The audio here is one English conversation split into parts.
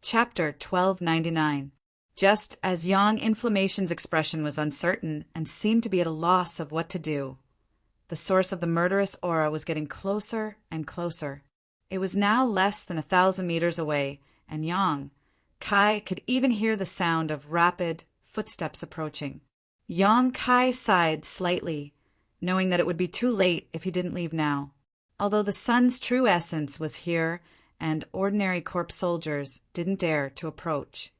Chapter 1299. Just as young Inflammation's expression was uncertain and seemed to be at a loss of what to do, the source of the murderous aura was getting closer and closer. It was now less than 1,000 meters away, and Yang Kai could even hear the sound of rapid footsteps approaching. Yang Kai sighed slightly, knowing that it would be too late if he didn't leave now. Although the sun's true essence was here, and ordinary corpse soldiers didn't dare to approach.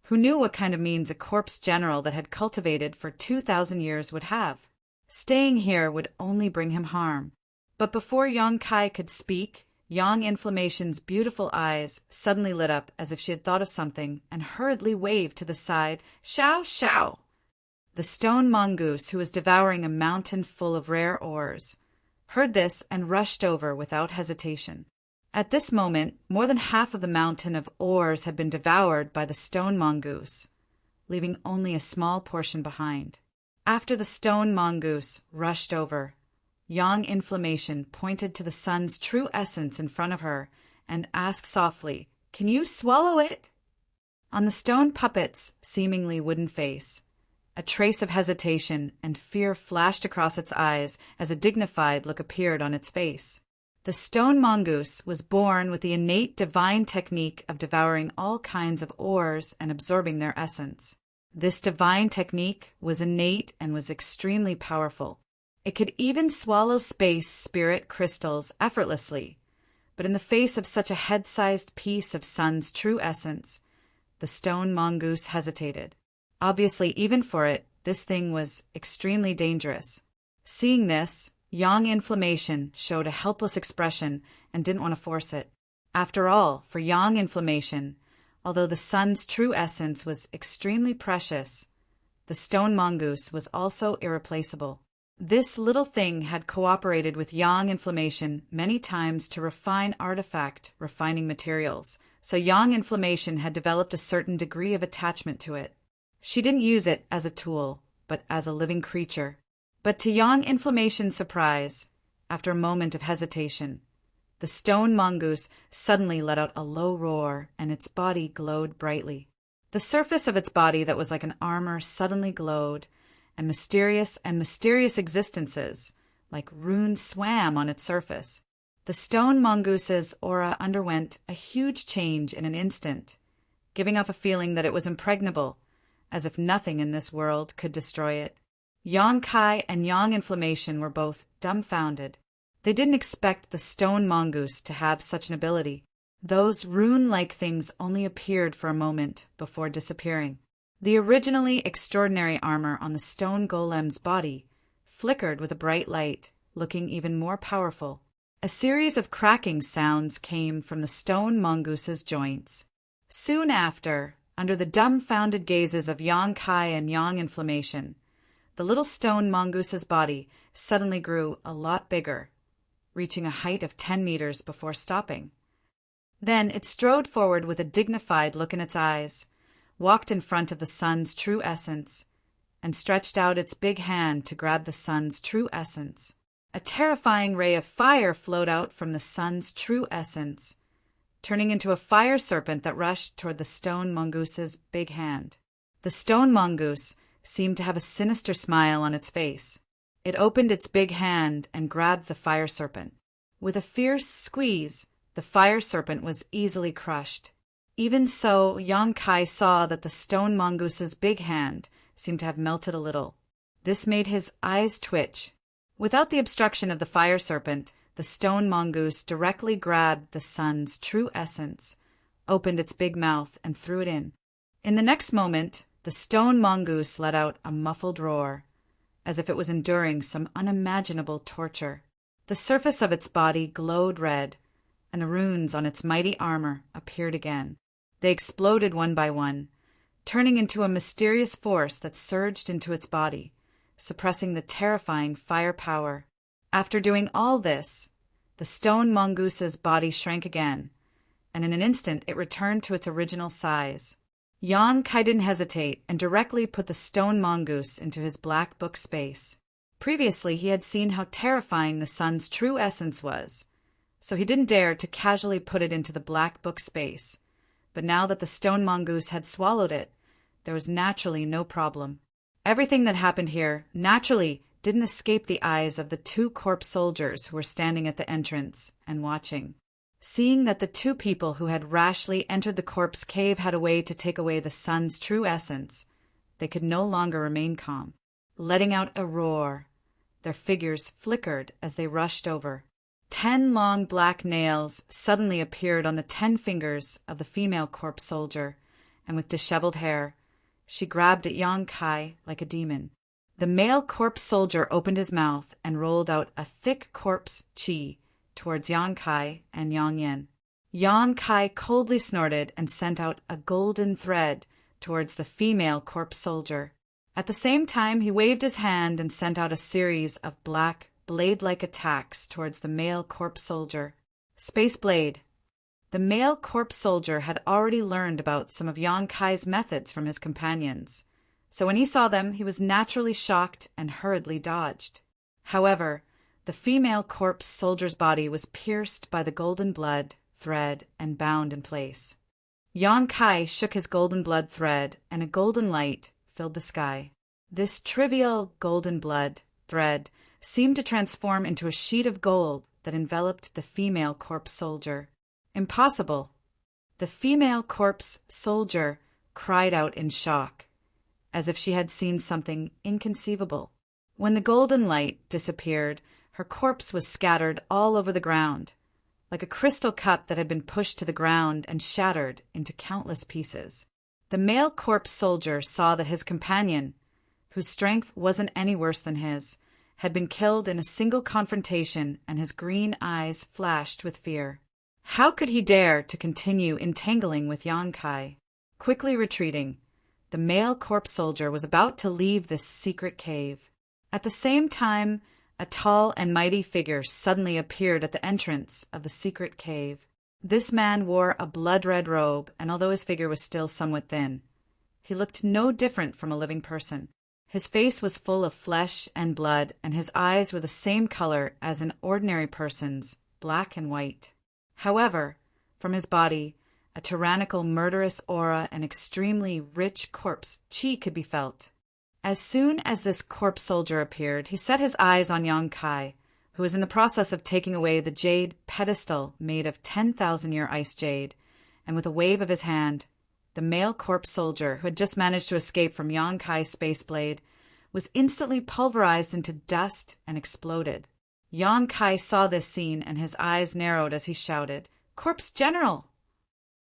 Who knew what kind of means a corpse general that had cultivated for 2,000 years would have? Staying here would only bring him harm. But before Yang Kai could speak, Yang Inflammation's beautiful eyes suddenly lit up as if she had thought of something and hurriedly waved to the side, "Shao, shao!" The stone mongoose, who was devouring a mountain full of rare ores, heard this and rushed over without hesitation. At this moment, more than half of the mountain of ores had been devoured by the stone mongoose, leaving only a small portion behind. After the stone mongoose rushed over, Yang Inflammation pointed to the sun's true essence in front of her and asked softly, "Can you swallow it?" On the stone puppet's seemingly wooden face, a trace of hesitation and fear flashed across its eyes as a dignified look appeared on its face. The stone mongoose was born with the innate divine technique of devouring all kinds of ores and absorbing their essence. This divine technique was innate and was extremely powerful. It could even swallow space spirit crystals effortlessly, but in the face of such a head-sized piece of sun's true essence, the stone mongoose hesitated. Obviously, even for it, this thing was extremely dangerous. Seeing this, Yang Inflammation showed a helpless expression and didn't want to force it. After all, for Yang Inflammation, although the sun's true essence was extremely precious, the stone mongoose was also irreplaceable. This little thing had cooperated with Yang Inflammation many times to refine refining materials, so Yang Inflammation had developed a certain degree of attachment to it. She didn't use it as a tool, but as a living creature. But to Yang Inflammation's surprise, after a moment of hesitation, the stone mongoose suddenly let out a low roar and its body glowed brightly. The surface of its body that was like an armor suddenly glowed, and mysterious existences, like runes, swam on its surface. The stone mongoose's aura underwent a huge change in an instant, giving off a feeling that it was impregnable, as if nothing in this world could destroy it. Yang Kai and Yang Inflammation were both dumbfounded. They didn't expect the stone mongoose to have such an ability. Those rune-like things only appeared for a moment before disappearing. The originally extraordinary armor on the stone golem's body flickered with a bright light, looking even more powerful. A series of cracking sounds came from the stone mongoose's joints. Soon after, under the dumbfounded gazes of Yang Kai and Yang Inflammation, the little stone mongoose's body suddenly grew a lot bigger, reaching a height of 10 meters before stopping. Then it strode forward with a dignified look in its eyes, walked in front of the sun's true essence, and stretched out its big hand to grab the sun's true essence. A terrifying ray of fire flowed out from the sun's true essence, turning into a fire serpent that rushed toward the stone mongoose's big hand. The stone mongoose seemed to have a sinister smile on its face. It opened its big hand and grabbed the fire serpent. With a fierce squeeze, the fire serpent was easily crushed. Even so, Yang Kai saw that the stone mongoose's big hand seemed to have melted a little. This made his eyes twitch. Without the obstruction of the fire serpent, the stone mongoose directly grabbed the sun's true essence, opened its big mouth, and threw it in. In the next moment, the stone mongoose let out a muffled roar, as if it was enduring some unimaginable torture. The surface of its body glowed red, and the runes on its mighty armor appeared again. They exploded one by one, turning into a mysterious force that surged into its body, suppressing the terrifying fire power. After doing all this, the stone mongoose's body shrank again, and in an instant it returned to its original size. Yang Kai didn't hesitate and directly put the stone mongoose into his black book space. Previously, he had seen how terrifying the sun's true essence was, so he didn't dare to casually put it into the black book space, but now that the stone mongoose had swallowed it, there was naturally no problem. Everything that happened here naturally didn't escape the eyes of the two corpse soldiers who were standing at the entrance and watching. Seeing that the two people who had rashly entered the corpse cave had a way to take away the sun's true essence, they could no longer remain calm. Letting out a roar, their figures flickered as they rushed over. 10 long black nails suddenly appeared on the 10 fingers of the female corpse soldier, and with disheveled hair, she grabbed at Yang Kai like a demon. The male corpse soldier opened his mouth and rolled out a thick corpse chi towards Yang Kai and Yang Yen. Yang Kai coldly snorted and sent out a golden thread towards the female corpse soldier. At the same time, he waved his hand and sent out a series of black, blade-like attacks towards the male corpse soldier. Space Blade. The male corpse soldier had already learned about some of Yang Kai's methods from his companions, so when he saw them, he was naturally shocked and hurriedly dodged. However, the female corpse soldier's body was pierced by the golden blood thread and bound in place. Yang Kai shook his golden blood thread, and a golden light filled the sky. This trivial golden blood thread seemed to transform into a sheet of gold that enveloped the female corpse soldier. Impossible! The female corpse soldier cried out in shock, as if she had seen something inconceivable. When the golden light disappeared, her corpse was scattered all over the ground, like a crystal cup that had been pushed to the ground and shattered into countless pieces. The male corpse soldier saw that his companion, whose strength wasn't any worse than his, had been killed in a single confrontation, and his green eyes flashed with fear. How could he dare to continue entangling with Yang Kai? Quickly retreating, the male corpse soldier was about to leave this secret cave. At the same time, a tall and mighty figure suddenly appeared at the entrance of the secret cave. This man wore a blood-red robe, and although his figure was still somewhat thin, he looked no different from a living person. His face was full of flesh and blood, and his eyes were the same color as an ordinary person's, black and white. However, from his body, a tyrannical, murderous aura and extremely rich corpse chi could be felt. As soon as this corpse soldier appeared, he set his eyes on Yang Kai, who was in the process of taking away the jade pedestal made of 10,000-year ice jade, and with a wave of his hand, the male corpse soldier, who had just managed to escape from Yang Kai's space blade, was instantly pulverized into dust and exploded. Yang Kai saw this scene, and his eyes narrowed as he shouted, "Corpse General!"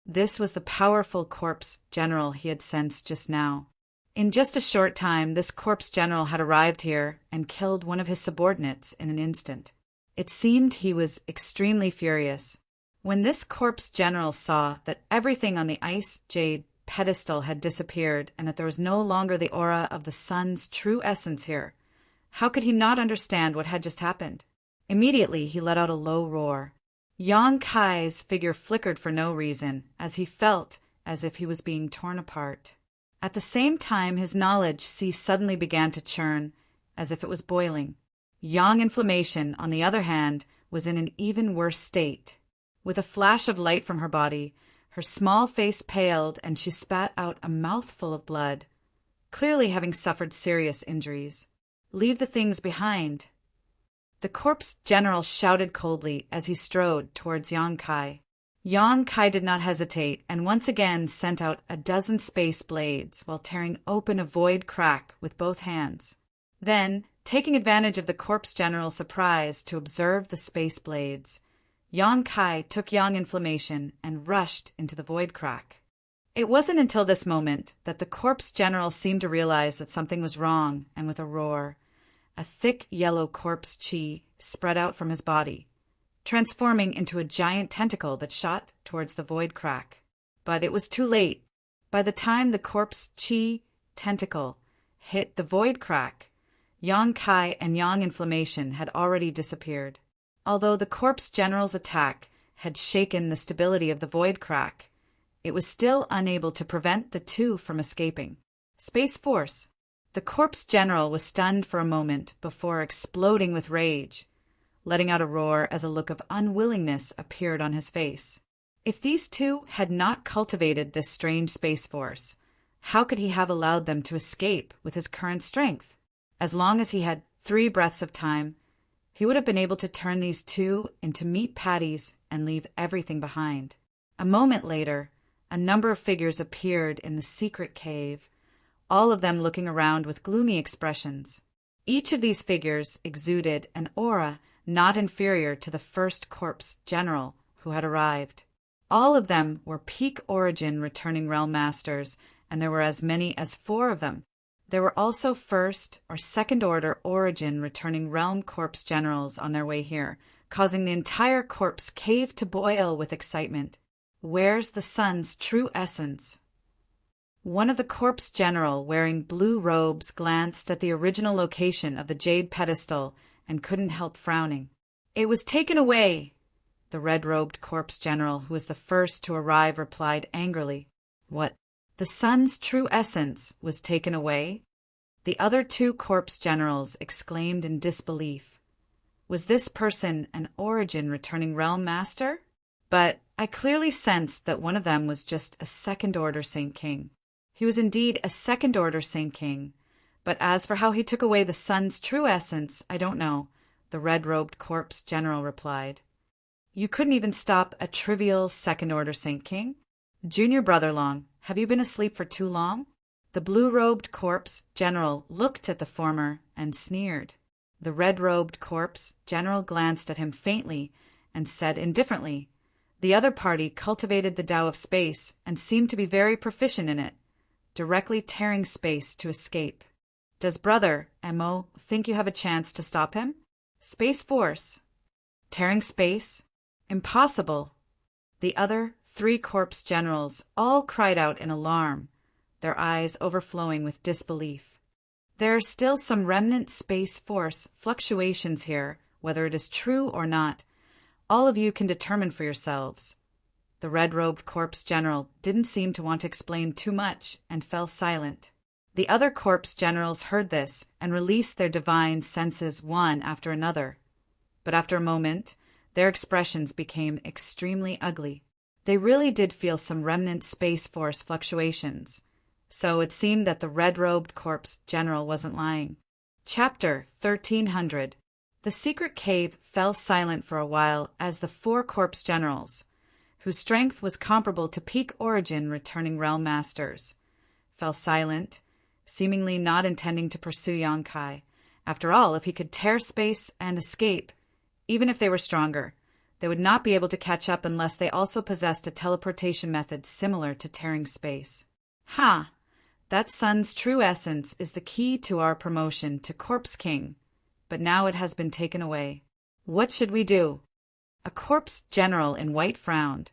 This was the powerful corpse general he had sensed just now. In just a short time, this corpse general had arrived here and killed one of his subordinates in an instant. It seemed he was extremely furious. When this corpse general saw that everything on the ice jade pedestal had disappeared and that there was no longer the aura of the sun's true essence here, how could he not understand what had just happened? Immediately, he let out a low roar. Yang Kai's figure flickered for no reason, as he felt as if he was being torn apart. At the same time, his knowledge suddenly began to churn, as if it was boiling. Yang Inflammation, on the other hand, was in an even worse state. With a flash of light from her body, her small face paled, and she spat out a mouthful of blood, clearly having suffered serious injuries. "Leave the things behind." The corpse general shouted coldly as he strode towards Yang Kai. Yang Kai did not hesitate, and once again sent out a dozen space blades while tearing open a void crack with both hands. Then, taking advantage of the corpse general's surprise to observe the space blades, Yang Kai took Yang Inflammation and rushed into the void crack. It wasn't until this moment that the corpse general seemed to realize that something was wrong, and with a roar, a thick yellow corpse chi spread out from his body, transforming into a giant tentacle that shot towards the void crack. But it was too late. By the time the corpse chi tentacle hit the void crack, Yang Kai and Yang Inflammation had already disappeared. Although the corpse general's attack had shaken the stability of the void crack, it was still unable to prevent the two from escaping. Space Force. The corpse general was stunned for a moment before exploding with rage, letting out a roar as a look of unwillingness appeared on his face. If these two had not cultivated this strange space force, how could he have allowed them to escape with his current strength? As long as he had 3 breaths of time, he would have been able to turn these two into meat patties and leave everything behind. A moment later, a number of figures appeared in the secret cave, all of them looking around with gloomy expressions. Each of these figures exuded an aura not inferior to the first corpse general who had arrived. All of them were peak origin returning realm masters, and there were as many as 4 of them. There were also first or second order origin returning realm corpse generals on their way here, causing the entire corpse cave to boil with excitement. Where's the sun's true essence? One of the corpse general wearing blue robes glanced at the original location of the jade pedestal and couldn't help frowning. It was taken away, the red-robed corpse general, who was the first to arrive, replied angrily. What? The sun's true essence was taken away? The other 2 corpse generals exclaimed in disbelief. Was this person an origin returning realm master? But I clearly sensed that one of them was just a second-order Saint King. He was indeed a second-order Saint King, but as for how he took away the sun's true essence, I don't know, the red-robed corpse general replied. You couldn't even stop a trivial second-order Saint King? Junior Brotherlong, have you been asleep for too long? The blue-robed corpse general looked at the former and sneered. The red-robed corpse general glanced at him faintly and said indifferently, the other party cultivated the Tao of space and seemed to be very proficient in it, directly tearing space to escape. Does Brother Mo think you have a chance to stop him? Space Force. Tearing space? Impossible. The other 3 corpse generals all cried out in alarm, their eyes overflowing with disbelief. There are still some remnant space force fluctuations here, whether it is true or not. All of you can determine for yourselves. The red-robed corpse general didn't seem to want to explain too much and fell silent. The other corpse generals heard this and released their divine senses one after another. But after a moment, their expressions became extremely ugly. They really did feel some remnant space force fluctuations. So it seemed that the red-robed corpse general wasn't lying. Chapter 1300. The secret cave fell silent for a while as the 4 corpse generals, whose strength was comparable to peak origin returning realm masters, fell silent, seemingly not intending to pursue Yongkai. After all, if he could tear space and escape, even if they were stronger, they would not be able to catch up unless they also possessed a teleportation method similar to tearing space. Ha! That sun's true essence is the key to our promotion to Corpse King, but now it has been taken away. What should we do? A corpse general in white frowned,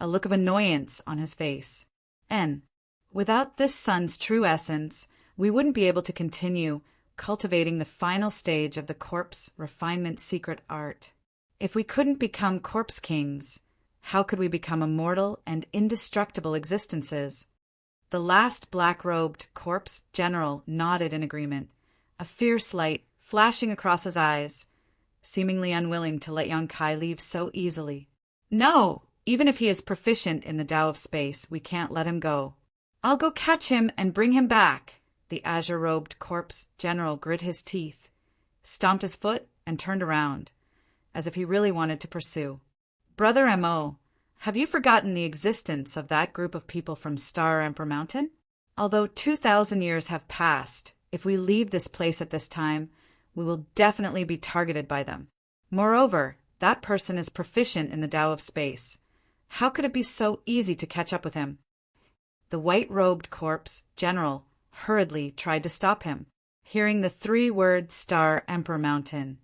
a look of annoyance on his face. Without this sun's true essence, we wouldn't be able to continue cultivating the final stage of the corpse refinement secret art. If we couldn't become corpse kings, how could we become immortal and indestructible existences? The last black-robed corpse general nodded in agreement, a fierce light flashing across his eyes, seemingly unwilling to let Yongkai leave so easily. No! Even if he is proficient in the Tao of space, we can't let him go. I'll go catch him and bring him back. The azure-robed corpse general grit his teeth, stomped his foot, and turned around, as if he really wanted to pursue. Brother Mo, have you forgotten the existence of that group of people from Star Emperor Mountain? Although 2,000 years have passed, if we leave this place at this time, we will definitely be targeted by them. Moreover, that person is proficient in the Tao of space. How could it be so easy to catch up with him? The white-robed corpse general hurriedly tried to stop him. Hearing the 3-word Star Emperor Mountain,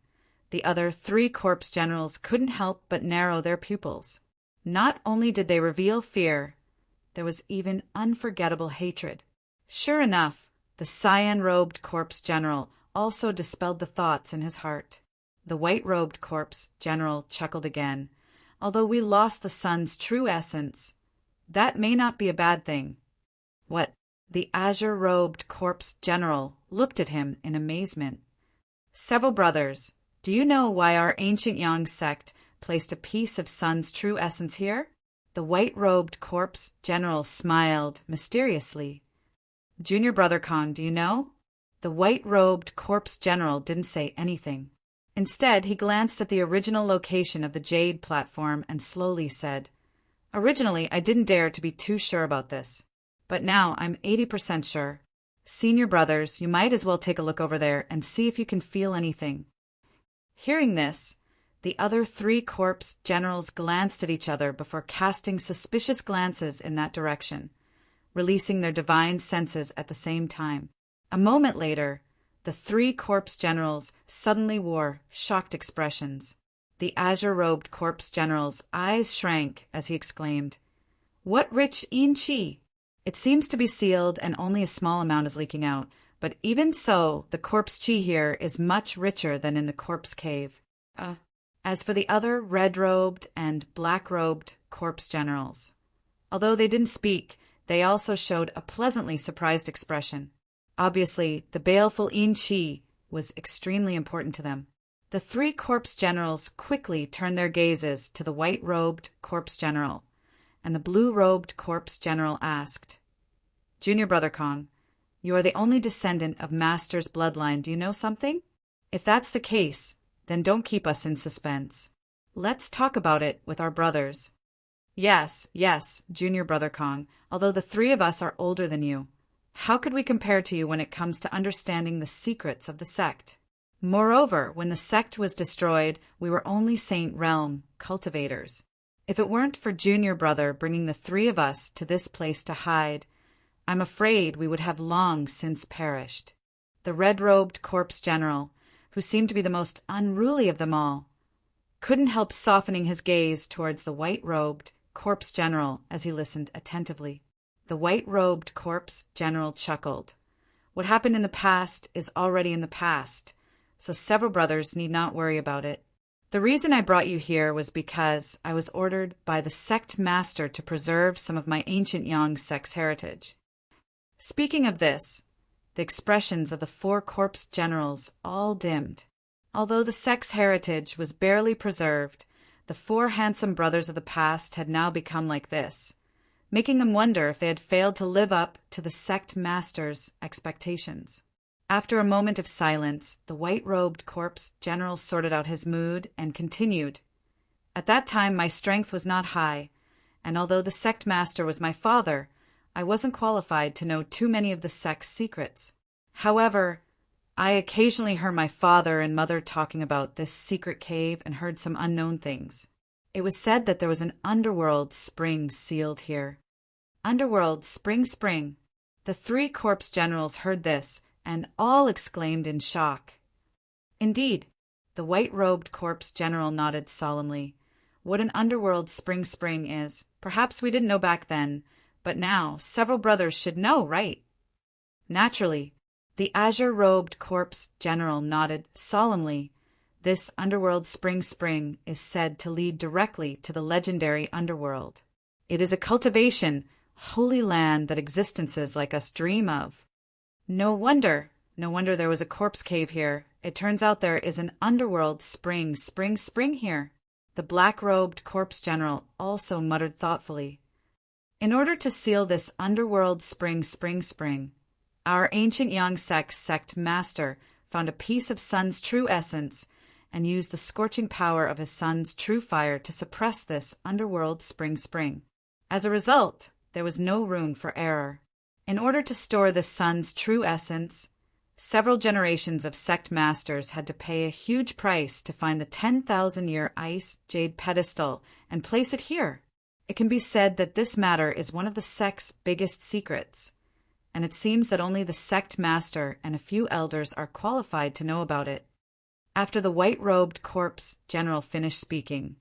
the other 3 corpse generals couldn't help but narrow their pupils. Not only did they reveal fear, there was even unforgettable hatred. Sure enough, the cyan-robed corpse general also dispelled the thoughts in his heart. The white-robed corpse general chuckled again. Although we lost the sun's true essence, that may not be a bad thing. What? The azure-robed corpse general looked at him in amazement. Several brothers, do you know why our ancient Yang sect placed a piece of sun's true essence here? The white-robed corpse general smiled mysteriously. Junior Brother Kong, do you know? The white-robed corpse general didn't say anything. Instead, he glanced at the original location of the Jade platform and slowly said, Originally, I didn't dare to be too sure about this, but now I'm 80% sure. Senior brothers, you might as well take a look over there and see if you can feel anything. Hearing this, the other 3 corpse generals glanced at each other before casting suspicious glances in that direction, releasing their divine senses at the same time. A moment later, the 3 corpse generals suddenly wore shocked expressions. The azure-robed corpse general's eyes shrank as he exclaimed, What rich yin qi! It seems to be sealed and only a small amount is leaking out, but even so, the corpse qi here is much richer than in the corpse cave. As for the other red-robed and black-robed corpse generals, although they didn't speak, they also showed a pleasantly surprised expression. Obviously, the baleful yin qi was extremely important to them. The 3 corpse generals quickly turned their gazes to the white-robed corpse general, and the blue-robed corpse general asked, Junior Brother Kong, you are the only descendant of Master's bloodline. Do you know something? If that's the case, then don't keep us in suspense. Let's talk about it with our brothers. Yes, Junior Brother Kong, although the 3 of us are older than you. How could we compare to you when it comes to understanding the secrets of the sect? Moreover, when the sect was destroyed, we were only Saint Realm cultivators. If it weren't for Junior Brother bringing the 3 of us to this place to hide, I'm afraid we would have long since perished. The red-robed corpse general, who seemed to be the most unruly of them all, couldn't help softening his gaze towards the white-robed corpse general as he listened attentively. The white-robed corpse general chuckled. What happened in the past is already in the past, so several brothers need not worry about it. The reason I brought you here was because I was ordered by the sect master to preserve some of my ancient Yang sect's heritage. Speaking of this, the expressions of the 4 corpse generals all dimmed. Although the sect's heritage was barely preserved, the 4 handsome brothers of the past had now become like this, making them wonder if they had failed to live up to the sect master's expectations. After a moment of silence, the white-robed corpse general sorted out his mood and continued. At that time my strength was not high, and although the sect master was my father, I wasn't qualified to know too many of the sect's secrets. However, I occasionally heard my father and mother talking about this secret cave and heard some unknown things. It was said that there was an underworld spring sealed here. Underworld spring. The 3 corpse generals heard this and all exclaimed in shock. Indeed, the white-robed corpse general nodded solemnly. What an underworld spring is, perhaps we didn't know back then, but now several brothers should know, right? Naturally, the azure-robed corpse general nodded solemnly. This underworld spring is said to lead directly to the legendary underworld. It is a cultivation, holy land that existences like us dream of. No wonder there was a corpse cave here. It turns out there is an underworld spring here. The black-robed corpse general also muttered thoughtfully. In order to seal this underworld spring, our ancient Yang sect master found a piece of sun's true essence and used the scorching power of his sun's true fire to suppress this underworld spring. As a result, there was no room for error. In order to store the sun's true essence, several generations of sect masters had to pay a huge price to find the 10,000-year ice jade pedestal and place it here. It can be said that this matter is one of the sect's biggest secrets, and it seems that only the sect master and a few elders are qualified to know about it. After the white-robed corpse general finished speaking,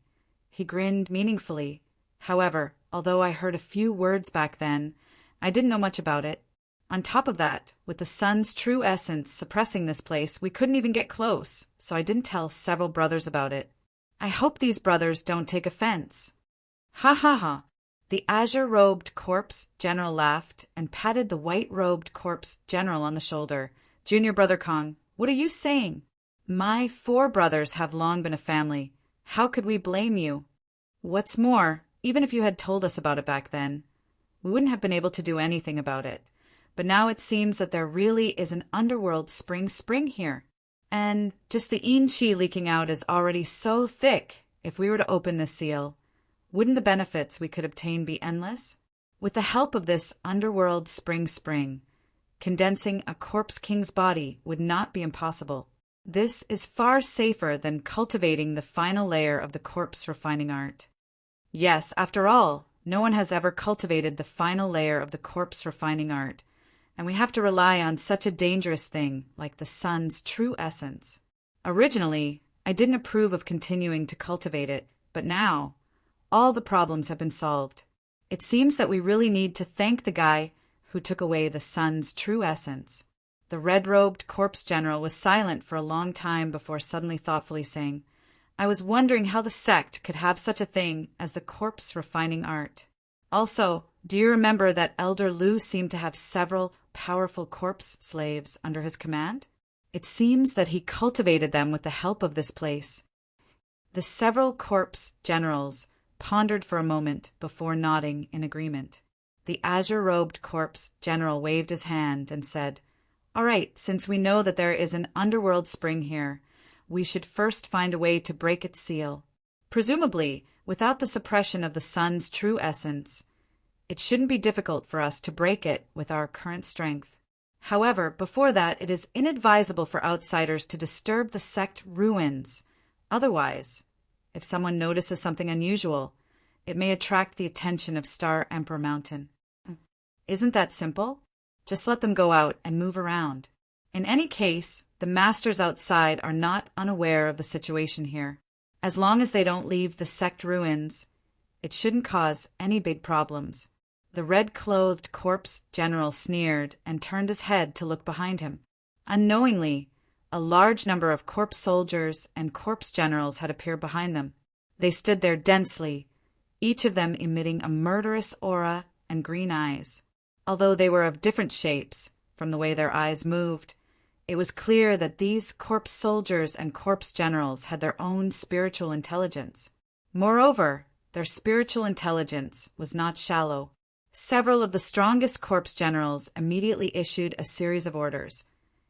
he grinned meaningfully. However, although I heard a few words back then, I didn't know much about it. On top of that, with the sun's true essence suppressing this place, we couldn't even get close, so I didn't tell several brothers about it. I hope these brothers don't take offense. Ha. The azure-robed corpse general laughed and patted the white-robed corpse general on the shoulder. Junior Brother Kong, what are you saying? My 4 brothers have long been a family. How could we blame you? What's more, Even if you had told us about it back then, we wouldn't have been able to do anything about it. But now it seems that there really is an underworld spring here. And just the Yin-Chi leaking out is already so thick. If we were to open this seal, wouldn't the benefits we could obtain be endless? With the help of this underworld spring, condensing a corpse king's body would not be impossible. This is far safer than cultivating the final layer of the corpse refining art. Yes, after all, no one has ever cultivated the final layer of the corpse refining art, and we have to rely on such a dangerous thing like the sun's true essence. Originally, I didn't approve of continuing to cultivate it, but now, all the problems have been solved. It seems that we really need to thank the guy who took away the sun's true essence. The red-robed corpse general was silent for a long time before suddenly thoughtfully saying, I was wondering how the sect could have such a thing as the corpse refining art. Also, do you remember that Elder Lu seemed to have several powerful corpse slaves under his command? It seems that he cultivated them with the help of this place. The several corpse generals pondered for a moment before nodding in agreement. The azure-robed corpse general waved his hand and said, All right, since we know that there is an underworld spring here, we should first find a way to break its seal. Presumably, without the suppression of the sun's true essence, it shouldn't be difficult for us to break it with our current strength. However, before that, it is inadvisable for outsiders to disturb the sect ruins. Otherwise, if someone notices something unusual, it may attract the attention of Star Emperor Mountain. Isn't that simple? Just let them go out and move around. In any case, the masters outside are not unaware of the situation here. As long as they don't leave the sect ruins, it shouldn't cause any big problems. The red-clothed corpse general sneered and turned his head to look behind him. Unknowingly, a large number of corpse soldiers and corpse generals had appeared behind them. They stood there densely, each of them emitting a murderous aura and green eyes. Although they were of different shapes, from the way their eyes moved, it was clear that these corpse soldiers and corpse generals had their own spiritual intelligence. Moreover, their spiritual intelligence was not shallow. Several of the strongest corpse generals immediately issued a series of orders,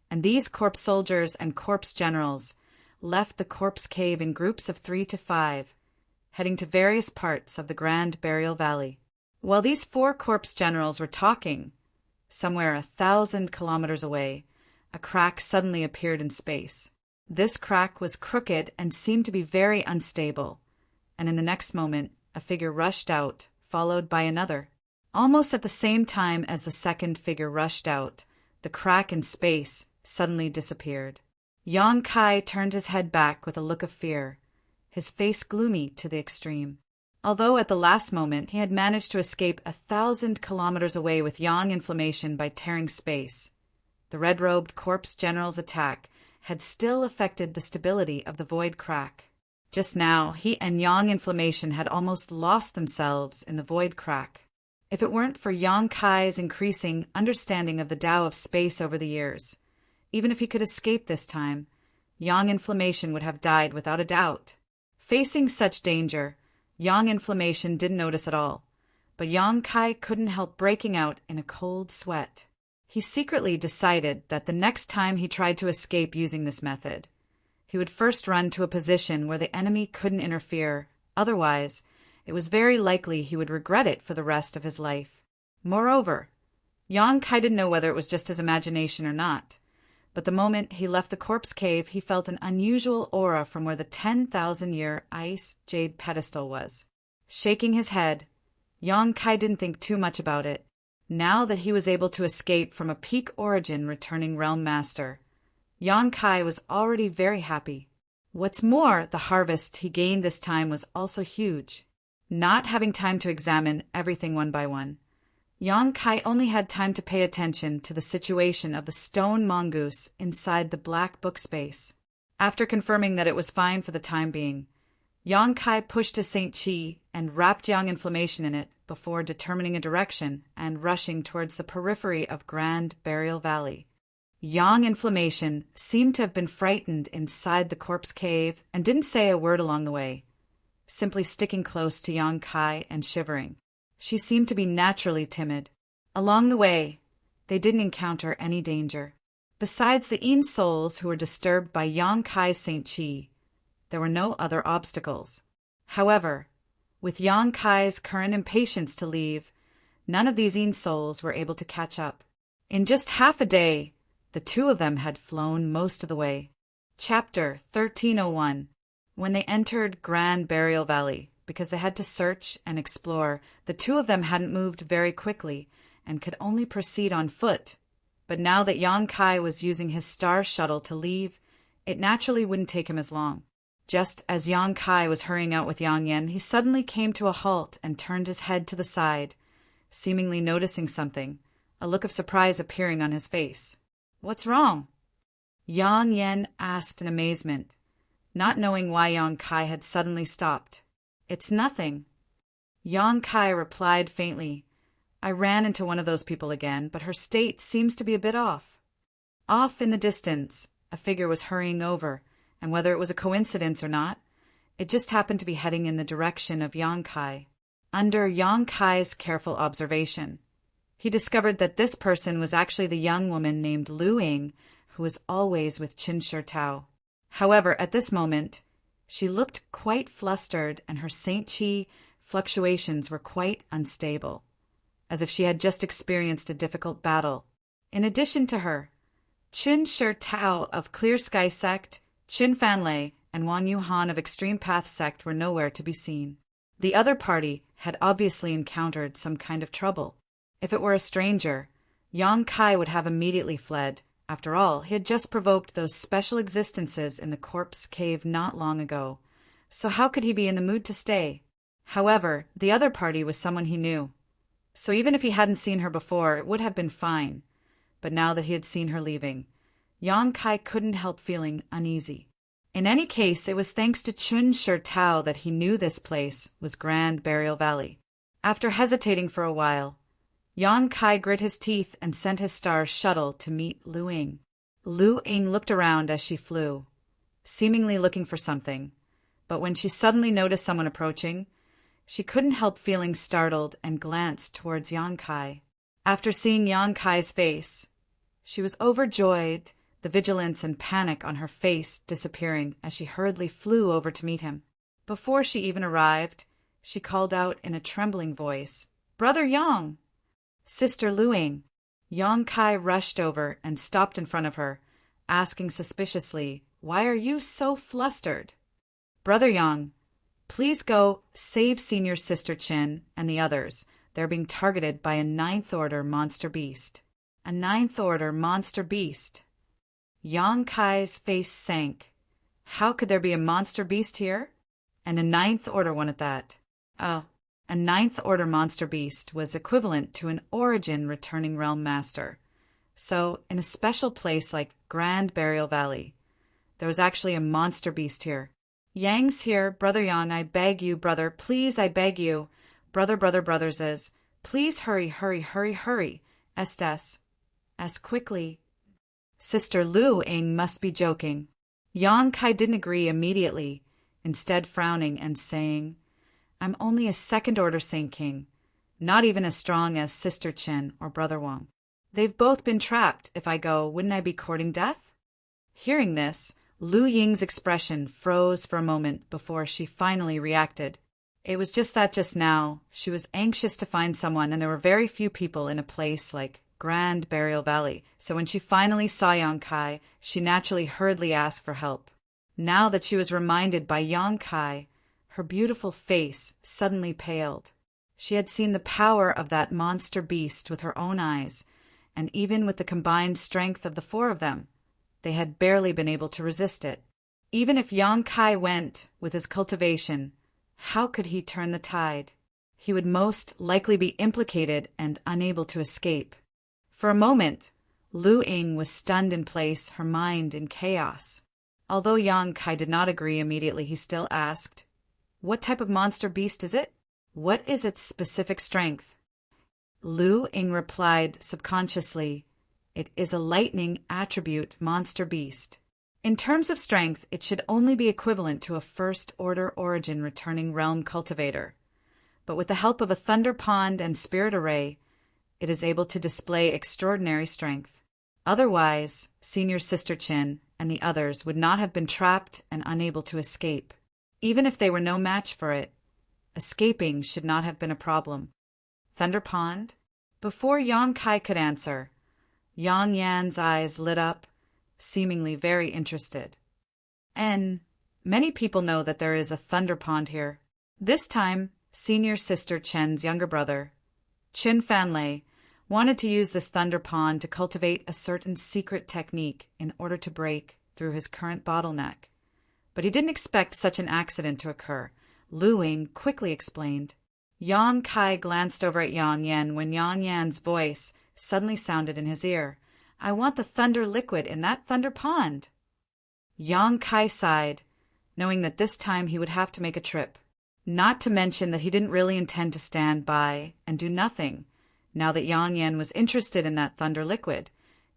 and these corpse soldiers and corpse generals left the corpse cave in groups of 3 to 5, heading to various parts of the Grand Burial Valley. While these 4 corpse generals were talking, somewhere 1,000 kilometers away, a crack suddenly appeared in space. This crack was crooked and seemed to be very unstable, and in the next moment, a figure rushed out, followed by another. Almost at the same time as the second figure rushed out, the crack in space suddenly disappeared. Yang Kai turned his head back with a look of fear, his face gloomy to the extreme. Although at the last moment he had managed to escape 1,000 kilometers away with yang inflammation by tearing space, the red-robed corpse general's attack had still affected the stability of the void crack. Just now, he and yang inflammation had almost lost themselves in the void crack. If it weren't for Yang Kai's increasing understanding of the Tao of space over the years, even if he could escape this time, yang inflammation would have died without a doubt. Facing such danger, yang inflammation didn't notice at all, but Yang Kai couldn't help breaking out in a cold sweat. He secretly decided that the next time he tried to escape using this method, he would first run to a position where the enemy couldn't interfere. Otherwise, it was very likely he would regret it for the rest of his life. Moreover, Yang Kai didn't know whether it was just his imagination or not, but the moment he left the corpse cave, he felt an unusual aura from where the 10,000-year ice jade pedestal was. Shaking his head, Yang Kai didn't think too much about it. Now that he was able to escape from a peak origin returning realm master, Yang Kai was already very happy. What's more, the harvest he gained this time was also huge. Not having time to examine everything one by one, Yang Kai only had time to pay attention to the situation of the stone mongoose inside the black book space. After confirming that it was fine for the time being, Yang Kai pushed a Saint Chi and wrapped yang inflammation in it before determining a direction and rushing towards the periphery of Grand Burial Valley. Yang inflammation seemed to have been frightened inside the corpse cave and didn't say a word along the way. simply sticking close to Yang Kai and shivering. She seemed to be naturally timid. Along the way, they didn't encounter any danger. Besides the Yin souls who were disturbed by Yang Kai's Saint Chi, there were no other obstacles. However, with Yang Kai's current impatience to leave, none of these Yin souls were able to catch up. In just half a day, the two of them had flown most of the way. Chapter 1301. When they entered Grand Burial Valley, because they had to search and explore, the two of them hadn't moved very quickly and could only proceed on foot. But now that Yang Kai was using his star shuttle to leave, it naturally wouldn't take him as long. Just as Yang Kai was hurrying out with Yang Yen, he suddenly came to a halt and turned his head to the side, seemingly noticing something, a look of surprise appearing on his face. "What's wrong?" Yang Yen asked in amazement, not knowing why Yang Kai had suddenly stopped. "It's nothing." Yang Kai replied faintly, "I ran into one of those people again, but her state seems to be a bit off." Off in the distance, a figure was hurrying over, and whether it was a coincidence or not, it just happened to be heading in the direction of Yang Kai. Under Yang Kai's careful observation, he discovered that this person was actually the young woman named Lu Ying, who was always with Qin Shi Tao. However, at this moment, she looked quite flustered and her Saint Chi fluctuations were quite unstable, as if she had just experienced a difficult battle. In addition to her, Qin Shi Tao of Clear Sky Sect, Qin Fanlei, and Wang Yuhan of Extreme Path Sect were nowhere to be seen. The other party had obviously encountered some kind of trouble. If it were a stranger, Yang Kai would have immediately fled. After all, he had just provoked those special existences in the corpse cave not long ago, so how could he be in the mood to stay? However, the other party was someone he knew, so even if he hadn't seen her before, it would have been fine. But now that he had seen her leaving, Yang Kai couldn't help feeling uneasy. In any case, it was thanks to Qin Shi Tao that he knew this place was Grand Burial Valley. After hesitating for a while, Yang Kai grit his teeth and sent his star shuttle to meet Lu Ying. Lu Ying looked around as she flew, seemingly looking for something, but when she suddenly noticed someone approaching, she couldn't help feeling startled and glanced towards Yang Kai. After seeing Yang Kai's face, she was overjoyed, the vigilance and panic on her face disappearing as she hurriedly flew over to meet him. Before she even arrived, she called out in a trembling voice, "Brother Yang!" "Sister Lu Ying." Yang Kai rushed over and stopped in front of her, asking suspiciously, "Why are you so flustered?" "Brother Yang, please go save Senior Sister Qin and the others. They're being targeted by a 9th Order monster beast." "A 9th Order monster beast?" Yang Kai's face sank. How could there be a monster beast here? And a 9th Order one at that? Oh, a 9th Order monster beast was equivalent to an Origin returning realm master. So, in a special place like Grand Burial Valley, there was actually a monster beast here. "Yang's here, Brother Yang, I beg you, brother, please, I beg you. Brothers is, please hurry. Estes, as quickly." Sister Lu Ying must be joking. Yang Kai didn't agree immediately, instead frowning and saying, "I'm only a 2nd Order Saint King, not even as strong as Sister Qin or Brother Wang. They've both been trapped. If I go, wouldn't I be courting death?" Hearing this, Lu Ying's expression froze for a moment before she finally reacted. It was just that just now, she was anxious to find someone, and there were very few people in a place like Grand Burial Valley, so when she finally saw Yang Kai, she naturally hurriedly asked for help. Now that she was reminded by Yang Kai, her beautiful face suddenly paled. She had seen the power of that monster beast with her own eyes, and even with the combined strength of the 4 of them, they had barely been able to resist it. Even if Yang Kai went with his cultivation, how could he turn the tide? He would most likely be implicated and unable to escape. For a moment, Lu Ying was stunned in place, her mind in chaos. Although Yang Kai did not agree immediately, he still asked, "What type of monster beast is it? What is its specific strength?" Lu Ying replied subconsciously, "It is a lightning attribute monster beast." In terms of strength, it should only be equivalent to a first-order origin returning realm cultivator. But with the help of a Thunder Pond and Spirit Array, it is able to display extraordinary strength. Otherwise, Senior Sister Chin and the others would not have been trapped and unable to escape. Even if they were no match for it, escaping should not have been a problem. Thunder Pond? Before Yang Kai could answer, Yang Yan's eyes lit up, seemingly very interested. And many people know that there is a Thunder Pond here. This time, Senior Sister Chen's younger brother, Chin Fanlei, wanted to use this Thunder Pond to cultivate a certain secret technique in order to break through his current bottleneck. But he didn't expect such an accident to occur. Lu Ying quickly explained. Yang Kai glanced over at Yang Yan when Yang Yan's voice suddenly sounded in his ear. I want the thunder liquid in that Thunder Pond. Yang Kai sighed, knowing that this time he would have to make a trip. Not to mention that he didn't really intend to stand by and do nothing. Now that Yang Yan was interested in that thunder liquid,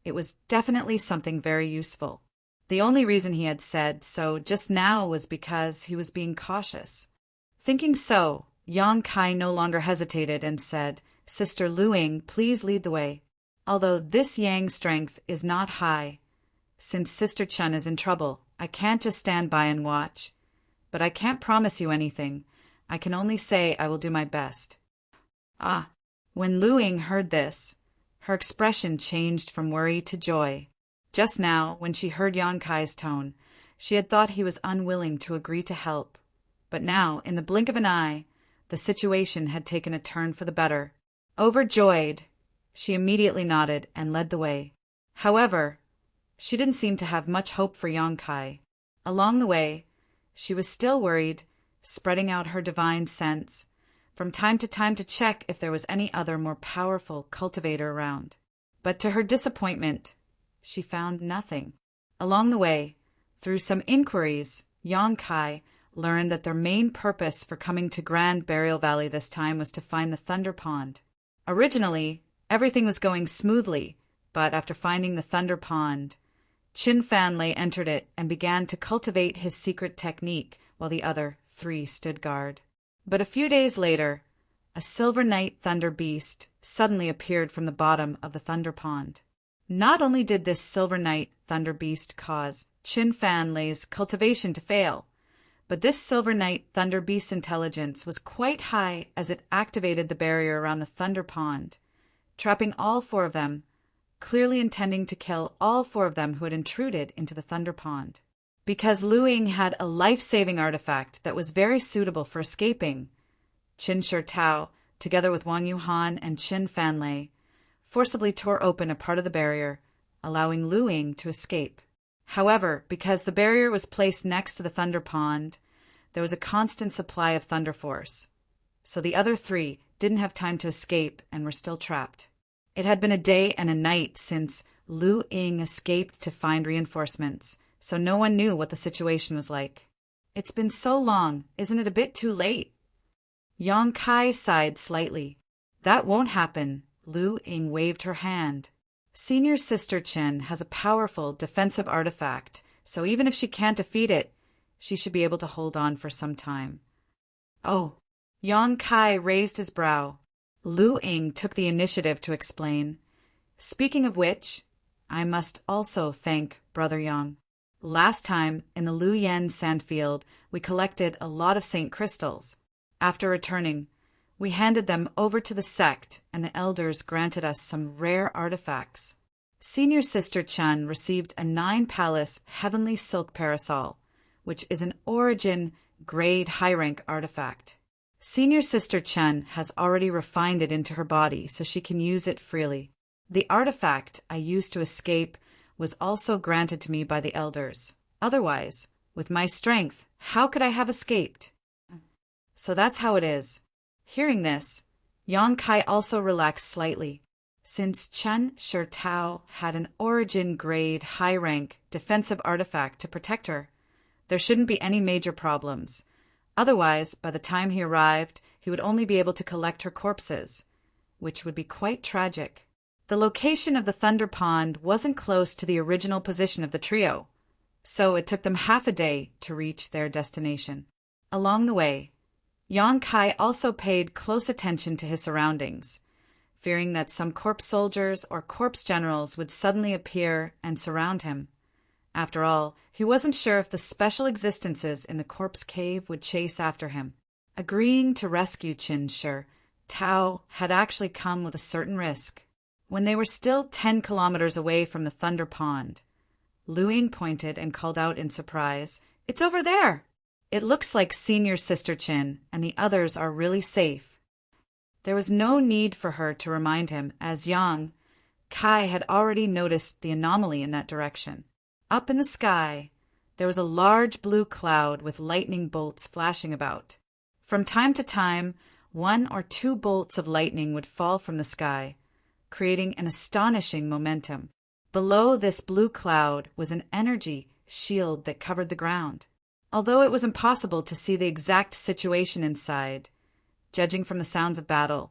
it was definitely something very useful. The only reason he had said so just now was because he was being cautious. Thinking so, Yang Kai no longer hesitated and said, Sister Lu Ying, please lead the way. Although this Yang strength is not high, since Sister Chen is in trouble, I can't just stand by and watch. But I can't promise you anything. I can only say I will do my best. Ah, when Lu Ying heard this, her expression changed from worry to joy. Just now, when she heard Yang Kai's tone, she had thought he was unwilling to agree to help. But now, in the blink of an eye, the situation had taken a turn for the better. Overjoyed, she immediately nodded and led the way. However, she didn't seem to have much hope for Yang Kai. Along the way, she was still worried, spreading out her divine sense, from time to check if there was any other more powerful cultivator around. But to her disappointment, she found nothing. Along the way, through some inquiries, Yang Kai learned that their main purpose for coming to Grand Burial Valley this time was to find the Thunder Pond. Originally, everything was going smoothly, but after finding the Thunder Pond, Chin Fanlei entered it and began to cultivate his secret technique while the other three stood guard. But a few days later, a Silver Night Thunder Beast suddenly appeared from the bottom of the Thunder Pond. Not only did this Silver Night Thunder Beast cause Chin Fanlei's cultivation to fail, but this Silver Night Thunder Beast's intelligence was quite high as it activated the barrier around the Thunder Pond, trapping all four of them, clearly intending to kill all four of them who had intruded into the Thunder Pond. Because Lu Ying had a life-saving artifact that was very suitable for escaping, Qin Shi Tao, together with Wang Yuhan and Chin Fanlei, forcibly tore open a part of the barrier, allowing Lu Ying to escape. However, because the barrier was placed next to the Thunder Pond, there was a constant supply of thunder force, so the other three didn't have time to escape and were still trapped. It had been a day and a night since Lu Ying escaped to find reinforcements, so no one knew what the situation was like. It's been so long, isn't it a bit too late? Yang Kai sighed slightly. That won't happen. Lu Ying waved her hand. Senior Sister Chen has a powerful defensive artifact, so even if she can't defeat it, she should be able to hold on for some time. Oh, Yang Kai raised his brow. Lu Ying took the initiative to explain. Speaking of which, I must also thank Brother Yang. Last time, in the Lu Yen sandfield, we collected a lot of Saint crystals. After returning, we handed them over to the sect, and the elders granted us some rare artifacts. Senior Sister Chen received a 9-palace heavenly silk parasol, which is an origin grade high-rank artifact. Senior Sister Chen has already refined it into her body so she can use it freely. The artifact I used to escape was also granted to me by the elders. Otherwise, with my strength, how could I have escaped? So that's how it is. Hearing this, Yang Kai also relaxed slightly. Since Chen Shi Tao had an origin grade high-rank defensive artifact to protect her, there shouldn't be any major problems. Otherwise, by the time he arrived, he would only be able to collect her corpses, which would be quite tragic. The location of the Thunder Pond wasn't close to the original position of the trio, so it took them half a day to reach their destination. Along the way, Yang Kai also paid close attention to his surroundings, fearing that some corpse soldiers or corpse generals would suddenly appear and surround him. After all, he wasn't sure if the special existences in the corpse cave would chase after him. Agreeing to rescue Qin Tao had actually come with a certain risk. When they were still 10 kilometers away from the Thunder Pond, Lu Ying pointed and called out in surprise, "It's over there! It looks like senior sister Qin and the others are really safe." There was no need for her to remind him, as Yang Kai had already noticed the anomaly in that direction. Up in the sky, there was a large blue cloud with lightning bolts flashing about. From time to time, 1 or 2 bolts of lightning would fall from the sky, creating an astonishing momentum. Below this blue cloud was an energy shield that covered the ground. Although it was impossible to see the exact situation inside, judging from the sounds of battle,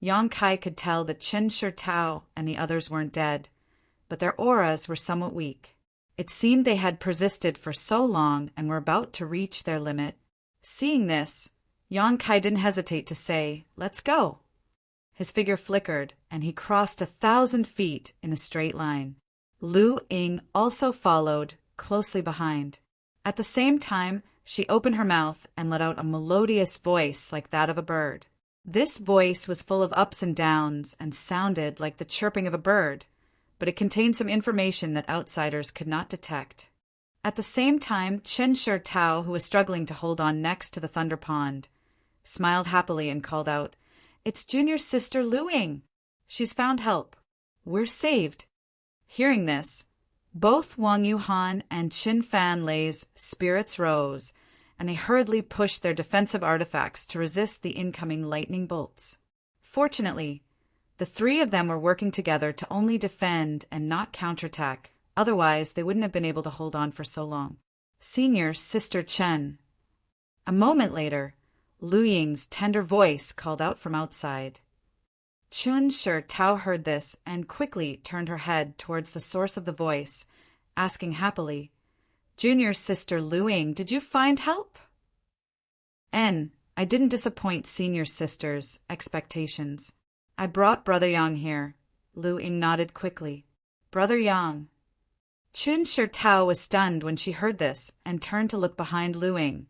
Yang Kai could tell that Qin Tao and the others weren't dead, but their auras were somewhat weak. It seemed they had persisted for so long and were about to reach their limit. Seeing this, Yang Kai didn't hesitate to say, "Let's go." His figure flickered, and he crossed 1,000 feet in a straight line. Lu Ying also followed, closely behind. At the same time, she opened her mouth and let out a melodious voice like that of a bird. This voice was full of ups and downs and sounded like the chirping of a bird, but it contained some information that outsiders could not detect. At the same time, Qin Tao, who was struggling to hold on next to the Thunder Pond, smiled happily and called out, "It's junior sister Lu Ying. She's found help. We're saved." Hearing this, both Wang Yuhan and Qin Fanlei's spirits rose, and they hurriedly pushed their defensive artifacts to resist the incoming lightning bolts. Fortunately, the 3 of them were working together to only defend and not counterattack, otherwise they wouldn't have been able to hold on for so long. Senior Sister Chen. A moment later, Lu Ying's tender voice called out from outside. Qin Tao heard this and quickly turned her head towards the source of the voice, asking happily, "Junior sister Lu Ying, did you find help?" I didn't disappoint senior sister's expectations. "I brought Brother Yang here." Lu Ying nodded quickly. "Brother Yang." Qin Tao was stunned when she heard this and turned to look behind Lu Ying,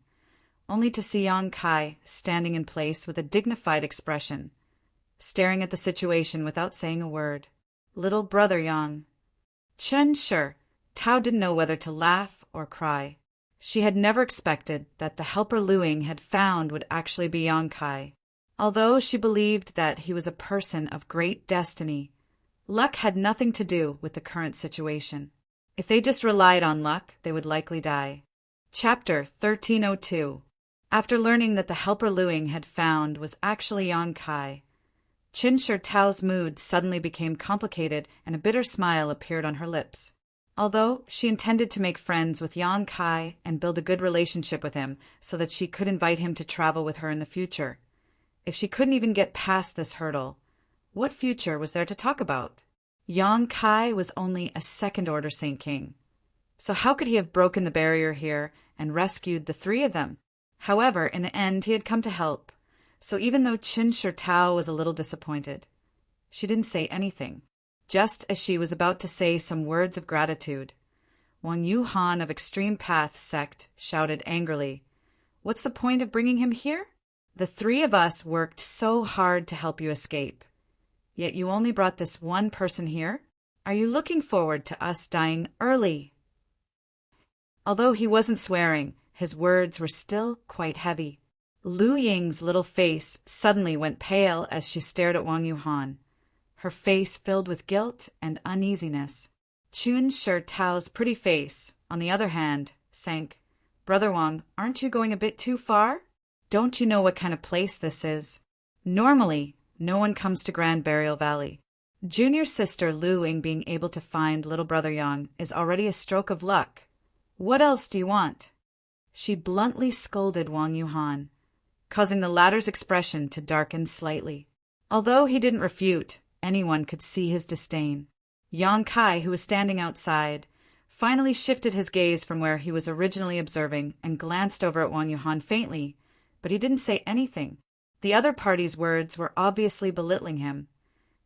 only to see Yang Kai standing in place with a dignified expression, staring at the situation without saying a word. "Little brother Yang." Qin Tao didn't know whether to laugh or cry. She had never expected that the helper Lu Ying had found would actually be Yang Kai. Although she believed that he was a person of great destiny, luck had nothing to do with the current situation. If they just relied on luck, they would likely die. Chapter 1302. After learning that the helper Lu Ying had found was actually Yang Kai, Qin Tao's mood suddenly became complicated and a bitter smile appeared on her lips. Although she intended to make friends with Yang Kai and build a good relationship with him so that she could invite him to travel with her in the future, if she couldn't even get past this hurdle, what future was there to talk about? Yang Kai was only a second-order Saint King, so how could he have broken the barrier here and rescued the 3 of them? However, in the end, he had come to help, so even though Qin Tao was a little disappointed, she didn't say anything. Just as she was about to say some words of gratitude, Wang Yuhan of Extreme Path sect shouted angrily, "What's the point of bringing him here? The 3 of us worked so hard to help you escape. Yet you only brought this one person here? Are you looking forward to us dying early?" Although he wasn't swearing, his words were still quite heavy. Lu Ying's little face suddenly went pale as she stared at Wang Yuhan, her face filled with guilt and uneasiness. Qin Tao's pretty face, on the other hand, sank. "Brother Wang, aren't you going a bit too far? Don't you know what kind of place this is? Normally, no one comes to Grand Burial Valley. Junior sister Lu Ying being able to find little brother Yang is already a stroke of luck. What else do you want?" She bluntly scolded Wang Yuhan, causing the latter's expression to darken slightly. Although he didn't refute, anyone could see his disdain. Yang Kai, who was standing outside, finally shifted his gaze from where he was originally observing and glanced over at Wang Yuhan faintly, but he didn't say anything. The other party's words were obviously belittling him,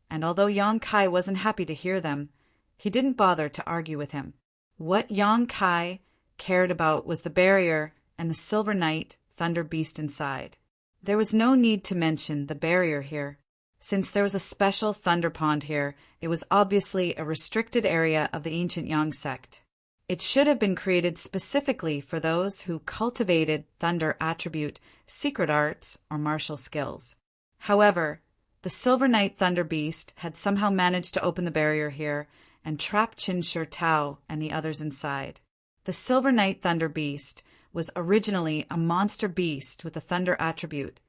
and although Yang Kai wasn't happy to hear them, he didn't bother to argue with him. What Yang Kai cared about was the barrier and the Silver Knight Thunder Beast inside. There was no need to mention the barrier here. Since there was a special thunder pond here, it was obviously a restricted area of the ancient Yang sect. It should have been created specifically for those who cultivated thunder attribute, secret arts, or martial skills. However, the Silver Knight Thunder Beast had somehow managed to open the barrier here and trap Qin Shi Tao and the others inside. The Silver Knight Thunder Beast was originally a monster beast with a thunder attribute,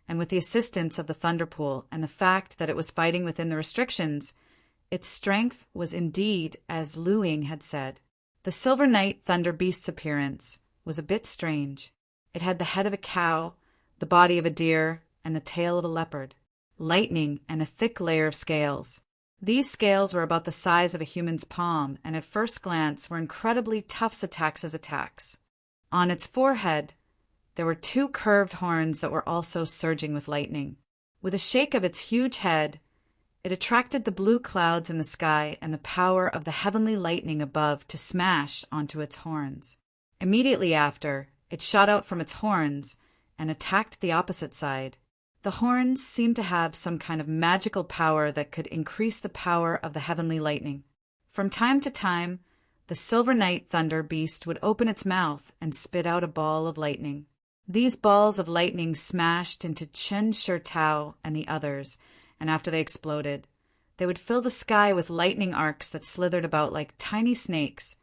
and with the assistance of the Thunder Pool and the fact that it was fighting within the restrictions, its strength was indeed as Lu Ying had said. The Silver Knight Thunder Beast's appearance was a bit strange. It had the head of a cow, the body of a deer, and the tail of a leopard, lightning and a thick layer of scales. These scales were about the size of a human's palm, and at first glance were incredibly tough attacks as attacks. On its forehead, there were two curved horns that were also surging with lightning. With a shake of its huge head, it attracted the blue clouds in the sky and the power of the heavenly lightning above to smash onto its horns. Immediately after, it shot out from its horns and attacked the opposite side. The horns seemed to have some kind of magical power that could increase the power of the heavenly lightning. From time to time, the Silver Knight Thunder Beast would open its mouth and spit out a ball of lightning. These balls of lightning smashed into Qin Shi Tao and the others, and after they exploded, they would fill the sky with lightning arcs that slithered about like tiny snakes.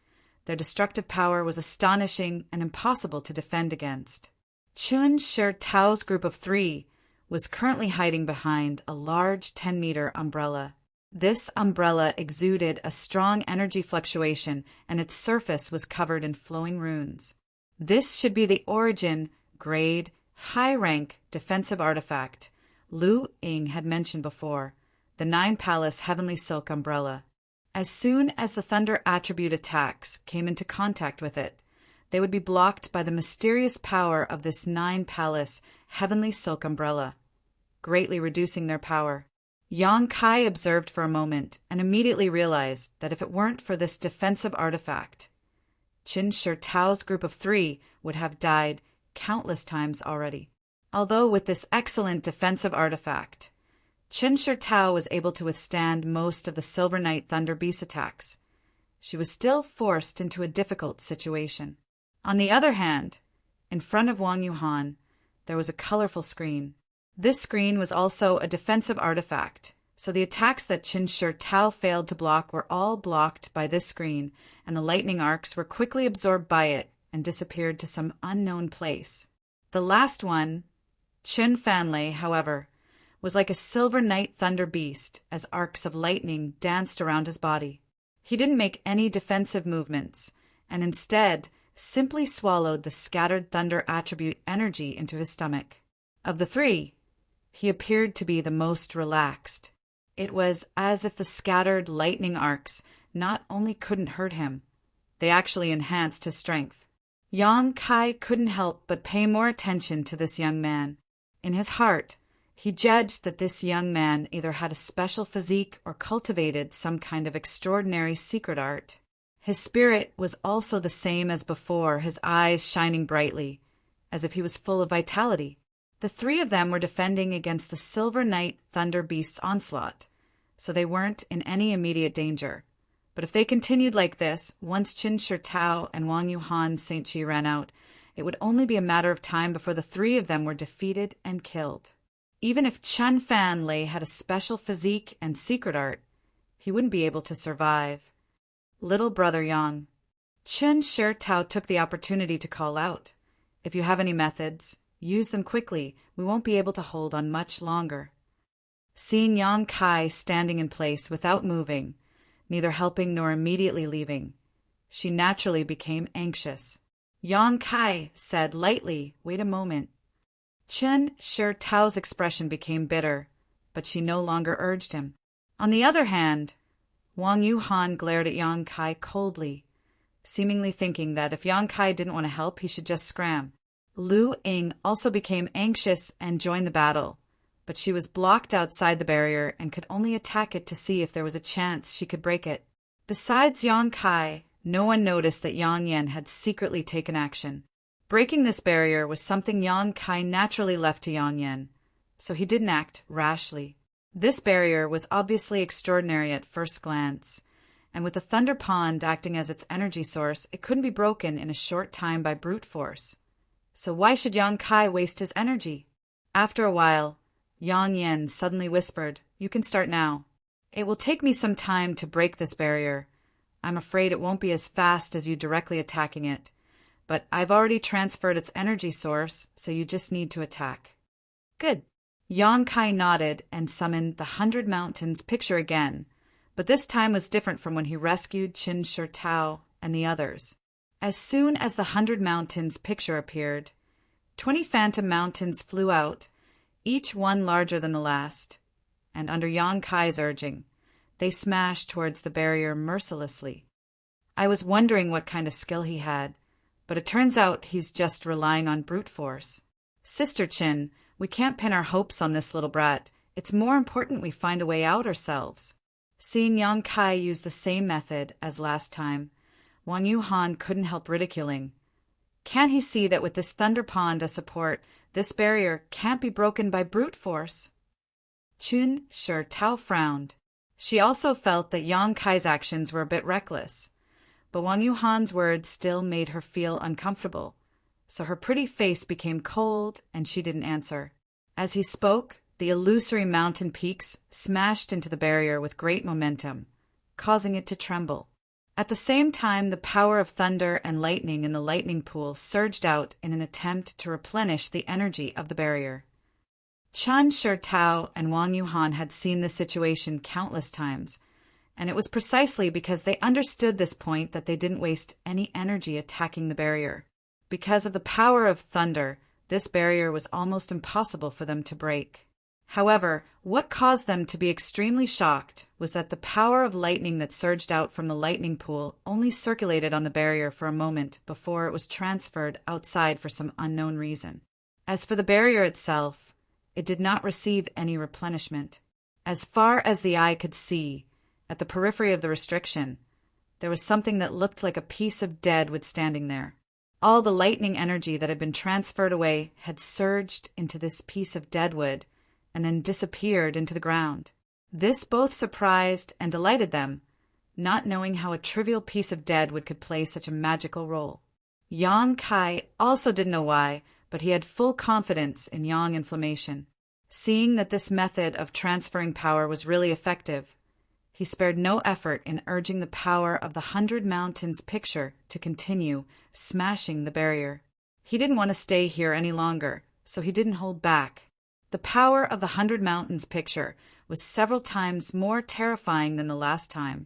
Their destructive power was astonishing and impossible to defend against. Qin Shi Tao's group of 3 was currently hiding behind a large 10-meter umbrella. This umbrella exuded a strong energy fluctuation, and its surface was covered in flowing runes. This should be the origin, grade, high-rank defensive artifact Lu Ying had mentioned before, the 9-palace heavenly silk umbrella. As soon as the thunder attribute attacks came into contact with it, they would be blocked by the mysterious power of this 9-palace heavenly silk umbrella, greatly reducing their power. Yang Kai observed for a moment and immediately realized that if it weren't for this defensive artifact, Qin Shi Tao's group of 3 would have died countless times already. Although with this excellent defensive artifact, Qin Shi Tao was able to withstand most of the Silver Knight Thunder Beast attacks, she was still forced into a difficult situation. On the other hand, in front of Wang Yuhan, there was a colorful screen. This screen was also a defensive artifact, so the attacks that Qin Shi Tao failed to block were all blocked by this screen, and the lightning arcs were quickly absorbed by it and disappeared to some unknown place. The last one, Qin Fanlei, however, was like a Silver Knight Thunder Beast as arcs of lightning danced around his body. He didn't make any defensive movements, and instead simply swallowed the scattered thunder attribute energy into his stomach. Of the 3, he appeared to be the most relaxed. It was as if the scattered lightning arcs not only couldn't hurt him, they actually enhanced his strength. Yang Kai couldn't help but pay more attention to this young man. In his heart, he judged that this young man either had a special physique or cultivated some kind of extraordinary secret art. His spirit was also the same as before, his eyes shining brightly, as if he was full of vitality. The 3 of them were defending against the Silver Knight Thunder Beast's onslaught, so they weren't in any immediate danger. But if they continued like this, once Qin Shi Tao and Wang Yuhan Saint Chi ran out, it would only be a matter of time before the 3 of them were defeated and killed. Even if Qin Fanlei had a special physique and secret art, he wouldn't be able to survive. Little brother Yang. Qin Shi Tao took the opportunity to call out. If you have any methods, use them quickly. We won't be able to hold on much longer. Seeing Yang Kai standing in place without moving, neither helping nor immediately leaving, she naturally became anxious. Yang Kai said lightly, "Wait a moment." Qin Shi Tao's expression became bitter, but she no longer urged him. On the other hand, Wang Yuhan glared at Yang Kai coldly, seemingly thinking that if Yang Kai didn't want to help, he should just scram. Lu Ying also became anxious and joined the battle, but she was blocked outside the barrier and could only attack it to see if there was a chance she could break it. Besides Yang Kai, no one noticed that Yang Yan had secretly taken action. Breaking this barrier was something Yang Kai naturally left to Yang Yan, so he didn't act rashly. This barrier was obviously extraordinary at first glance, and with the Thunder Pond acting as its energy source, it couldn't be broken in a short time by brute force. So why should Yang Kai waste his energy? After a while, Yang Yan suddenly whispered, "You can start now. It will take me some time to break this barrier. I'm afraid it won't be as fast as you directly attacking it, but I've already transferred its energy source, so you just need to attack." Good. Yang Kai nodded and summoned the 100 Mountains picture again, but this time was different from when he rescued Qin Shi Tao and the others. As soon as the 100 Mountains picture appeared, 20 phantom mountains flew out, each one larger than the last, and under Yang Kai's urging, they smashed towards the barrier mercilessly. I was wondering what kind of skill he had, but it turns out he's just relying on brute force. Sister Qin, we can't pin our hopes on this little brat. It's more important we find a way out ourselves. Seeing Yang Kai use the same method as last time, Wang Yuhan couldn't help ridiculing. Can't he see that with this Thunder Pond as support, this barrier can't be broken by brute force? Qin Shi Tao frowned. She also felt that Yang Kai's actions were a bit reckless, but Wang Yuhan's words still made her feel uncomfortable, so her pretty face became cold and she didn't answer. As he spoke, the illusory mountain peaks smashed into the barrier with great momentum, causing it to tremble. At the same time, the power of thunder and lightning in the lightning pool surged out in an attempt to replenish the energy of the barrier. Qin Shi Tao and Wang Yuhan had seen this situation countless times, and it was precisely because they understood this point that they didn't waste any energy attacking the barrier. Because of the power of thunder, this barrier was almost impossible for them to break. However, what caused them to be extremely shocked was that the power of lightning that surged out from the lightning pool only circulated on the barrier for a moment before it was transferred outside for some unknown reason. As for the barrier itself, it did not receive any replenishment. As far as the eye could see, at the periphery of the restriction, there was something that looked like a piece of dead wood standing there. All the lightning energy that had been transferred away had surged into this piece of dead wood and then disappeared into the ground. This both surprised and delighted them, not knowing how a trivial piece of dead wood could play such a magical role. Yang Kai also didn't know why, but he had full confidence in Yang inflammation. Seeing that this method of transferring power was really effective, he spared no effort in urging the power of the 100 Mountains picture to continue smashing the barrier. He didn't want to stay here any longer, so he didn't hold back. The power of the 100 Mountains picture was several times more terrifying than the last time,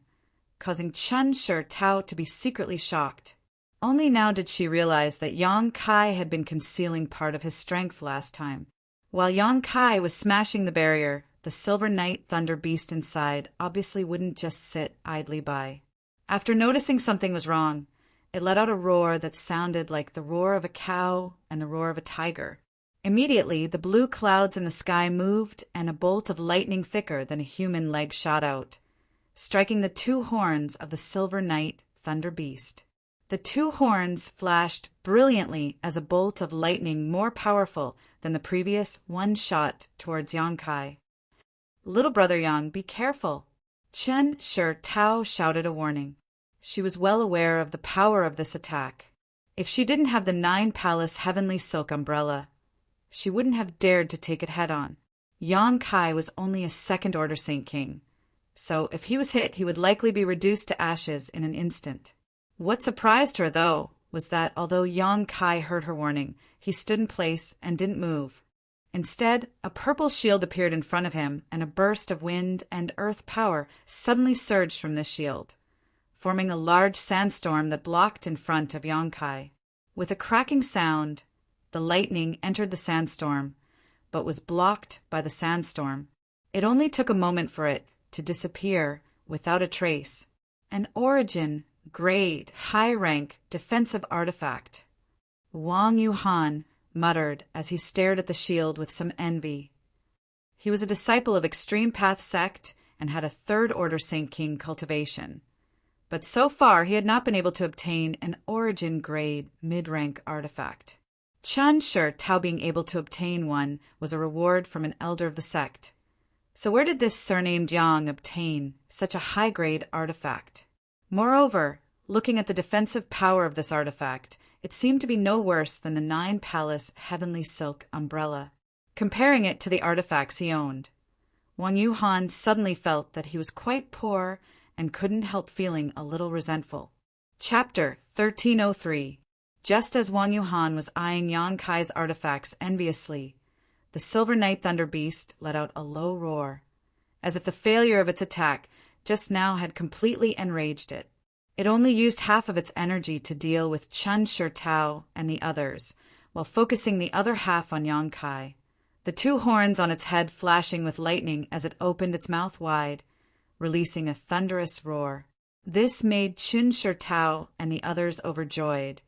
causing Qin Shi Tao to be secretly shocked. Only now did she realize that Yang Kai had been concealing part of his strength last time. While Yang Kai was smashing the barrier, the Silver Knight Thunder Beast inside obviously wouldn't just sit idly by. After noticing something was wrong, it let out a roar that sounded like the roar of a cow and the roar of a tiger. Immediately, the blue clouds in the sky moved and a bolt of lightning thicker than a human leg shot out, striking the 2 horns of the Silver Knight Thunder Beast. The 2 horns flashed brilliantly as a bolt of lightning more powerful than the previous one shot towards Yang Kai. "Little brother Yang, be careful!" Qin Shi Tao shouted a warning. She was well aware of the power of this attack. If she didn't have the 9 Palace Heavenly Silk umbrella, she wouldn't have dared to take it head-on. Yang Kai was only a second-order Saint King, so if he was hit, he would likely be reduced to ashes in an instant. What surprised her, though, was that although Yang Kai heard her warning, he stood in place and didn't move. Instead, a purple shield appeared in front of him, and a burst of wind and earth power suddenly surged from this shield, forming a large sandstorm that blocked in front of Yang Kai. With a cracking sound, the lightning entered the sandstorm, but was blocked by the sandstorm. It only took a moment for it to disappear without a trace. An origin grade, high-rank, defensive artifact. Wang Yuhan muttered as he stared at the shield with some envy. He was a disciple of Extreme Path sect and had a third-order Saint King cultivation. But so far he had not been able to obtain an origin-grade, mid-rank artifact. Chun Shi Tao being able to obtain one was a reward from an elder of the sect. So where did this surnamed Yang obtain such a high-grade artifact? Moreover, looking at the defensive power of this artifact, it seemed to be no worse than the 9-palace heavenly silk umbrella. Comparing it to the artifacts he owned, Wang Yuhan suddenly felt that he was quite poor and couldn't help feeling a little resentful. Chapter 1303. Just as Wang Yuhan was eyeing Yang Kai's artifacts enviously, the Silver Night Thunder Beast let out a low roar, as if the failure of its attack just now had completely enraged it. It only used half of its energy to deal with Chun Shi Tao and the others, while focusing the other half on Yang Kai, the 2 horns on its head flashing with lightning as it opened its mouth wide, releasing a thunderous roar. This made Chun Shi Tao and the others overjoyed,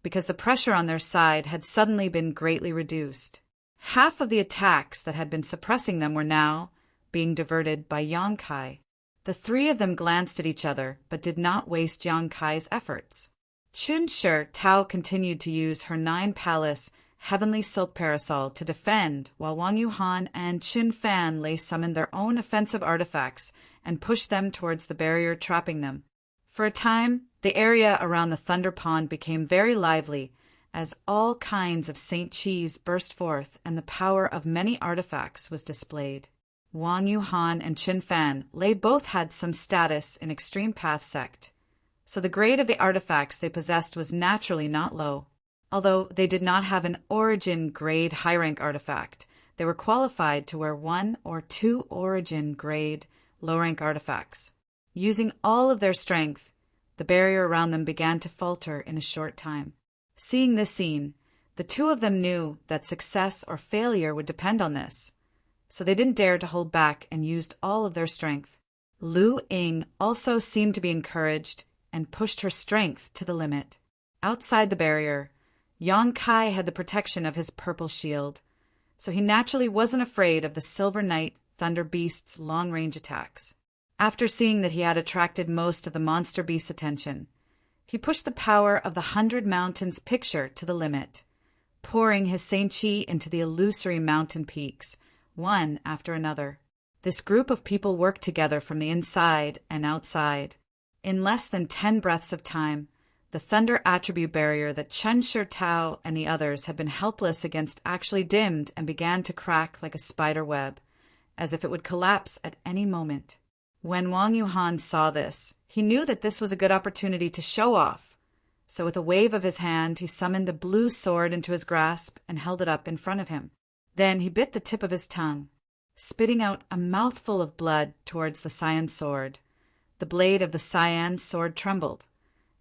because the pressure on their side had suddenly been greatly reduced. Half of the attacks that had been suppressing them were now being diverted by Yang Kai. The 3 of them glanced at each other, but did not waste Yang Kai's efforts. Chun Shi Tao continued to use her 9-palace heavenly silk parasol to defend, while Wang Yuhan and Qin Fan Lei summoned their own offensive artifacts and pushed them towards the barrier trapping them. For a time, the area around the Thunder Pond became very lively, as all kinds of Saint Chis burst forth and the power of many artifacts was displayed. Wang Yuhan and Qin Fan Lei both had some status in Extreme Path sect, so the grade of the artifacts they possessed was naturally not low. Although they did not have an origin-grade high-rank artifact, they were qualified to wear 1 or 2 origin-grade low-rank artifacts. Using all of their strength, the barrier around them began to falter in a short time. Seeing this scene, the 2 of them knew that success or failure would depend on this, so they didn't dare to hold back and used all of their strength. Lu Ying also seemed to be encouraged and pushed her strength to the limit. Outside the barrier, Yang Kai had the protection of his purple shield, so he naturally wasn't afraid of the Silver Night Thunder Beast's long-range attacks. After seeing that he had attracted most of the monster beast's attention, he pushed the power of the 100 Mountains picture to the limit, pouring his Saint Chi into the illusory mountain peaks, one after another. This group of people worked together from the inside and outside. In less than 10 breaths of time, the thunder attribute barrier that Chun Shi Tao and the others had been helpless against actually dimmed and began to crack like a spider web, as if it would collapse at any moment. When Wang Yuhan saw this, he knew that this was a good opportunity to show off, so with a wave of his hand he summoned a blue sword into his grasp and held it up in front of him. Then he bit the tip of his tongue, spitting out a mouthful of blood towards the cyan sword. The blade of the cyan sword trembled,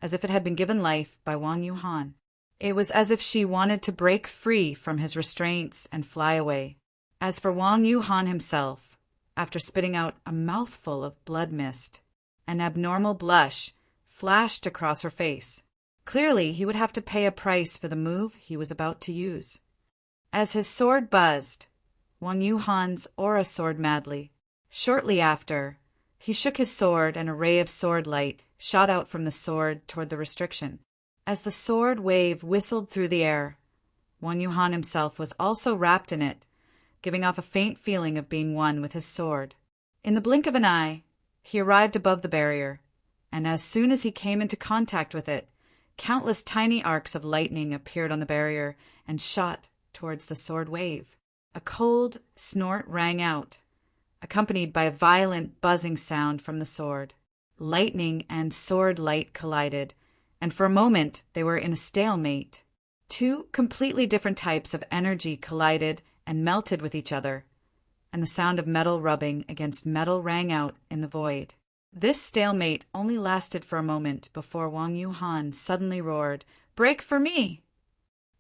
as if it had been given life by Wang Yuhan. It was as if she wanted to break free from his restraints and fly away. As for Wang Yuhan himself, after spitting out a mouthful of blood mist, an abnormal blush flashed across her face. Clearly, he would have to pay a price for the move he was about to use. As his sword buzzed, Wang Yuhan's aura soared madly. Shortly after, he shook his sword and a ray of sword light shot out from the sword toward the restriction. As the sword wave whistled through the air, Wang Yuhan himself was also wrapped in it, giving off a faint feeling of being one with his sword. In the blink of an eye, he arrived above the barrier, and as soon as he came into contact with it, countless tiny arcs of lightning appeared on the barrier and shot towards the sword wave. A cold snort rang out, accompanied by a violent buzzing sound from the sword. Lightning and sword light collided, and for a moment they were in a stalemate. 2 completely different types of energy collided and melted with each other, and the sound of metal rubbing against metal rang out in the void. This stalemate only lasted for a moment before Wang Yuhan suddenly roared, "Break for me!"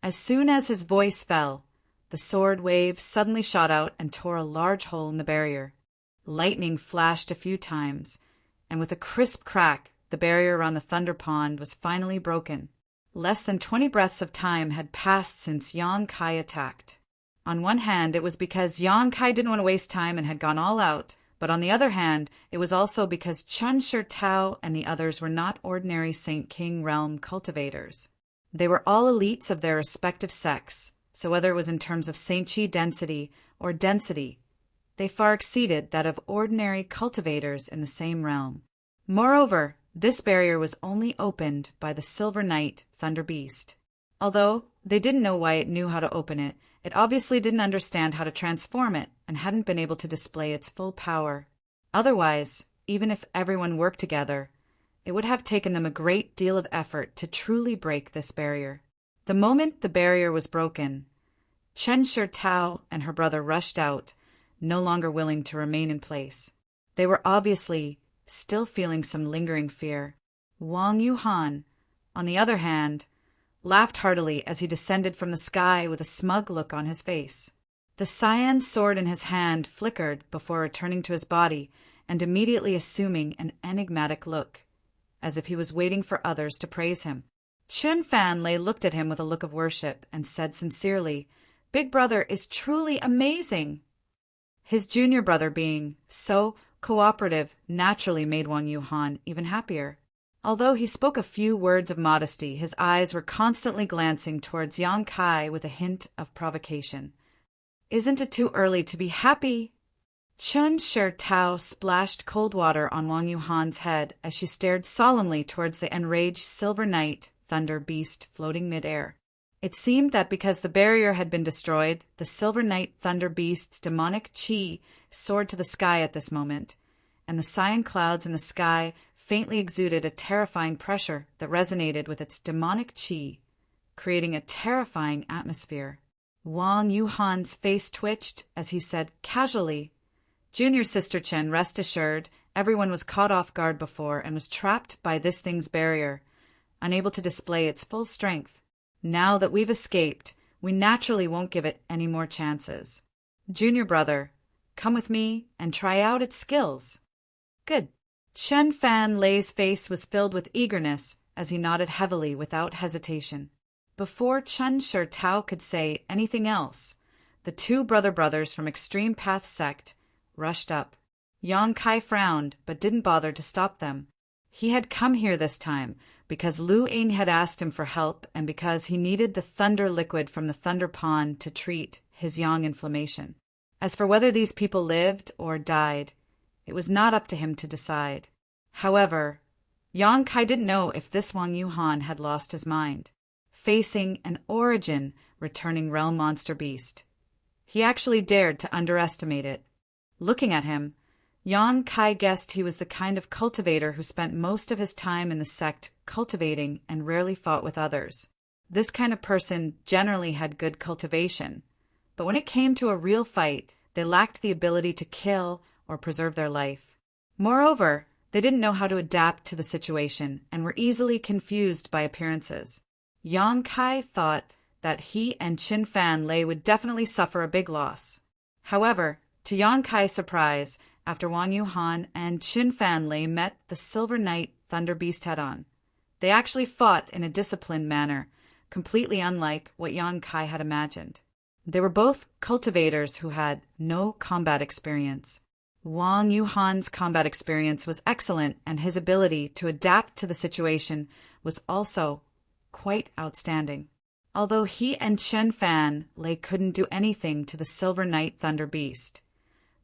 As soon as his voice fell, the sword wave suddenly shot out and tore a large hole in the barrier. Lightning flashed a few times, and with a crisp crack, the barrier around the Thunder Pond was finally broken. Less than 20 breaths of time had passed since Yang Kai attacked. On one hand, it was because Yang Kai didn't want to waste time and had gone all out, but on the other hand, it was also because Chen Shirtao and the others were not ordinary Saint King realm cultivators. They were all elites of their respective sects, so whether it was in terms of Saint Chi density or density, they far exceeded that of ordinary cultivators in the same realm. Moreover, this barrier was only opened by the Silver Knight Thunder Beast. Although they didn't know why it knew how to open it, it obviously didn't understand how to transform it and hadn't been able to display its full power. Otherwise, even if everyone worked together, it would have taken them a great deal of effort to truly break this barrier. The moment the barrier was broken, Chen Shirtao and her brother rushed out, no longer willing to remain in place. They were obviously still feeling some lingering fear. Wang Yuhan, on the other hand, laughed heartily as he descended from the sky with a smug look on his face. The cyan sword in his hand flickered before returning to his body and immediately assuming an enigmatic look, as if he was waiting for others to praise him. Chun Fan Lei looked at him with a look of worship and said sincerely, "Big brother is truly amazing." His junior brother being so cooperative naturally made Wang Yuhan even happier. Although he spoke a few words of modesty, his eyes were constantly glancing towards Yang Kai with a hint of provocation. "Isn't it too early to be happy?" Chun Shirtao splashed cold water on Wang Yuhan's head as she stared solemnly towards the enraged Silver Knight Thunder Beast floating midair. It seemed that because the barrier had been destroyed, the Silver Knight Thunder Beast's demonic chi soared to the sky at this moment, and the cyan clouds in the sky faintly exuded a terrifying pressure that resonated with its demonic chi, creating a terrifying atmosphere. Wang Yuhan's face twitched as he said casually, "Junior Sister Chen, rest assured, everyone was caught off guard before and was trapped by this thing's barrier, unable to display its full strength. Now that we've escaped, we naturally won't give it any more chances. Junior brother, come with me and try out its skills." "Good." Chen Fan Lei's face was filled with eagerness as he nodded heavily without hesitation. Before Chen Shirtao could say anything else, the two brothers from Extreme Path sect rushed up. Yang Kai frowned but didn't bother to stop them. He had come here this time because Lu Ying had asked him for help and because he needed the thunder liquid from the Thunder Pond to treat his yang inflammation. As for whether these people lived or died, it was not up to him to decide. However, Yang Kai didn't know if this Wang Yuhan had lost his mind, facing an origin returning realm monster beast. He actually dared to underestimate it. Looking at him, Yang Kai guessed he was the kind of cultivator who spent most of his time in the sect cultivating and rarely fought with others. This kind of person generally had good cultivation, but when it came to a real fight, they lacked the ability to kill or preserve their life. Moreover, they didn't know how to adapt to the situation and were easily confused by appearances. Yang Kai thought that he and Qin Fan Lei would definitely suffer a big loss. However, to Yang Kai's surprise, after Wang Yuhan and Qin Fan Lei met the Silver Knight Thunder Beast head-on, they actually fought in a disciplined manner, completely unlike what Yang Kai had imagined. They were both cultivators who had no combat experience. Wang Yuhan's combat experience was excellent, and his ability to adapt to the situation was also quite outstanding. Although he and Chen Fan Lei couldn't do anything to the Silver Knight Thunder Beast,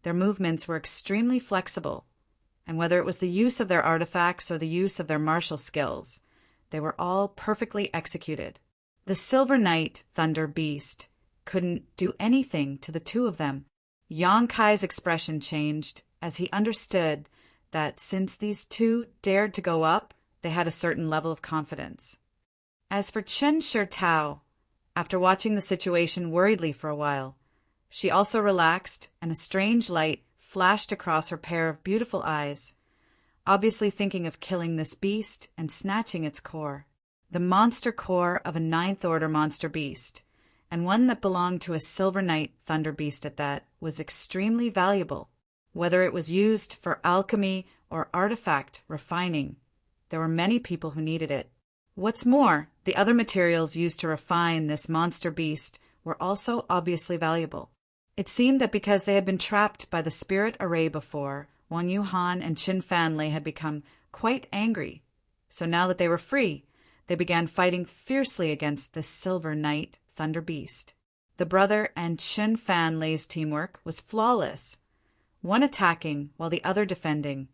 their movements were extremely flexible, and whether it was the use of their artifacts or the use of their martial skills, they were all perfectly executed. The Silver Knight Thunder Beast couldn't do anything to the two of them. Yang Kai's expression changed as he understood that since these two dared to go up, they had a certain level of confidence. As for Chen Shirtao, after watching the situation worriedly for a while, she also relaxed and a strange light flashed across her pair of beautiful eyes, obviously thinking of killing this beast and snatching its core. The monster core of a 9th Order monster beast, and one that belonged to a Silver Knight Thunder Beast at that, was extremely valuable. Whether it was used for alchemy or artifact refining, there were many people who needed it. What's more, the other materials used to refine this monster beast were also obviously valuable. It seemed that because they had been trapped by the spirit array before, Wang Yuhan and Qin Fanlei had become quite angry. So now that they were free, they began fighting fiercely against this Silver Knight Thunder Beast. The brother and Qin Fanlei's teamwork was flawless, one attacking while the other defending,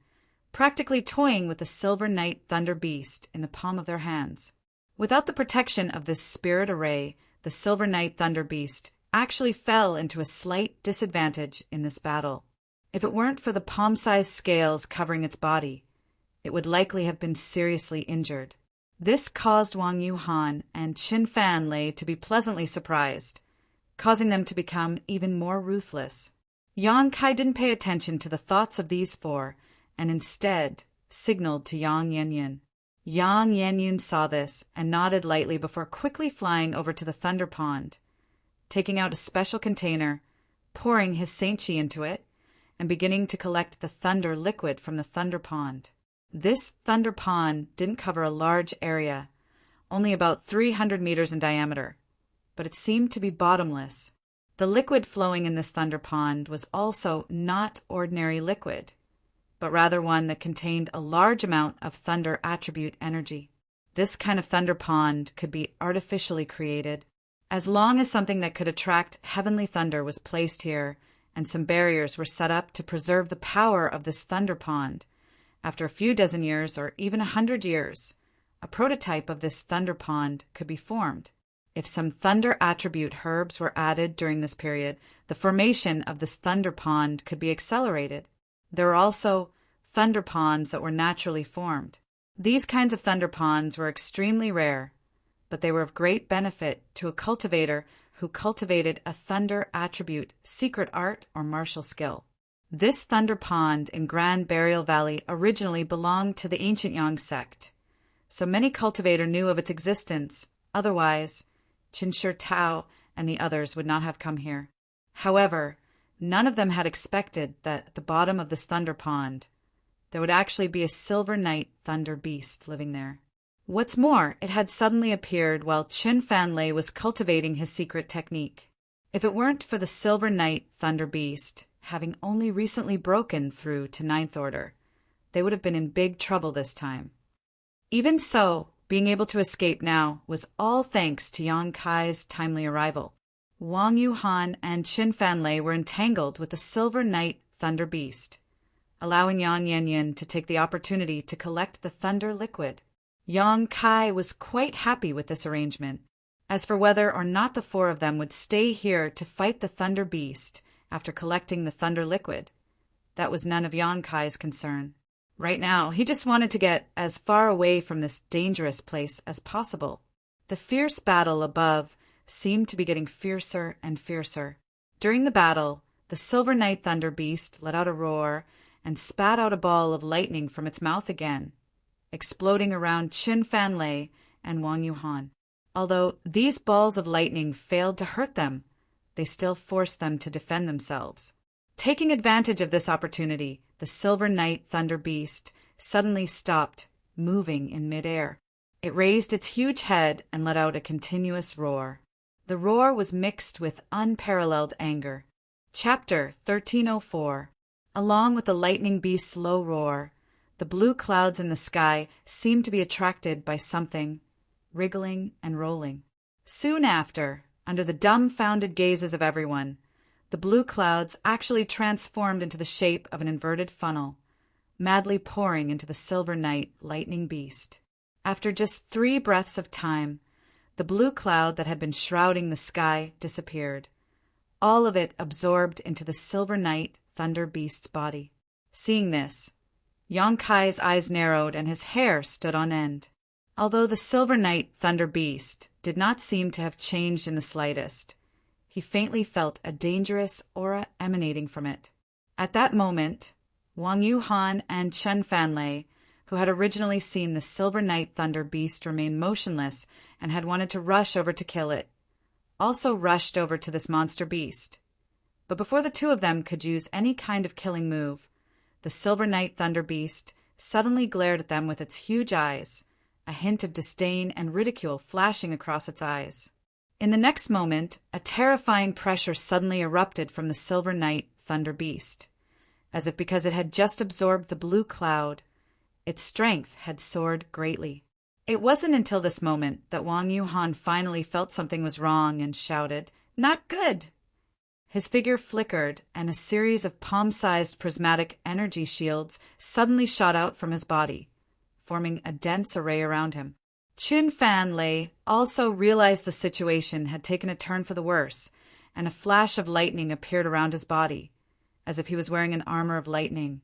practically toying with the Silver Knight Thunder Beast in the palm of their hands. Without the protection of this spirit array, the Silver Knight Thunder Beast actually fell into a slight disadvantage in this battle. If it weren't for the palm-sized scales covering its body, it would likely have been seriously injured. This caused Wang Yuhan and Qin Fanlei to be pleasantly surprised, causing them to become even more ruthless. Yang Kai didn't pay attention to the thoughts of these four, and instead signaled to Yang Yanyan. Yang Yanyan saw this and nodded lightly before quickly flying over to the Thunder Pond, taking out a special container, pouring his Saint Chi into it, and beginning to collect the thunder liquid from the Thunder Pond. This Thunder Pond didn't cover a large area, only about 300 meters in diameter, but it seemed to be bottomless. The liquid flowing in this Thunder Pond was also not ordinary liquid, but rather one that contained a large amount of thunder attribute energy. This kind of Thunder Pond could be artificially created. As long as something that could attract heavenly thunder was placed here, and some barriers were set up to preserve the power of this Thunder Pond, after a few dozen years or even 100 years, a prototype of this Thunder Pond could be formed. If some thunder attribute herbs were added during this period, the formation of this Thunder Pond could be accelerated. There were also thunder ponds that were naturally formed. These kinds of thunder ponds were extremely rare, but they were of great benefit to a cultivator who cultivated a thunder attribute, secret art, or martial skill. This Thunder Pond in Grand Burial Valley originally belonged to the ancient Yang sect, so many cultivator knew of its existence. Otherwise, Qin Shi Tao and the others would not have come here. However, none of them had expected that at the bottom of this Thunder Pond, there would actually be a Silver Knight Thunder Beast living there. What's more, it had suddenly appeared while Qin Fanlei was cultivating his secret technique. If it weren't for the Silver Knight Thunder Beast, having only recently broken through to Ninth Order, they would have been in big trouble this time. Even so, being able to escape now was all thanks to Yang Kai's timely arrival. Wang Yuhan and Qin Fanlei were entangled with the Silver Knight Thunder Beast, allowing Yang Yanyan to take the opportunity to collect the thunder liquid. Yang Kai was quite happy with this arrangement. As for whether or not the four of them would stay here to fight the Thunder Beast after collecting the thunder liquid, that was none of Yang Kai's concern. Right now, he just wanted to get as far away from this dangerous place as possible. The fierce battle above seemed to be getting fiercer and fiercer. During the battle, the Silver Knight Thunder Beast let out a roar and spat out a ball of lightning from its mouth again, exploding around Qin Fanlei and Wang Yuhan. Although these balls of lightning failed to hurt them, they still forced them to defend themselves. Taking advantage of this opportunity, the Silver Knight Thunder Beast suddenly stopped, moving in midair. It raised its huge head and let out a continuous roar. The roar was mixed with unparalleled anger. Chapter 1304. Along with the lightning beast's low roar, the blue clouds in the sky seemed to be attracted by something, wriggling and rolling. Soon after, under the dumbfounded gazes of everyone, the blue clouds actually transformed into the shape of an inverted funnel, madly pouring into the Silver Knight lightning beast. After just 3 breaths of time, the blue cloud that had been shrouding the sky disappeared, all of it absorbed into the Silver Knight Thunder Beast's body. Seeing this, Yang Kai's eyes narrowed and his hair stood on end. Although the Silver Knight Thunder Beast did not seem to have changed in the slightest, he faintly felt a dangerous aura emanating from it. At that moment, Wang Yuhan and Qin Fanlei, who had originally seen the Silver Knight Thunder Beast remain motionless and had wanted to rush over to kill it, also rushed over to this monster beast. But before the two of them could use any kind of killing move, the Silver Knight Thunder Beast suddenly glared at them with its huge eyes, a hint of disdain and ridicule flashing across its eyes. In the next moment, a terrifying pressure suddenly erupted from the Silver Knight Thunder Beast, as if because it had just absorbed the blue cloud, its strength had soared greatly. It wasn't until this moment that Wang Yuhan finally felt something was wrong and shouted, "Not good!" His figure flickered, and a series of palm-sized prismatic energy shields suddenly shot out from his body, forming a dense array around him. Qun Fan Lei also realized the situation had taken a turn for the worse, and a flash of lightning appeared around his body, as if he was wearing an armor of lightning,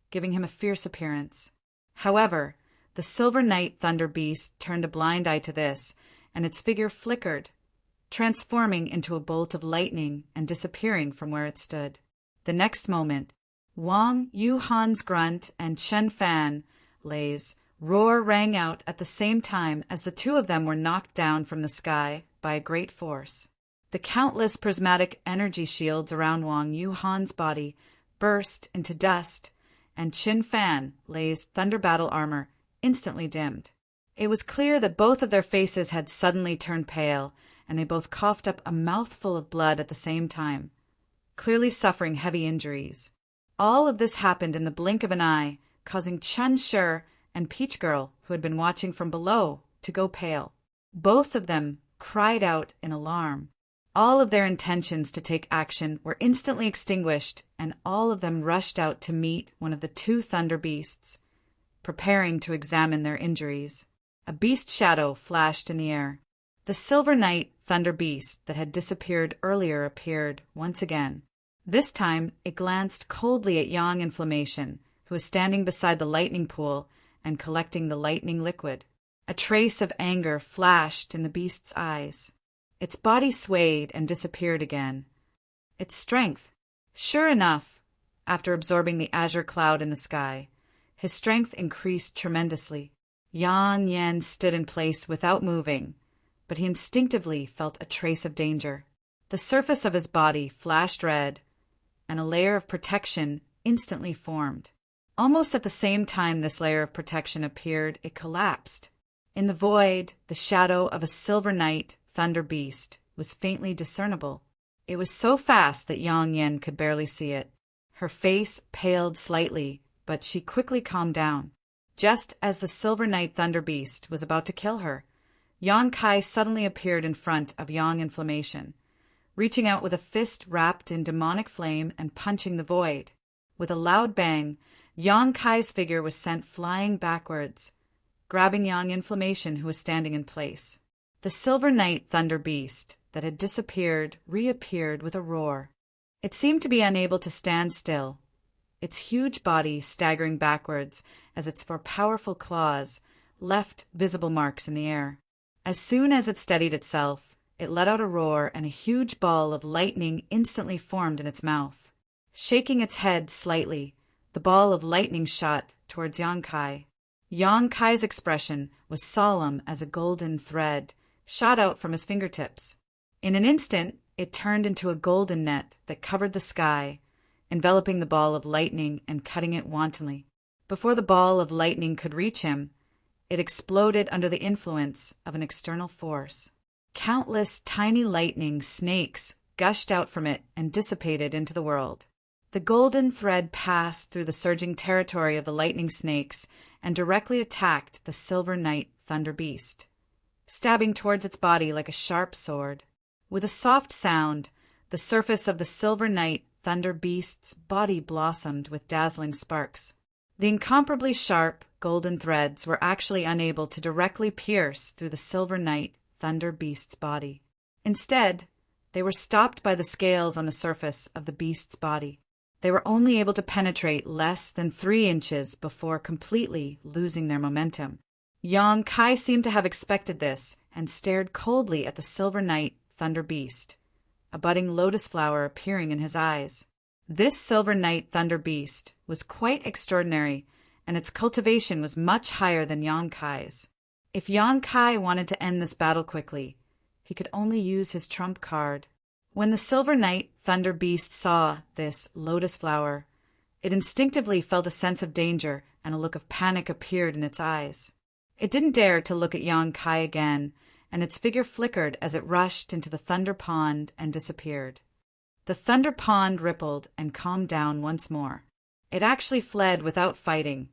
giving him a fierce appearance. However, the Silver Knight Thunder Beast turned a blind eye to this, and its figure flickered, transforming into a bolt of lightning and disappearing from where it stood. The next moment, Wang Yuhan's grunt and Chen Fan Lei's roar rang out at the same time as the two of them were knocked down from the sky by a great force. The countless prismatic energy shields around Wang Yuhan's body burst into dust, and Chen Fan Lei's thunder battle armor instantly dimmed. It was clear that both of their faces had suddenly turned pale, and they both coughed up a mouthful of blood at the same time, clearly suffering heavy injuries. All of this happened in the blink of an eye, causing Chen Shi and Peach Girl, who had been watching from below, to go pale. Both of them cried out in alarm. All of their intentions to take action were instantly extinguished, and all of them rushed out to meet one of the two thunder beasts, preparing to examine their injuries. A beast shadow flashed in the air. The Silver Knight Thunder Beast that had disappeared earlier appeared once again. This time, it glanced coldly at Yang Inflammation, who was standing beside the lightning pool and collecting the lightning liquid. A trace of anger flashed in the beast's eyes. Its body swayed and disappeared again. Its strength. Sure enough, after absorbing the azure cloud in the sky, his strength increased tremendously. Yan Yan stood in place without moving, but he instinctively felt a trace of danger. The surface of his body flashed red, and a layer of protection instantly formed. Almost at the same time this layer of protection appeared, it collapsed. In the void, the shadow of a Silver Knight Thunder Beast was faintly discernible. It was so fast that Yang Yan could barely see it. Her face paled slightly, but she quickly calmed down. Just as the Silver Knight Thunder Beast was about to kill her, Yang Kai suddenly appeared in front of Yang Inflammation, reaching out with a fist wrapped in demonic flame and punching the void. With a loud bang, Yang Kai's figure was sent flying backwards, grabbing Yang Inflammation, who was standing in place. The Silver Knight Thunder Beast that had disappeared reappeared with a roar. It seemed to be unable to stand still, its huge body staggering backwards as its four powerful claws left visible marks in the air. As soon as it steadied itself, it let out a roar, and a huge ball of lightning instantly formed in its mouth. Shaking its head slightly, the ball of lightning shot towards Yang Kai. Yang Kai's expression was solemn as a golden thread shot out from his fingertips. In an instant, it turned into a golden net that covered the sky, enveloping the ball of lightning and cutting it wantonly. Before the ball of lightning could reach him, it exploded under the influence of an external force. Countless tiny lightning snakes gushed out from it and dissipated into the world. The golden thread passed through the surging territory of the lightning snakes and directly attacked the Silver Knight Thunder Beast, stabbing towards its body like a sharp sword. With a soft sound, the surface of the Silver Knight Thunder Beast's body blossomed with dazzling sparks. The incomparably sharp, golden threads were actually unable to directly pierce through the Silver Knight Thunder Beast's body. Instead, they were stopped by the scales on the surface of the beast's body. They were only able to penetrate less than 3 inches before completely losing their momentum. Yang Kai seemed to have expected this and stared coldly at the Silver Knight Thunder Beast, a budding lotus flower appearing in his eyes. This Silver Knight Thunder Beast was quite extraordinary, and its cultivation was much higher than Yang Kai's. If Yang Kai wanted to end this battle quickly, he could only use his trump card. When the Silver Knight Thunder Beast saw this lotus flower, it instinctively felt a sense of danger and a look of panic appeared in its eyes. It didn't dare to look at Yang Kai again, and its figure flickered as it rushed into the Thunder Pond and disappeared. The Thunder Pond rippled and calmed down once more. It actually fled without fighting,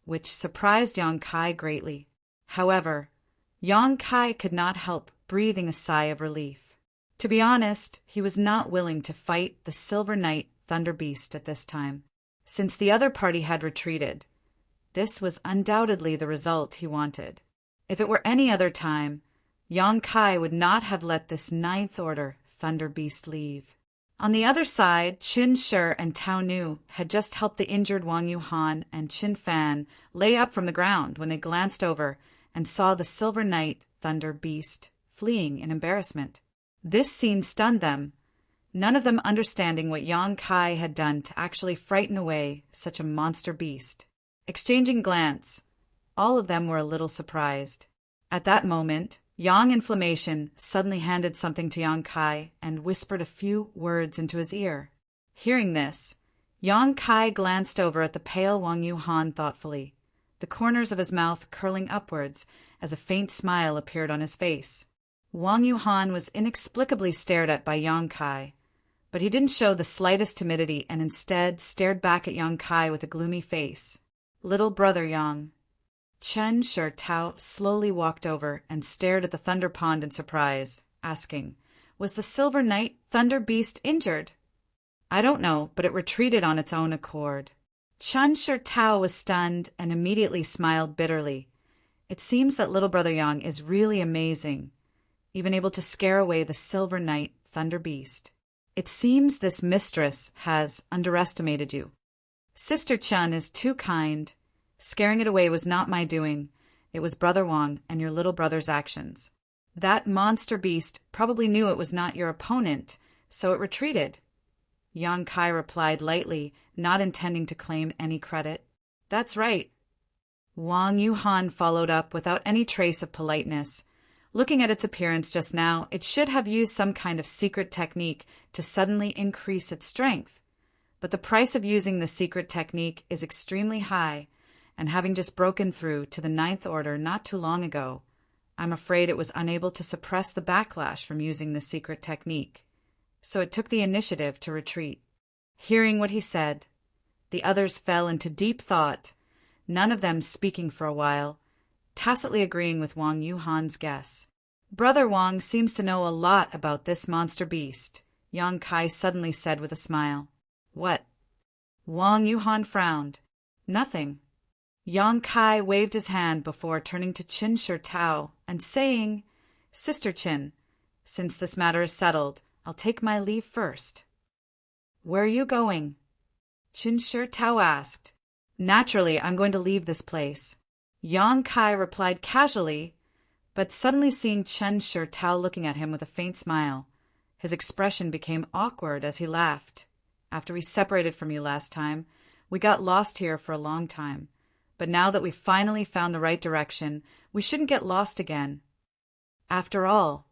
which surprised Yang Kai greatly. However, Yang Kai could not help breathing a sigh of relief. To be honest, he was not willing to fight the Silver Knight Thunder Beast at this time, since the other party had retreated. This was undoubtedly the result he wanted. If it were any other time, Yang Kai would not have let this Ninth Order Thunder Beast leave. On the other side, Qin Shi and Tao Nu had just helped the injured Wang Yuhan and Qin Fan lay up from the ground when they glanced over and saw the Silver Knight Thunder Beast fleeing in embarrassment. This scene stunned them, none of them understanding what Yang Kai had done to actually frighten away such a monster beast. Exchanging glance, all of them were a little surprised. At that moment, Yang Inflammation suddenly handed something to Yang Kai and whispered a few words into his ear. Hearing this, Yang Kai glanced over at the pale Wang Yuhan thoughtfully, the corners of his mouth curling upwards as a faint smile appeared on his face. Wang Yuhan was inexplicably stared at by Yang Kai, but he didn't show the slightest timidity and instead stared back at Yang Kai with a gloomy face. "Little brother Yang." Chen Shi Tao slowly walked over and stared at the Thunder Pond in surprise, asking, "Was the Silver Knight Thunder Beast injured?" "I don't know, but it retreated on its own accord." Chen Shi Tao was stunned and immediately smiled bitterly. It seems that little brother Yang is really amazing, even able to scare away the Silver Knight Thunder Beast. It seems this mistress has underestimated you. Sister Chen is too kind. Scaring it away was not my doing. It was Brother Wang and your little brother's actions. That monster beast probably knew it was not your opponent, so it retreated. Yang Kai replied lightly, not intending to claim any credit. "That's right." Wang Yuhan followed up without any trace of politeness. Looking at its appearance just now, it should have used some kind of secret technique to suddenly increase its strength. But the price of using the secret technique is extremely high, and having just broken through to the Ninth Order not too long ago, I'm afraid it was unable to suppress the backlash from using the secret technique, so it took the initiative to retreat. Hearing what he said, the others fell into deep thought, none of them speaking for a while, tacitly agreeing with Wang Yuhan's guess. "Brother Wang seems to know a lot about this monster beast," Yang Kai suddenly said with a smile. "What?" Wang Yuhan frowned. "Nothing." Yang Kai waved his hand before turning to Qin Shi Tao and saying, "Sister Qin, since this matter is settled, I'll take my leave first." "Where are you going?" Qin Shi Tao asked. "Naturally, I'm going to leave this place." Yang Kai replied casually, but suddenly seeing Qin Shi Tao looking at him with a faint smile, his expression became awkward as he laughed. "After we separated from you last time, we got lost here for a long time. But now that we've finally found the right direction, we shouldn't get lost again." After all,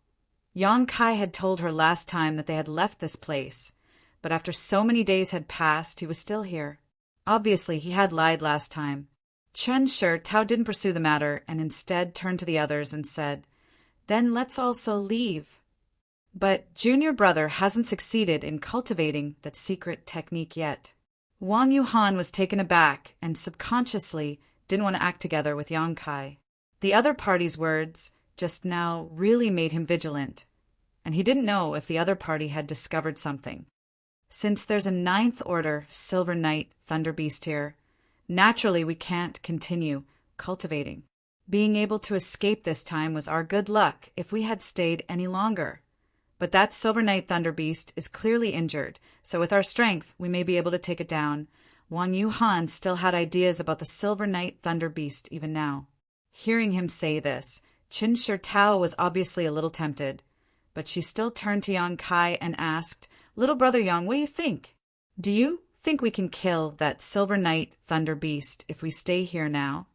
Yang Kai had told her last time that they had left this place, but after so many days had passed, he was still here. Obviously, he had lied last time. Chen Shi Tao didn't pursue the matter and instead turned to the others and said, "Then let's also leave." But Junior Brother hasn't succeeded in cultivating that secret technique yet. Wang Yuhan was taken aback and subconsciously didn't want to act together with Yang Kai. The other party's words just now really made him vigilant, and he didn't know if the other party had discovered something. Since there's a Ninth Order Silver Knight Thunder Beast here, naturally we can't continue cultivating. Being able to escape this time was our good luck if we had stayed any longer. But that Silver Knight Thunder Beast is clearly injured, so with our strength, we may be able to take it down. Wang Yuhan still had ideas about the Silver Knight Thunder Beast even now. Hearing him say this, Qin Shi Tao was obviously a little tempted, but she still turned to Yang Kai and asked, "Little brother Yang, what do you think? Do you think we can kill that Silver Knight Thunder Beast if we stay here now?"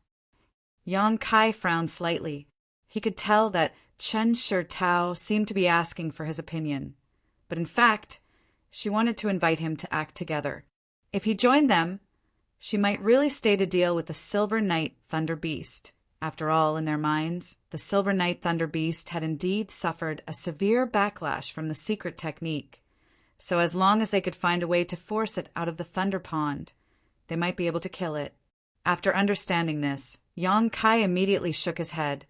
Yang Kai frowned slightly. He could tell that Qin Shi Tao seemed to be asking for his opinion, but in fact, she wanted to invite him to act together. If he joined them, She might really stay to deal with the Silver Night Thunder Beast. After all, in their minds, the Silver Night Thunder Beast had indeed suffered a severe backlash from the secret technique. So as long as they could find a way to force it out of the Thunder Pond, they might be able to kill it. After understanding this, Yang Kai immediately shook his head.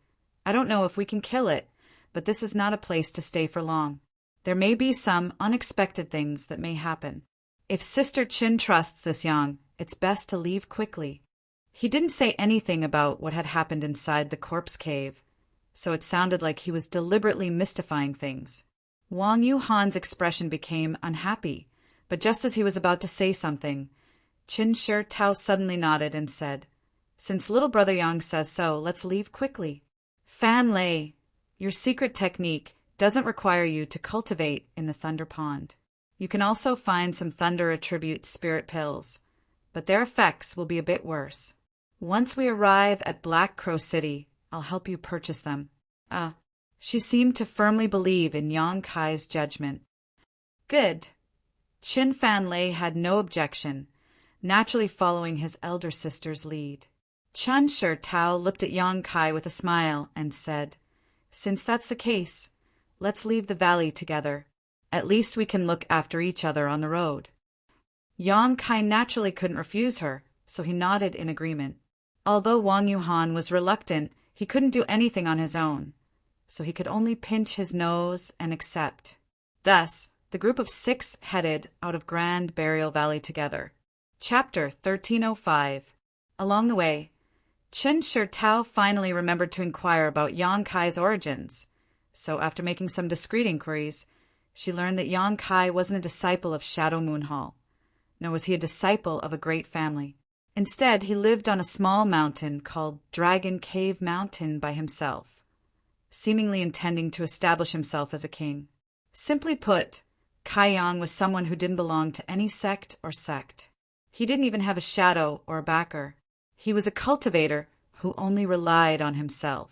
I don't know if we can kill it, but this is not a place to stay for long. There may be some unexpected things that may happen. If Sister Chin trusts this Yang, it's best to leave quickly. He didn't say anything about what had happened inside the corpse cave, so it sounded like he was deliberately mystifying things. Wang Yuhan's expression became unhappy, but just as he was about to say something, Qin Shi Tao suddenly nodded and said, Since little brother Yang says so, let's leave quickly. Fan Lei, your secret technique doesn't require you to cultivate in the Thunder Pond. You can also find some Thunder Attribute spirit pills, but their effects will be a bit worse. Once we arrive at Black Crow City, I'll help you purchase them. She seemed to firmly believe in Yang Kai's judgment. Good. Qin Fan Lei had no objection, naturally following his elder sister's lead. Chen Shi Tao looked at Yang Kai with a smile and said, Since that's the case, let's leave the valley together. At least we can look after each other on the road. Yang Kai naturally couldn't refuse her, so he nodded in agreement. Although Wang Yuhan was reluctant, he couldn't do anything on his own, so he could only pinch his nose and accept. Thus, the group of 6 headed out of Grand Burial Valley together. Chapter 1305. Along the way, Chen Shi Tao finally remembered to inquire about Yang Kai's origins, so after making some discreet inquiries, she learned that Yang Kai wasn't a disciple of Shadow Moon Hall, nor was he a disciple of a great family. Instead, he lived on a small mountain called Dragon Cave Mountain by himself, seemingly intending to establish himself as a king. Simply put, Kai Yang was someone who didn't belong to any sect or sect. He didn't even have a shadow or a backer. He was a cultivator who only relied on himself.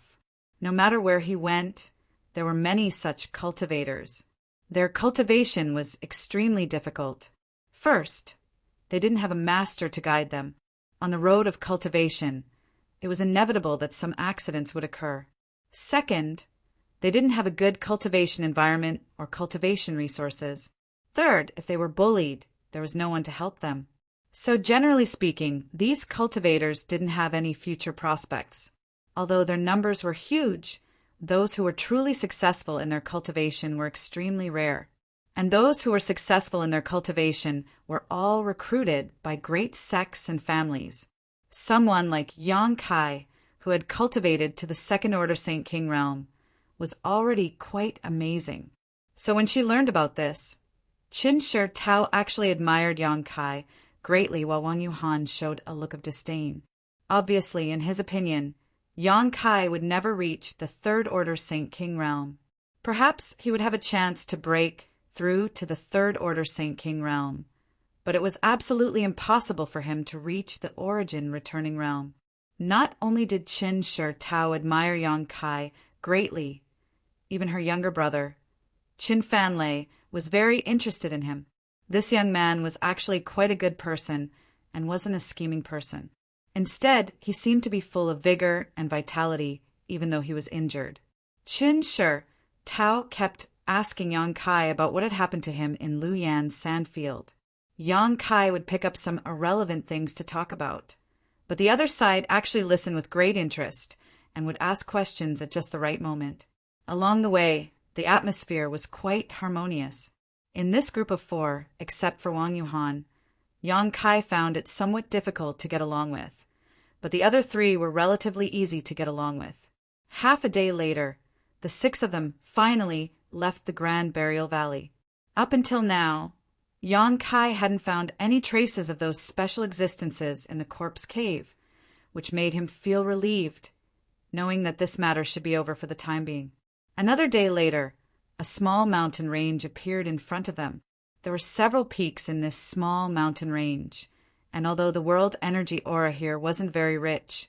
No matter where he went, there were many such cultivators. Their cultivation was extremely difficult. First, they didn't have a master to guide them. On the road of cultivation, it was inevitable that some accidents would occur. Second, they didn't have a good cultivation environment or cultivation resources. Third, if they were bullied, there was no one to help them. So generally speaking, these cultivators didn't have any future prospects. Although their numbers were huge, those who were truly successful in their cultivation were extremely rare. And those who were successful in their cultivation were all recruited by great sects and families. Someone like Yang Kai, who had cultivated to the Second Order Saint King realm, was already quite amazing. So when she learned about this, Qin Shi Tao actually admired Yang Kai greatly, while Wang Yuhan showed a look of disdain. Obviously, in his opinion, Yang Kai would never reach the Third Order Saint King realm. Perhaps he would have a chance to break through to the Third Order Saint King realm, but it was absolutely impossible for him to reach the Origin Returning realm. Not only did Qin Shi Tao admire Yang Kai greatly, even her younger brother, Qin Fan Lei, was very interested in him. This young man was actually quite a good person and wasn't a scheming person. Instead, he seemed to be full of vigor and vitality, even though he was injured. Qin Shi Tao kept asking Yang Kai about what had happened to him in Luyan's sandfield. Yang Kai would pick up some irrelevant things to talk about, but the other side actually listened with great interest and would ask questions at just the right moment. Along the way, the atmosphere was quite harmonious. In this group of 4, except for Wang Yuhan, Yang Kai found it somewhat difficult to get along with, but the other 3 were relatively easy to get along with. Half a day later, the 6 of them finally left the Grand Burial Valley. Up until now, Yang Kai hadn't found any traces of those special existences in the corpse cave, which made him feel relieved, knowing that this matter should be over for the time being. Another day later, a small mountain range appeared in front of them. There were several peaks in this small mountain range, and although the world energy aura here wasn't very rich,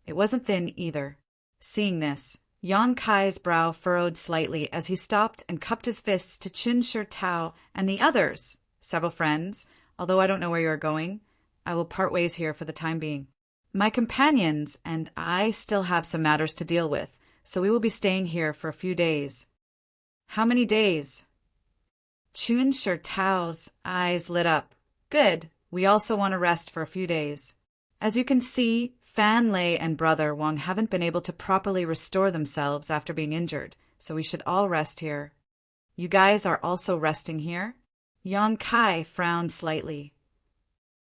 it wasn't thin either. Seeing this, Yang Kai's brow furrowed slightly as he stopped and cupped his fists to Qin Shi Tao and the others. Several friends, although I don't know where you are going, I will part ways here for the time being. My companions and I still have some matters to deal with, so we will be staying here for a few days. How many days? Chun Shirtao's eyes lit up. Good. We also want to rest for a few days. As you can see, Fan Lei and Brother Wang haven't been able to properly restore themselves after being injured, so we should all rest here. You guys are also resting here? Yang Kai frowned slightly.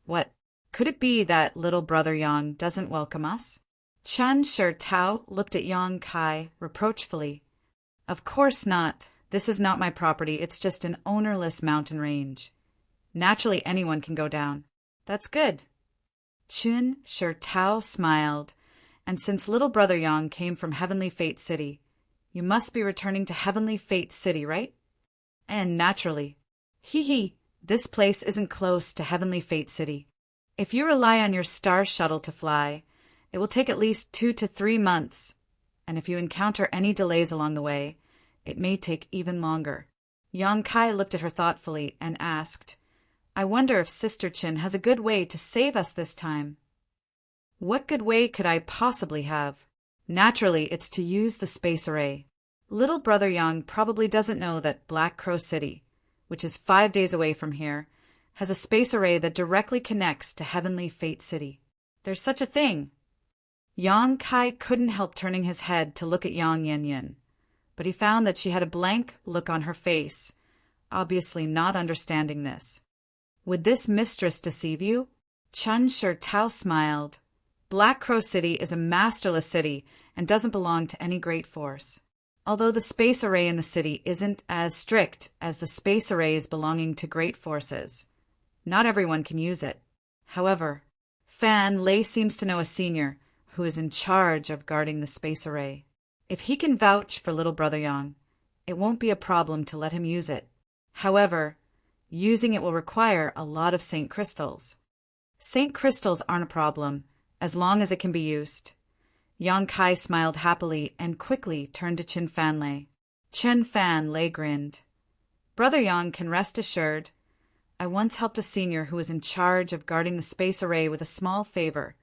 What? Could it be that little brother Yang doesn't welcome us? Chun Shirtao looked at Yang Kai reproachfully. Of course not. This is not my property. It's just an ownerless mountain range. Naturally, anyone can go down. That's good. Chun Shirtao smiled. And since little brother Yang came from Heavenly Fate City, you must be returning to Heavenly Fate City, right? And naturally. Hee, this place isn't close to Heavenly Fate City. If you rely on your star shuttle to fly, it will take at least 2 to 3 months. And if you encounter any delays along the way, it may take even longer. Yang Kai looked at her thoughtfully and asked, I wonder if Sister Chin has a good way to save us this time. What good way could I possibly have? Naturally, it's to use the space array. Little brother Yang probably doesn't know that Black Crow City, which is 5 days away from here, has a space array that directly connects to Heavenly Fate City. There's such a thing. Yang Kai couldn't help turning his head to look at Yang Yin, but he found that she had a blank look on her face, obviously not understanding this. Would this mistress deceive you? Chun Shirtao smiled. Black Crow City is a masterless city and doesn't belong to any great force. Although the space array in the city isn't as strict as the space arrays belonging to great forces, not everyone can use it. However, Fan Lei seems to know a senior who is in charge of guarding the space array. If he can vouch for little brother Yang, it won't be a problem to let him use it. However, using it will require a lot of Saint Crystals. Saint Crystals aren't a problem, as long as it can be used. Yang Kai smiled happily and quickly turned to Chen Fan Lei. Chen Fan Lei grinned. Brother Yang can rest assured. I once helped a senior who was in charge of guarding the space array with a small favor,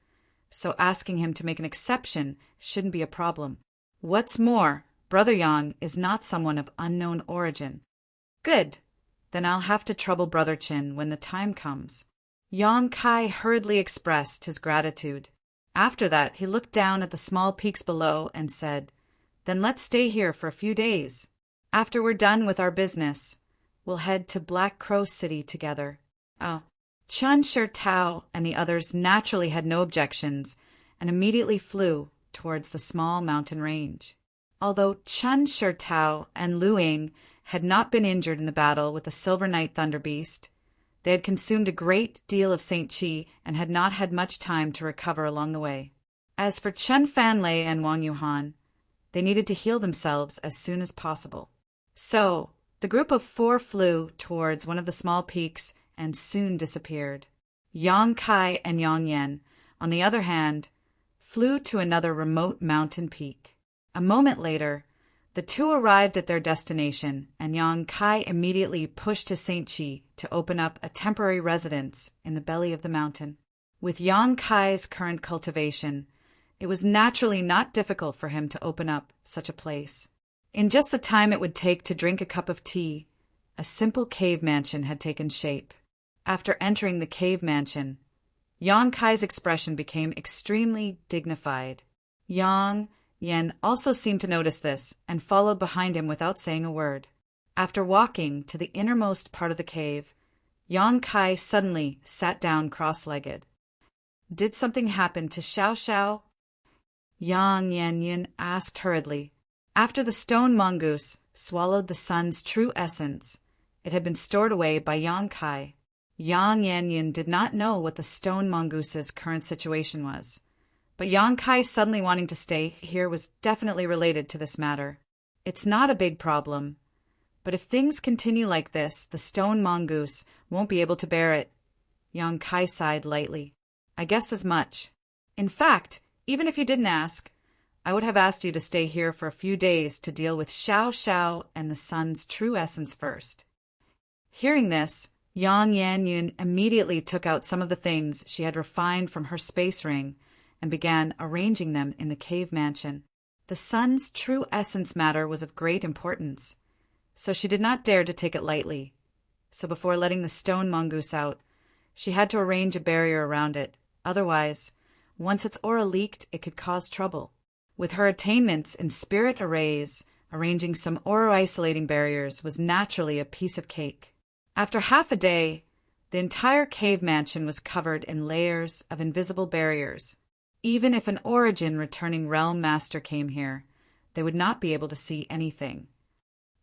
so asking him to make an exception shouldn't be a problem. What's more, Brother Yang is not someone of unknown origin. Good. Then I'll have to trouble Brother Chin when the time comes. Yang Kai hurriedly expressed his gratitude. After that, he looked down at the small peaks below and said, Then let's stay here for a few days. After we're done with our business, we'll head to Black Crow City together. Oh. Chun Shirtao and the others naturally had no objections and immediately flew towards the small mountain range. Although Chun Shirtao and Lu Ying had not been injured in the battle with the Silver Knight Thunder Beast, they had consumed a great deal of Saint Qi and had not had much time to recover along the way. As for Chen Fan Lei and Wang Yuhan, they needed to heal themselves as soon as possible. So, the group of 4 flew towards one of the small peaks and soon disappeared. Yang Kai and Yang Yan, on the other hand, flew to another remote mountain peak. A moment later, the 2 arrived at their destination, and Yang Kai immediately pushed to Saint Qi to open up a temporary residence in the belly of the mountain. With Yang Kai's current cultivation, it was naturally not difficult for him to open up such a place. In just the time it would take to drink a cup of tea, a simple cave mansion had taken shape. After entering the cave mansion, Yang Kai's expression became extremely dignified. Yang Yan also seemed to notice this and followed behind him without saying a word. After walking to the innermost part of the cave, Yang Kai suddenly sat down cross-legged. Did something happen to Xiao Xiao? Yang Yanyan asked hurriedly. After the stone mongoose swallowed the sun's true essence, it had been stored away by Yang Kai. Yang Yanyan did not know what the stone mongoose's current situation was. But Yang Kai suddenly wanting to stay here was definitely related to this matter. It's not a big problem, but if things continue like this, the stone mongoose won't be able to bear it. Yang Kai sighed lightly. I guessed as much. In fact, even if you didn't ask, I would have asked you to stay here for a few days to deal with Xiao Xiao and the sun's true essence first. Hearing this, Yang Yanyun immediately took out some of the things she had refined from her space ring and began arranging them in the cave mansion. The sun's true essence matter was of great importance, so she did not dare to take it lightly. So before letting the stone mongoose out, she had to arrange a barrier around it. Otherwise, once its aura leaked, it could cause trouble. With her attainments in spirit arrays, arranging some aura-isolating barriers was naturally a piece of cake. After half a day, the entire cave mansion was covered in layers of invisible barriers. Even if an origin returning realm master came here, they would not be able to see anything.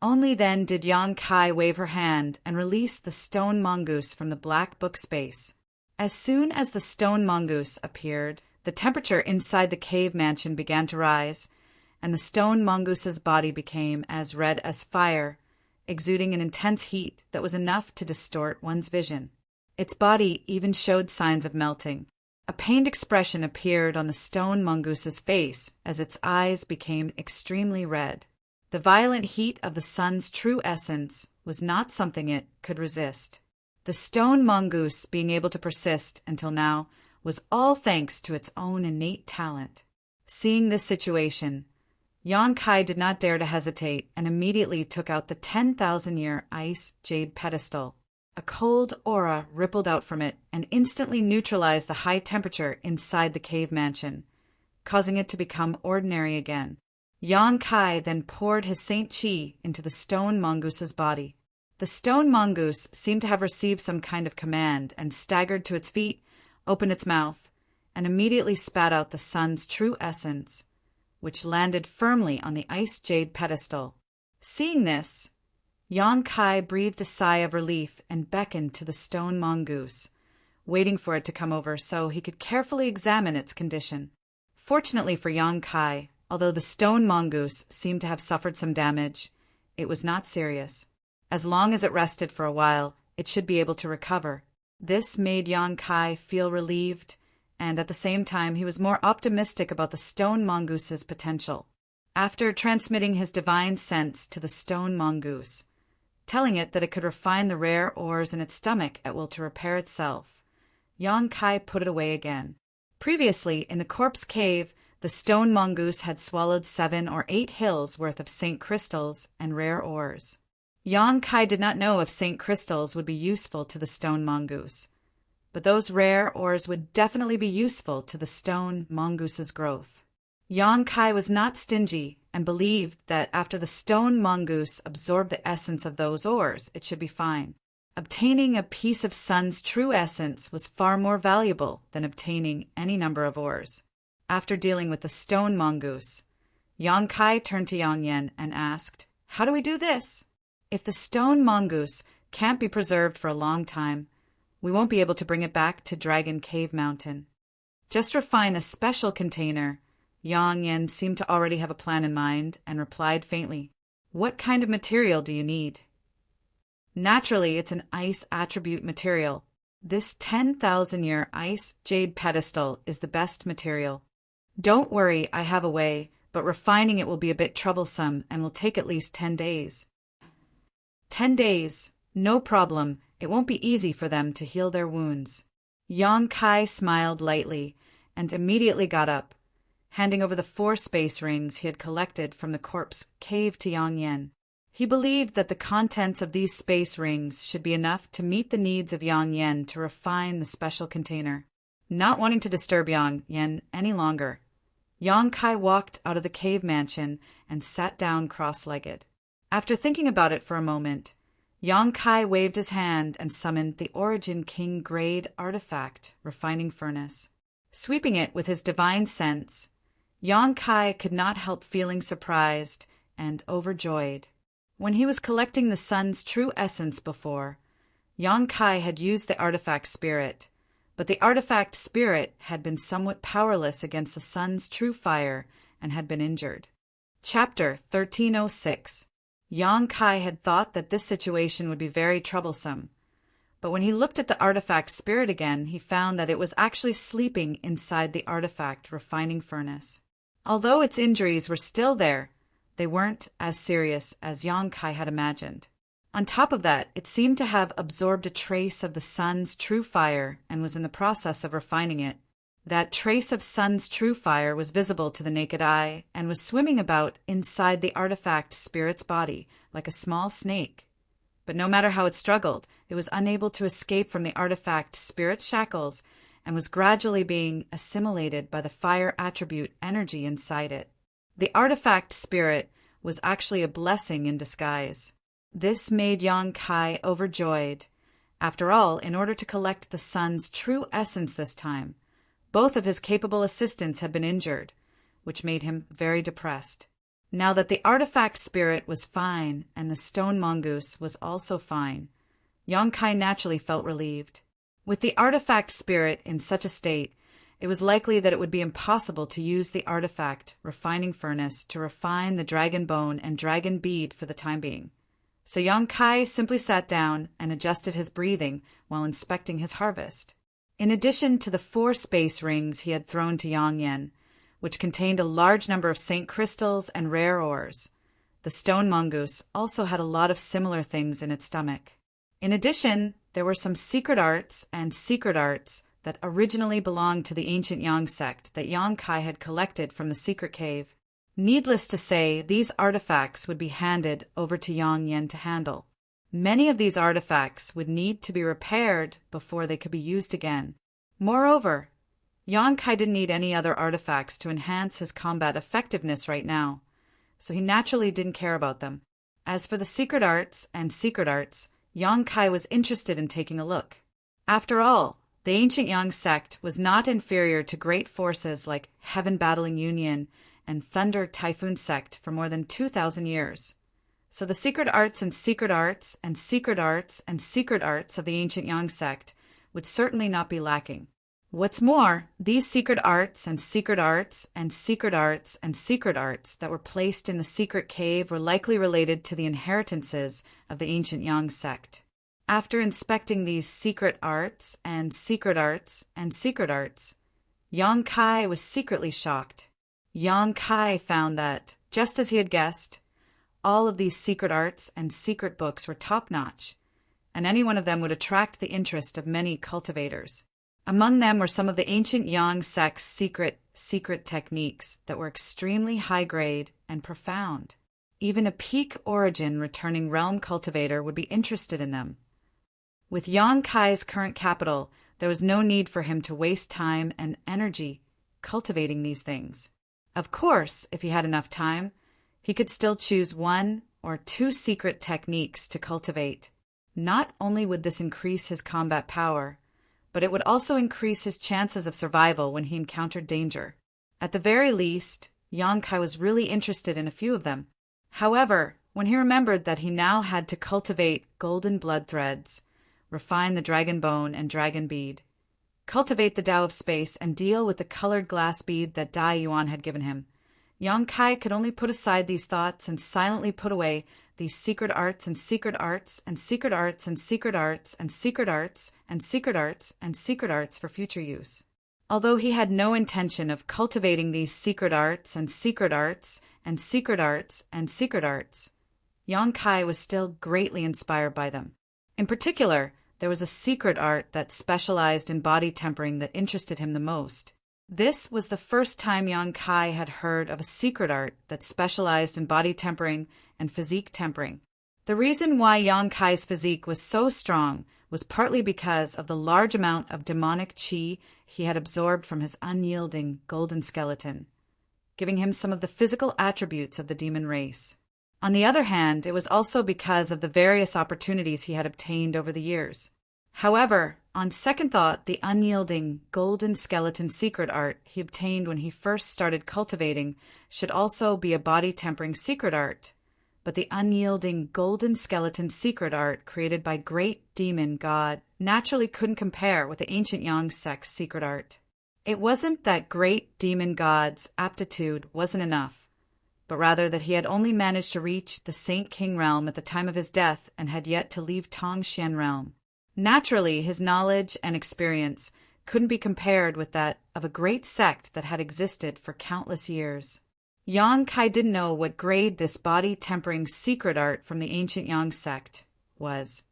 Only then did Yang Kai wave her hand and release the stone mongoose from the black book space. As soon as the stone mongoose appeared, the temperature inside the cave mansion began to rise, and the stone mongoose's body became as red as fire, exuding an intense heat that was enough to distort one's vision. Its body even showed signs of melting. A pained expression appeared on the stone mongoose's face as its eyes became extremely red. The violent heat of the sun's true essence was not something it could resist. The stone mongoose being able to persist until now was all thanks to its own innate talent. Seeing this situation, Yang Kai did not dare to hesitate and immediately took out the 10,000-year ice jade pedestal. A cold aura rippled out from it and instantly neutralized the high temperature inside the cave mansion, causing it to become ordinary again. Yang Kai then poured his Saint Chi into the stone mongoose's body. The stone mongoose seemed to have received some kind of command and staggered to its feet, opened its mouth, and immediately spat out the sun's true essence, which landed firmly on the ice jade pedestal. Seeing this, Yang Kai breathed a sigh of relief and beckoned to the stone mongoose, waiting for it to come over so he could carefully examine its condition. Fortunately for Yang Kai, although the stone mongoose seemed to have suffered some damage, it was not serious. As long as it rested for a while, it should be able to recover. This made Yang Kai feel relieved, and at the same time he was more optimistic about the stone mongoose's potential. After transmitting his divine sense to the stone mongoose, telling it that it could refine the rare ores in its stomach at will to repair itself, Yang Kai put it away again. Previously, in the corpse cave, the stone mongoose had swallowed 7 or 8 hills worth of Saint crystals and rare ores. Yang Kai did not know if Saint crystals would be useful to the stone mongoose, but those rare ores would definitely be useful to the stone mongoose's growth. Yang Kai was not stingy and believed that after the stone mongoose absorbed the essence of those ores, it should be fine. Obtaining a piece of sun's true essence was far more valuable than obtaining any number of ores. After dealing with the stone mongoose, Yang Kai turned to Yang Yan and asked, "How do we do this? If the stone mongoose can't be preserved for a long time, we won't be able to bring it back to Dragon Cave Mountain. Just refine a special container." Yang Yan seemed to already have a plan in mind and replied faintly, "What kind of material do you need?" "Naturally, it's an ice attribute material. This 10,000-year ice jade pedestal is the best material. Don't worry, I have a way, but refining it will be a bit troublesome and will take at least 10 days. 10 days, no problem. It won't be easy for them to heal their wounds." Yang Kai smiled lightly and immediately got up, handing over the 4 space rings he had collected from the corpse cave to Yang Yan. He believed that the contents of these space rings should be enough to meet the needs of Yang Yan to refine the special container. Not wanting to disturb Yang Yan any longer, Yang Kai walked out of the cave mansion and sat down cross-legged. After thinking about it for a moment, Yang Kai waved his hand and summoned the Origin King grade artifact refining furnace. Sweeping it with his divine sense, Yang Kai could not help feeling surprised and overjoyed. When he was collecting the sun's true essence before, Yang Kai had used the artifact spirit, but the artifact spirit had been somewhat powerless against the sun's true fire and had been injured. Chapter 1306. Yang Kai had thought that this situation would be very troublesome, but when he looked at the artifact spirit again, he found that it was actually sleeping inside the artifact refining furnace. Although its injuries were still there, they weren't as serious as Yang Kai had imagined. On top of that, it seemed to have absorbed a trace of the sun's true fire and was in the process of refining it. That trace of sun's true fire was visible to the naked eye and was swimming about inside the artifact spirit's body like a small snake. But no matter how it struggled, it was unable to escape from the artifact spirit's shackles and was gradually being assimilated by the fire attribute energy inside it. The artifact spirit was actually a blessing in disguise. This made Yang Kai overjoyed. After all, in order to collect the sun's true essence this time, both of his capable assistants had been injured, which made him very depressed. Now that the artifact spirit was fine and the stone mongoose was also fine, Yang Kai naturally felt relieved. With the artifact spirit in such a state, it was likely that it would be impossible to use the artifact refining furnace to refine the dragon bone and dragon bead for the time being. So Yang Kai simply sat down and adjusted his breathing while inspecting his harvest. In addition to the 4 space rings he had thrown to Yang Yen, which contained a large number of Saint crystals and rare ores, the stone mongoose also had a lot of similar things in its stomach. In addition, there were some secret arts that originally belonged to the ancient Yang sect that Yang Kai had collected from the secret cave. Needless to say, these artifacts would be handed over to Yang Yen to handle. Many of these artifacts would need to be repaired before they could be used again. Moreover, Yang Kai didn't need any other artifacts to enhance his combat effectiveness right now, so he naturally didn't care about them. As for the secret arts, Yang Kai was interested in taking a look. After all, the ancient Yang sect was not inferior to great forces like Heaven Battling Union and Thunder Typhoon sect for more than 2,000 years. So the secret arts of the ancient Yang sect would certainly not be lacking. What's more, these secret arts that were placed in the secret cave were likely related to the inheritances of the ancient Yang sect. After inspecting these secret arts, Yang Kai was secretly shocked. Yang Kai found that, just as he had guessed, all of these secret arts and secret books were top-notch, and any one of them would attract the interest of many cultivators. Among them were some of the ancient Yang sect's secret techniques that were extremely high-grade and profound. Even a peak origin returning realm cultivator would be interested in them. With Yang Kai's current capital, there was no need for him to waste time and energy cultivating these things. Of course, if he had enough time, he could still choose 1 or 2 secret techniques to cultivate. Not only would this increase his combat power, but it would also increase his chances of survival when he encountered danger. At the very least, Yang Kai was really interested in a few of them. However, when he remembered that he now had to cultivate golden blood threads, refine the dragon bone and dragon bead, cultivate the Tao of Space, and deal with the colored glass bead that Dai Yuan had given him, Yang Kai could only put aside these thoughts and silently put away these secret arts for future use. Although he had no intention of cultivating these secret arts, Yang Kai was still greatly inspired by them. In particular, there was a secret art that specialized in body tempering that interested him the most. This was the first time Yang Kai had heard of a secret art that specialized in body tempering and physique tempering. The reason why Yang Kai's physique was so strong was partly because of the large amount of demonic qi he had absorbed from his unyielding golden skeleton, giving him some of the physical attributes of the demon race. On the other hand, it was also because of the various opportunities he had obtained over the years. However, on second thought, the unyielding golden skeleton secret art he obtained when he first started cultivating should also be a body tempering secret art. But the unyielding golden skeleton secret art created by great demon god naturally couldn't compare with the ancient Yang sect's secret art. It wasn't that great demon god's aptitude wasn't enough, but rather that he had only managed to reach the Saint King realm at the time of his death and had yet to leave Tongxian realm. Naturally, his knowledge and experience couldn't be compared with that of a great sect that had existed for countless years. Yang Kai didn't know what grade this body-tempering secret art from the ancient Yang sect was.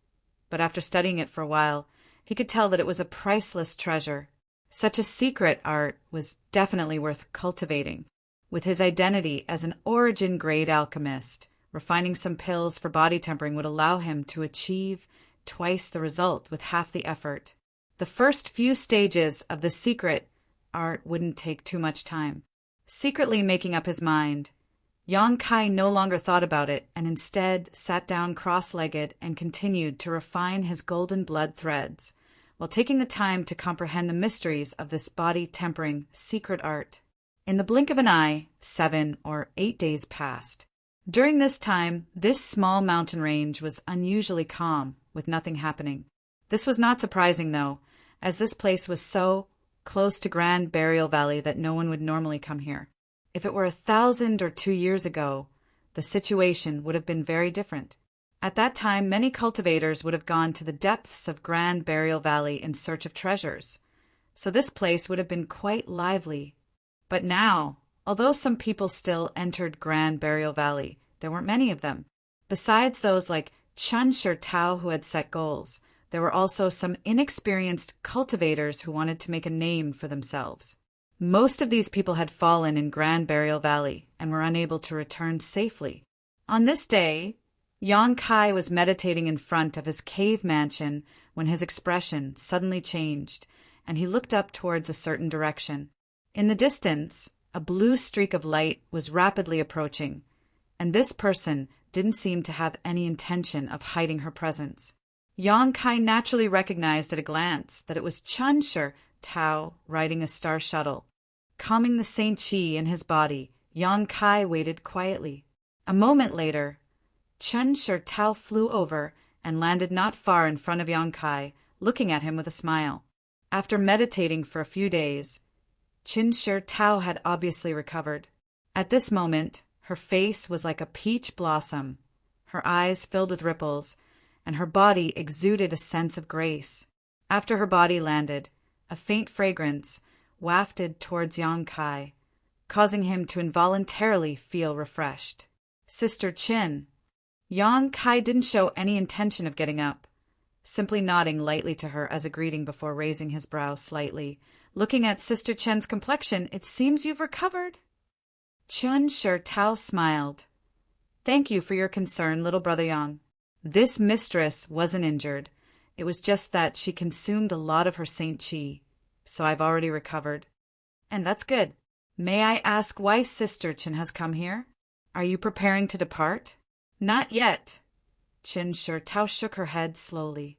But after studying it for a while, he could tell that it was a priceless treasure. Such a secret art was definitely worth cultivating. With his identity as an origin-grade alchemist, refining some pills for body tempering would allow him to achieve twice the result with half the effort. The first few stages of the secret art wouldn't take too much time. Secretly making up his mind, Yang Kai no longer thought about it and instead sat down cross-legged and continued to refine his golden blood threads, while taking the time to comprehend the mysteries of this body-tempering secret art. In the blink of an eye, 7 or 8 days passed. During this time, this small mountain range was unusually calm, with nothing happening. This was not surprising, though, as this place was so close to Grand Burial Valley that no one would normally come here. If it were 1,000 or 2 years ago, the situation would have been very different. At that time, many cultivators would have gone to the depths of Grand Burial Valley in search of treasures, so this place would have been quite lively. But now, although some people still entered Grand Burial Valley, there weren't many of them. Besides those like Chun Shur Tao who had set goals, there were also some inexperienced cultivators who wanted to make a name for themselves. Most of these people had fallen in Grand Burial Valley and were unable to return safely. On this day, Yang Kai was meditating in front of his cave mansion when his expression suddenly changed, and he looked up towards a certain direction. In the distance, a blue streak of light was rapidly approaching, and this person didn't seem to have any intention of hiding her presence. Yang Kai naturally recognized at a glance that it was Chun Shur Tao riding a star shuttle. Calming the Saint Chi in his body, Yang Kai waited quietly. A moment later, Chun Shur Tao flew over and landed not far in front of Yang Kai, looking at him with a smile. After meditating for a few days, Chun Shur Tao had obviously recovered. At this moment, her face was like a peach blossom, her eyes filled with ripples, and her body exuded a sense of grace. After her body landed, a faint fragrance wafted towards Yang Kai, causing him to involuntarily feel refreshed. Sister Chin. Yang Kai didn't show any intention of getting up, simply nodding lightly to her as a greeting before raising his brow slightly. Looking at Sister Chen's complexion, it seems you've recovered. Chun Shur Tao smiled. Thank you for your concern, little brother Yang. This mistress wasn't injured. It was just that she consumed a lot of her Saint Chi, so I've already recovered. And that's good. May I ask why Sister Chin has come here? Are you preparing to depart? Not yet. Chun Shur Tao shook her head slowly.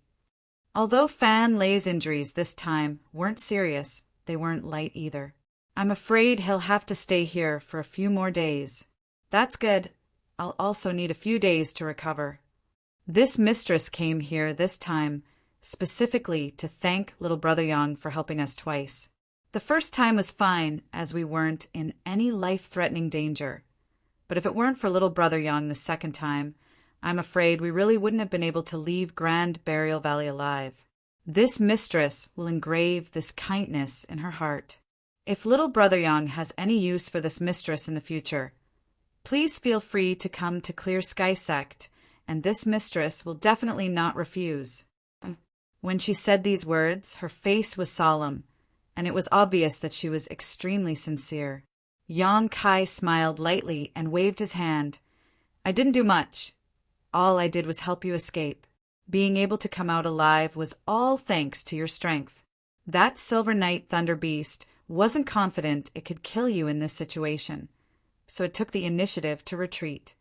Although Fan Lei's injuries this time weren't serious, they weren't light either. I'm afraid he'll have to stay here for a few more days. That's good. I'll also need a few days to recover. This mistress came here this time specifically to thank little brother Yang for helping us twice. The first time was fine, as we weren't in any life-threatening danger. But if it weren't for little brother Yang the second time, I'm afraid we really wouldn't have been able to leave Grand Burial Valley alive. This mistress will engrave this kindness in her heart. If little brother Yang has any use for this mistress in the future, please feel free to come to Clear Sky Sect, and this mistress will definitely not refuse. When she said these words, her face was solemn, and it was obvious that she was extremely sincere. Yang Kai smiled lightly and waved his hand. I didn't do much. All I did was help you escape. Being able to come out alive was all thanks to your strength. That Silver Knight Thunder Beast wasn't confident it could kill you in this situation, so it took the initiative to retreat.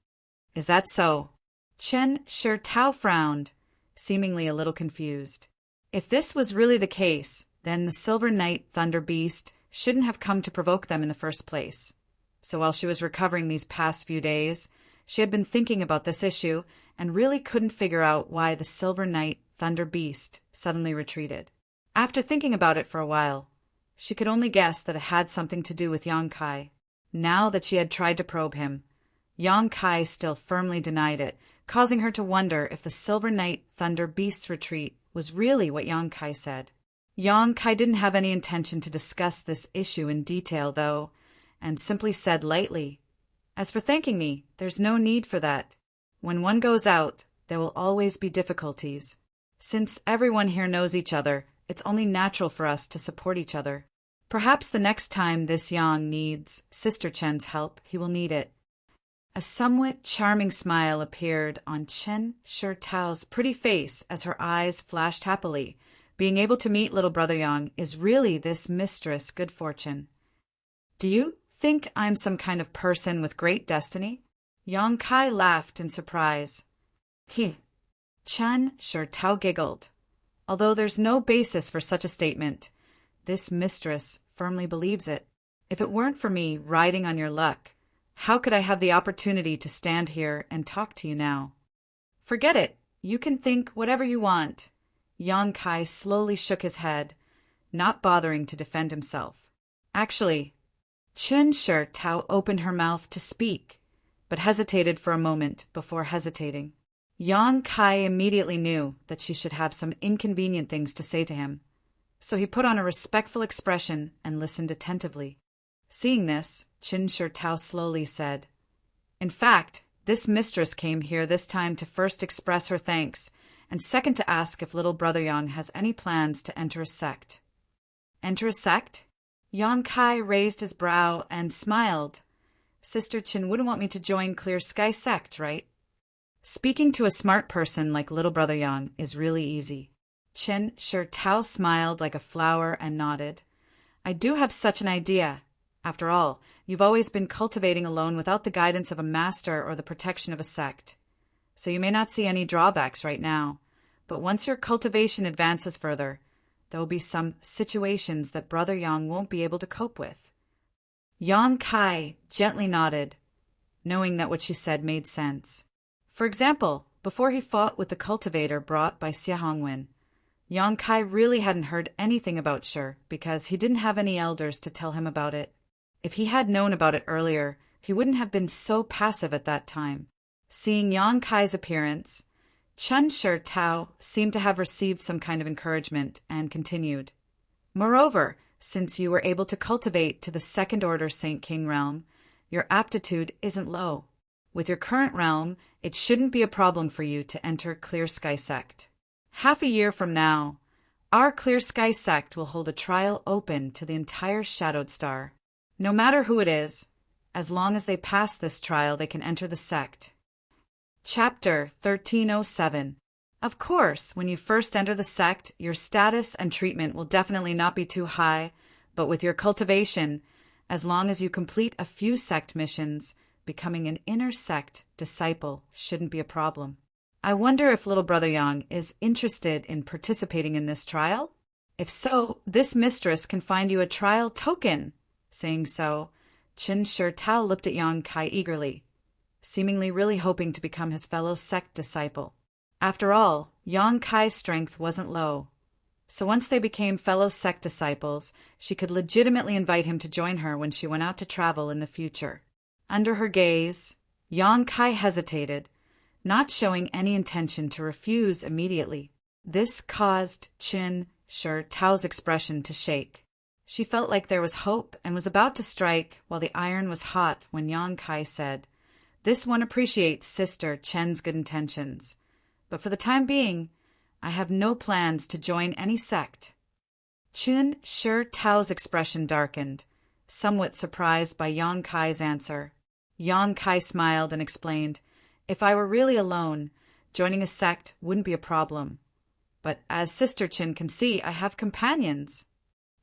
Is that so? Chun Shur Tao frowned, seemingly a little confused. If this was really the case, then the Silver Knight Thunder Beast shouldn't have come to provoke them in the first place. So while she was recovering these past few days, she had been thinking about this issue and really couldn't figure out why the Silver Knight Thunder Beast suddenly retreated. After thinking about it for a while, she could only guess that it had something to do with Yang Kai. Now that she had tried to probe him, Yang Kai still firmly denied it, causing her to wonder if the Silver Knight Thunder Beast's retreat was really what Yang Kai said. Yang Kai didn't have any intention to discuss this issue in detail, though, and simply said lightly, As for thanking me, there's no need for that. When one goes out, there will always be difficulties. Since everyone here knows each other, it's only natural for us to support each other. Perhaps the next time this Yang needs Sister Chen's help, he will need it. A somewhat charming smile appeared on Chen Shitao's pretty face as her eyes flashed happily. Being able to meet little brother Yang is really this mistress' good fortune. Do you think I'm some kind of person with great destiny? Yang Kai laughed in surprise. Chen Shitao giggled. Although there's no basis for such a statement, this mistress firmly believes it. If it weren't for me riding on your luck, how could I have the opportunity to stand here and talk to you now? Forget it. You can think whatever you want. Yang Kai slowly shook his head, not bothering to defend himself. Actually, Chen Shitao opened her mouth to speak, but hesitated for a moment before hesitating. Yang Kai immediately knew that she should have some inconvenient things to say to him, so he put on a respectful expression and listened attentively. Seeing this, Chen Shitao slowly said, "In fact, this mistress came here this time to first express her thanks, and second to ask if little brother Yang has any plans to enter a sect." Enter a sect? Yang Kai raised his brow and smiled. Sister Chen wouldn't want me to join Clear Sky sect, right? Speaking to a smart person like little brother Yang is really easy. Chen Shitao smiled like a flower and nodded. I do have such an idea. After all, you've always been cultivating alone without the guidance of a master or the protection of a sect. So you may not see any drawbacks right now, but once your cultivation advances further, there will be some situations that brother Yang won't be able to cope with. Yang Kai gently nodded, knowing that what she said made sense. For example, before he fought with the cultivator brought by Xia Hongwen, Yang Kai really hadn't heard anything about Shi because he didn't have any elders to tell him about it. If he had known about it earlier, he wouldn't have been so passive at that time. Seeing Yang Kai's appearance, Chen Shitao seemed to have received some kind of encouragement and continued. Moreover, since you were able to cultivate to the second order Saint King realm, your aptitude isn't low. With your current realm, it shouldn't be a problem for you to enter Clear Sky sect. Half a year from now, our Clear Sky sect will hold a trial open to the entire Shadowed Star. No matter who it is, as long as they pass this trial, they can enter the sect. Chapter 1307. Of course, when you first enter the sect, your status and treatment will definitely not be too high, but with your cultivation, as long as you complete a few sect missions, becoming an inner sect disciple shouldn't be a problem. I wonder if little brother Yang is interested in participating in this trial? If so, this mistress can find you a trial token. Saying so, Chen Shitao looked at Yang Kai eagerly, seemingly really hoping to become his fellow sect disciple. After all, Yang Kai's strength wasn't low, so once they became fellow sect disciples, she could legitimately invite him to join her when she went out to travel in the future. Under her gaze, Yang Kai hesitated, not showing any intention to refuse immediately. This caused Chen Shitao's expression to shake. She felt like there was hope and was about to strike while the iron was hot when Yang Kai said, "This one appreciates Sister Chen's good intentions, but for the time being, I have no plans to join any sect." Chen Shitao's expression darkened, somewhat surprised by Yang Kai's answer. Yang Kai smiled and explained, "If I were really alone, joining a sect wouldn't be a problem. But as Sister Chen can see, I have companions."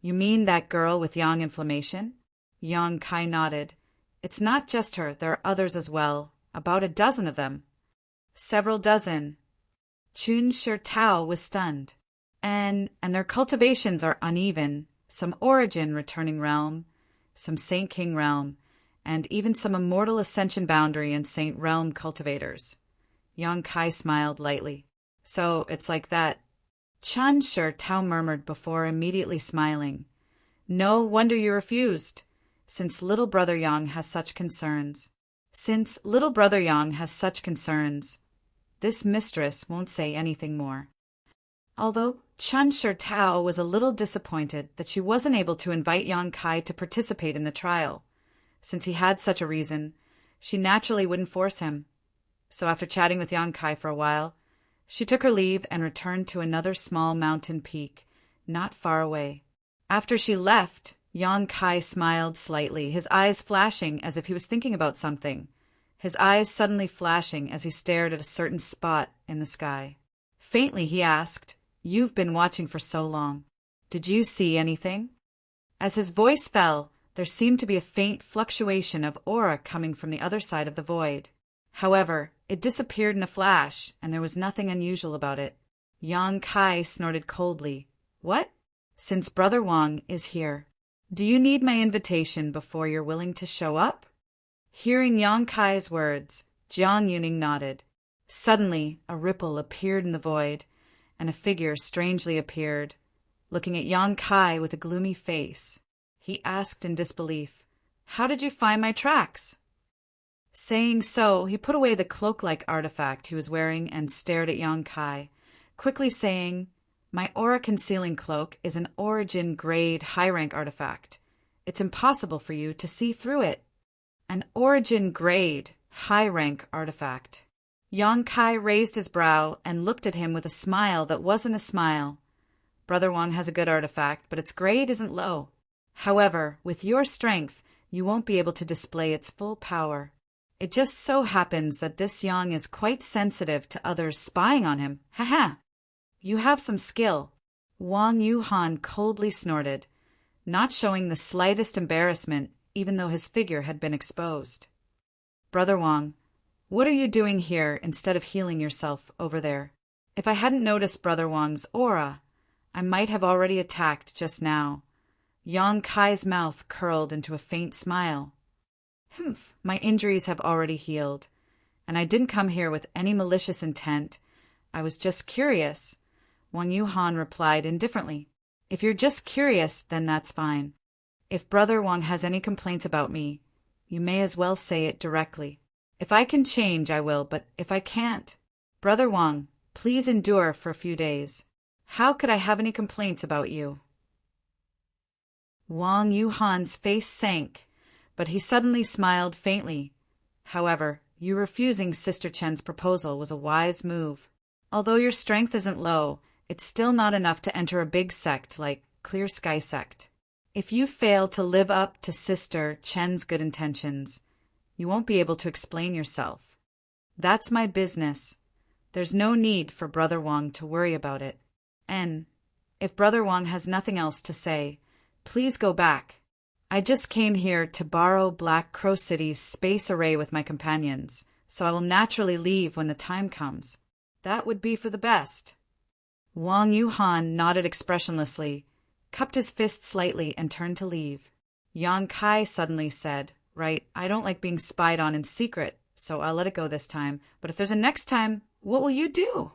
"You mean that girl with yang inflammation?" Yang Kai nodded. "It's not just her, there are others as well, about a dozen of them." "Several dozen." Chen Shitao was stunned. And their cultivations are uneven, some origin returning realm, some Saint King realm, and even some immortal ascension boundary and Saint realm cultivators. Yang Kai smiled lightly. "So it's like that." Chen Shitao murmured before immediately smiling. "No wonder you refused, since little brother Yang has such concerns. This mistress won't say anything more." Although Chen Shitao was a little disappointed that she wasn't able to invite Yang Kai to participate in the trial, since he had such a reason, she naturally wouldn't force him. So after chatting with Yang Kai for a while, she took her leave and returned to another small mountain peak, not far away. After she left, Yang Kai smiled slightly, his eyes flashing as if he was thinking about something. His eyes suddenly flashing as he stared at a certain spot in the sky. Faintly he asked, "You've been watching for so long. Did you see anything?" As his voice fell, there seemed to be a faint fluctuation of aura coming from the other side of the void. However, it disappeared in a flash, and there was nothing unusual about it. Yang Kai snorted coldly. "What? Since Brother Wang is here, do you need my invitation before you're willing to show up?" Hearing Yang Kai's words, Jiang Yuning nodded. Suddenly, a ripple appeared in the void, and a figure strangely appeared, looking at Yang Kai with a gloomy face. He asked in disbelief, "How did you find my tracks?" Saying so, he put away the cloak-like artifact he was wearing and stared at Yang Kai, quickly saying, "My aura-concealing cloak is an origin-grade high-rank artifact. It's impossible for you to see through it." An origin-grade high-rank artifact. Yang Kai raised his brow and looked at him with a smile that wasn't a smile. "Brother Wang has a good artifact, but its grade isn't low. However, with your strength, you won't be able to display its full power. It just so happens that this Yang is quite sensitive to others spying on him. Ha! You have some skill." Wang Yuhan coldly snorted, not showing the slightest embarrassment even though his figure had been exposed. "Brother Wang, what are you doing here instead of healing yourself over there? If I hadn't noticed Brother Wang's aura, I might have already attacked just now." Yang Kai's mouth curled into a faint smile. "Humph, my injuries have already healed, and I didn't come here with any malicious intent. I was just curious," Wang Yuhan replied indifferently. "If you're just curious, then that's fine. If Brother Wang has any complaints about me, you may as well say it directly. If I can change, I will, but if I can't, Brother Wang, please endure for a few days. How could I have any complaints about you?" Wang Yuhan's face sank, but he suddenly smiled faintly. "However, you refusing Sister Chen's proposal was a wise move. Although your strength isn't low, it's still not enough to enter a big sect like Clear Sky Sect. If you fail to live up to Sister Chen's good intentions, you won't be able to explain yourself. That's my business. There's no need for Brother Wang to worry about it. And if Brother Wang has nothing else to say, please go back. I just came here to borrow Black Crow City's space array with my companions, so I will naturally leave when the time comes. That would be for the best." Wang Yuhan nodded expressionlessly, cupped his fist slightly, and turned to leave. Yang Kai suddenly said, "Right, I don't like being spied on in secret, so I'll let it go this time. But if there's a next time, what will you do?"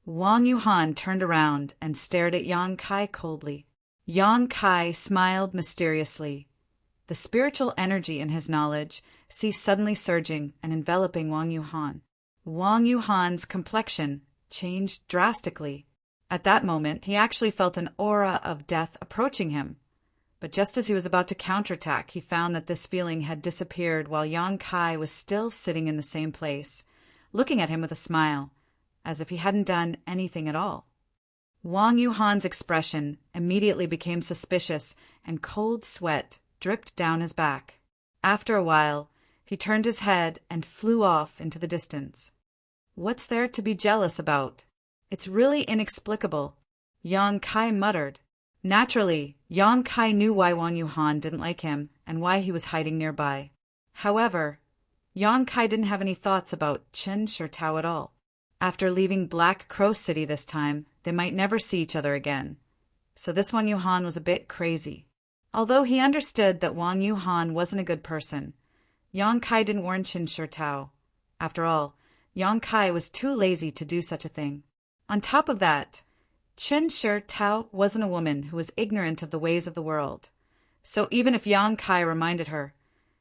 Wang Yuhan turned around and stared at Yang Kai coldly. Yang Kai smiled mysteriously. The spiritual energy in his knowledge ceased suddenly surging and enveloping Wang Yuhan. Wang Yuhan's complexion changed drastically. At that moment, he actually felt an aura of death approaching him. But just as he was about to counterattack, he found that this feeling had disappeared while Yang Kai was still sitting in the same place, looking at him with a smile, as if he hadn't done anything at all. Wang Yuhan's expression immediately became suspicious, and cold sweat dripped down his back. After a while, he turned his head and flew off into the distance. "What's there to be jealous about? It's really inexplicable," Yang Kai muttered. Naturally, Yang Kai knew why Wang Yuhan didn't like him and why he was hiding nearby. However, Yang Kai didn't have any thoughts about Chen Shirtao at all. After leaving Black Crow City this time, they might never see each other again. So this Wang Yuhan was a bit crazy. Although he understood that Wang Yuhan wasn't a good person, Yang Kai didn't warn Chen Shirtao. After all, Yang Kai was too lazy to do such a thing. On top of that, Chen Shirtao wasn't a woman who was ignorant of the ways of the world. So even if Yang Kai reminded her,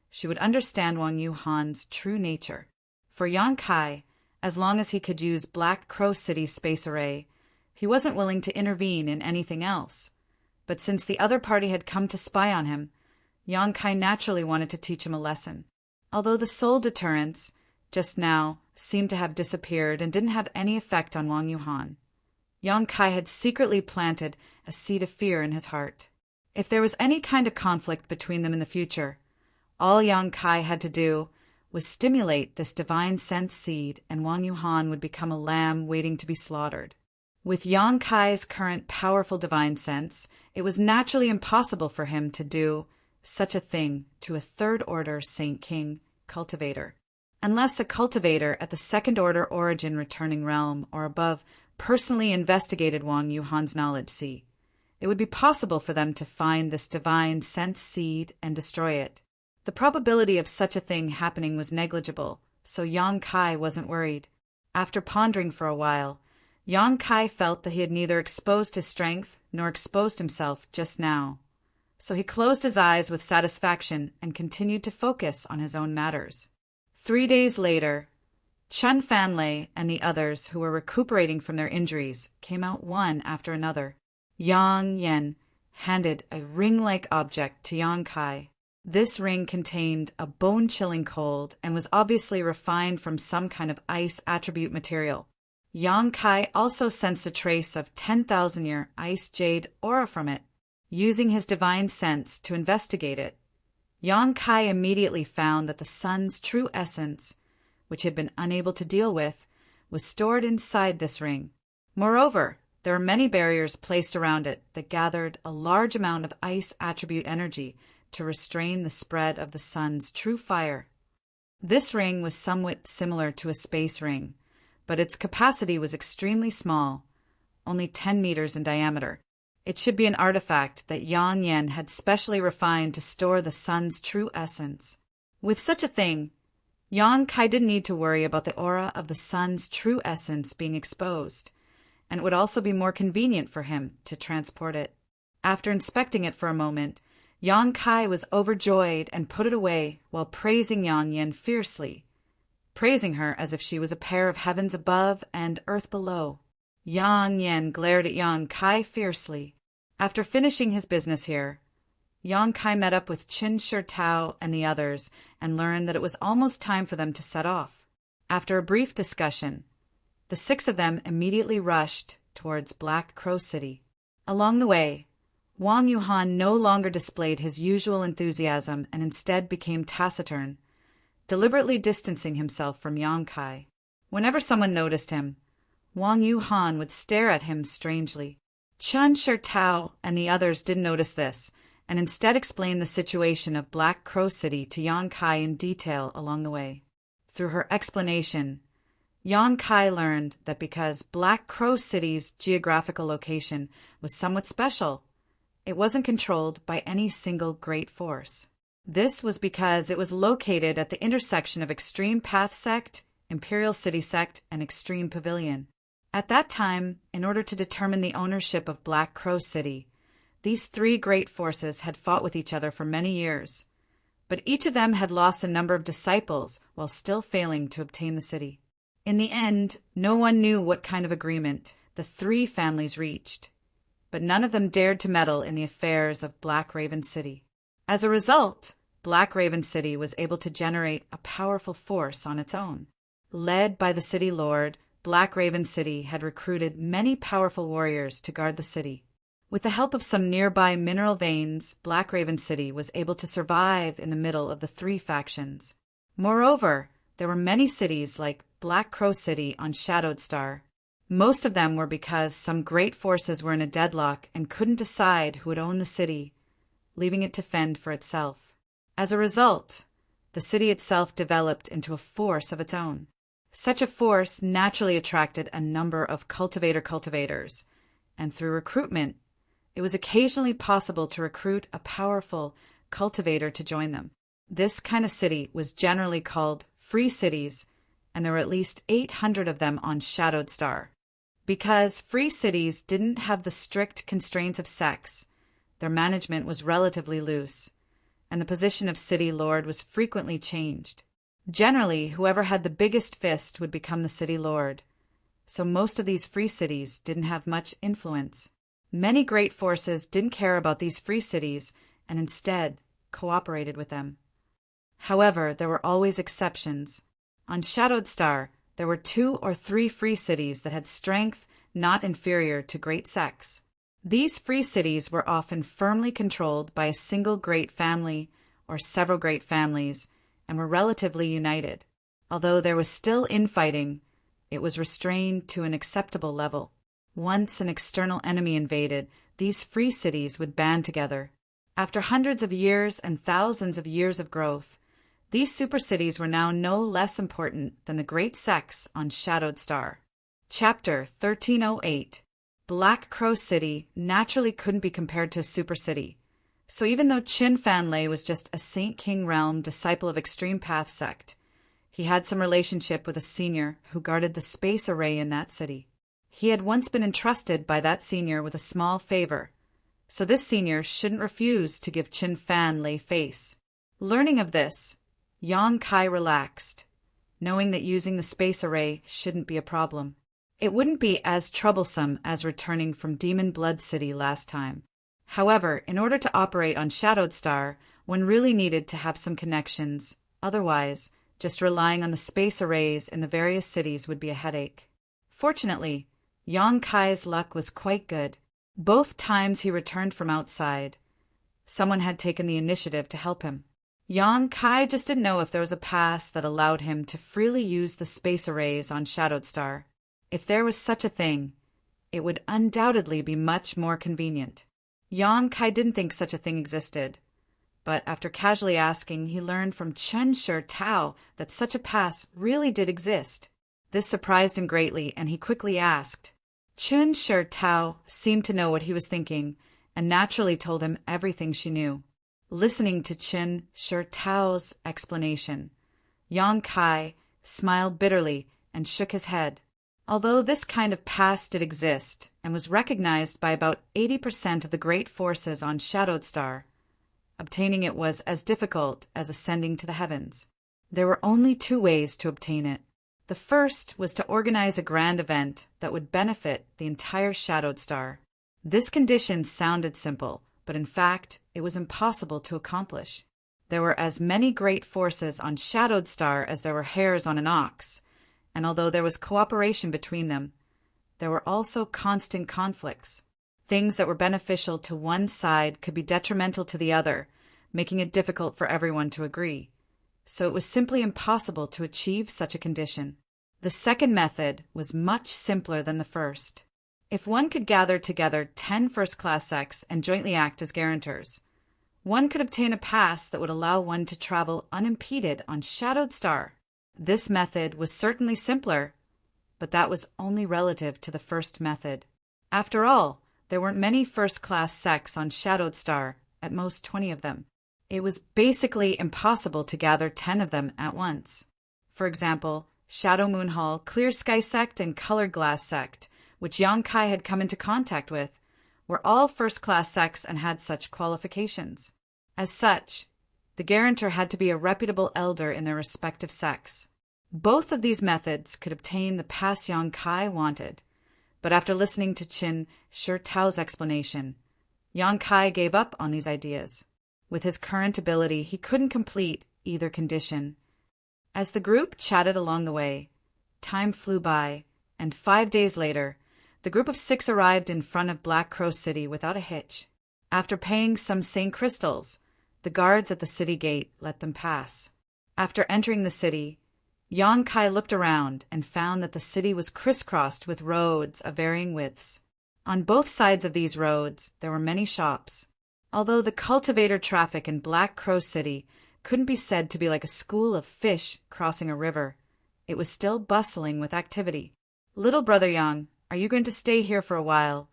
she would understand Wang Yuhan's true nature. For Yang Kai, as long as he could use Black Crow City's space array, he wasn't willing to intervene in anything else. But since the other party had come to spy on him, Yang Kai naturally wanted to teach him a lesson. Although the sole deterrence, just now seemed to have disappeared and didn't have any effect on Wang Yuhan. Yang Kai had secretly planted a seed of fear in his heart. If there was any kind of conflict between them in the future, all Yang Kai had to do was stimulate this divine sense seed, and Wang Yuhan would become a lamb waiting to be slaughtered. With Yang Kai's current powerful divine sense, it was naturally impossible for him to do such a thing to a third-order Saint King cultivator. Unless a cultivator at the second-order origin returning realm or above personally investigated Wang Yuhan's knowledge sea, it would be possible for them to find this divine sense seed and destroy it. The probability of such a thing happening was negligible, so Yang Kai wasn't worried. After pondering for a while, Yang Kai felt that he had neither exposed his strength nor exposed himself just now. So he closed his eyes with satisfaction and continued to focus on his own matters. 3 days later, Chen Fanlei and the others who were recuperating from their injuries came out one after another. Yang Yen handed a ring-like object to Yang Kai. This ring contained a bone-chilling cold and was obviously refined from some kind of ice attribute material. Yang Kai also sensed a trace of 10,000-year ice jade aura from it. Using his divine sense to investigate it, Yang Kai immediately found that the sun's true essence, which he had been unable to deal with, was stored inside this ring. Moreover, there were many barriers placed around it that gathered a large amount of ice attribute energy to restrain the spread of the sun's true fire. This ring was somewhat similar to a space ring, but its capacity was extremely small, only 10 meters in diameter. It should be an artifact that Yang Yen had specially refined to store the sun's true essence. With such a thing, Yang Kai didn't need to worry about the aura of the sun's true essence being exposed, and it would also be more convenient for him to transport it. After inspecting it for a moment, Yang Kai was overjoyed and put it away while praising Yang Yen fiercely, praising her as if she was a pair of heavens above and earth below. Yang Yen glared at Yang Kai fiercely. After finishing his business here, Yang Kai met up with Qin Shi Tao and the others and learned that it was almost time for them to set off. After a brief discussion, the 6 of them immediately rushed towards Black Crow City. Along the way, Wang Yuhan no longer displayed his usual enthusiasm and instead became taciturn, deliberately distancing himself from Yang Kai. Whenever someone noticed him, Wang Yuhan would stare at him strangely. Qin Shi Tao and the others didn't notice this, and instead explained the situation of Black Crow City to Yang Kai in detail along the way. Through her explanation, Yang Kai learned that because Black Crow City's geographical location was somewhat special, it wasn't controlled by any single great force. This was because it was located at the intersection of Extreme Path Sect, Imperial City Sect, and Extreme Pavilion. At that time, in order to determine the ownership of Black Crow City, these 3 great forces had fought with each other for many years, but each of them had lost a number of disciples while still failing to obtain the city. In the end, no one knew what kind of agreement the 3 families reached, but none of them dared to meddle in the affairs of Black Raven City. As a result, Black Raven City was able to generate a powerful force on its own. Led by the city lord, Black Raven City had recruited many powerful warriors to guard the city. With the help of some nearby mineral veins, Black Raven City was able to survive in the middle of the 3 factions. Moreover, there were many cities like Black Crow City on Shadowed Star. Most of them were because some great forces were in a deadlock and couldn't decide who would own the city, leaving it to fend for itself. As a result, the city itself developed into a force of its own. Such a force naturally attracted a number of cultivators, and through recruitment, it was occasionally possible to recruit a powerful cultivator to join them. This kind of city was generally called free cities, and there were at least 800 of them on Shadowed Star. Because free cities didn't have the strict constraints of sex, their management was relatively loose, and the position of city lord was frequently changed. Generally, whoever had the biggest fist would become the city lord, so most of these free cities didn't have much influence. Many great forces didn't care about these free cities and instead cooperated with them. However, there were always exceptions. On Shadowed Star, there were 2 or 3 free cities that had strength not inferior to great sects. These free cities were often firmly controlled by a single great family or several great families and were relatively united. Although there was still infighting, it was restrained to an acceptable level. Once an external enemy invaded, these free cities would band together. After hundreds of years and thousands of years of growth, these super-cities were now no less important than the great sects on Shadowed Star. Chapter 1308. Black Crow City naturally couldn't be compared to a super-city. So even though Chin Fan Lei was just a Saint King Realm disciple of Extreme Path sect, he had some relationship with a senior who guarded the space array in that city. He had once been entrusted by that senior with a small favor, so this senior shouldn't refuse to give Chin Fan Lei face. Learning of this, Yang Kai relaxed, knowing that using the space array shouldn't be a problem. It wouldn't be as troublesome as returning from Demon Blood City last time. However, in order to operate on Shadowed Star, one really needed to have some connections. Otherwise, just relying on the space arrays in the various cities would be a headache. Fortunately, Yang Kai's luck was quite good. Both times he returned from outside, someone had taken the initiative to help him. Yang Kai just didn't know if there was a pass that allowed him to freely use the space arrays on Shadowed Star. If there was such a thing, it would undoubtedly be much more convenient. Yang Kai didn't think such a thing existed, but after casually asking, he learned from Chen Shi Tao that such a pass really did exist. This surprised him greatly, and he quickly asked. Chen Shi Tao seemed to know what he was thinking, and naturally told him everything she knew. Listening to Chen Shi Tao's explanation, Yang Kai smiled bitterly and shook his head. Although this kind of pass did exist and was recognized by about 80% of the great forces on Shadowed Star, obtaining it was as difficult as ascending to the heavens. There were only 2 ways to obtain it. The first was to organize a grand event that would benefit the entire Shadowed Star. This condition sounded simple, but in fact, it was impossible to accomplish. There were as many great forces on Shadowed Star as there were hairs on an ox, and although there was cooperation between them, there were also constant conflicts. Things that were beneficial to one side could be detrimental to the other, making it difficult for everyone to agree. So it was simply impossible to achieve such a condition. The second method was much simpler than the first. If one could gather together 10 first-class sects and jointly act as guarantors, one could obtain a pass that would allow one to travel unimpeded on Shadowed Star. This method was certainly simpler, but that was only relative to the first method. After all, there weren't many first-class sects on Shadowed Star, at most 20 of them. It was basically impossible to gather 10 of them at once. For example, Shadow Moon Hall, Clear Sky Sect, and Colored Glass Sect, which Yang Kai had come into contact with, were all first-class sects and had such qualifications. As such, the guarantor had to be a reputable elder in their respective sects. Both of these methods could obtain the pass Yang Kai wanted, but after listening to Chen Shi Tao's explanation, Yang Kai gave up on these ideas. With his current ability, he couldn't complete either condition. As the group chatted along the way, time flew by, and 5 days later, the group of 6 arrived in front of Black Crow City without a hitch. After paying some Saint crystals, the guards at the city gate let them pass. After entering the city, Yang Kai looked around and found that the city was crisscrossed with roads of varying widths. On both sides of these roads, there were many shops. Although the cultivator traffic in Black Crow City couldn't be said to be like a school of fish crossing a river, it was still bustling with activity. Little brother Yang, are you going to stay here for a while,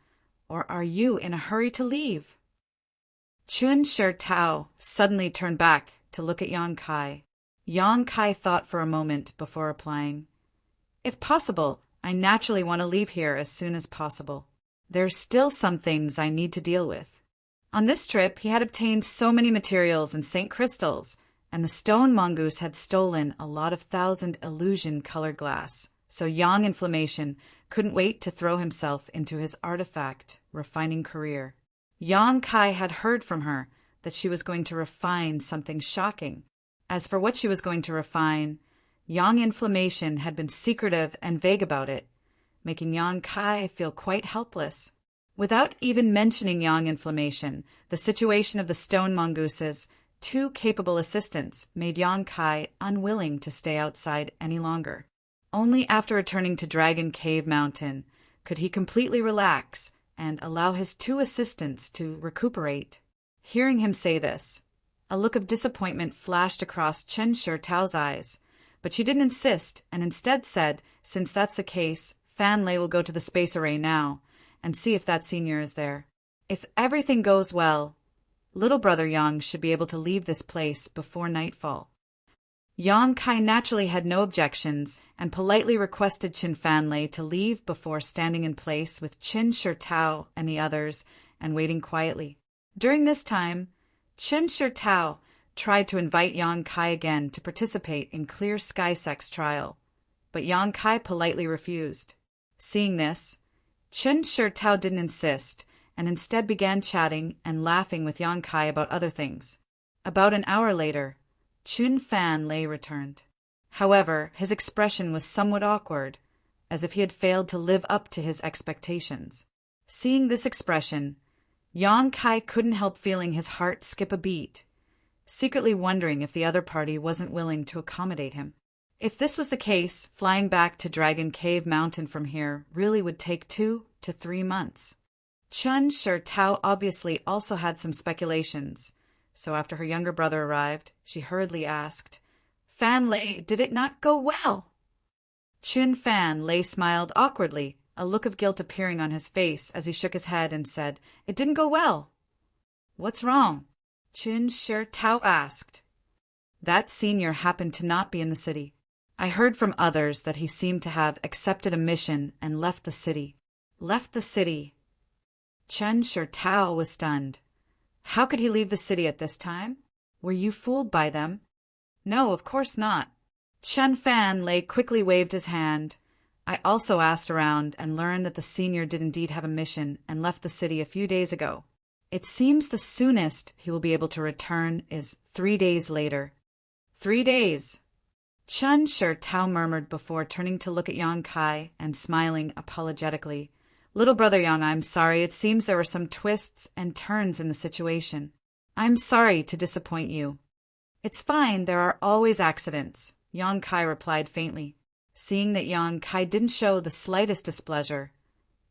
or are you in a hurry to leave? Chen Shi Tao suddenly turned back to look at Yang Kai. Yang Kai thought for a moment before replying. If possible, I naturally want to leave here as soon as possible. There's still some things I need to deal with. On this trip, he had obtained so many materials and Saint crystals, and the stone mongoose had stolen a lot of 1,000 illusion colored glass. So Yang Inflammation couldn't wait to throw himself into his artifact refining career. Yang Kai had heard from her that she was going to refine something shocking. As for what she was going to refine, Yang inflammation had been secretive and vague about it, making Yang Kai feel quite helpless. Without even mentioning Yang inflammation, the situation of the stone mongooses, two capable assistants, made Yang Kai unwilling to stay outside any longer. Only after returning to Dragon Cave Mountain could he completely relax and allow his two assistants to recuperate. Hearing him say this, a look of disappointment flashed across Chen Shitao's eyes, but she didn't insist and instead said, since that's the case, Fan Lei will go to the space array now and see if that senior is there. If everything goes well, little brother Yang should be able to leave this place before nightfall. Yang Kai naturally had no objections and politely requested Qin Fanlei to leave before standing in place with Qin Shitao and the others and waiting quietly. During this time, Qin Shitao tried to invite Yang Kai again to participate in Clear Sky Sec's trial, but Yang Kai politely refused. Seeing this, Qin Shitao didn't insist and instead began chatting and laughing with Yang Kai about other things. About an hour later, Qin Fanlei returned. However, his expression was somewhat awkward, as if he had failed to live up to his expectations. Seeing this expression, Yang Kai couldn't help feeling his heart skip a beat, secretly wondering if the other party wasn't willing to accommodate him. If this was the case, flying back to Dragon Cave Mountain from here really would take 2 to 3 months. Chen Shitao obviously also had some speculations, so after her younger brother arrived, she hurriedly asked, "Fan Lei, did it not go well?" Qin Fan Lei smiled awkwardly, a look of guilt appearing on his face as he shook his head and said, "It didn't go well." "What's wrong?" Qin Shitao asked. "That senior happened to not be in the city. I heard from others that he seemed to have accepted a mission and left the city." Left the city? Chen Shitao was stunned. How could he leave the city at this time? Were you fooled by them? No, of course not. Chen Fan Lei quickly waved his hand. I also asked around and learned that the senior did indeed have a mission and left the city a few days ago. It seems the soonest he will be able to return is 3 days later. 3 days? Chen Shitao murmured before turning to look at Yang Kai and smiling apologetically. "Little brother Yang, I'm sorry. It seems there were some twists and turns in the situation. I'm sorry to disappoint you." "It's fine. There are always accidents," Yang Kai replied faintly. Seeing that Yang Kai didn't show the slightest displeasure,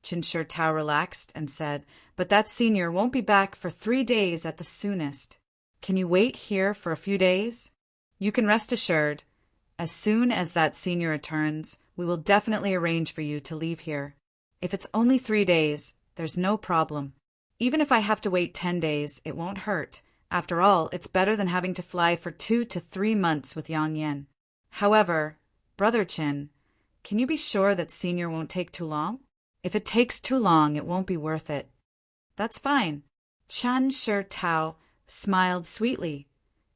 Qin Shitao relaxed and said, "But that senior won't be back for 3 days at the soonest. Can you wait here for a few days? You can rest assured, as soon as that senior returns, we will definitely arrange for you to leave here. If it's only 3 days, there's no problem. Even if I have to wait 10 days, it won't hurt. After all, it's better than having to fly for 2 to 3 months with Yang Yin. However, Brother Qin, can you be sure that senior won't take too long? If it takes too long, it won't be worth it." "That's fine." Chen Shitao smiled sweetly.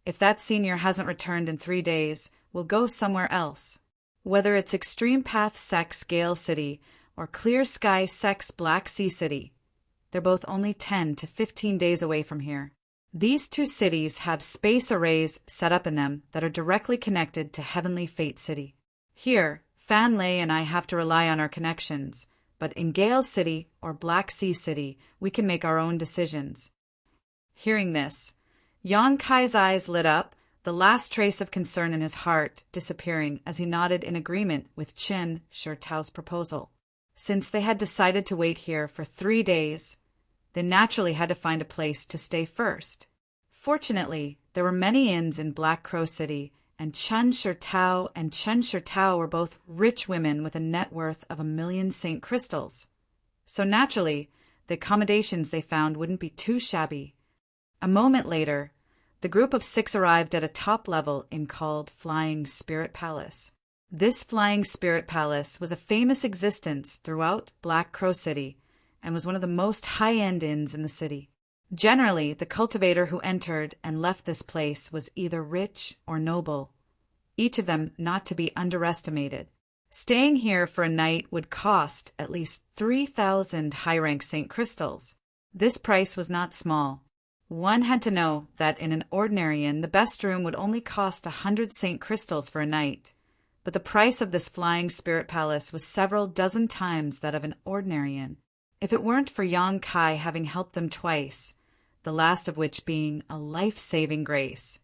"If that senior hasn't returned in 3 days, we'll go somewhere else. Whether it's Extreme Path Sec's Gale City or Clear Sky Sec's Black Sea City, they're both only 10 to 15 days away from here. These 2 cities have space arrays set up in them that are directly connected to Heavenly Fate City. Here, Fan Lei and I have to rely on our connections, but in Gale City or Black Sea City, we can make our own decisions." Hearing this, Yang Kai's eyes lit up, the last trace of concern in his heart disappearing as he nodded in agreement with Qin Shitao's proposal. Since they had decided to wait here for 3 days, they naturally had to find a place to stay first. Fortunately, there were many inns in Black Crow City, and Chen Shitao and Chen Shitao were both rich women with a net worth of 1,000,000 Saint crystals. So naturally, the accommodations they found wouldn't be too shabby. A moment later, the group of 6 arrived at a top level inn called Flying Spirit Palace. This Flying Spirit Palace was a famous existence throughout Black Crow City and was one of the most high-end inns in the city. Generally, the cultivator who entered and left this place was either rich or noble, each of them not to be underestimated. Staying here for a night would cost at least 3,000 high-rank Saint crystals. This price was not small. One had to know that in an ordinary inn, the best room would only cost 100 Saint crystals for a night, but the price of this flying spirit palace was several dozen times that of an ordinary inn. If it weren't for Yang Kai having helped them twice, the last of which being a life-saving grace,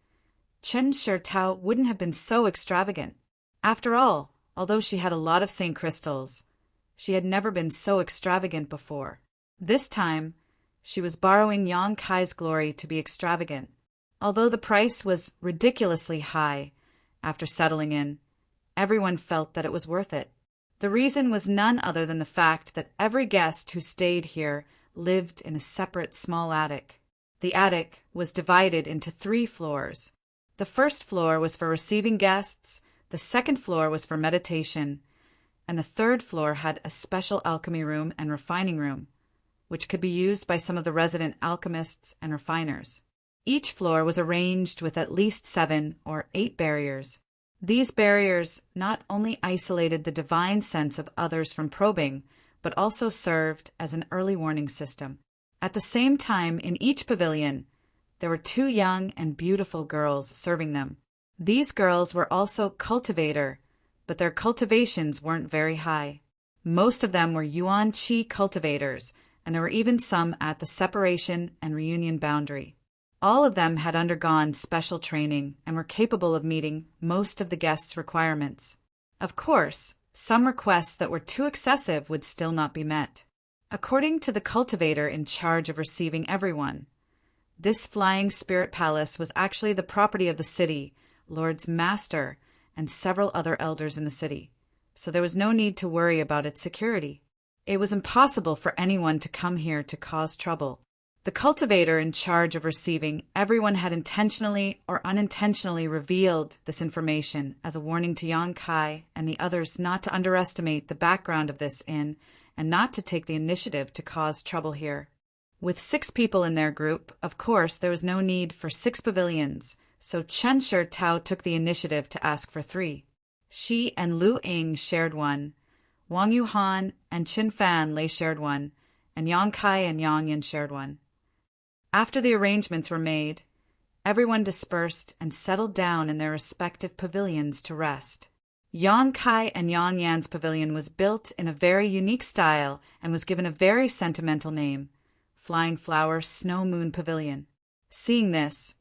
Chen Shirtao wouldn't have been so extravagant. After all, although she had a lot of St. Crystals, she had never been so extravagant before. This time, she was borrowing Yang Kai's glory to be extravagant. Although the price was ridiculously high, after settling in, everyone felt that it was worth it. The reason was none other than the fact that every guest who stayed here lived in a separate small attic. The attic was divided into 3 floors. The first floor was for receiving guests, the second floor was for meditation, and the third floor had a special alchemy room and refining room, which could be used by some of the resident alchemists and refiners. Each floor was arranged with at least 7 or 8 barriers. These barriers not only isolated the divine sense of others from probing, but also served as an early warning system. At the same time, in each pavilion, there were 2 young and beautiful girls serving them. These girls were also cultivator, but their cultivations weren't very high. Most of them were Yuan Qi cultivators, and there were even some at the separation and reunion boundary. All of them had undergone special training and were capable of meeting most of the guests' requirements. Of course, some requests that were too excessive would still not be met. According to the cultivator in charge of receiving everyone, this flying spirit palace was actually the property of the city, Lord's master, and several other elders in the city, so there was no need to worry about its security. It was impossible for anyone to come here to cause trouble. The cultivator in charge of receiving everyone had intentionally or unintentionally revealed this information as a warning to Yang Kai and the others not to underestimate the background of this inn and not to take the initiative to cause trouble here. With 6 people in their group, of course, there was no need for 6 pavilions, so Chen Shirtao took the initiative to ask for 3. She and Lu Ying shared one, Wang Yuhan and Qin Fan Lei shared one, and Yang Kai and Yang Yin shared one. After the arrangements were made, everyone dispersed and settled down in their respective pavilions to rest. Yang Kai and Yang Yan's pavilion was built in a very unique style and was given a very sentimental name, Flying Flower Snow Moon Pavilion. Seeing this,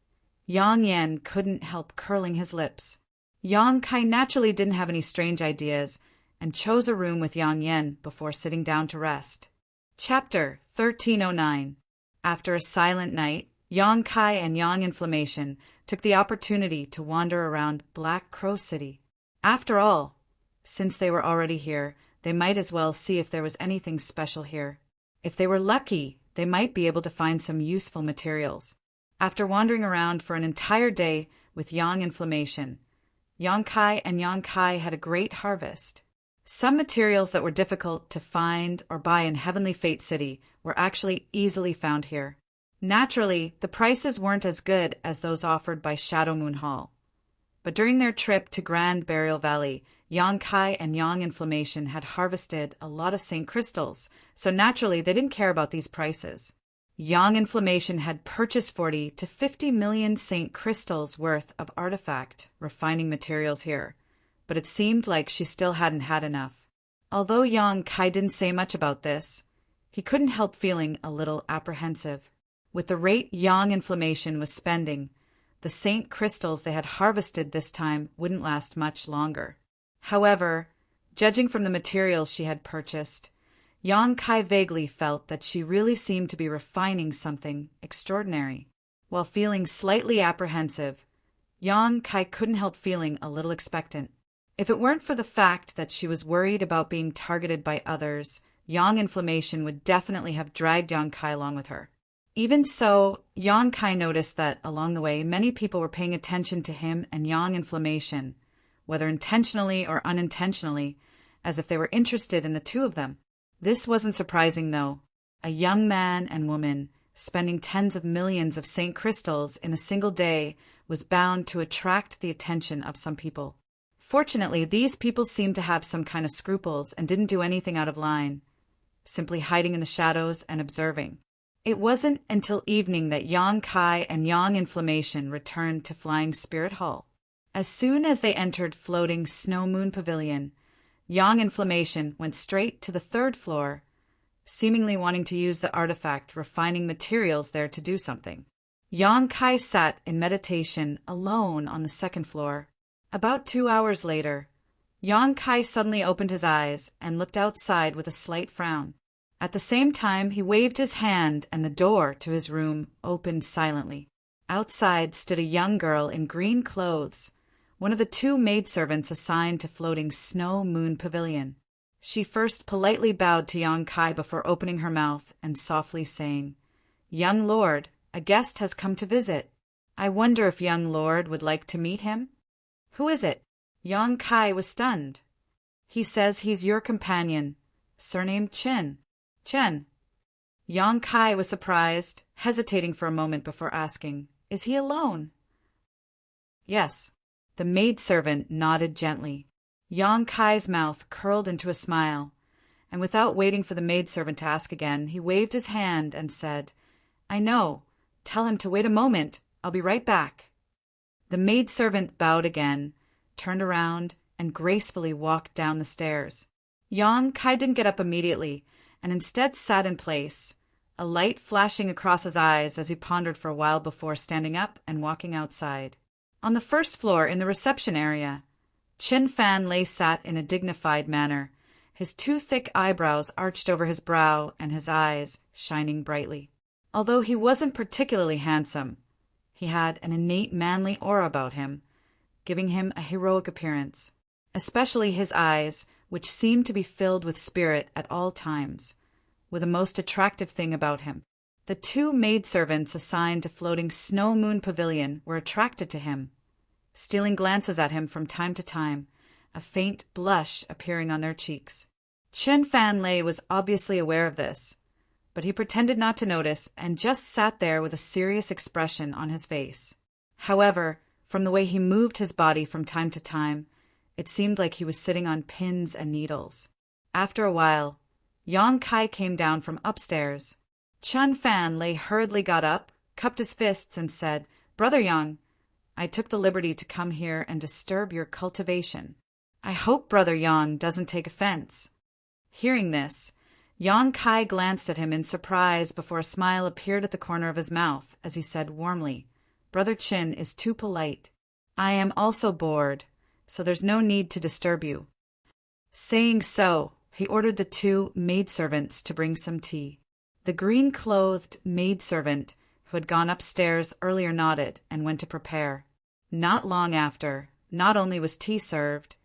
Yang Yan couldn't help curling his lips. Yang Kai naturally didn't have any strange ideas and chose a room with Yang Yan before sitting down to rest. Chapter 1309. After a silent night, Yang Kai and Yang Inflammation took the opportunity to wander around Black Crow City. After all, since they were already here, they might as well see if there was anything special here. If they were lucky, they might be able to find some useful materials. After wandering around for an entire day with Yang Inflammation, Yang Kai and Yang Kai had a great harvest. Some materials that were difficult to find or buy in Heavenly Fate City were actually easily found here. Naturally, the prices weren't as good as those offered by Shadow Moon Hall. But during their trip to Grand Burial Valley, Yang Kai and Yang Inflammation had harvested a lot of St. Crystals, so naturally they didn't care about these prices. Yang Inflammation had purchased 40 to 50 million St. Crystals worth of artifact refining materials here, but it seemed like she still hadn't had enough. Although Yang Kai didn't say much about this, he couldn't help feeling a little apprehensive. With the rate Yang Inflammation was spending, the St. Crystals they had harvested this time wouldn't last much longer. However, judging from the materials she had purchased, Yang Kai vaguely felt that she really seemed to be refining something extraordinary. While feeling slightly apprehensive, Yang Kai couldn't help feeling a little expectant. If it weren't for the fact that she was worried about being targeted by others, Yang Inflammation would definitely have dragged Yang Kai along with her. Even so, Yang Kai noticed that, along the way, many people were paying attention to him and Yang Inflammation, whether intentionally or unintentionally, as if they were interested in the two of them. This wasn't surprising, though. A young man and woman spending tens of millions of St. Crystals in a single day was bound to attract the attention of some people. Fortunately, these people seemed to have some kind of scruples and didn't do anything out of line, simply hiding in the shadows and observing. It wasn't until evening that Yang Kai and Yang Inflammation returned to Flying Spirit Hall. As soon as they entered floating Snow Moon Pavilion, Yang Inflammation went straight to the third floor, seemingly wanting to use the artifact refining materials there to do something. Yang Kai sat in meditation alone on the second floor. About 2 hours later, Yang Kai suddenly opened his eyes and looked outside with a slight frown. At the same time, he waved his hand and the door to his room opened silently. Outside stood a young girl in green clothes, one of the 2 maidservants assigned to floating Snow Moon Pavilion. She first politely bowed to Yang Kai before opening her mouth and softly saying, "Young lord, a guest has come to visit. I wonder if young lord would like to meet him?" "Who is it?" Yang Kai was stunned. "He says he's your companion, surnamed Chin." "Chen." Yang Kai was surprised, hesitating for a moment before asking, "Is he alone?" "Yes." The maidservant nodded gently. Yang Kai's mouth curled into a smile, and without waiting for the maidservant to ask again, he waved his hand and said, "I know. Tell him to wait a moment. I'll be right back." The maidservant bowed again, turned around, and gracefully walked down the stairs. Yang Kai didn't get up immediately, and instead sat in place, a light flashing across his eyes as he pondered for a while before standing up and walking outside. On the first floor, in the reception area, Chin Fan lay sat in a dignified manner, his 2 thick eyebrows arched over his brow and his eyes shining brightly. Although he wasn't particularly handsome, he had an innate manly aura about him, giving him a heroic appearance, especially his eyes, which seemed to be filled with spirit at all times, were the most attractive thing about him. The 2 maidservants assigned to floating Snow Moon Pavilion were attracted to him, stealing glances at him from time to time, a faint blush appearing on their cheeks. Chen Fan Lei was obviously aware of this, but he pretended not to notice and just sat there with a serious expression on his face. However, from the way he moved his body from time to time, it seemed like he was sitting on pins and needles. After a while, Yang Kai came down from upstairs. Chen Fan Lei hurriedly got up, cupped his fists, and said, "Brother Yang, I took the liberty to come here and disturb your cultivation. I hope Brother Yang doesn't take offense." Hearing this, Yang Kai glanced at him in surprise before a smile appeared at the corner of his mouth as he said warmly, "Brother Chin is too polite. I am also bored, so there's no need to disturb you." Saying so, he ordered the 2 maidservants to bring some tea. The green-clothed maidservant who had gone upstairs earlier nodded and went to prepare. Not long after, not only was tea served,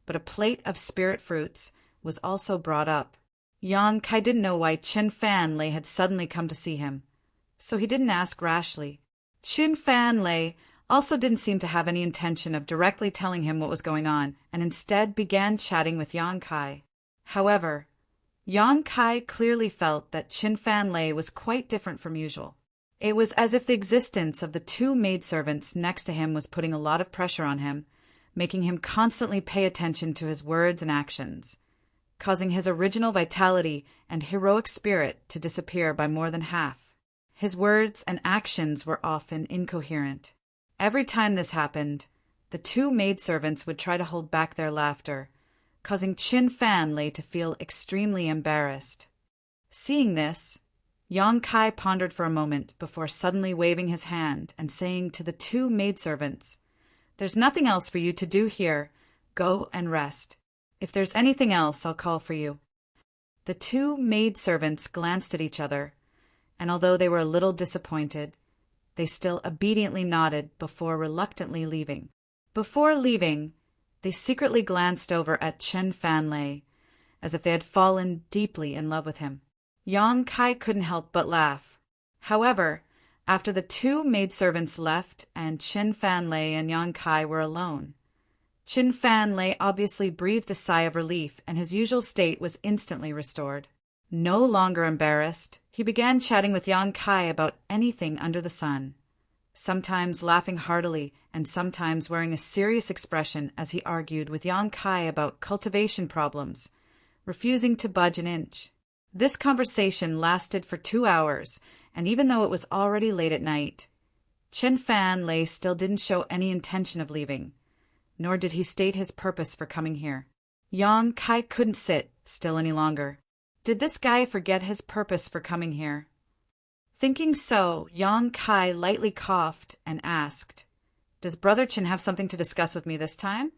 but a plate of spirit fruits was also brought up. Yang Kai didn't know why Chen Fan Lei had suddenly come to see him, so he didn't ask rashly. Chen Fan Lei also didn't seem to have any intention of directly telling him what was going on, and instead began chatting with Yang Kai. However, Yang Kai clearly felt that Chen Fan Lei was quite different from usual. It was as if the existence of the 2 maidservants next to him was putting a lot of pressure on him, making him constantly pay attention to his words and actions, causing his original vitality and heroic spirit to disappear by more than half. His words and actions were often incoherent. Every time this happened, the 2 maidservants would try to hold back their laughter, causing Chen Fan Lei to feel extremely embarrassed. Seeing this, Yang Kai pondered for a moment before suddenly waving his hand and saying to the 2 maidservants, "There's nothing else for you to do here. Go and rest. If there's anything else, I'll call for you." The 2 maidservants glanced at each other, and although they were a little disappointed, they still obediently nodded before reluctantly leaving. Before leaving, they secretly glanced over at Chen Fan Lei, as if they had fallen deeply in love with him. Yang Kai couldn't help but laugh. However, after the 2 maidservants left and Chen Fan Lei and Yang Kai were alone, Chen Fan Lei obviously breathed a sigh of relief and his usual state was instantly restored. No longer embarrassed, he began chatting with Yang Kai about anything under the sun, sometimes laughing heartily and sometimes wearing a serious expression as he argued with Yang Kai about cultivation problems, refusing to budge an inch. This conversation lasted for 2 hours, and even though it was already late at night, Chen Fan Lei still didn't show any intention of leaving, nor did he state his purpose for coming here. Yang Kai couldn't sit still any longer. Did this guy forget his purpose for coming here? Thinking so, Yang Kai lightly coughed and asked, "Does Brother Chen have something to discuss with me this time?"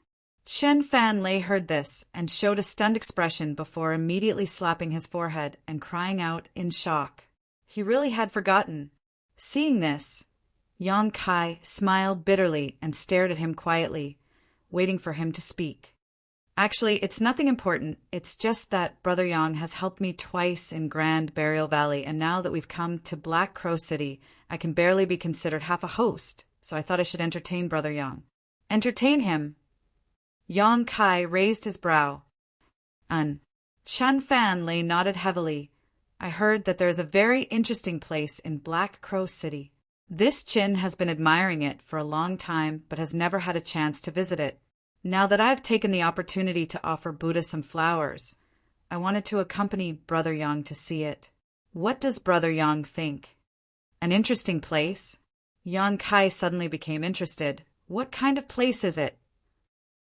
Chen Fan Lei heard this and showed a stunned expression before immediately slapping his forehead and crying out in shock. He really had forgotten. Seeing this, Yang Kai smiled bitterly and stared at him quietly, waiting for him to speak. "Actually, it's nothing important. It's just that Brother Yang has helped me twice in Grand Burial Valley, and now that we've come to Black Crow City, I can barely be considered half a host, so I thought I should entertain Brother Yang." "Entertain him?" Yang Kai raised his brow. Chen Fan Lei nodded heavily. "I heard that there is a very interesting place in Black Crow City. This Chin has been admiring it for a long time, but has never had a chance to visit it. Now that I've taken the opportunity to offer Buddha some flowers, I wanted to accompany Brother Yang to see it. What does Brother Yang think?" "An interesting place?" Yang Kai suddenly became interested. "What kind of place is it?"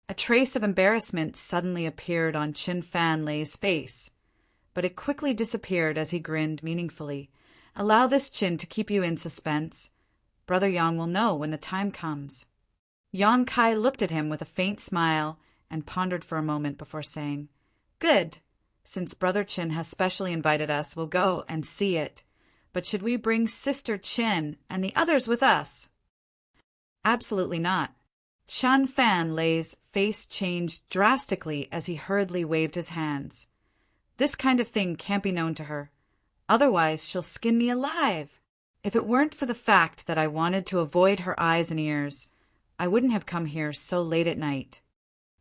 A trace of embarrassment suddenly appeared on Chen Fan Lei's face, but it quickly disappeared as he grinned meaningfully. "Allow this Chin to keep you in suspense. Brother Yang will know when the time comes." Yang Kai looked at him with a faint smile and pondered for a moment before saying, "Good. Since Brother Chin has specially invited us, we'll go and see it. But should we bring Sister Chin and the others with us?" "Absolutely not." Chen Fan Lei's face changed drastically as he hurriedly waved his hands. "This kind of thing can't be known to her. Otherwise, she'll skin me alive. If it weren't for the fact that I wanted to avoid her eyes and ears, I wouldn't have come here so late at night."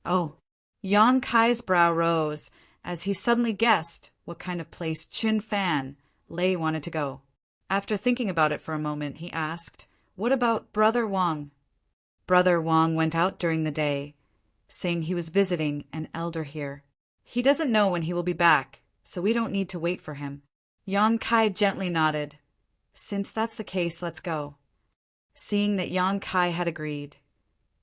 "Oh." Yang Kai's brow rose as he suddenly guessed what kind of place Chen Fan Lei wanted to go. After thinking about it for a moment, he asked, "What about Brother Wang?" "Brother Wang went out during the day, saying he was visiting an elder here. He doesn't know when he will be back, so we don't need to wait for him." Yang Kai gently nodded. "Since that's the case, let's go." Seeing that Yang Kai had agreed,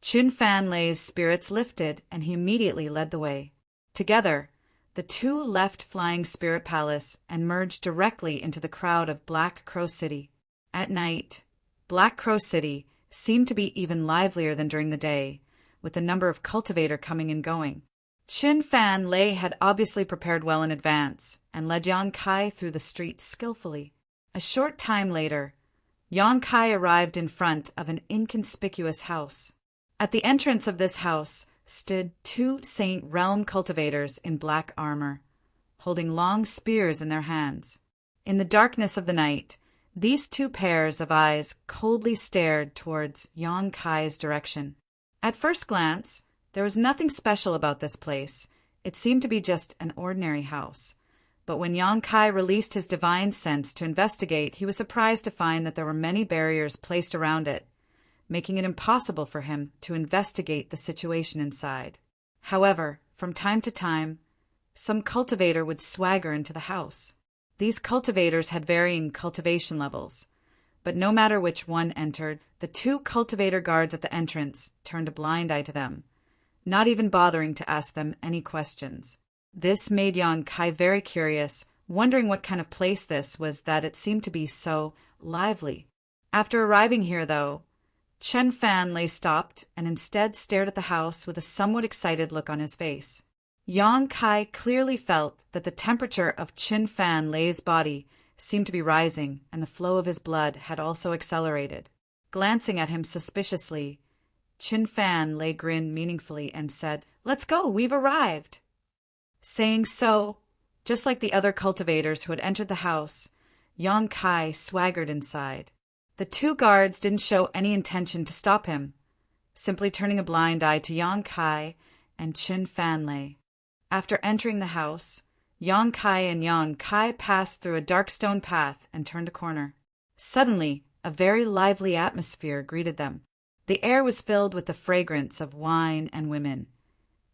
Chen Fan Lei's spirits lifted and he immediately led the way. Together, the two left Flying Spirit Palace and merged directly into the crowd of Black Crow City. At night, Black Crow City seemed to be even livelier than during the day, with the number of cultivator coming and going. Chen Fan Lei had obviously prepared well in advance and led Yang Kai through the streets skillfully. A short time later, Yang Kai arrived in front of an inconspicuous house. At the entrance of this house stood two Saint Realm cultivators in black armor, holding long spears in their hands. In the darkness of the night, these two pairs of eyes coldly stared towards Yang Kai's direction. At first glance, there was nothing special about this place. It seemed to be just an ordinary house. But when Yang Kai released his divine sense to investigate, he was surprised to find that there were many barriers placed around it, making it impossible for him to investigate the situation inside. However, from time to time, some cultivator would swagger into the house. These cultivators had varying cultivation levels, but no matter which one entered, the two cultivator guards at the entrance turned a blind eye to them, not even bothering to ask them any questions. This made Yang Kai very curious, wondering what kind of place this was that it seemed to be so lively. After arriving here, though, Chen Fan Lei stopped and instead stared at the house with a somewhat excited look on his face. Yang Kai clearly felt that the temperature of Chen Fan Lei's body seemed to be rising, and the flow of his blood had also accelerated. Glancing at him suspiciously, Chen Fan Lei grinned meaningfully and said, "Let's go, we've arrived." Saying so, just like the other cultivators who had entered the house, Yang Kai swaggered inside. The two guards didn't show any intention to stop him, simply turning a blind eye to Yang Kai and Chen Fan Lei. After entering the house, Yang Kai and Yang Kai passed through a dark stone path and turned a corner. Suddenly, a very lively atmosphere greeted them. The air was filled with the fragrance of wine and women,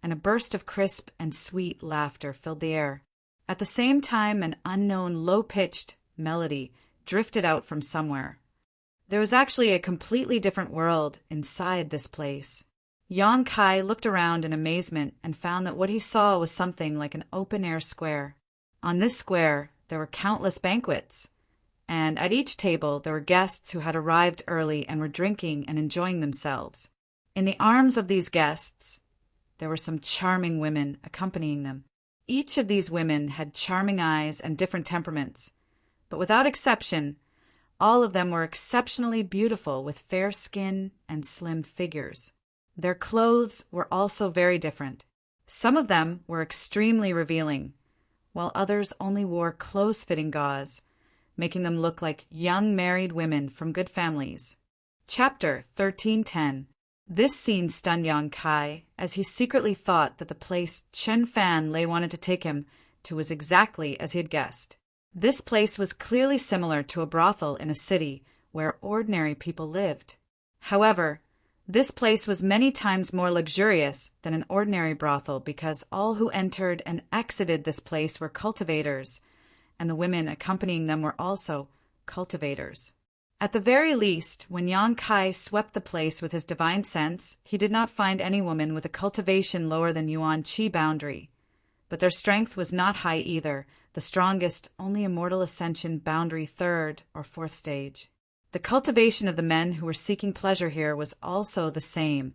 and a burst of crisp and sweet laughter filled the air. At the same time, an unknown low-pitched melody drifted out from somewhere. There was actually a completely different world inside this place. Yang Kai looked around in amazement and found that what he saw was something like an open-air square. On this square, there were countless banquets, and at each table there were guests who had arrived early and were drinking and enjoying themselves. In the arms of these guests, there were some charming women accompanying them. Each of these women had charming eyes and different temperaments, but without exception, all of them were exceptionally beautiful with fair skin and slim figures. Their clothes were also very different. Some of them were extremely revealing, while others only wore close-fitting gauze, making them look like young married women from good families. Chapter 13:10. This scene stunned Yang Kai, as he secretly thought that the place Chen Fan Lei wanted to take him to was exactly as he had guessed. This place was clearly similar to a brothel in a city where ordinary people lived. However, this place was many times more luxurious than an ordinary brothel because all who entered and exited this place were cultivators, and the women accompanying them were also cultivators. At the very least, when Yang Kai swept the place with his divine sense, he did not find any woman with a cultivation lower than Yuan Qi boundary. But their strength was not high either, the strongest only immortal ascension boundary 3rd or 4th stage. The cultivation of the men who were seeking pleasure here was also the same,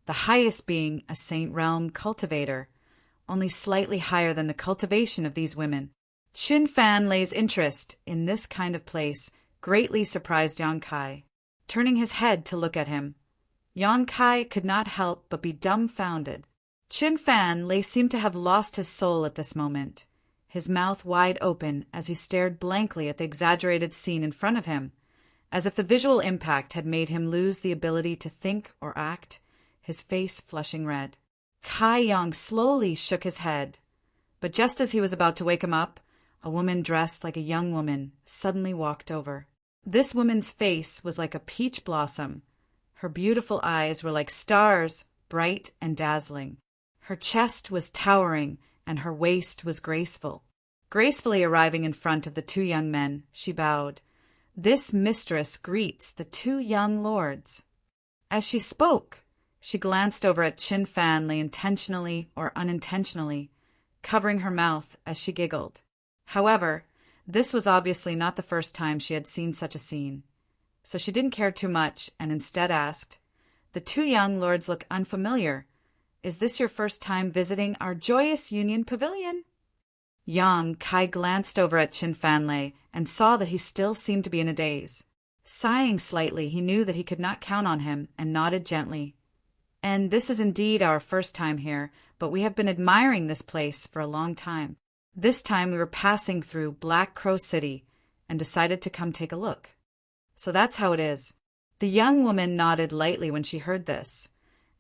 the highest being a Saint Realm cultivator, only slightly higher than the cultivation of these women. Chen Fan Lei's interest in this kind of place greatly surprised Yang Kai. Turning his head to look at him, Yang Kai could not help but be dumbfounded. Chen Fan Lei seemed to have lost his soul at this moment, his mouth wide open as he stared blankly at the exaggerated scene in front of him, as if the visual impact had made him lose the ability to think or act, his face flushing red. Kai Yang slowly shook his head, but just as he was about to wake him up, a woman dressed like a young woman suddenly walked over. This woman's face was like a peach blossom. Her beautiful eyes were like stars, bright and dazzling. Her chest was towering, and her waist was graceful. Gracefully arriving in front of the two young men, she bowed. This mistress greets the two young lords. As she spoke, she glanced over at Chen Fan Lei intentionally or unintentionally, covering her mouth as she giggled. However, this was obviously not the first time she had seen such a scene, so she didn't care too much and instead asked, "The two young lords look unfamiliar. Is this your first time visiting our joyous Union Pavilion?" Yang Kai glanced over at Chen Fan Lei and saw that he still seemed to be in a daze. Sighing slightly, he knew that he could not count on him and nodded gently. "And this is indeed our first time here, but we have been admiring this place for a long time. This time we were passing through Black Crow City and decided to come take a look. So that's how it is." The young woman nodded lightly when she heard this,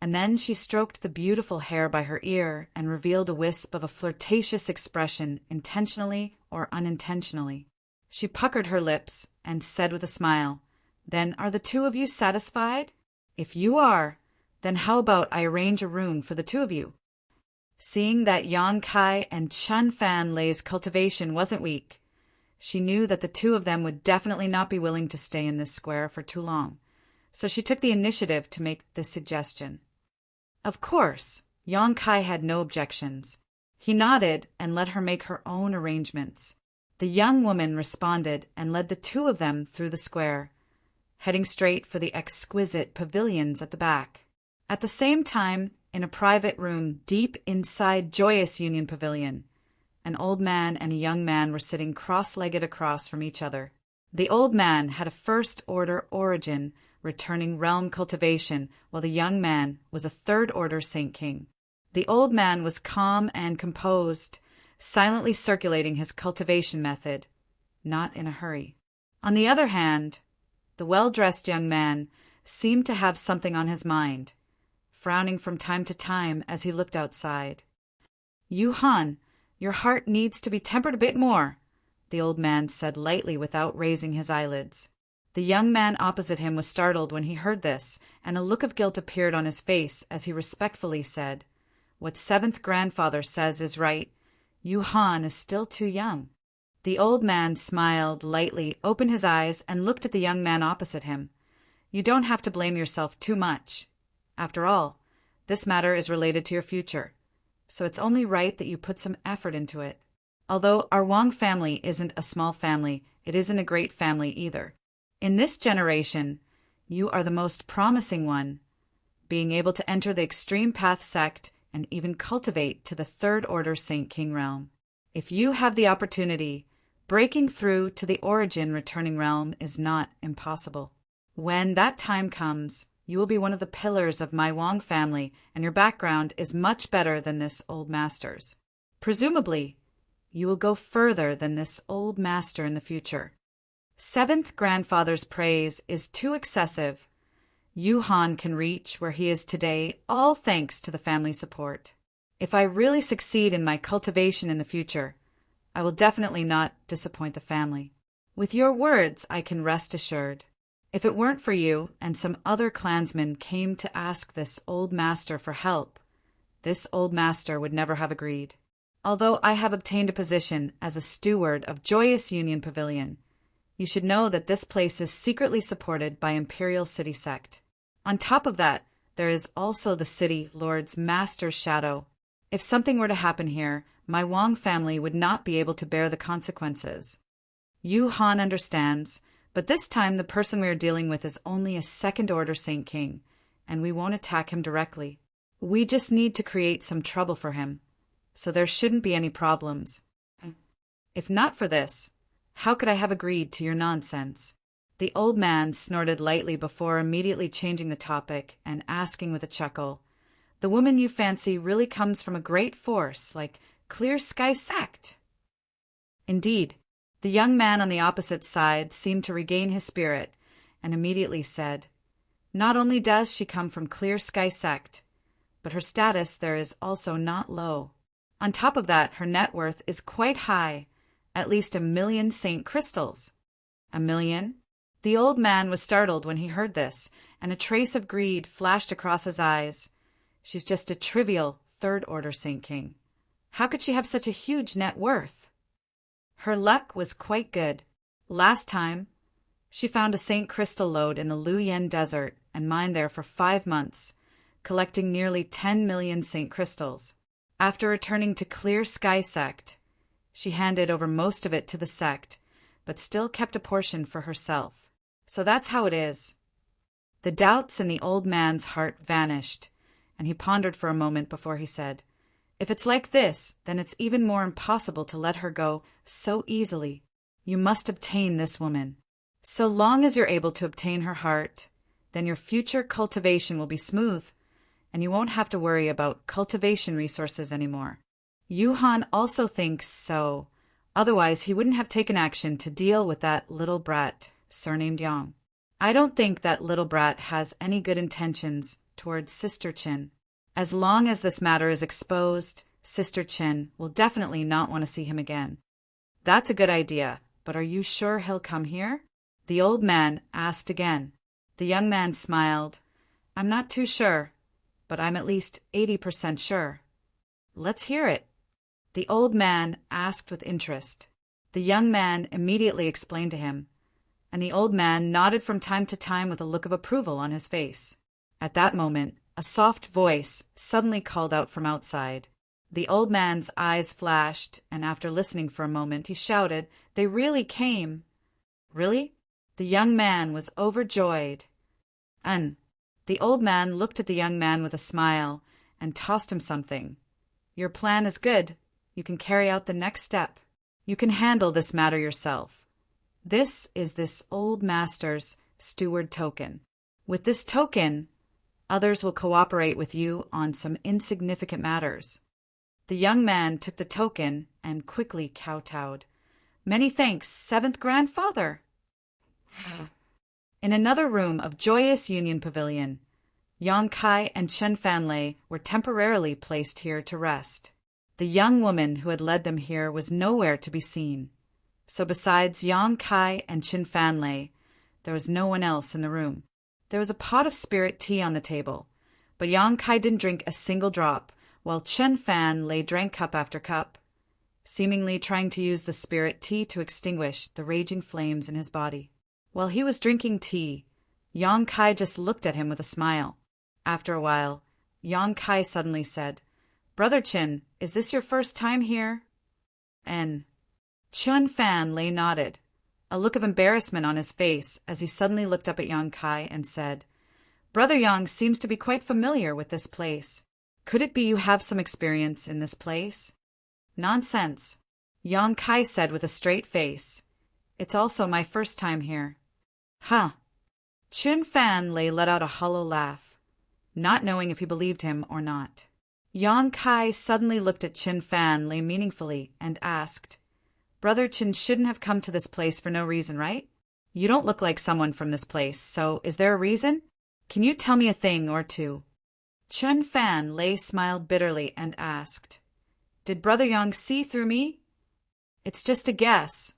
and then she stroked the beautiful hair by her ear and revealed a wisp of a flirtatious expression intentionally or unintentionally. She puckered her lips and said with a smile, "Then are the two of you satisfied? If you are, then how about I arrange a room for the two of you?" Seeing that Yang Kai and Chen Fan Lei's cultivation wasn't weak, she knew that the two of them would definitely not be willing to stay in this square for too long, so she took the initiative to make this suggestion. Of course, Yang Kai had no objections. He nodded and let her make her own arrangements. The young woman responded and led the two of them through the square, heading straight for the exquisite pavilions at the back. At the same time, in a private room deep inside Joyous Union Pavilion, an old man and a young man were sitting cross-legged across from each other. The old man had a first-order origin, returning realm cultivation, while the young man was a third-order Saint King. The old man was calm and composed, silently circulating his cultivation method, not in a hurry. On the other hand, the well-dressed young man seemed to have something on his mind, frowning from time to time as he looked outside. "Yu Han, your heart needs to be tempered a bit more," the old man said lightly without raising his eyelids. The young man opposite him was startled when he heard this, and a look of guilt appeared on his face as he respectfully said, "What seventh grandfather says is right. Yu Han is still too young." The old man smiled lightly, opened his eyes, and looked at the young man opposite him. "You don't have to blame yourself too much. After all, This matter is related to your future, so it's only right that you put some effort into it. Although our Wang family isn't a small family, it isn't a great family either. In this generation, you are the most promising one, being able to enter the Extreme Path sect and even cultivate to the Third Order Saint King realm. If you have the opportunity, breaking through to the Origin Returning realm is not impossible. When that time comes, you will be one of the pillars of my Wang family, and your background is much better than this old master's. Presumably, you will go further than this old master in the future. Seventh grandfather's praise is too excessive. Yuhan can reach where he is today, all thanks to the family support. If I really succeed in my cultivation in the future, I will definitely not disappoint the family. With your words, I can rest assured. If it weren't for you and some other clansmen came to ask this old master for help, this old master would never have agreed. Although I have obtained a position as a steward of Joyous Union Pavilion, you should know that this place is secretly supported by Imperial City Sect. On top of that, there is also the City Lord's Master's shadow. If something were to happen here, my Wang family would not be able to bear the consequences. Yu Han understands, but this time the person we are dealing with is only a second-order Saint King, and we won't attack him directly. We just need to create some trouble for him, so there shouldn't be any problems. If not for this, how could I have agreed to your nonsense? The old man snorted lightly before immediately changing the topic and asking with a chuckle, "The woman you fancy really comes from a great force like Clear Sky Sect?" Indeed, the young man on the opposite side seemed to regain his spirit and immediately said, "Not only does she come from Clear Sky Sect, but her status there is also not low. On top of that, her net worth is quite high, at least 1,000,000 Saint Crystals." 1,000,000? The old man was startled when he heard this, and a trace of greed flashed across his eyes. She's just a trivial third-order Saint King. How could she have such a huge net worth? Her luck was quite good. Last time, she found a Saint Crystal lode in the Luyen Desert and mined there for 5 months, collecting nearly 10,000,000 Saint Crystals. After returning to Clear Sky Sect, she handed over most of it to the sect, but still kept a portion for herself. So that's how it is. The doubts in the old man's heart vanished, and he pondered for a moment before he said, "If it's like this, then it's even more impossible to let her go so easily. You must obtain this woman. So long as you're able to obtain her heart, then your future cultivation will be smooth, and you won't have to worry about cultivation resources anymore." Yuhan also thinks so. Otherwise, he wouldn't have taken action to deal with that little brat, surnamed Yang. I don't think that little brat has any good intentions towards Sister Chin. As long as this matter is exposed, Sister Chin will definitely not want to see him again. That's a good idea, but are you sure he'll come here? The old man asked again. The young man smiled. I'm not too sure, but I'm at least 80% sure. Let's hear it. The old man asked with interest. The young man immediately explained to him, and the old man nodded from time to time with a look of approval on his face. At that moment, a soft voice suddenly called out from outside. The old man's eyes flashed, and after listening for a moment, he shouted, "They really came!" Really? The young man was overjoyed. The old man looked at the young man with a smile and tossed him something. Your plan is good. You can carry out the next step. You can handle this matter yourself. This is this old master's steward token. With this token, others will cooperate with you on some insignificant matters. The young man took the token and quickly kowtowed. Many thanks, seventh grandfather. In another room of Joyous Union Pavilion, Yang Kai and Chen Fanlei were temporarily placed here to rest. The young woman who had led them here was nowhere to be seen. So besides Yang Kai and Chen Fanlei, there was no one else in the room. There was a pot of spirit tea on the table, but Yang Kai didn't drink a single drop, while Chen Fanlei drank cup after cup, seemingly trying to use the spirit tea to extinguish the raging flames in his body. While he was drinking tea, Yang Kai just looked at him with a smile. After a while, Yang Kai suddenly said, "Brother Chin, is this your first time here?" N. Chun Fan lay nodded, a look of embarrassment on his face as he suddenly looked up at Yang Kai and said, "Brother Yang seems to be quite familiar with this place. Could it be you have some experience in this place?" "Nonsense," Yang Kai said with a straight face. "It's also my first time here." "Huh." Chun Fan let out a hollow laugh, not knowing if he believed him or not. Yang Kai suddenly looked at Chin Fan meaningfully and asked, "Brother Chin shouldn't have come to this place for no reason, right? You don't look like someone from this place, so is there a reason? Can you tell me a thing or two?" Chun Fan smiled bitterly and asked, "Did Brother Yang see through me?" "It's just a guess."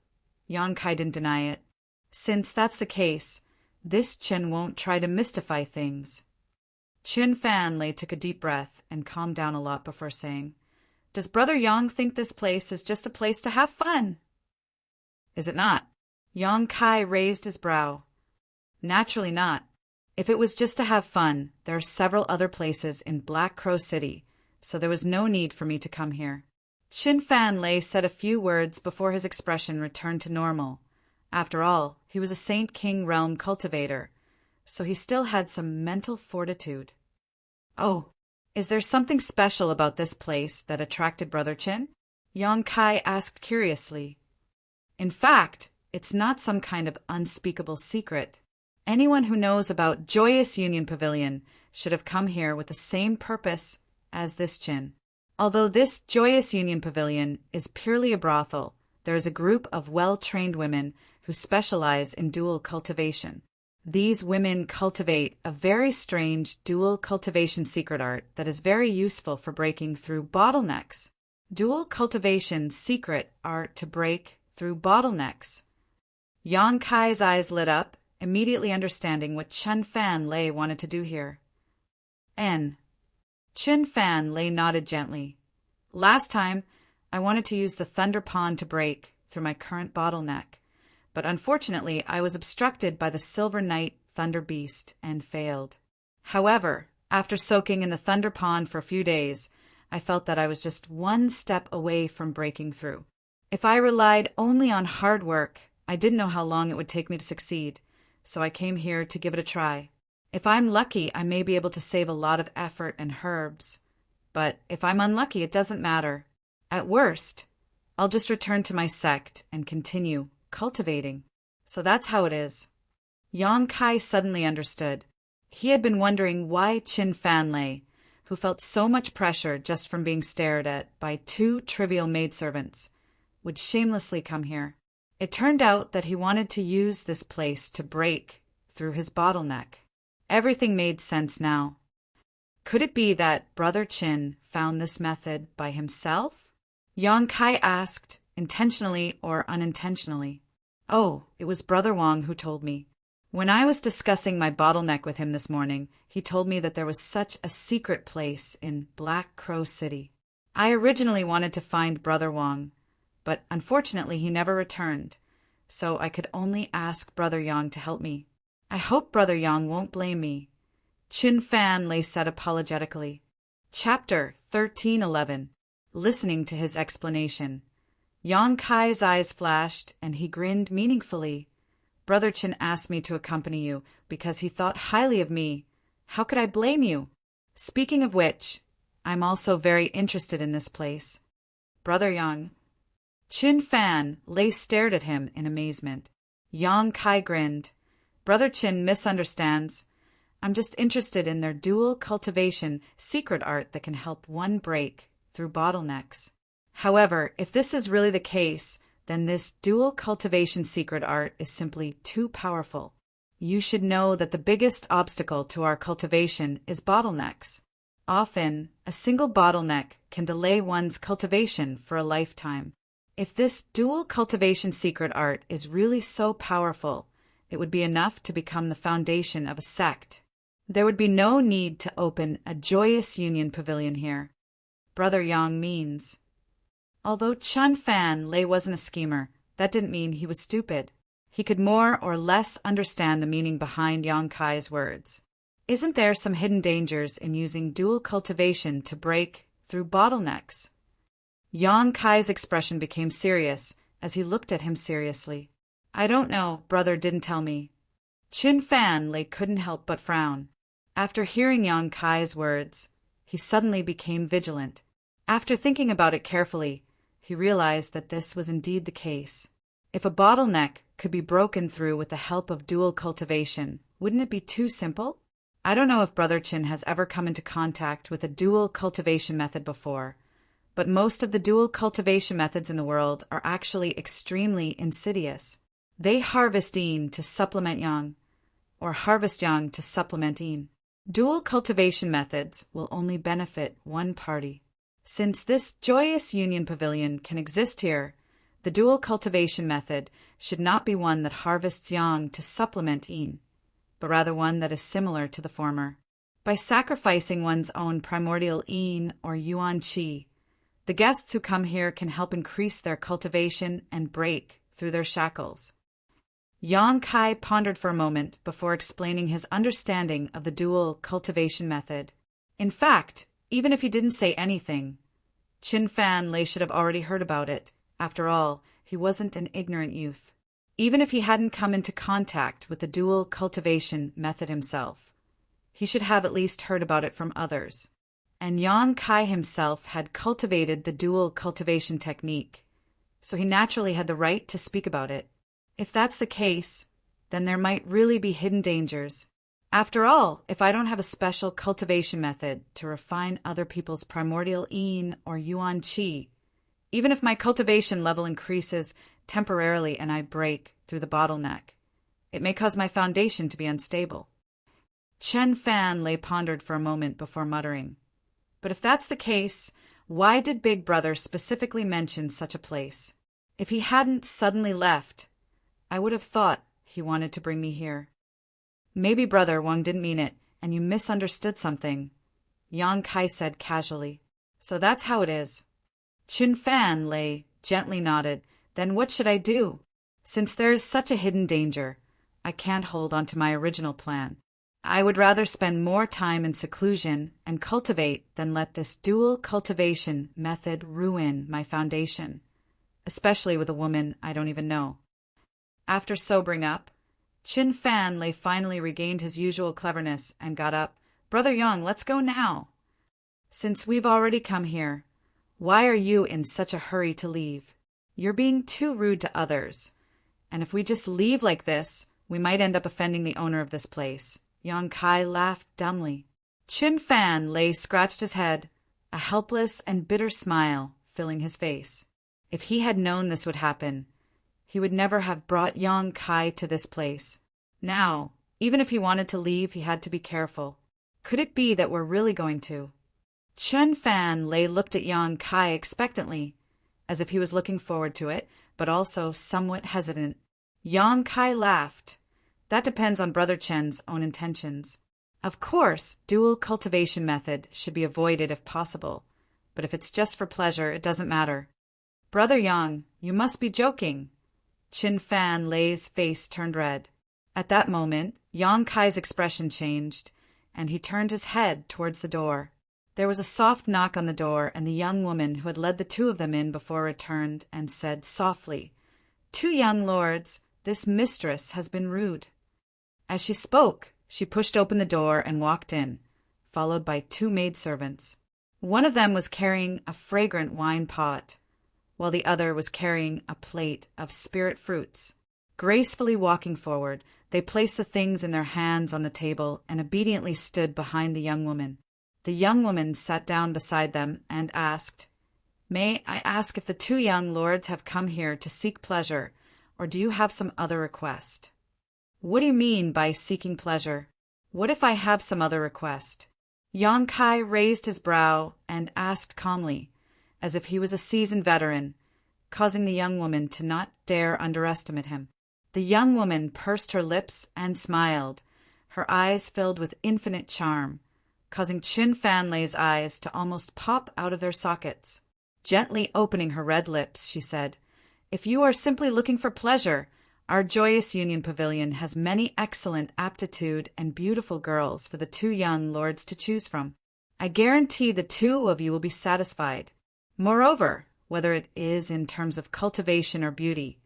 Yang Kai didn't deny it. "Since that's the case, this Chin won't try to mystify things." Chin Fan took a deep breath and calmed down a lot before saying, "Does Brother Yang think this place is just a place to have fun?" "Is it not?" Yang Kai raised his brow. "Naturally not. If it was just to have fun, there are several other places in Black Crow City, so there was no need for me to come here." Chin Fan said a few words before his expression returned to normal. After all, he was a Saint King realm cultivator, so he still had some mental fortitude. "Oh, is there something special about this place that attracted Brother Chin?" Yang Kai asked curiously. "In fact, it's not some kind of unspeakable secret. Anyone who knows about Joyous Union Pavilion should have come here with the same purpose as this Chin. Although this Joyous Union Pavilion is purely a brothel, there is a group of well-trained women who specialize in dual cultivation. These women cultivate a very strange dual cultivation secret art that is very useful for breaking through bottlenecks. Dual cultivation secret art to break through bottlenecks." Yang Kai's eyes lit up, immediately understanding what Chun Fan wanted to do here. N. Chun Fan nodded gently. "Last time, I wanted to use the Thunder Pond to break through my current bottleneck, but unfortunately I was obstructed by the Silver Knight Thunder Beast and failed. However, after soaking in the Thunder Pond for a few days, I felt that I was just one step away from breaking through. If I relied only on hard work, I didn't know how long it would take me to succeed, so I came here to give it a try. If I'm lucky, I may be able to save a lot of effort and herbs, but if I'm unlucky, it doesn't matter. At worst, I'll just return to my sect and continue cultivating. So that's how it is." Yang Kai suddenly understood. He had been wondering why Chin Fan who felt so much pressure just from being stared at by two trivial maidservants, would shamelessly come here. It turned out that he wanted to use this place to break through his bottleneck. Everything made sense now. Could it be that Brother Chin found this method by himself? Yang Kai asked, intentionally or unintentionally. "Oh, it was Brother Wang who told me. When I was discussing my bottleneck with him this morning, he told me that there was such a secret place in Black Crow City. I originally wanted to find Brother Wang, but unfortunately he never returned, so I could only ask Brother Yang to help me. I hope Brother Yang won't blame me." Chin Fan said apologetically. Chapter 1311. Listening to his explanation. Yang Kai's eyes flashed, and he grinned meaningfully. "Brother Chin asked me to accompany you because he thought highly of me. How could I blame you? Speaking of which, I'm also very interested in this place. Brother Yang." Chin Fan stared at him in amazement. Yang Kai grinned. "Brother Chin misunderstands. I'm just interested in their dual cultivation secret art that can help one break through bottlenecks. However, if this is really the case, then this dual cultivation secret art is simply too powerful. You should know that the biggest obstacle to our cultivation is bottlenecks. Often, a single bottleneck can delay one's cultivation for a lifetime. If this dual cultivation secret art is really so powerful, it would be enough to become the foundation of a sect. There would be no need to open a Joyous Union Pavilion here. Brother Yang means." Although Chun Fan wasn't a schemer, that didn't mean he was stupid. He could more or less understand the meaning behind Yang Kai's words. Isn't there some hidden dangers in using dual cultivation to break through bottlenecks? Yang Kai's expression became serious as he looked at him seriously. I don't know, brother didn't tell me. Chin Fan Lei couldn't help but frown. After hearing Yang Kai's words, he suddenly became vigilant. After thinking about it carefully, he realized that this was indeed the case. If a bottleneck could be broken through with the help of dual cultivation, wouldn't it be too simple? I don't know if Brother Chin has ever come into contact with a dual cultivation method before, but most of the dual cultivation methods in the world are actually extremely insidious. They harvest yin to supplement yang, or harvest yang to supplement yin. Dual cultivation methods will only benefit one party. Since this joyous union pavilion can exist here, the dual cultivation method should not be one that harvests yang to supplement yin, but rather one that is similar to the former. By sacrificing one's own primordial yin or yuan qi, the guests who come here can help increase their cultivation and break through their shackles. Yang Kai pondered for a moment before explaining his understanding of the dual cultivation method. In fact, even if he didn't say anything, Chin Fan Lei should have already heard about it. After all, he wasn't an ignorant youth. Even if he hadn't come into contact with the dual cultivation method himself, he should have at least heard about it from others. And Yang Kai himself had cultivated the dual cultivation technique, so he naturally had the right to speak about it. If that's the case, then there might really be hidden dangers. After all, if I don't have a special cultivation method to refine other people's primordial yin or yuan qi, even if my cultivation level increases temporarily and I break through the bottleneck, it may cause my foundation to be unstable. Chen Fan Lei pondered for a moment before muttering, but if that's the case, why did Big Brother specifically mention such a place? If he hadn't suddenly left, I would have thought he wanted to bring me here. Maybe Brother Wang didn't mean it, and you misunderstood something, Yang Kai said casually. So that's how it is. Chin Fan Lei gently nodded. Then what should I do? Since there is such a hidden danger, I can't hold on to my original plan. I would rather spend more time in seclusion and cultivate than let this dual cultivation method ruin my foundation, especially with a woman I don't even know. After sobering up, Chin Fan Lei finally regained his usual cleverness and got up. Brother Yang, let's go now. Since we've already come here, why are you in such a hurry to leave? You're being too rude to others. And if we just leave like this, we might end up offending the owner of this place. Yang Kai laughed dumbly. Chin Fan Lei scratched his head, a helpless and bitter smile filling his face. If he had known this would happen, he would never have brought Yang Kai to this place. Now, even if he wanted to leave, he had to be careful. Could it be that we're really going to? Chen Fan Lei looked at Yang Kai expectantly, as if he was looking forward to it, but also somewhat hesitant. Yang Kai laughed. That depends on Brother Chen's own intentions. Of course, dual cultivation method should be avoided if possible, but if it's just for pleasure, it doesn't matter. Brother Yang, you must be joking. Chin Fan Lei's face turned red. At that moment, Yang Kai's expression changed, and he turned his head towards the door. There was a soft knock on the door, and the young woman who had led the two of them in before returned and said softly, "Two young lords, this mistress has been rude." As she spoke, she pushed open the door and walked in, followed by two maidservants. One of them was carrying a fragrant wine pot, while the other was carrying a plate of spirit fruits. Gracefully walking forward, they placed the things in their hands on the table and obediently stood behind the young woman. The young woman sat down beside them and asked, "May I ask if the two young lords have come here to seek pleasure, or do you have some other request?" "What do you mean by seeking pleasure? What if I have some other request?" Yang Kai raised his brow and asked calmly, as if he was a seasoned veteran, causing the young woman to not dare underestimate him. The young woman pursed her lips and smiled, her eyes filled with infinite charm, causing Chin Fan Lei's eyes to almost pop out of their sockets. Gently opening her red lips, she said, "If you are simply looking for pleasure, Our Joyous Union Pavilion has many excellent aptitude and beautiful girls for the two young lords to choose from. I guarantee the two of you will be satisfied. Moreover, whether it is in terms of cultivation or beauty,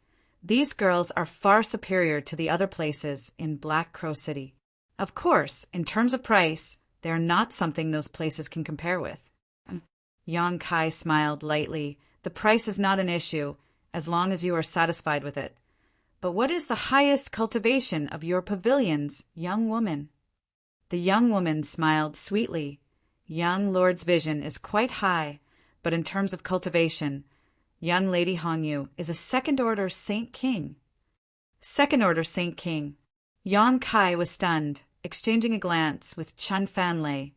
these girls are far superior to the other places in Black Crow City. Of course, in terms of price, they are not something those places can compare with. Yang Kai smiled lightly. The price is not an issue, as long as you are satisfied with it. But what is the highest cultivation of your pavilions, young woman? The young woman smiled sweetly. Young lord's vision is quite high, but in terms of cultivation, young lady Hongyu is a second-order Saint King. Second-order Saint King. Yang Kai was stunned, exchanging a glance with Chun Fan Lei,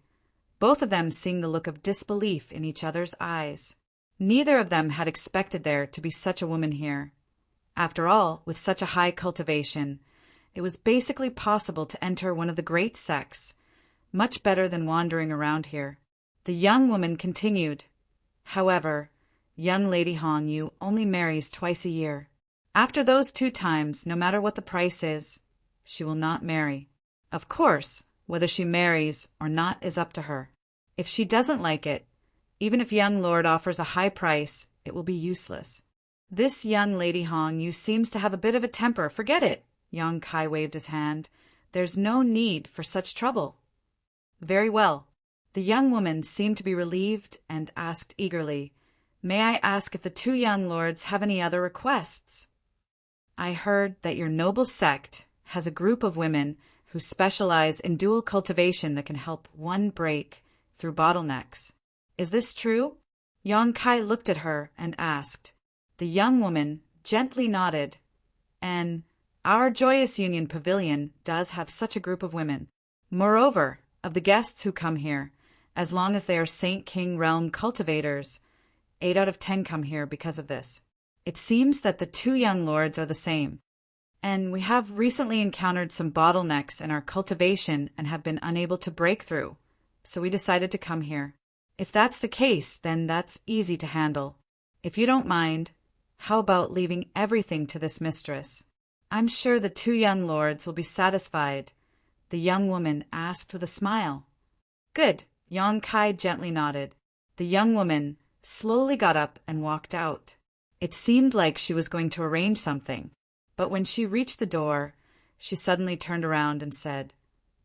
both of them seeing the look of disbelief in each other's eyes. Neither of them had expected there to be such a woman here. After all, with such a high cultivation, it was basically possible to enter one of the great sects, much better than wandering around here. The young woman continued. However, young lady Hongyu only marries twice a year. After those 2 times, no matter what the price is, she will not marry. Of course, whether she marries or not is up to her. If she doesn't like it, even if young lord offers a high price, it will be useless. This young lady Hongyu seems to have a bit of a temper. Forget it. Yang Kai waved his hand. There's no need for such trouble. Very well. The young woman seemed to be relieved and asked eagerly, May I ask if the 2 young lords have any other requests? I heard that your noble sect has a group of women who specialize in dual cultivation that can help one break through bottlenecks. Is this true? Yang Kai looked at her and asked. The young woman gently nodded. And our Joyous Union Pavilion does have such a group of women. Moreover, of the guests who come here, as long as they are Saint King Realm cultivators, 8 out of 10 come here because of this. It seems that the 2 young lords are the same. And we have recently encountered some bottlenecks in our cultivation and have been unable to break through, so we decided to come here. If that's the case, then that's easy to handle. If you don't mind, how about leaving everything to this mistress? I'm sure the 2 young lords will be satisfied. The young woman asked with a smile. Good. Yang Kai gently nodded. The young woman slowly got up and walked out. It seemed like she was going to arrange something, but when she reached the door, she suddenly turned around and said,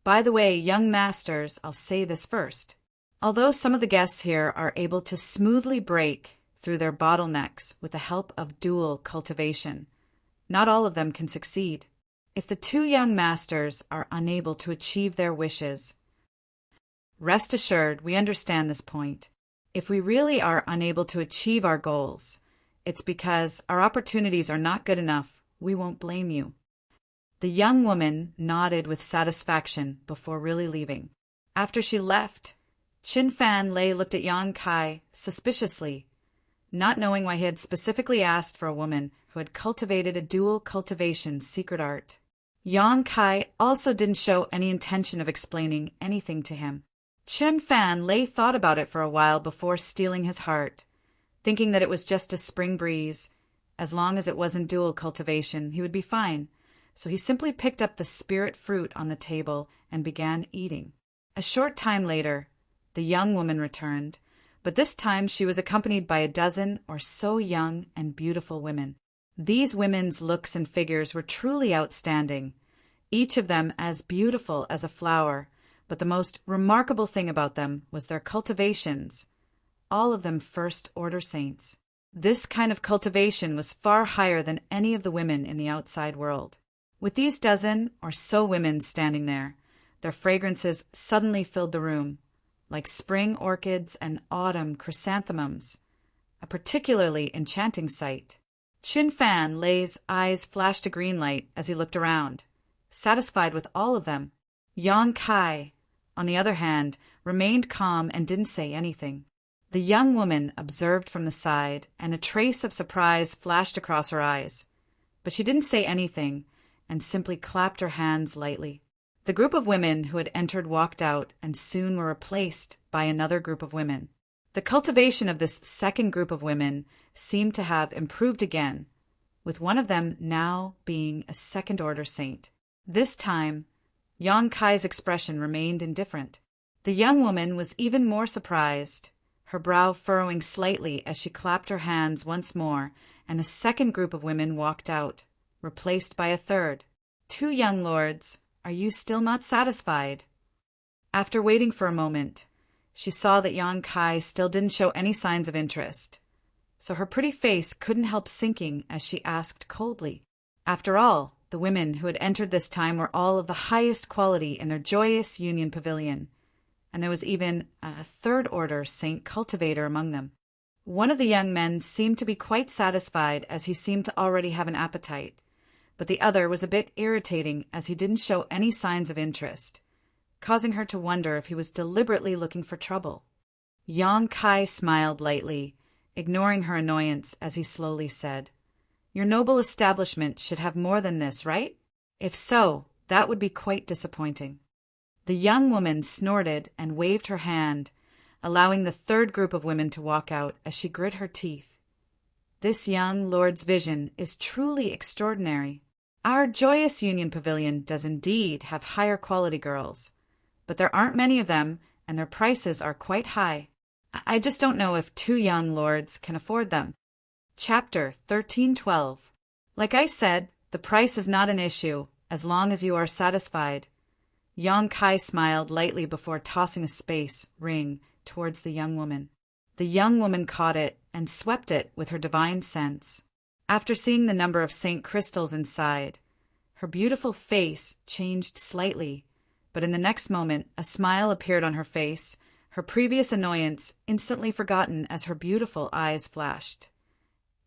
By the way, young masters, I'll say this first. Although some of the guests here are able to smoothly break through their bottlenecks with the help of dual cultivation, not all of them can succeed. If the 2 young masters are unable to achieve their wishes, rest assured we understand this point. If we really are unable to achieve our goals, it's because our opportunities are not good enough. We won't blame you. The young woman nodded with satisfaction before really leaving. After she left, Chin Fan Lei looked at Yang Kai suspiciously, not knowing why he had specifically asked for a woman who had cultivated a dual cultivation secret art. Yang Kai also didn't show any intention of explaining anything to him. Chin Fan Lei thought about it for a while before stealing his heart, thinking that it was just a spring breeze. As long as it wasn't dual cultivation, he would be fine. So he simply picked up the spirit fruit on the table and began eating. A short time later, the young woman returned, but this time she was accompanied by a dozen or so young and beautiful women. These women's looks and figures were truly outstanding, each of them as beautiful as a flower, but the most remarkable thing about them was their cultivations, all of them first-order saints. This kind of cultivation was far higher than any of the women in the outside world. With these dozen or so women standing there, their fragrances suddenly filled the room, like spring orchids and autumn chrysanthemums, a particularly enchanting sight. Chin Fan Lei's eyes flashed a green light as he looked around, satisfied with all of them. Yang Kai, on the other hand, remained calm and didn't say anything. The young woman observed from the side, and a trace of surprise flashed across her eyes. But she didn't say anything, and simply clapped her hands lightly. The group of women who had entered walked out and soon were replaced by another group of women. The cultivation of this second group of women seemed to have improved again, with one of them now being a second-order saint. This time, Yang Kai's expression remained indifferent. The young woman was even more surprised, her brow furrowing slightly as she clapped her hands once more, and a second group of women walked out, replaced by a third. "Two young lords, are you still not satisfied?" After waiting for a moment, she saw that Yang Kai still didn't show any signs of interest, so her pretty face couldn't help sinking as she asked coldly. After all, the women who had entered this time were all of the highest quality in their joyous union pavilion, and there was even a third-order saint cultivator among them. One of the young men seemed to be quite satisfied, as he seemed to already have an appetite, but the other was a bit irritating as he didn't show any signs of interest, causing her to wonder if he was deliberately looking for trouble. Yang Kai smiled lightly, ignoring her annoyance as he slowly said, "Your noble establishment should have more than this, right? If so, that would be quite disappointing." The young woman snorted and waved her hand, allowing the third group of women to walk out as she grit her teeth. "This young lord's vision is truly extraordinary. Our joyous union pavilion does indeed have higher quality girls, but there aren't many of them, and their prices are quite high. I just don't know if two young lords can afford them." Chapter 13:12. Like I said, the price is not an issue, as long as you are satisfied. Yang Kai smiled lightly before tossing a space ring towards the young woman. The young woman caught it and swept it with her divine sense. After seeing the number of Saint crystals inside, her beautiful face changed slightly, but in the next moment a smile appeared on her face, her previous annoyance instantly forgotten as her beautiful eyes flashed.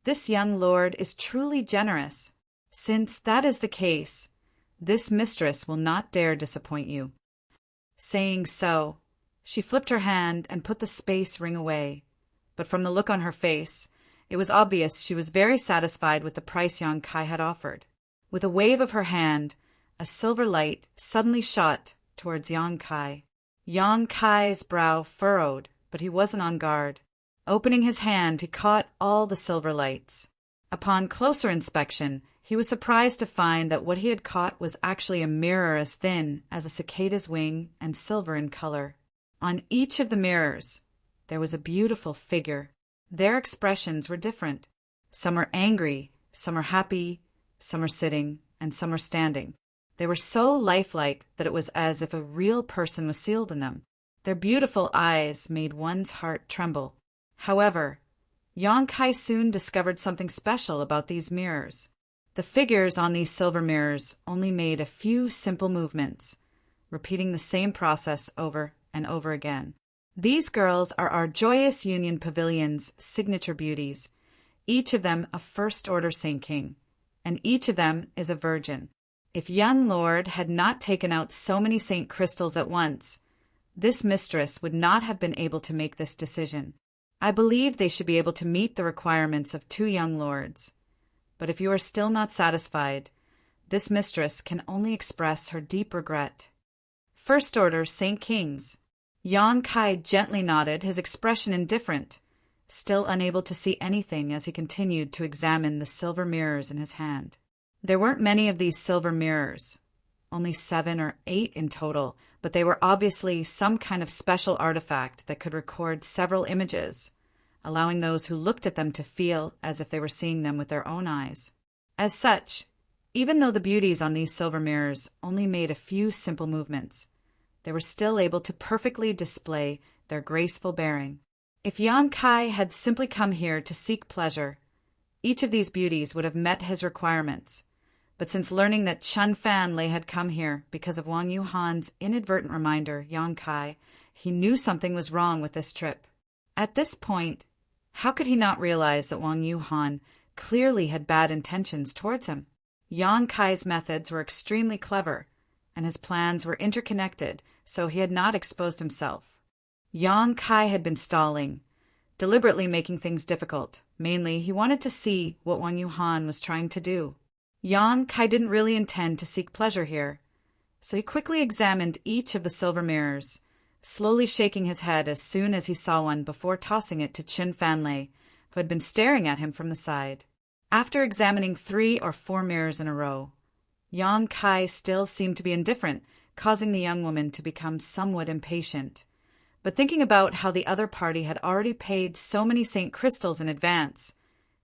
"This young lord is truly generous. Since that is the case, this mistress will not dare disappoint you." Saying so, she flipped her hand and put the space ring away, but from the look on her face, it was obvious she was very satisfied with the price Yang Kai had offered. With a wave of her hand, a silver light suddenly shot towards Yang Kai. Yang Kai's brow furrowed, but he wasn't on guard. Opening his hand, he caught all the silver lights. Upon closer inspection, he was surprised to find that what he had caught was actually a mirror as thin as a cicada's wing and silver in color. On each of the mirrors, there was a beautiful figure. Their expressions were different. Some were angry, some were happy, some were sitting, and some were standing. They were so lifelike that it was as if a real person was sealed in them. Their beautiful eyes made one's heart tremble. However, Yang Kai soon discovered something special about these mirrors. The figures on these silver mirrors only made a few simple movements, repeating the same process over and over again. These girls are our Joyous Union Pavilion's signature beauties, each of them a first-order Saint King, and each of them is a virgin. If young lord had not taken out so many Saint crystals at once, this mistress would not have been able to make this decision. I believe they should be able to meet the requirements of two young lords. But if you are still not satisfied, this mistress can only express her deep regret. First order Saint Kings. Yang Kai gently nodded, his expression indifferent, still unable to see anything as he continued to examine the silver mirrors in his hand. There weren't many of these silver mirrors, only 7 or 8 in total, but they were obviously some kind of special artifact that could record several images, allowing those who looked at them to feel as if they were seeing them with their own eyes. As such, even though the beauties on these silver mirrors only made a few simple movements, they were still able to perfectly display their graceful bearing. If Yang Kai had simply come here to seek pleasure, each of these beauties would have met his requirements. But since learning that Chun Fan Lei had come here because of Wang Yuhan's inadvertent reminder, Yang Kai, he knew something was wrong with this trip. At this point, how could he not realize that Wang Yuhan clearly had bad intentions towards him? Yang Kai's methods were extremely clever, and his plans were interconnected, so he had not exposed himself. Yang Kai had been stalling, deliberately making things difficult. Mainly, he wanted to see what Wang Yuhan was trying to do. Yang Kai didn't really intend to seek pleasure here, so he quickly examined each of the silver mirrors, slowly shaking his head as soon as he saw one before tossing it to Chun Fan Lei, who had been staring at him from the side. After examining 3 or 4 mirrors in a row, Yang Kai still seemed to be indifferent, causing the young woman to become somewhat impatient. But thinking about how the other party had already paid so many St. Crystals in advance,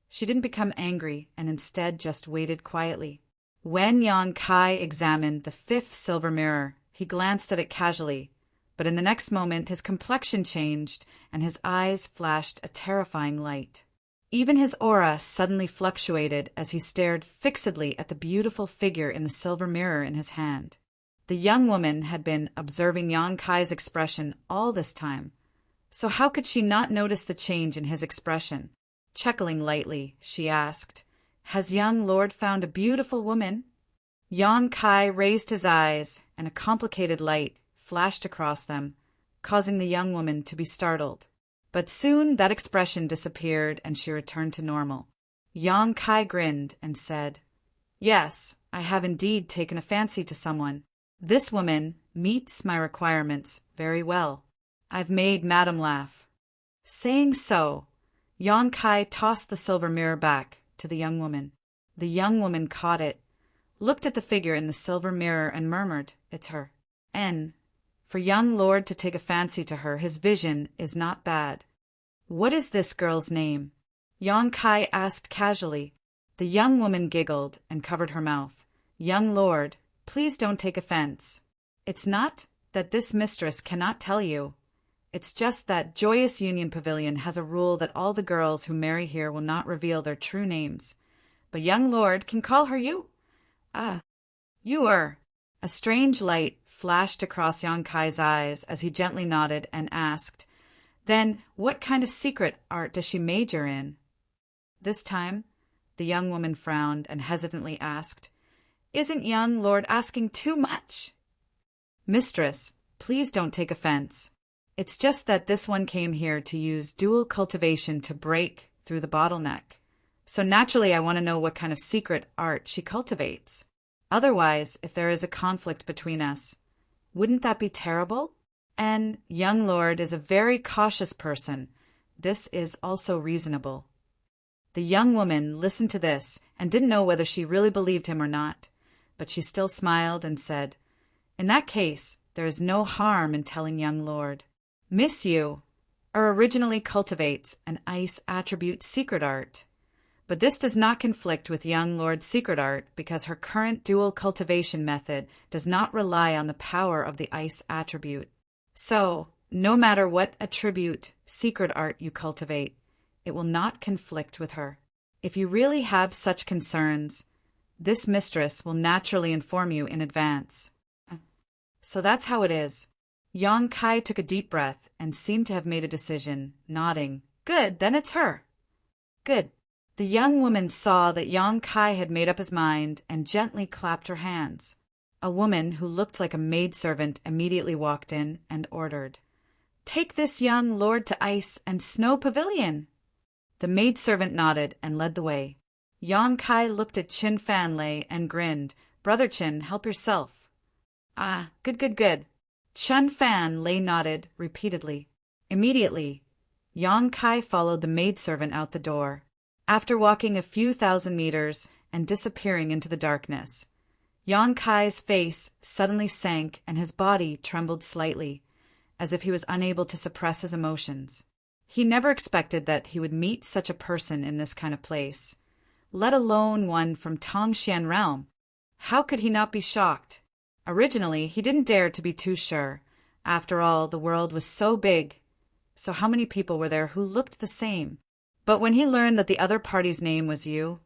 she didn't become angry and instead just waited quietly. When Yang Kai examined the 5th silver mirror, he glanced at it casually, but in the next moment his complexion changed and his eyes flashed a terrifying light. Even his aura suddenly fluctuated as he stared fixedly at the beautiful figure in the silver mirror in his hand. The young woman had been observing Yang Kai's expression all this time, so how could she not notice the change in his expression? Chuckling lightly, she asked, "Has young lord found a beautiful woman?" Yang Kai raised his eyes, and a complicated light flashed across them, causing the young woman to be startled. But soon that expression disappeared and she returned to normal. Yang Kai grinned and said, "Yes, I have indeed taken a fancy to someone. This woman meets my requirements very well. I've made Madam laugh." Saying so, Yang Kai tossed the silver mirror back to the young woman. The young woman caught it, looked at the figure in the silver mirror and murmured, "It's her." For young lord to take a fancy to her, his vision is not bad. "What is this girl's name?" Yang Kai asked casually. The young woman giggled and covered her mouth. "Young lord, please don't take offense. It's not that this mistress cannot tell you. It's just that Joyous Union Pavilion has a rule that all the girls who marry here will not reveal their true names. But young lord can call her you. You are." A strange light flashed across Yang Kai's eyes as he gently nodded and asked, "Then what kind of secret art does she major in?" This time, the young woman frowned and hesitantly asked, "Isn't young lord asking too much?" "Mistress, please don't take offense. It's just that this one came here to use dual cultivation to break through the bottleneck. So naturally I want to know what kind of secret art she cultivates. Otherwise, if there is a conflict between us, wouldn't that be terrible? And young lord is a very cautious person. This is also reasonable." The young woman listened to this and didn't know whether she really believed him or not, but she still smiled and said, "In that case, there is no harm in telling young lord. Miss Yu originally cultivates an ice attribute secret art. But this does not conflict with young lord's secret art because her current dual cultivation method does not rely on the power of the ice attribute. So, no matter what attribute secret art you cultivate, it will not conflict with her. If you really have such concerns, this mistress will naturally inform you in advance." So that's how it is. Yang Kai took a deep breath and seemed to have made a decision, nodding. "Good, then it's her." "Good." The young woman saw that Yang Kai had made up his mind and gently clapped her hands. A woman who looked like a maidservant immediately walked in and ordered, "Take this young lord to Ice and Snow Pavilion." The maidservant nodded and led the way. Yang Kai looked at Chin Fan Lei and grinned. "Brother Chin, help yourself." Good. Chun Fan Lei nodded repeatedly. Immediately, Yang Kai followed the maidservant out the door. After walking a few thousand meters and disappearing into the darkness, Yang Kai's face suddenly sank and his body trembled slightly, as if he was unable to suppress his emotions. He never expected that he would meet such a person in this kind of place, let alone one from Tongxian realm. How could he not be shocked? Originally, he didn't dare to be too sure. After all, the world was so big. So how many people were there who looked the same? But when he learned that the other party's name was Yu,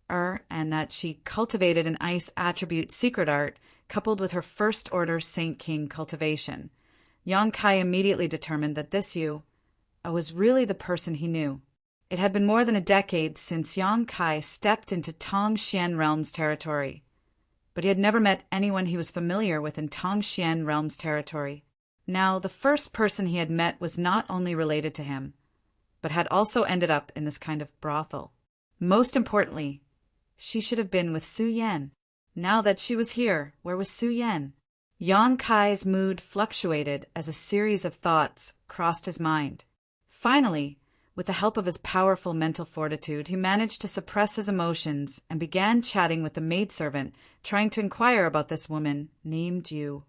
and that she cultivated an ice attribute secret art coupled with her first order Saint King cultivation, Yang Kai immediately determined that this Yu was really the person he knew. It had been more than a decade since Yang Kai stepped into Tongxian Realm's territory, but he had never met anyone he was familiar with in Tongxian Realm's territory. Now, the first person he had met was not only related to him, but had also ended up in this kind of brothel. Most importantly, she should have been with Su Yan. Now that she was here, where was Su Yan? Yang Kai's mood fluctuated as a series of thoughts crossed his mind. Finally, With the help of his powerful mental fortitude, he managed to suppress his emotions and began chatting with the maidservant, trying to inquire about this woman named Yu.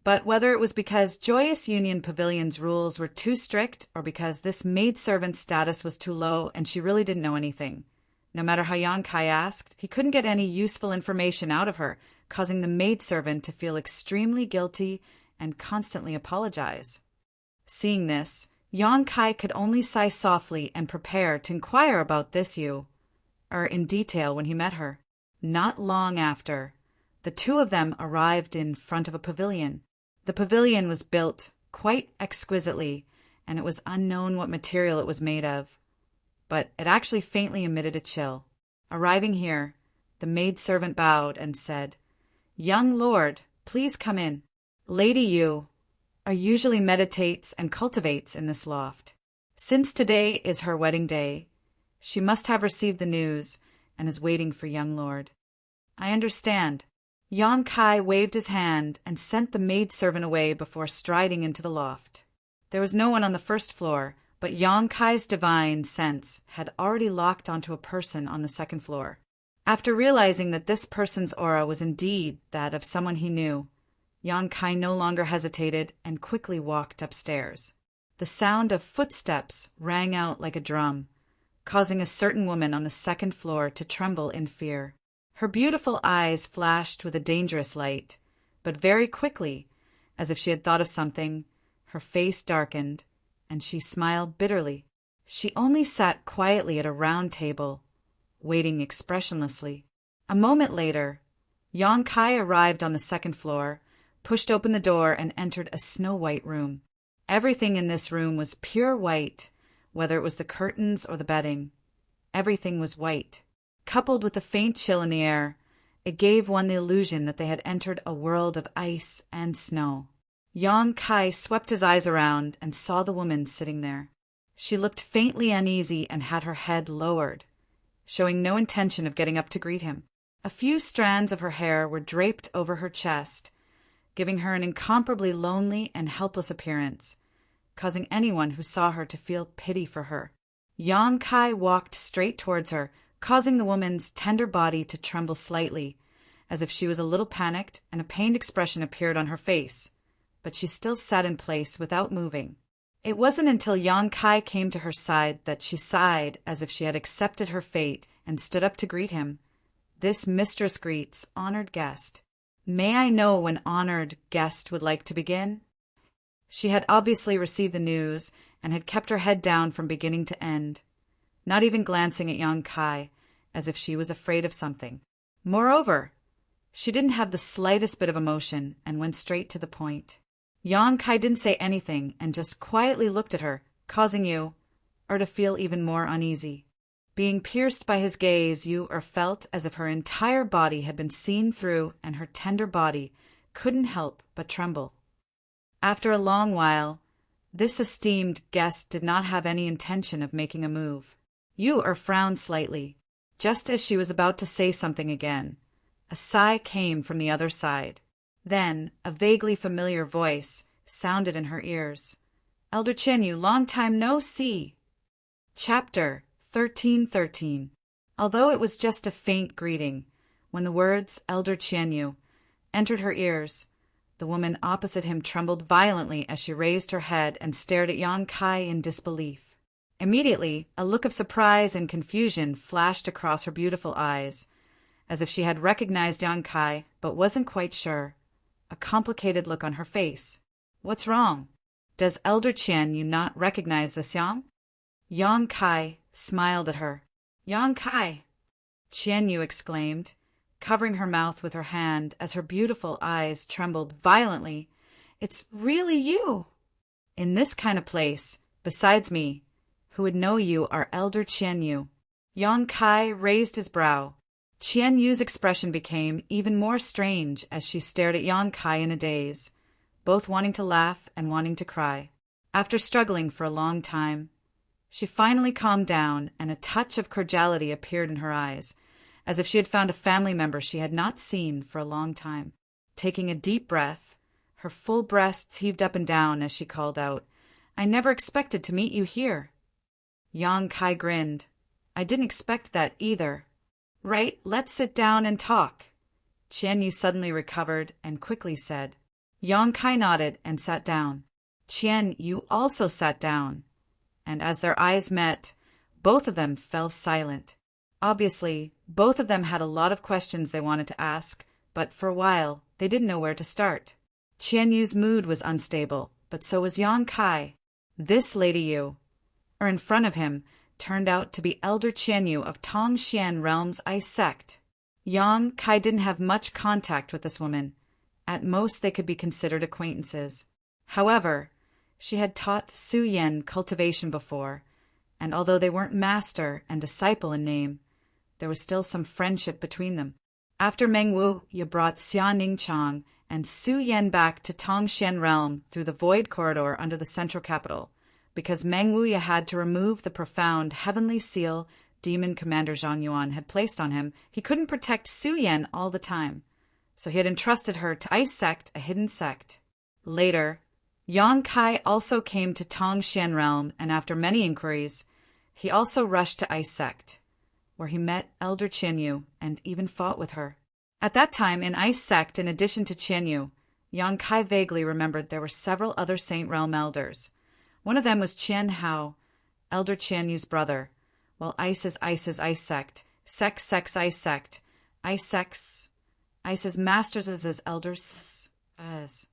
But whether it was because Joyous Union Pavilion's rules were too strict or because this maidservant's status was too low and she really didn't know anything, no matter how Yang Kai asked, he couldn't get any useful information out of her, causing the maidservant to feel extremely guilty and constantly apologize. Seeing this, Yang Kai could only sigh softly and prepare to inquire about this Yu, in detail when he met her. Not long after, the two of them arrived in front of a pavilion. The pavilion was built quite exquisitely, and it was unknown what material it was made of, but it actually faintly emitted a chill. Arriving here, the maidservant bowed and said, "Young lord, please come in. Lady Yu usually meditates and cultivates in this loft. Since today is her wedding day, she must have received the news and is waiting for young lord." "I understand." Yang Kai waved his hand and sent the maidservant away before striding into the loft. There was no one on the first floor, but Yang Kai's divine sense had already locked onto a person on the second floor. After realizing that this person's aura was indeed that of someone he knew, Yang Kai no longer hesitated and quickly walked upstairs. The sound of footsteps rang out like a drum, causing a certain woman on the second floor to tremble in fear. Her beautiful eyes flashed with a dangerous light, but very quickly, as if she had thought of something, her face darkened, and she smiled bitterly. She only sat quietly at a round table, waiting expressionlessly. A moment later, Yang Kai arrived on the second floor, pushed open the door, and entered a snow-white room. Everything in this room was pure white, whether it was the curtains or the bedding. Everything was white. Coupled with the faint chill in the air, it gave one the illusion that they had entered a world of ice and snow. Yang Kai swept his eyes around and saw the woman sitting there. She looked faintly uneasy and had her head lowered, showing no intention of getting up to greet him. A few strands of her hair were draped over her chest, giving her an incomparably lonely and helpless appearance, causing anyone who saw her to feel pity for her. Yang Kai walked straight towards her, causing the woman's tender body to tremble slightly, as if she was a little panicked, and a pained expression appeared on her face, but she still sat in place without moving. It wasn't until Yang Kai came to her side that she sighed as if she had accepted her fate and stood up to greet him. This mistress greets honored guest. "May I know when honored guest would like to begin?" She had obviously received the news and had kept her head down from beginning to end, not even glancing at Yang Kai, as if she was afraid of something. Moreover, she didn't have the slightest bit of emotion and went straight to the point. Yang Kai didn't say anything and just quietly looked at her, causing Yu to feel even more uneasy. Being pierced by his gaze, Yu felt as if her entire body had been seen through and her tender body couldn't help but tremble. After a long while, this esteemed guest did not have any intention of making a move. Yu frowned slightly. Just as she was about to say something again, a sigh came from the other side. Then a vaguely familiar voice sounded in her ears. "Elder Qianyu, long time no see." Chapter 1313. Although it was just a faint greeting, when the words "Elder Qianyu" entered her ears, the woman opposite him trembled violently as she raised her head and stared at Yang Kai in disbelief. Immediately, a look of surprise and confusion flashed across her beautiful eyes, as if she had recognized Yang Kai but wasn't quite sure. A complicated look on her face. "What's wrong? Does Elder Qianyu not recognize this Yang?" Yang Kai smiled at her. "Yang Kai!" Qianyu exclaimed, covering her mouth with her hand as her beautiful eyes trembled violently. "It's really you!" "In this kind of place, besides me, who would know you are Elder Qianyu." Yang Kai raised his brow. Qianyu's expression became even more strange as she stared at Yang Kai in a daze, both wanting to laugh and wanting to cry. After struggling for a long time, she finally calmed down and a touch of cordiality appeared in her eyes, as if she had found a family member she had not seen for a long time. Taking a deep breath, her full breasts heaved up and down as she called out, "I never expected to meet you here." Yang Kai grinned. I didn't expect that either. Right, let's sit down and talk. Qian Yu suddenly recovered and quickly said. Yang Kai nodded and sat down. Qian Yu also sat down. And as their eyes met, both of them fell silent. Obviously, both of them had a lot of questions they wanted to ask, but for a while, they didn't know where to start. Qian Yu's mood was unstable, but so was Yang Kai. This Lady Yu, or in front of him, turned out to be Elder Qian Yu of Tongxian Realm's Ice Sect. Yang Kai didn't have much contact with this woman. At most, they could be considered acquaintances. However, she had taught Su Yan cultivation before, and although they weren't master and disciple in name, there was still some friendship between them. After Meng Wu, you brought Xia Ningchang and Su Yan back to Tongxian Realm through the Void Corridor under the Central Capital, because Meng Wu had to remove the profound heavenly seal Demon Commander Zhang Yuan had placed on him. He couldn't protect Su Yan all the time, so he had entrusted her to Ice Sect, a hidden sect. Later, Yang Kai also came to Tongxian Realm, and after many inquiries, he also rushed to Ice Sect, where he met Elder Qian Yu and even fought with her. At that time, in Ice Sect, in addition to Qian Yu, Yang Kai vaguely remembered there were several other Saint Realm elders. One of them was Qian Hao, Elder Qian Yu's brother, while Ice is Ice Sect, Sex Ice Sect, Ice's masters as elders as.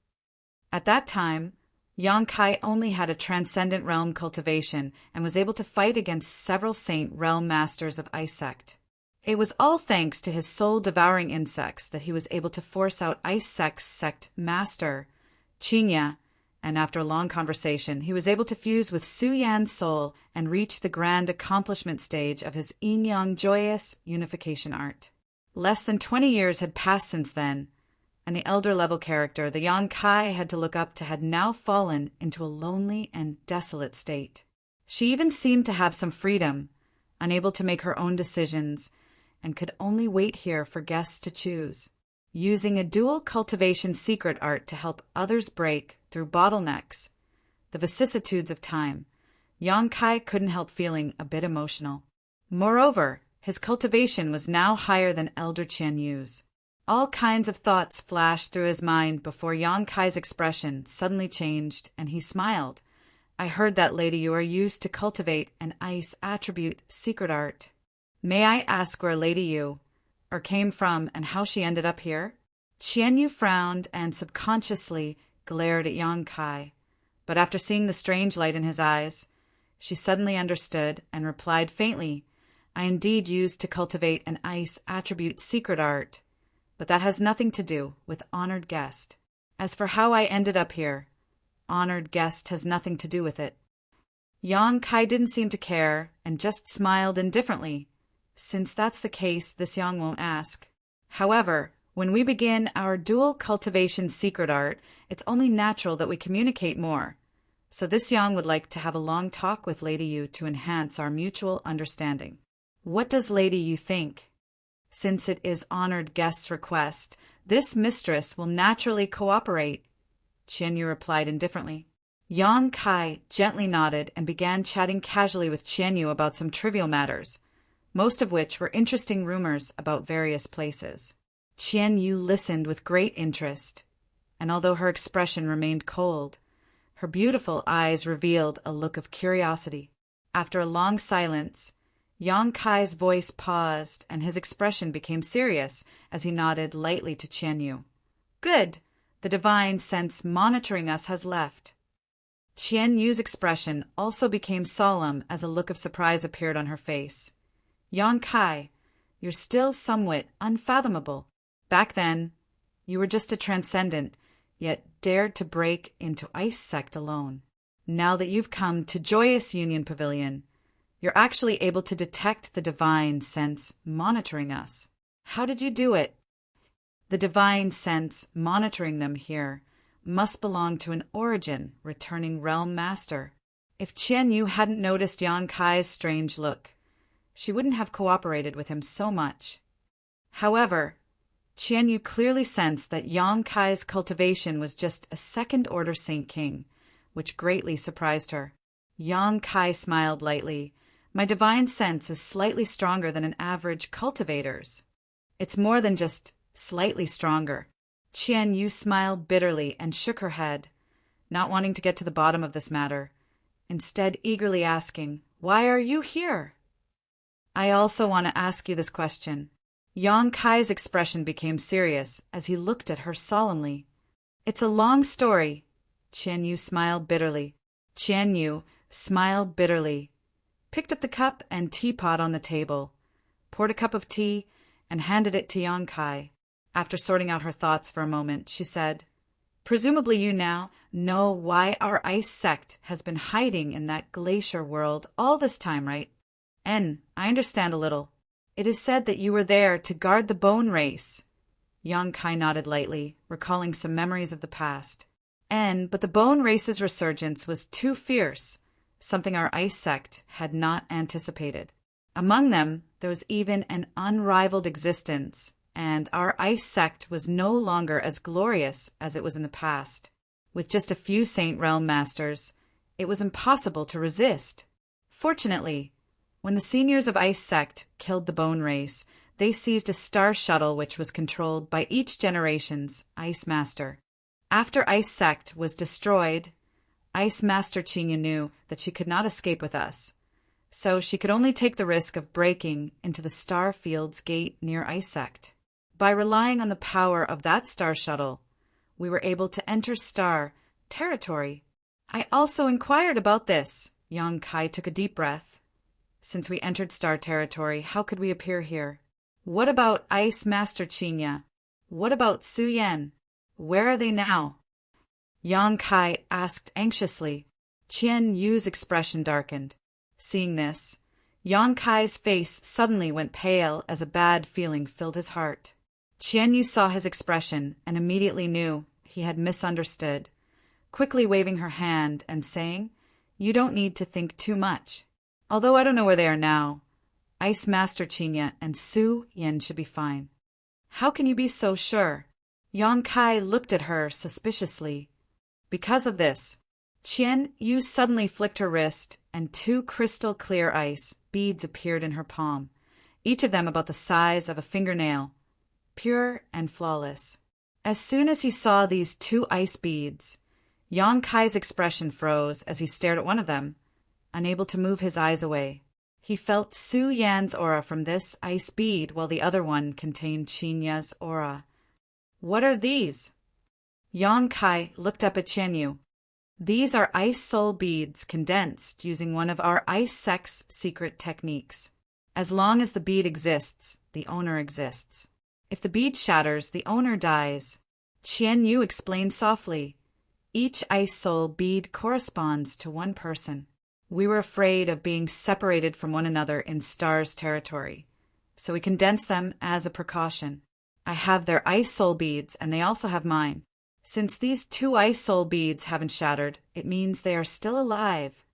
At that time, Yang Kai only had a transcendent realm cultivation and was able to fight against several Saint Realm masters of Ice Sect. It was all thanks to his soul-devouring insects that he was able to force out Ice Sect master, Qinya, and after a long conversation, he was able to fuse with Su Yan's soul and reach the grand accomplishment stage of his yin-yang joyous unification art. Less than 20 years had passed since then, and the elder-level character the Yang Kai had to look up to had now fallen into a lonely and desolate state. She even seemed to have some freedom, unable to make her own decisions, and could only wait here for guests to choose. Using a dual cultivation secret art to help others break through bottlenecks, the vicissitudes of time, Yang Kai couldn't help feeling a bit emotional. Moreover, his cultivation was now higher than Elder Qian Yu's. All kinds of thoughts flashed through his mind before Yang Kai's expression suddenly changed, and he smiled. I heard that, Lady, you are used to cultivate an ice attribute secret art. May I ask where Lady Yu came from and how she ended up here? Qian Yu frowned and subconsciously glared at Yang Kai, but after seeing the strange light in his eyes, she suddenly understood and replied faintly, I indeed used to cultivate an ice attribute secret art, but that has nothing to do with honored guest. As for how I ended up here, honored guest has nothing to do with it. Yang Kai didn't seem to care and just smiled indifferently. Since that's the case, this Yang won't ask. However, when we begin our dual cultivation secret art, it's only natural that we communicate more. So this Yang would like to have a long talk with Lady Yu to enhance our mutual understanding. What does Lady Yu think? Since it is honored guest's request, this mistress will naturally cooperate, Qian Yu replied indifferently. Yang Kai gently nodded and began chatting casually with Qian Yu about some trivial matters, most of which were interesting rumors about various places. Qian Yu listened with great interest, and although her expression remained cold, her beautiful eyes revealed a look of curiosity. After a long silence, Yang Kai's voice paused and his expression became serious as he nodded lightly to Qian Yu. Good. The divine sense monitoring us has left. Qian Yu's expression also became solemn as a look of surprise appeared on her face. Yang Kai, you're still somewhat unfathomable. Back then, you were just a transcendent, yet dared to break into Ice Sect alone. Now that you've come to Joyous Union Pavilion, you're actually able to detect the divine sense monitoring us. How did you do it? The divine sense monitoring them here must belong to an origin returning realm master. If Qian Yu hadn't noticed Yang Kai's strange look, she wouldn't have cooperated with him so much. However, Qian Yu clearly sensed that Yang Kai's cultivation was just a second-order Saint King, which greatly surprised her. Yang Kai smiled lightly, My divine sense is slightly stronger than an average cultivator's. It's more than just slightly stronger. Qian Yu smiled bitterly and shook her head, not wanting to get to the bottom of this matter, instead eagerly asking, "Why are you here?" "I also want to ask you this question." Yang Kai's expression became serious as he looked at her solemnly. "It's a long story." Qian Yu smiled bitterly. Picked up the cup and teapot on the table, poured a cup of tea, and handed it to Yang Kai. After sorting out her thoughts for a moment, she said, "Presumably you now know why our ice sect has been hiding in that glacier world all this time, right?" "I understand a little. It is said that you were there to guard the bone race." Yang Kai nodded lightly, recalling some memories of the past. But the bone race's resurgence was too fierce, something our ice sect had not anticipated. Among them, there was even an unrivaled existence, and our ice sect was no longer as glorious as it was in the past. With just a few Saint Realm masters, it was impossible to resist. Fortunately, when the seniors of Ice Sect killed the Bone Race, they seized a star shuttle which was controlled by each generation's Ice Master. After Ice Sect was destroyed, Ice Master Qinya knew that she could not escape with us, so she could only take the risk of breaking into the Star Field's gate near Ice Sect. By relying on the power of that star shuttle, we were able to enter Star territory. I also inquired about this. Yang Kai took a deep breath. Since we entered Star territory, how could we appear here? What about Ice Master Qinya? What about Su Yan? Where are they now? Yang Kai asked anxiously. Qian Yu's expression darkened. Seeing this, Yang Kai's face suddenly went pale as a bad feeling filled his heart. Qian Yu saw his expression and immediately knew he had misunderstood, quickly waving her hand and saying, "You don't need to think too much. Although I don't know where they are now, Ice Master Qinya and Su Yan should be fine." "How can you be so sure?" Yang Kai looked at her suspiciously. Because of this, Qian Yu suddenly flicked her wrist, and 2 crystal clear ice beads appeared in her palm, each of them about the size of a fingernail, pure and flawless. As soon as he saw these 2 ice beads, Yang Kai's expression froze as he stared at one of them, unable to move his eyes away. He felt Su Yan's aura from this ice bead, while the other one contained Qinya's aura. "What are these?" Yang Kai looked up at Qian Yu. "These are ice soul beads condensed using one of our ice sect's secret techniques. As long as the bead exists, the owner exists. If the bead shatters, the owner dies." Qian Yu explained softly. "Each ice soul bead corresponds to one person. We were afraid of being separated from one another in Star's territory, so we condensed them as a precaution. I have their ice soul beads, and they also have mine. Since these 2 ice soul beads haven't shattered, it means they are still alive."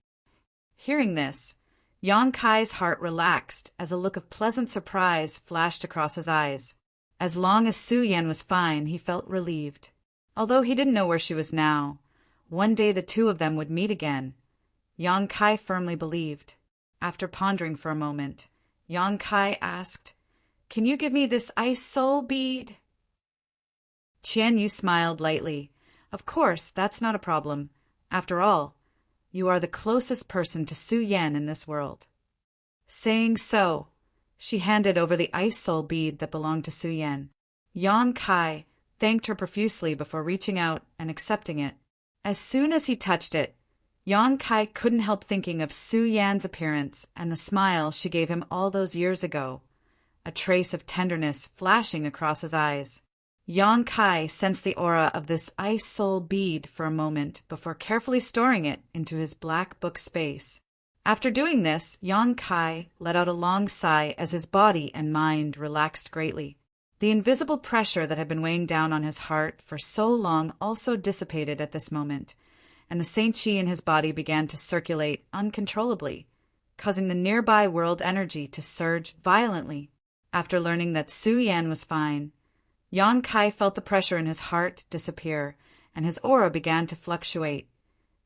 Hearing this, Yang Kai's heart relaxed as a look of pleasant surprise flashed across his eyes. As long as Su Yan was fine, he felt relieved. Although he didn't know where she was now, one day the 2 of them would meet again. Yang Kai firmly believed. After pondering for a moment, Yang Kai asked, "Can you give me this ice soul bead?" Qian Yu smiled lightly. "Of course, that's not a problem. After all, you are the closest person to Su Yan in this world." Saying so, she handed over the ice soul bead that belonged to Su Yan. Yang Kai thanked her profusely before reaching out and accepting it. As soon as he touched it, Yang Kai couldn't help thinking of Su Yan's appearance and the smile she gave him all those years ago, a trace of tenderness flashing across his eyes. Yang Kai sensed the aura of this ice soul bead for a moment before carefully storing it into his black book space. After doing this, Yang Kai let out a long sigh as his body and mind relaxed greatly. The invisible pressure that had been weighing down on his heart for so long also dissipated at this moment, and the Saint Chi in his body began to circulate uncontrollably, causing the nearby world energy to surge violently. After learning that Su Yan was fine, Yang Kai felt the pressure in his heart disappear, and his aura began to fluctuate,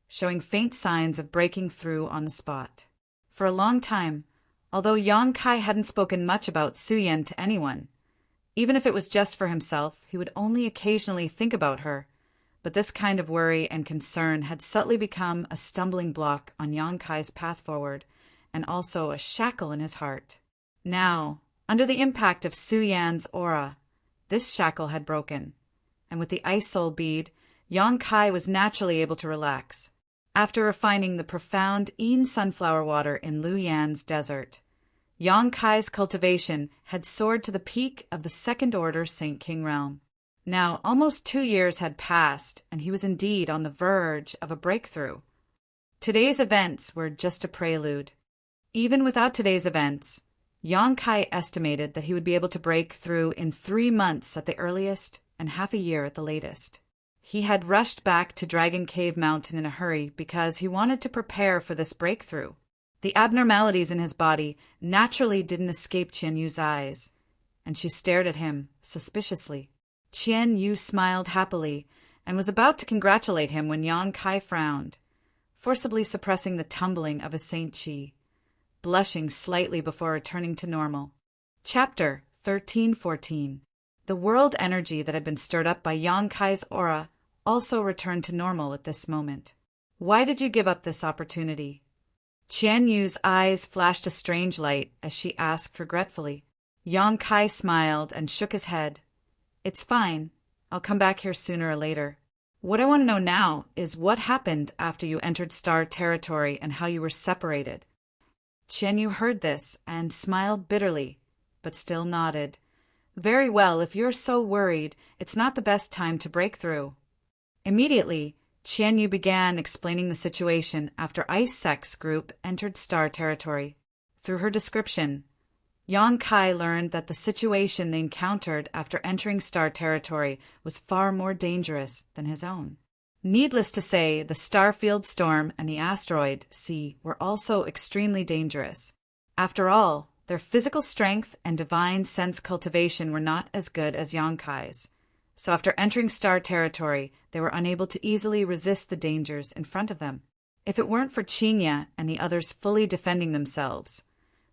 showing faint signs of breaking through on the spot. For a long time, although Yang Kai hadn't spoken much about Su Yan to anyone, even if it was just for himself, he would only occasionally think about her. But this kind of worry and concern had subtly become a stumbling block on Yang Kai's path forward, and also a shackle in his heart. Now, under the impact of Su Yan's aura, this shackle had broken, and with the Ice Soul bead, Yang Kai was naturally able to relax. After refining the profound Yin sunflower water in Lu Yan's desert, Yang Kai's cultivation had soared to the peak of the Second Order Saint King realm. Now, almost 2 years had passed, and he was indeed on the verge of a breakthrough. Today's events were just a prelude. Even without today's events, Yang Kai estimated that he would be able to break through in 3 months at the earliest and half a year at the latest. He had rushed back to Dragon Cave Mountain in a hurry because he wanted to prepare for this breakthrough. The abnormalities in his body naturally didn't escape Qian Yu's eyes, and she stared at him suspiciously. Qian Yu smiled happily and was about to congratulate him when Yang Kai frowned, forcibly suppressing the tumbling of his Saint Qi, blushing slightly before returning to normal. Chapter 13-14. The world energy that had been stirred up by Yang Kai's aura also returned to normal at this moment. Why did you give up this opportunity? Qian Yu's eyes flashed a strange light as she asked regretfully. Yang Kai smiled and shook his head. It's fine. I'll come back here sooner or later. What I want to know now is what happened after you entered Star Territory and how you were separated. Qian Yu heard this and smiled bitterly, but still nodded. Very well, if you're so worried, it's not the best time to break through. Immediately, Qian Yu began explaining the situation after Ice Sect's group entered Star Territory. Through her description, Yang Kai learned that the situation they encountered after entering Star Territory was far more dangerous than his own. Needless to say, the Starfield storm and the asteroid sea were also extremely dangerous. After all, their physical strength and divine sense cultivation were not as good as Yang Kai's. So after entering Star Territory, they were unable to easily resist the dangers in front of them. If it weren't for Qingya and the others fully defending themselves,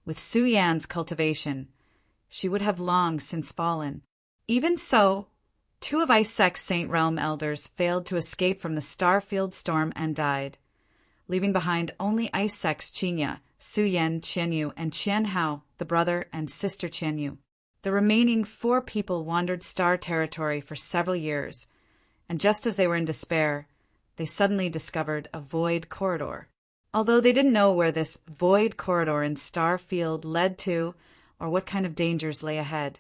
with Su Yan's cultivation, she would have long since fallen. Even so, 2 of Ice Sect's Saint Realm elders failed to escape from the Starfield storm and died, leaving behind only Ice Sect's Qingya, Su Yan, Qian Yu, and Qian Hao, the brother and sister Qian Yu. The remaining 4 people wandered Star Territory for several years, and just as they were in despair, they suddenly discovered a void corridor. Although they didn't know where this void corridor in Starfield led to or what kind of dangers lay ahead,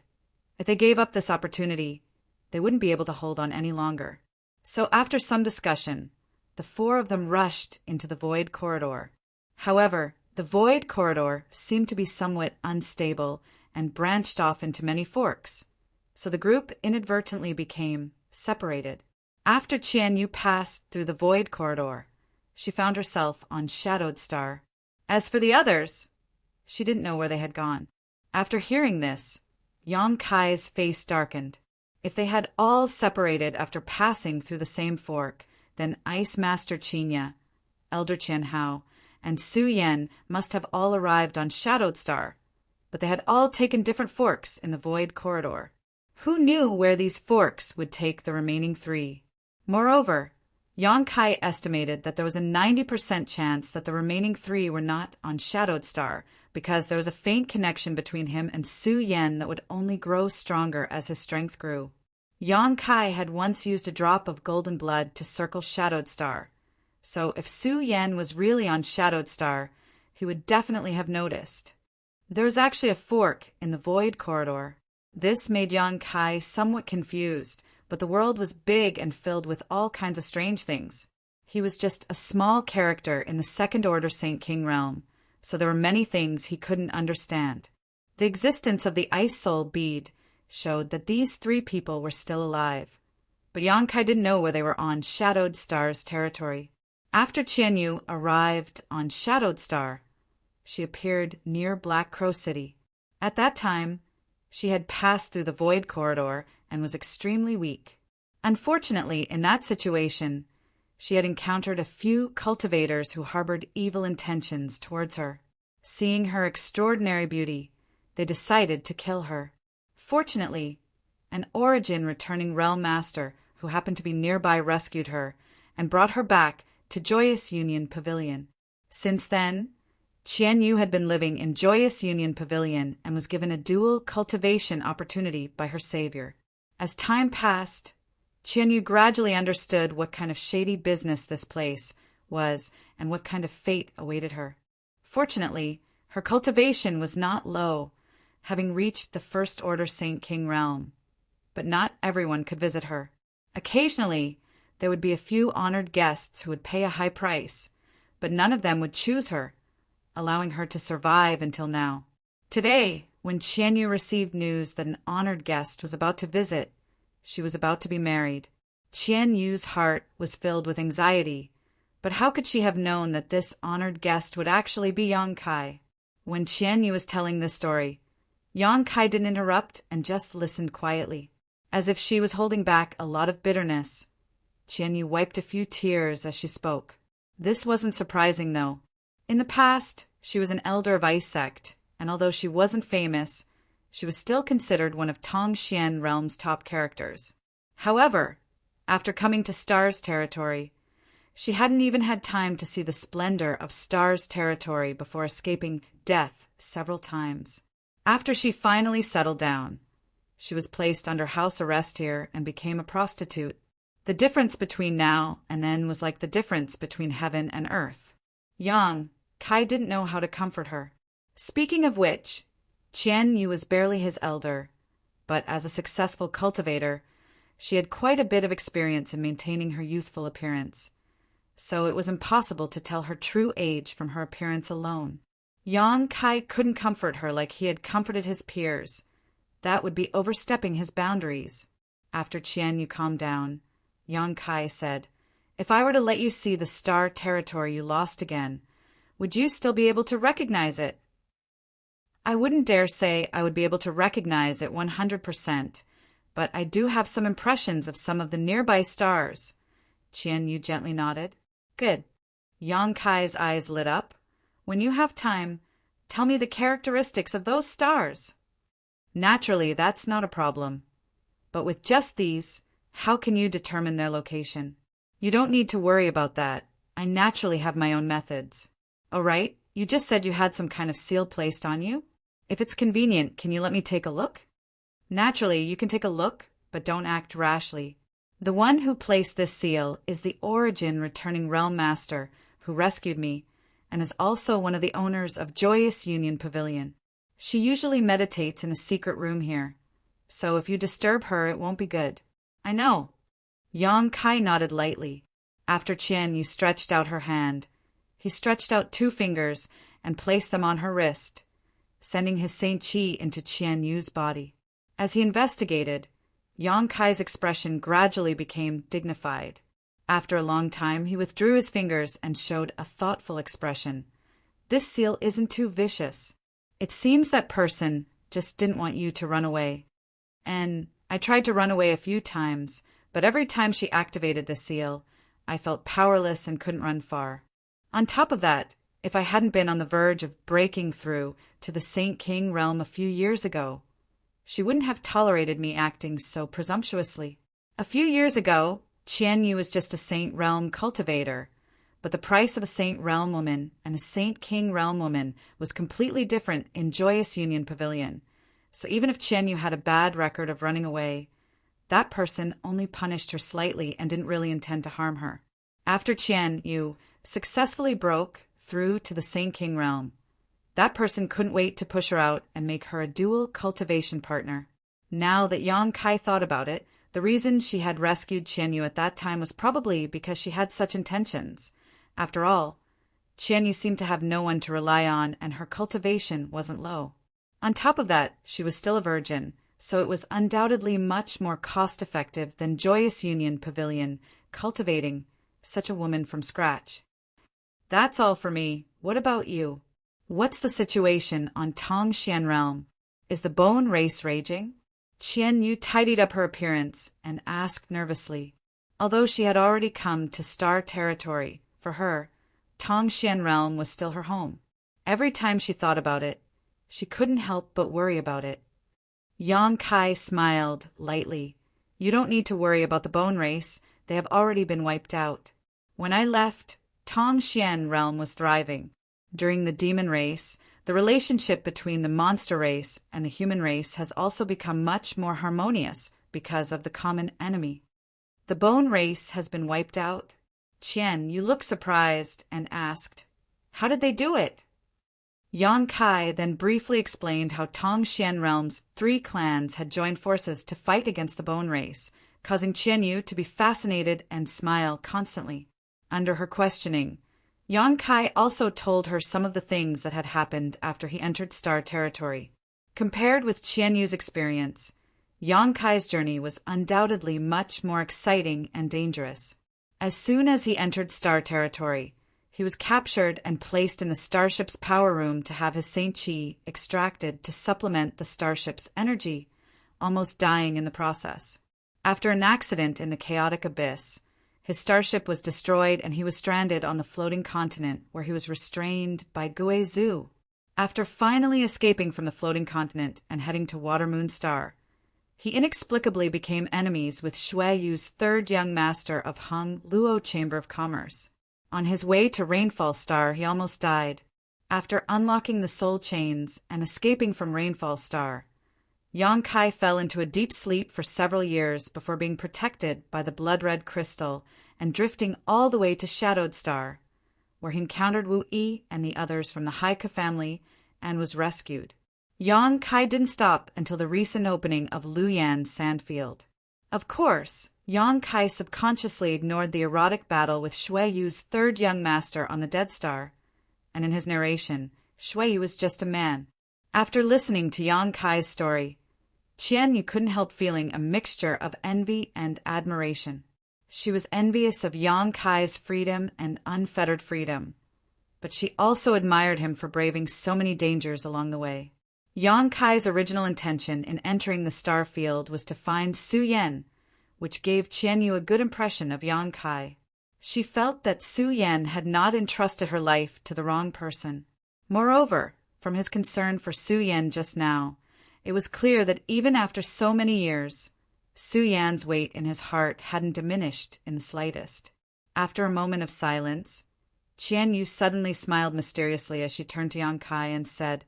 if they gave up this opportunity, they wouldn't be able to hold on any longer. So after some discussion, the 4 of them rushed into the void corridor. However, the void corridor seemed to be somewhat unstable and branched off into many forks, so the group inadvertently became separated. After Qian Yu passed through the void corridor, she found herself on Shadowed Star. As for the others, she didn't know where they had gone. After hearing this, Yang Kai's face darkened. If they had all separated after passing through the same fork, then Ice Master Qingya, Elder Qian Hao, and Su Yan must have all arrived on Shadowed Star, but they had all taken different forks in the void corridor. Who knew where these forks would take the remaining 3? Moreover, Yang Kai estimated that there was a 90% chance that the remaining 3 were not on Shadowed Star, because there was a faint connection between him and Su Yan that would only grow stronger as his strength grew. Yang Kai had once used a drop of golden blood to circle Shadowed Star, so if Su Yan was really on Shadowed Star, he would definitely have noticed. There was actually a fork in the void corridor. This made Yang Kai somewhat confused, but the world was big and filled with all kinds of strange things. He was just a small character in the Second Order Saint King realm, so there were many things he couldn't understand. The existence of the Ice Soul bead showed that these 3 people were still alive, but Yang Kai didn't know where they were on Shadowed Star's territory. After Qian Yu arrived on Shadowed Star, she appeared near Black Crow City. At that time, she had passed through the void corridor and was extremely weak. Unfortunately, in that situation, she had encountered a few cultivators who harbored evil intentions towards her. Seeing her extraordinary beauty, they decided to kill her. Fortunately, an origin returning realm master who happened to be nearby rescued her and brought her back to Joyous Union Pavilion. Since then, Qian Yu had been living in Joyous Union Pavilion and was given a dual cultivation opportunity by her savior. As time passed, Qian Yu gradually understood what kind of shady business this place was and what kind of fate awaited her. Fortunately, her cultivation was not low, having reached the First Order Saint King realm. But not everyone could visit her. Occasionally, there would be a few honored guests who would pay a high price, but none of them would choose her, allowing her to survive until now. Today, when Qian Yu received news that an honored guest was about to visit, she was about to be married. Qian Yu's heart was filled with anxiety, but how could she have known that this honored guest would actually be Yang Kai? When Qian Yu was telling this story, Yang Kai didn't interrupt and just listened quietly. As if she was holding back a lot of bitterness, Qian Yu wiped a few tears as she spoke. This wasn't surprising, though. In the past, she was an elder of Ice Sect, and although she wasn't famous, she was still considered one of Tongxian Realm's top characters. However, after coming to Star's territory, she hadn't even had time to see the splendor of Star's territory before escaping death several times. After she finally settled down, she was placed under house arrest here and became a prostitute. The difference between now and then was like the difference between heaven and earth. Yang Kai didn't know how to comfort her. Speaking of which, Qian Yu was barely his elder, but as a successful cultivator, she had quite a bit of experience in maintaining her youthful appearance, so it was impossible to tell her true age from her appearance alone. Yang Kai couldn't comfort her like he had comforted his peers. That would be overstepping his boundaries. After Qian Yu calmed down, Yang Kai said, "If I were to let you see the Star territory you lost again, would you still be able to recognize it?" "I wouldn't dare say I would be able to recognize it 100%, but I do have some impressions of some of the nearby stars." Qian Yu gently nodded. "Good." Yang Kai's eyes lit up. "When you have time, tell me the characteristics of those stars." "Naturally, that's not a problem. But with just these, how can you determine their location?" "You don't need to worry about that. I naturally have my own methods." "All right, you just said you had some kind of seal placed on you. If it's convenient, can you let me take a look?" "Naturally, you can take a look, but don't act rashly. The one who placed this seal is the Origin returning Realm Master who rescued me and is also one of the owners of Joyous Union Pavilion. She usually meditates in a secret room here, so if you disturb her, it won't be good." "I know." Yang Kai nodded lightly. After Qian Yu stretched out her hand, he stretched out 2 fingers and placed them on her wrist, sending his Saint Qi into Qian Yu's body. As he investigated, Yang Kai's expression gradually became dignified. After a long time, he withdrew his fingers and showed a thoughtful expression. "This seal isn't too vicious. It seems that person just didn't want you to run away. And I tried to run away a few times, but every time she activated the seal, I felt powerless and couldn't run far. On top of that, if I hadn't been on the verge of breaking through to the Saint King realm a few years ago, she wouldn't have tolerated me acting so presumptuously. A few years ago, Qian Yu was just a Saint Realm cultivator, but the price of a Saint Realm woman and a Saint King Realm woman was completely different in Joyous Union Pavilion, so even if Qian Yu had a bad record of running away, that person only punished her slightly and didn't really intend to harm her. After Qian Yu successfully broke through to the Saint King Realm, that person couldn't wait to push her out and make her a dual cultivation partner. Now that Yang Kai thought about it, the reason she had rescued Qian Yu at that time was probably because she had such intentions. After all, Qian Yu seemed to have no one to rely on and her cultivation wasn't low. On top of that, she was still a virgin, so it was undoubtedly much more cost-effective than Joyous Union Pavilion cultivating such a woman from scratch. That's all for me. What about you? What's the situation on Tongxian Realm? Is the bone race raging? Qian Yu tidied up her appearance and asked nervously. Although she had already come to Star territory, for her, Tongxian Realm was still her home. Every time she thought about it, she couldn't help but worry about it. Yang Kai smiled lightly. You don't need to worry about the bone race. They have already been wiped out. When I left, Tongxian realm was thriving. During the demon race, the relationship between the monster race and the human race has also become much more harmonious because of the common enemy. The bone race has been wiped out. Qian, you look surprised, and asked, how did they do it? Yang Kai then briefly explained how Tongxian realm's 3 clans had joined forces to fight against the bone race, causing Qian Yu to be fascinated and smile constantly. Under her questioning, Yang Kai also told her some of the things that had happened after he entered Star Territory. Compared with Qian Yu's experience, Yang Kai's journey was undoubtedly much more exciting and dangerous. As soon as he entered Star Territory, he was captured and placed in the starship's power room to have his Saint Chi extracted to supplement the starship's energy, almost dying in the process. After an accident in the chaotic abyss, his starship was destroyed and he was stranded on the floating continent where he was restrained by Guizhou. After finally escaping from the floating continent and heading to Watermoon Star, he inexplicably became enemies with Shui Yu's 3rd young master of Hung Luo Chamber of Commerce. On his way to Rainfall Star, he almost died. After unlocking the soul chains and escaping from Rainfall Star, Yang Kai fell into a deep sleep for several years before being protected by the blood-red crystal and drifting all the way to Shadowed Star, where he encountered Wu Yi and the others from the Haika family and was rescued. Yang Kai didn't stop until the recent opening of Luyan's Sandfield. Of course, Yang Kai subconsciously ignored the erotic battle with Shui Yu's 3rd young master on the Dead Star, and in his narration, Shui Yu was just a man. After listening to Yang Kai's story, Qian Yu couldn't help feeling a mixture of envy and admiration. She was envious of Yang Kai's freedom and unfettered freedom, but she also admired him for braving so many dangers along the way. Yang Kai's original intention in entering the star field was to find Su Yan, which gave Qian Yu a good impression of Yang Kai. She felt that Su Yan had not entrusted her life to the wrong person. Moreover, from his concern for Su Yan just now, it was clear that even after so many years, Su Yan's weight in his heart hadn't diminished in the slightest. After a moment of silence, Qian Yu suddenly smiled mysteriously as she turned to Yang Kai and said,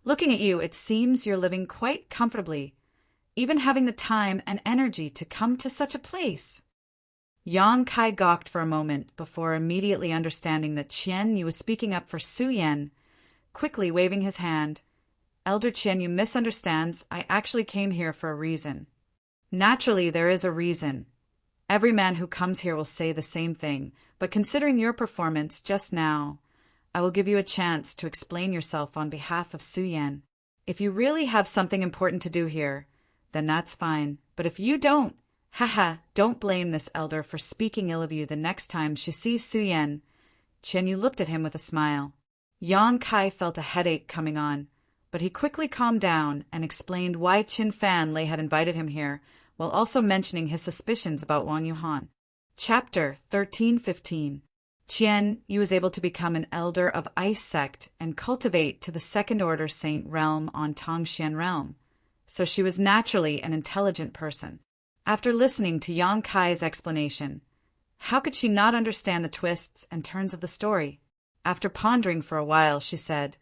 looking at you, it seems you're living quite comfortably, even having the time and energy to come to such a place. Yang Kai gawked for a moment before immediately understanding that Qian Yu was speaking up for Su Yan, quickly waving his hand. Elder Qian Yu misunderstands. I actually came here for a reason. Naturally, there is a reason. Every man who comes here will say the same thing, but considering your performance just now, I will give you a chance to explain yourself on behalf of Su Yan. If you really have something important to do here, then that's fine. But if you don't, don't blame this elder for speaking ill of you the next time she sees Su Yan. Qian Yu looked at him with a smile. Yang Kai felt a headache coming on, but he quickly calmed down and explained why Qin Fan Lei had invited him here, while also mentioning his suspicions about Wang Yuhan. Chapter 13:15. Qian Yu was able to become an elder of Ice Sect and cultivate to the 2nd Order Saint realm on Tongxian realm, so she was naturally an intelligent person. After listening to Yang Kai's explanation, how could she not understand the twists and turns of the story? After pondering for a while, she said,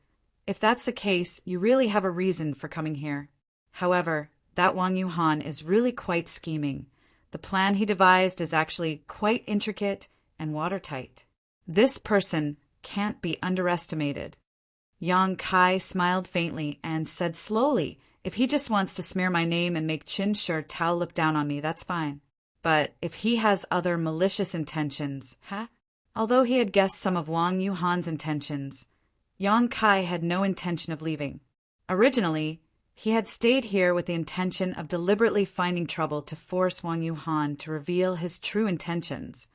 if that's the case, you really have a reason for coming here. However, that Wang Yuhan is really quite scheming. The plan he devised is actually quite intricate and watertight. This person can't be underestimated. Yang Kai smiled faintly and said slowly, if he just wants to smear my name and make Qin Shi Tao look down on me, that's fine. But if he has other malicious intentions, Although he had guessed some of Wang Yuhan's intentions, Yang Kai had no intention of leaving. Originally, he had stayed here with the intention of deliberately finding trouble to force Wang Yuhan to reveal his true intentions,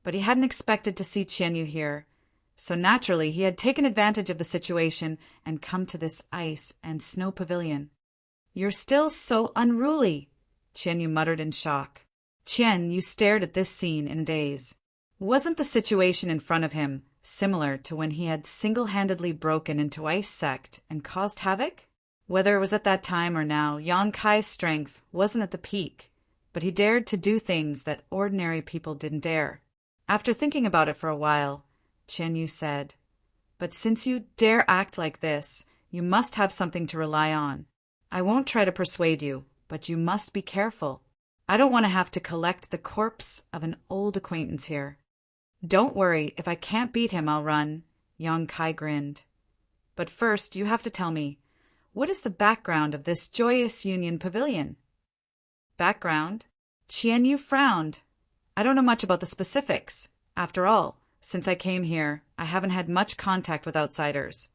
but he hadn't expected to see Qian Yu here, so naturally he had taken advantage of the situation and come to this ice and snow pavilion. You're still so unruly, Qian Yu muttered in shock. Qian Yu stared at this scene in a daze. Wasn't the situation in front of him similar to when he had single-handedly broken into Ice Sect and caused havoc? Whether it was at that time or now, Yang Kai's strength wasn't at the peak, but he dared to do things that ordinary people didn't dare. After thinking about it for a while, Qian Yu said, "But since you dare act like this, you must have something to rely on. I won't try to persuade you, but you must be careful. I don't want to have to collect the corpse of an old acquaintance here." "Don't worry, if I can't beat him, I'll run," Yang Kai grinned. "But first, you have to tell me, what is the background of this joyous union pavilion?" "Background?" Qian Yu frowned. "I don't know much about the specifics. After all, since I came here, I haven't had much contact with outsiders.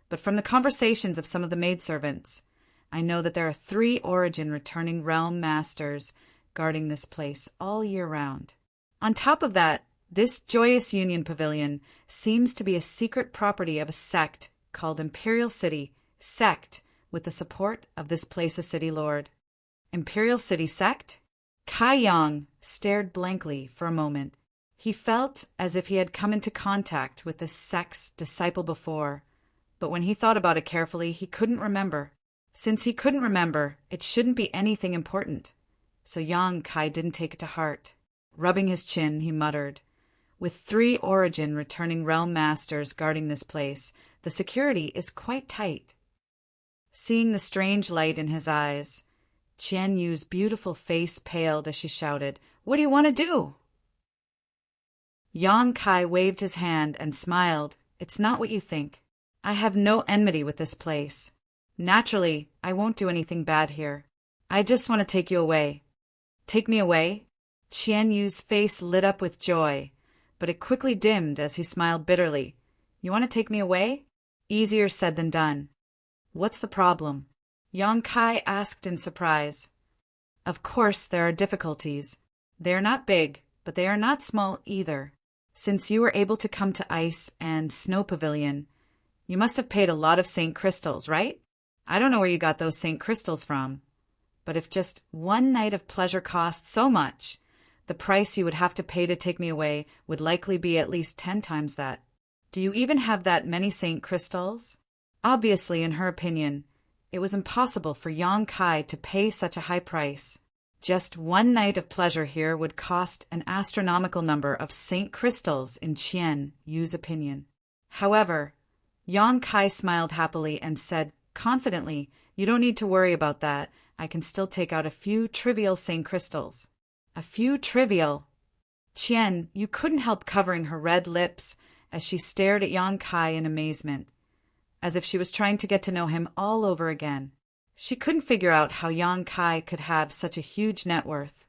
But from the conversations of some of the maidservants, I know that there are 3 Origin returning realm masters guarding this place all year round. On top of that, this joyous union pavilion seems to be a secret property of a sect called Imperial City Sect, with the support of this place's city lord." "Imperial City Sect?" Kai Yang stared blankly for a moment. He felt as if he had come into contact with this sect's disciple before, but when he thought about it carefully, he couldn't remember. Since he couldn't remember, it shouldn't be anything important. So Yang Kai didn't take it to heart. Rubbing his chin, he muttered, "With 3 Origin returning realm masters guarding this place, the security is quite tight." Seeing the strange light in his eyes, Qian Yu's beautiful face paled as she shouted, "What do you want to do?" Yang Kai waved his hand and smiled. "It's not what you think. I have no enmity with this place. Naturally, I won't do anything bad here. I just want to take you away." "Take me away?" Qian Yu's face lit up with joy, but it quickly dimmed as he smiled bitterly. "You want to take me away? Easier said than done." "What's the problem?" Yang Kai asked in surprise. "Of course there are difficulties. They are not big, but they are not small either. Since you were able to come to Ice and Snow Pavilion, you must have paid a lot of Saint Crystals, right? I don't know where you got those Saint Crystals from. But if just one night of pleasure costs so much, the price you would have to pay to take me away would likely be at least 10 times that. Do you even have that many Saint Crystals?" Obviously, in her opinion, it was impossible for Yang Kai to pay such a high price. Just one night of pleasure here would cost an astronomical number of Saint Crystals in Qian Yu's opinion. However, Yang Kai smiled happily and said confidently, "You don't need to worry about that. I can still take out a few trivial Saint Crystals." "A few trivial?" Qian Yu couldn't help covering her red lips as she stared at Yang Kai in amazement, as if she was trying to get to know him all over again. She couldn't figure out how Yang Kai could have such a huge net worth.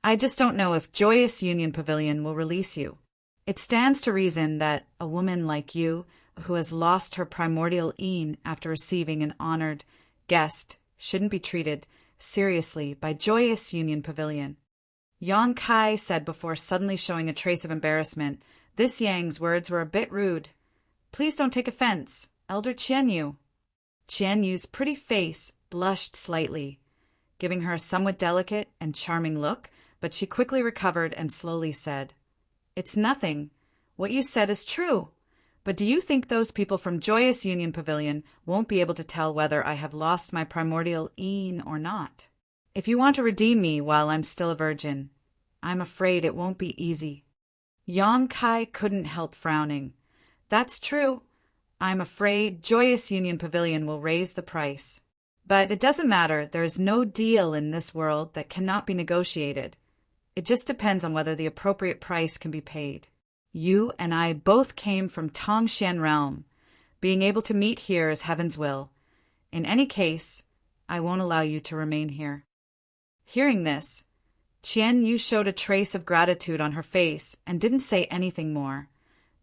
"I just don't know if Joyous Union Pavilion will release you. It stands to reason that a woman like you, who has lost her primordial een after receiving an honored guest, shouldn't be treated seriously by Joyous Union Pavilion." Yang Kai said before suddenly showing a trace of embarrassment. This Yang's words were a bit rude. "Please don't take offense, Elder Qian Yu." Qian Yu's pretty face blushed slightly, giving her a somewhat delicate and charming look, but she quickly recovered and slowly said, "It's nothing. What you said is true. But do you think those people from Joyous Union Pavilion won't be able to tell whether I have lost my primordial een or not? If you want to redeem me while I'm still a virgin, I'm afraid it won't be easy." Yang Kai couldn't help frowning. "That's true. I'm afraid Joyous Union Pavilion will raise the price. But it doesn't matter. There is no deal in this world that cannot be negotiated. It just depends on whether the appropriate price can be paid. You and I both came from Tongxian Realm. Being able to meet here is heaven's will. In any case, I won't allow you to remain here." Hearing this, Qian Yu showed a trace of gratitude on her face and didn't say anything more,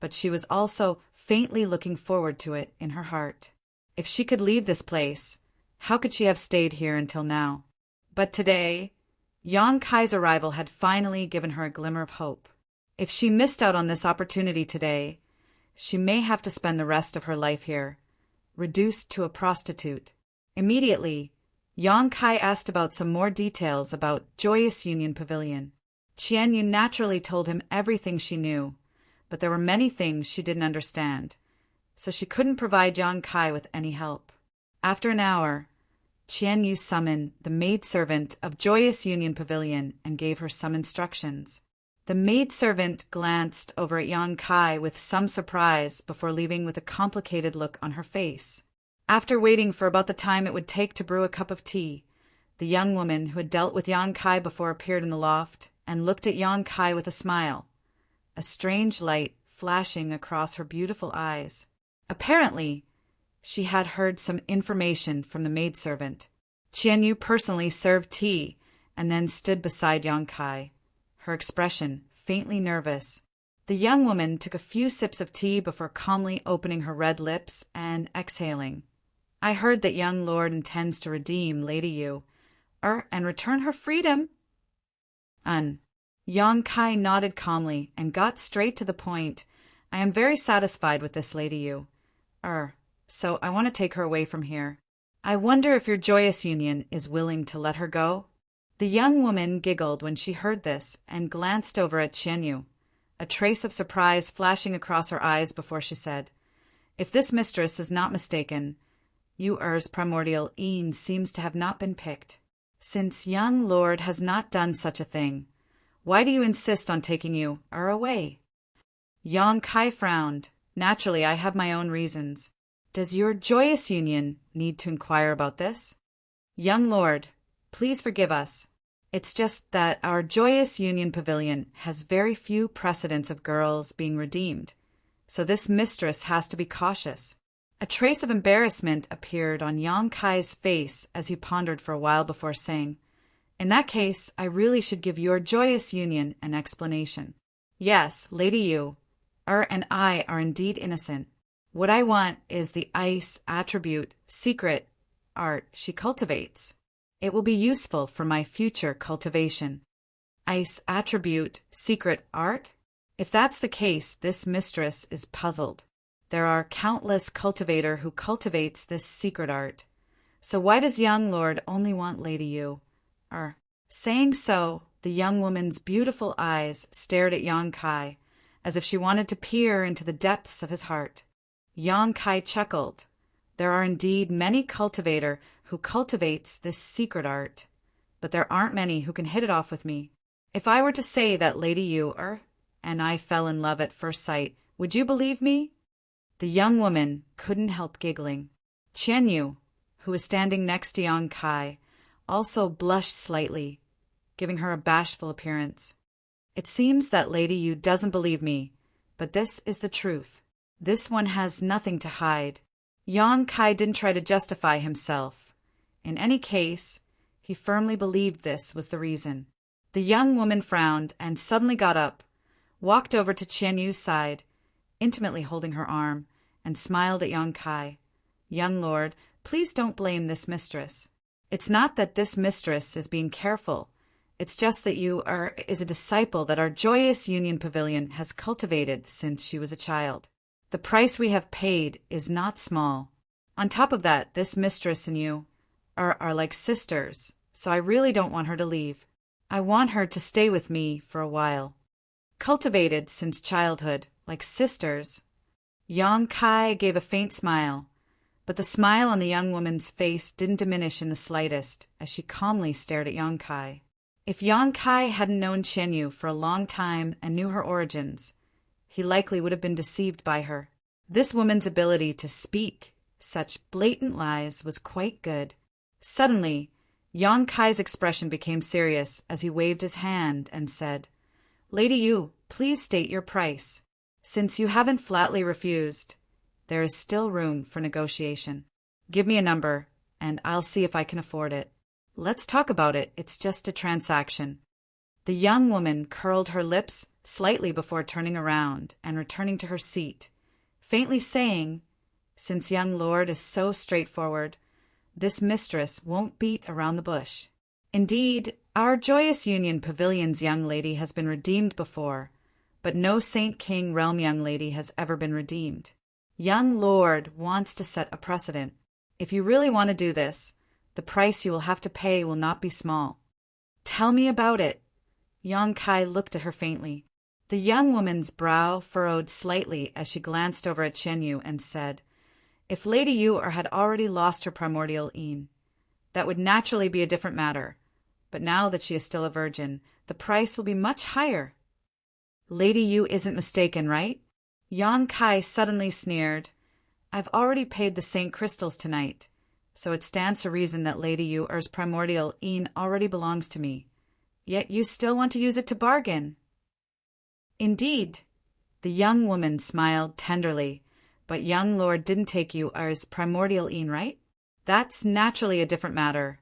but she was also faintly looking forward to it in her heart. If she could leave this place, how could she have stayed here until now? But today, Yang Kai's arrival had finally given her a glimmer of hope. If she missed out on this opportunity today, she may have to spend the rest of her life here, reduced to a prostitute. Immediately, Yang Kai asked about some more details about Joyous Union Pavilion. Qian Yu naturally told him everything she knew, but there were many things she didn't understand, so she couldn't provide Yang Kai with any help. After an hour, Qian Yu summoned the maidservant of Joyous Union Pavilion and gave her some instructions. The maidservant glanced over at Yang Kai with some surprise before leaving with a complicated look on her face. After waiting for about the time it would take to brew a cup of tea, the young woman who had dealt with Yang Kai before appeared in the loft and looked at Yang Kai with a smile, a strange light flashing across her beautiful eyes. Apparently, she had heard some information from the maidservant. Qian Yu personally served tea and then stood beside Yang Kai, her expression faintly nervous. The young woman took a few sips of tea before calmly opening her red lips and exhaling. I heard that young lord intends to redeem Lady Yu, and return her freedom. Yang Kai nodded calmly and got straight to the point. I am very satisfied with this Lady Yu. So I want to take her away from here. I wonder if your Joyous Union is willing to let her go? The young woman giggled when she heard this and glanced over at Qian Yu, a trace of surprise flashing across her eyes before she said, If this mistress is not mistaken, Yu-Er's primordial Een seems to have not been picked. Since young lord has not done such a thing, why do you insist on taking Yu-Er away? Yang Kai frowned. Naturally, I have my own reasons. Does your Joyous Union need to inquire about this? Young lord, please forgive us. It's just that our Joyous Union Pavilion has very few precedents of girls being redeemed, so this mistress has to be cautious. A trace of embarrassment appeared on Yang Kai's face as he pondered for a while before saying, In that case, I really should give your Joyous Union an explanation. Yes, Lady Yu, and I are indeed innocent. What I want is the ice attribute secret art she cultivates. It will be useful for my future cultivation. Ice attribute secret art? If that's the case, this mistress is puzzled. There are countless cultivator who cultivates this secret art. So why does young lord only want Lady Yu? Saying so, the young woman's beautiful eyes stared at Yang Kai, as if she wanted to peer into the depths of his heart. Yang Kai chuckled. There are indeed many cultivator who cultivates this secret art, but there aren't many who can hit it off with me. If I were to say that Lady Yu and I fell in love at first sight, would you believe me? The young woman couldn't help giggling. Qian Yu, who was standing next to Yang Kai, also blushed slightly, giving her a bashful appearance. It seems that Lady Yu doesn't believe me, but this is the truth. This one has nothing to hide. Yang Kai didn't try to justify himself. In any case, he firmly believed this was the reason. The young woman frowned and suddenly got up, walked over to Qian Yu's side, intimately holding her arm, and smiled at Yang Kai. Young lord, please don't blame this mistress. It's not that this mistress is being careful. It's just that is a disciple that our Joyous Union Pavilion has cultivated since she was a child. The price we have paid is not small. On top of that, this mistress and you are like sisters, so I really don't want her to leave. I want her to stay with me for a while. Cultivated since childhood, like sisters. Yang Kai gave a faint smile, but the smile on the young woman's face didn't diminish in the slightest as she calmly stared at Yang Kai. If Yang Kai hadn't known Qian Yu for a long time and knew her origins, he likely would have been deceived by her. This woman's ability to speak such blatant lies was quite good. Suddenly, Yang Kai's expression became serious as he waved his hand and said, Lady Yu, please state your price. Since you haven't flatly refused, there is still room for negotiation. Give me a number, and I'll see if I can afford it. Let's talk about it. It's just a transaction. The young woman curled her lips slightly before turning around and returning to her seat, faintly saying, Since young lord is so straightforward, this mistress won't beat around the bush. Indeed, our Joyous Union Pavilion's young lady has been redeemed before, but no Saint King Realm young lady has ever been redeemed. Young lord wants to set a precedent. If you really want to do this, the price you will have to pay will not be small. Tell me about it. Yang Kai looked at her faintly. The young woman's brow furrowed slightly as she glanced over at Chen Yu and said, "If Lady Yu had already lost her primordial Yin, that would naturally be a different matter. But now that she is still a virgin, the price will be much higher." "Lady Yu isn't mistaken, right?" Yang Kai suddenly sneered. "I've already paid the Saint Crystals tonight, so it stands to reason that Lady Yu's primordial Yin already belongs to me. Yet you still want to use it to bargain." "Indeed." The young woman smiled tenderly. "But young lord didn't take Yu's primordial Yin, right? That's naturally a different matter.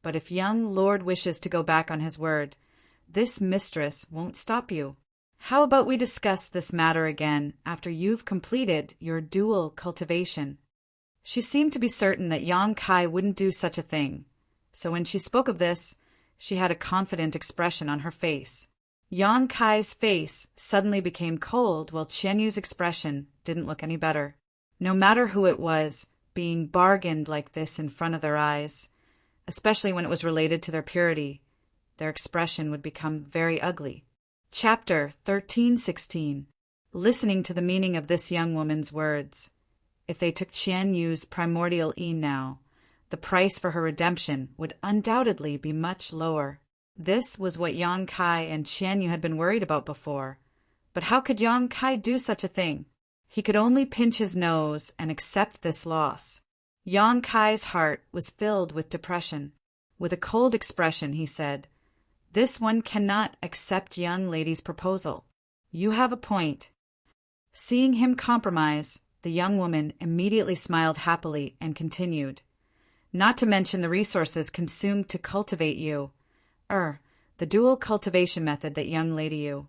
But if young lord wishes to go back on his word, this mistress won't stop you. How about we discuss this matter again after you've completed your dual cultivation?" She seemed to be certain that Yang Kai wouldn't do such a thing, so when she spoke of this, she had a confident expression on her face. Yang Kai's face suddenly became cold, while Chen Yu's expression didn't look any better. No matter who it was, being bargained like this in front of their eyes, especially when it was related to their purity, their expression would become very ugly. Chapter 13:16. Listening to the meaning of this young woman's words. If they took Chen Yu's primordial Yin now, the price for her redemption would undoubtedly be much lower. This was what Yang Kai and Chen Yu had been worried about before. But how could Yang Kai do such a thing? He could only pinch his nose and accept this loss. Yang Kai's heart was filled with depression. With a cold expression, he said, "This one cannot accept young lady's proposal. You have a point." Seeing him compromise, the young woman immediately smiled happily and continued, "Not to mention the resources consumed to cultivate you. The dual cultivation method that young Lady Yu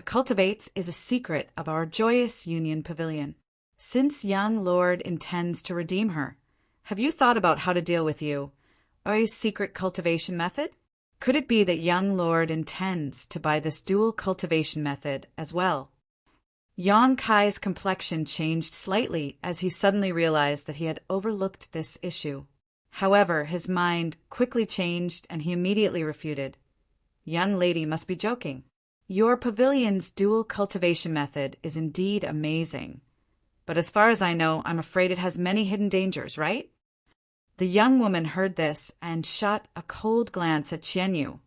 cultivates is a secret of our joyous union pavilion. Since young lord intends to redeem her, have you thought about how to deal with Yu's secret cultivation method? Could it be that young lord intends to buy this dual cultivation method as well?" Yang Kai's complexion changed slightly as he suddenly realized that he had overlooked this issue. However, his mind quickly changed and he immediately refuted. "Young lady must be joking. Your pavilion's dual cultivation method is indeed amazing. But as far as I know, I'm afraid it has many hidden dangers, right?" The young woman heard this and shot a cold glance at Chen Yu,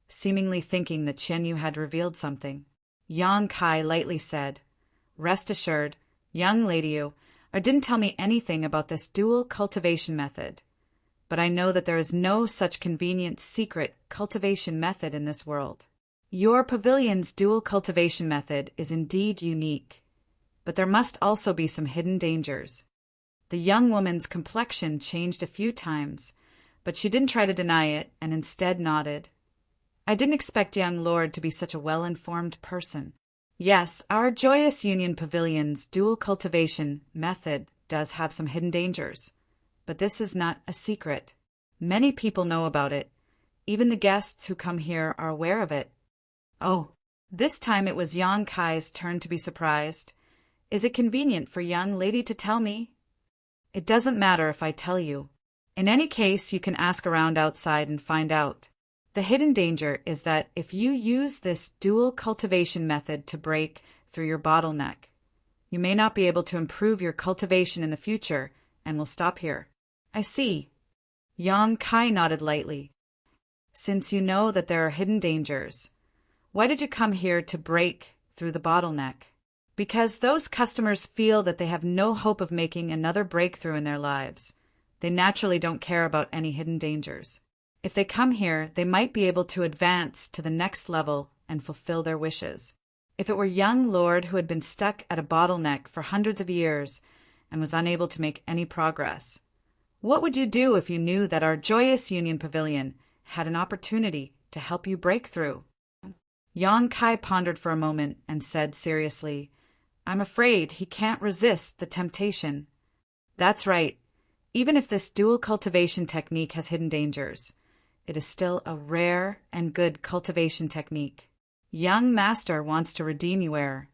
seemingly thinking that Chen Yu had revealed something. Yang Kai lightly said, "Rest assured, young Lady Yu didn't tell me anything about this dual cultivation method. But I know that there is no such convenient secret cultivation method in this world. Your pavilion's dual cultivation method is indeed unique, but there must also be some hidden dangers." The young woman's complexion changed a few times, but she didn't try to deny it and instead nodded. "I didn't expect young lord to be such a well-informed person. Yes, our Joyous Union Pavilion's dual cultivation method does have some hidden dangers. But this is not a secret. Many people know about it. Even the guests who come here are aware of it." "Oh." This time it was Yang Kai's turn to be surprised. "Is it convenient for young lady to tell me?" "It doesn't matter if I tell you. In any case, you can ask around outside and find out. The hidden danger is that if you use this dual cultivation method to break through your bottleneck, you may not be able to improve your cultivation in the future and will stop here." "I see." Yang Kai nodded lightly. "Since you know that there are hidden dangers, why did you come here to break through the bottleneck?" "Because those customers feel that they have no hope of making another breakthrough in their lives. They naturally don't care about any hidden dangers. If they come here, they might be able to advance to the next level and fulfill their wishes. If it were young lord who had been stuck at a bottleneck for hundreds of years and was unable to make any progress, what would you do if you knew that our Joyous Union Pavilion had an opportunity to help you break through?" Yang Kai pondered for a moment and said seriously, "I'm afraid he can't resist the temptation." "That's right. Even if this dual cultivation technique has hidden dangers, it is still a rare and good cultivation technique. Young master wants to redeem Yuer,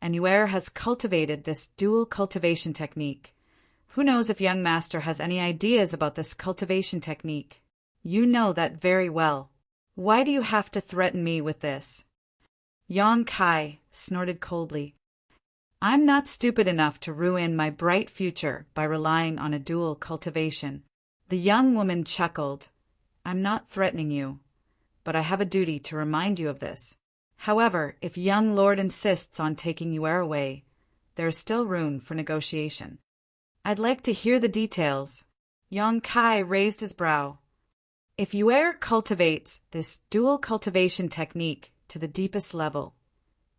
and Yuer has cultivated this dual cultivation technique. Who knows if young master has any ideas about this cultivation technique? You know that very well." Why do you have to threaten me with this? Yang Kai snorted coldly. I'm not stupid enough to ruin my bright future by relying on a dual cultivation. The young woman chuckled. I'm not threatening you, but I have a duty to remind you of this. However, if young lord insists on taking Yuer away, there is still room for negotiation. I'd like to hear the details. Yang Kai raised his brow. If Yuer cultivates this dual cultivation technique to the deepest level,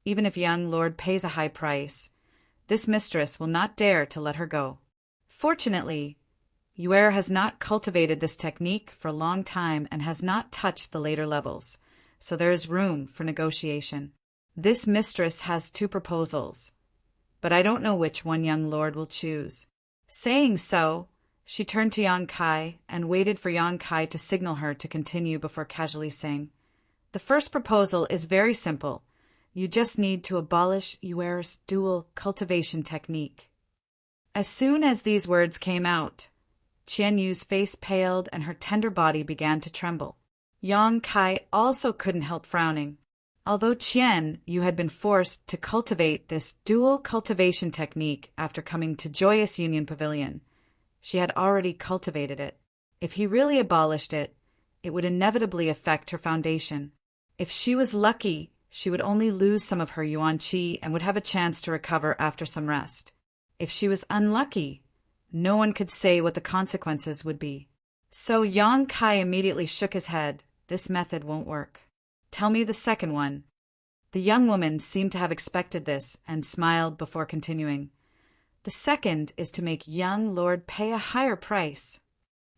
even if young lord pays a high price, this mistress will not dare to let her go. Fortunately, Yuer has not cultivated this technique for a long time and has not touched the later levels, so there is room for negotiation. This mistress has 2 proposals, but I don't know which one young lord will choose. Saying so, she turned to Yang Kai and waited for Yang Kai to signal her to continue before casually saying, The first proposal is very simple. You just need to abolish Yuer's dual cultivation technique. As soon as these words came out, Qian Yu's face paled and her tender body began to tremble. Yang Kai also couldn't help frowning. Although Qian Yu had been forced to cultivate this dual cultivation technique after coming to Joyous Union Pavilion, she had already cultivated it. If he really abolished it, it would inevitably affect her foundation. If she was lucky, she would only lose some of her yuan qi and would have a chance to recover after some rest. If she was unlucky, no one could say what the consequences would be. So Yang Kai immediately shook his head. This method won't work. Tell me the second one. The young woman seemed to have expected this and smiled before continuing. The second is to make young lord pay a higher price.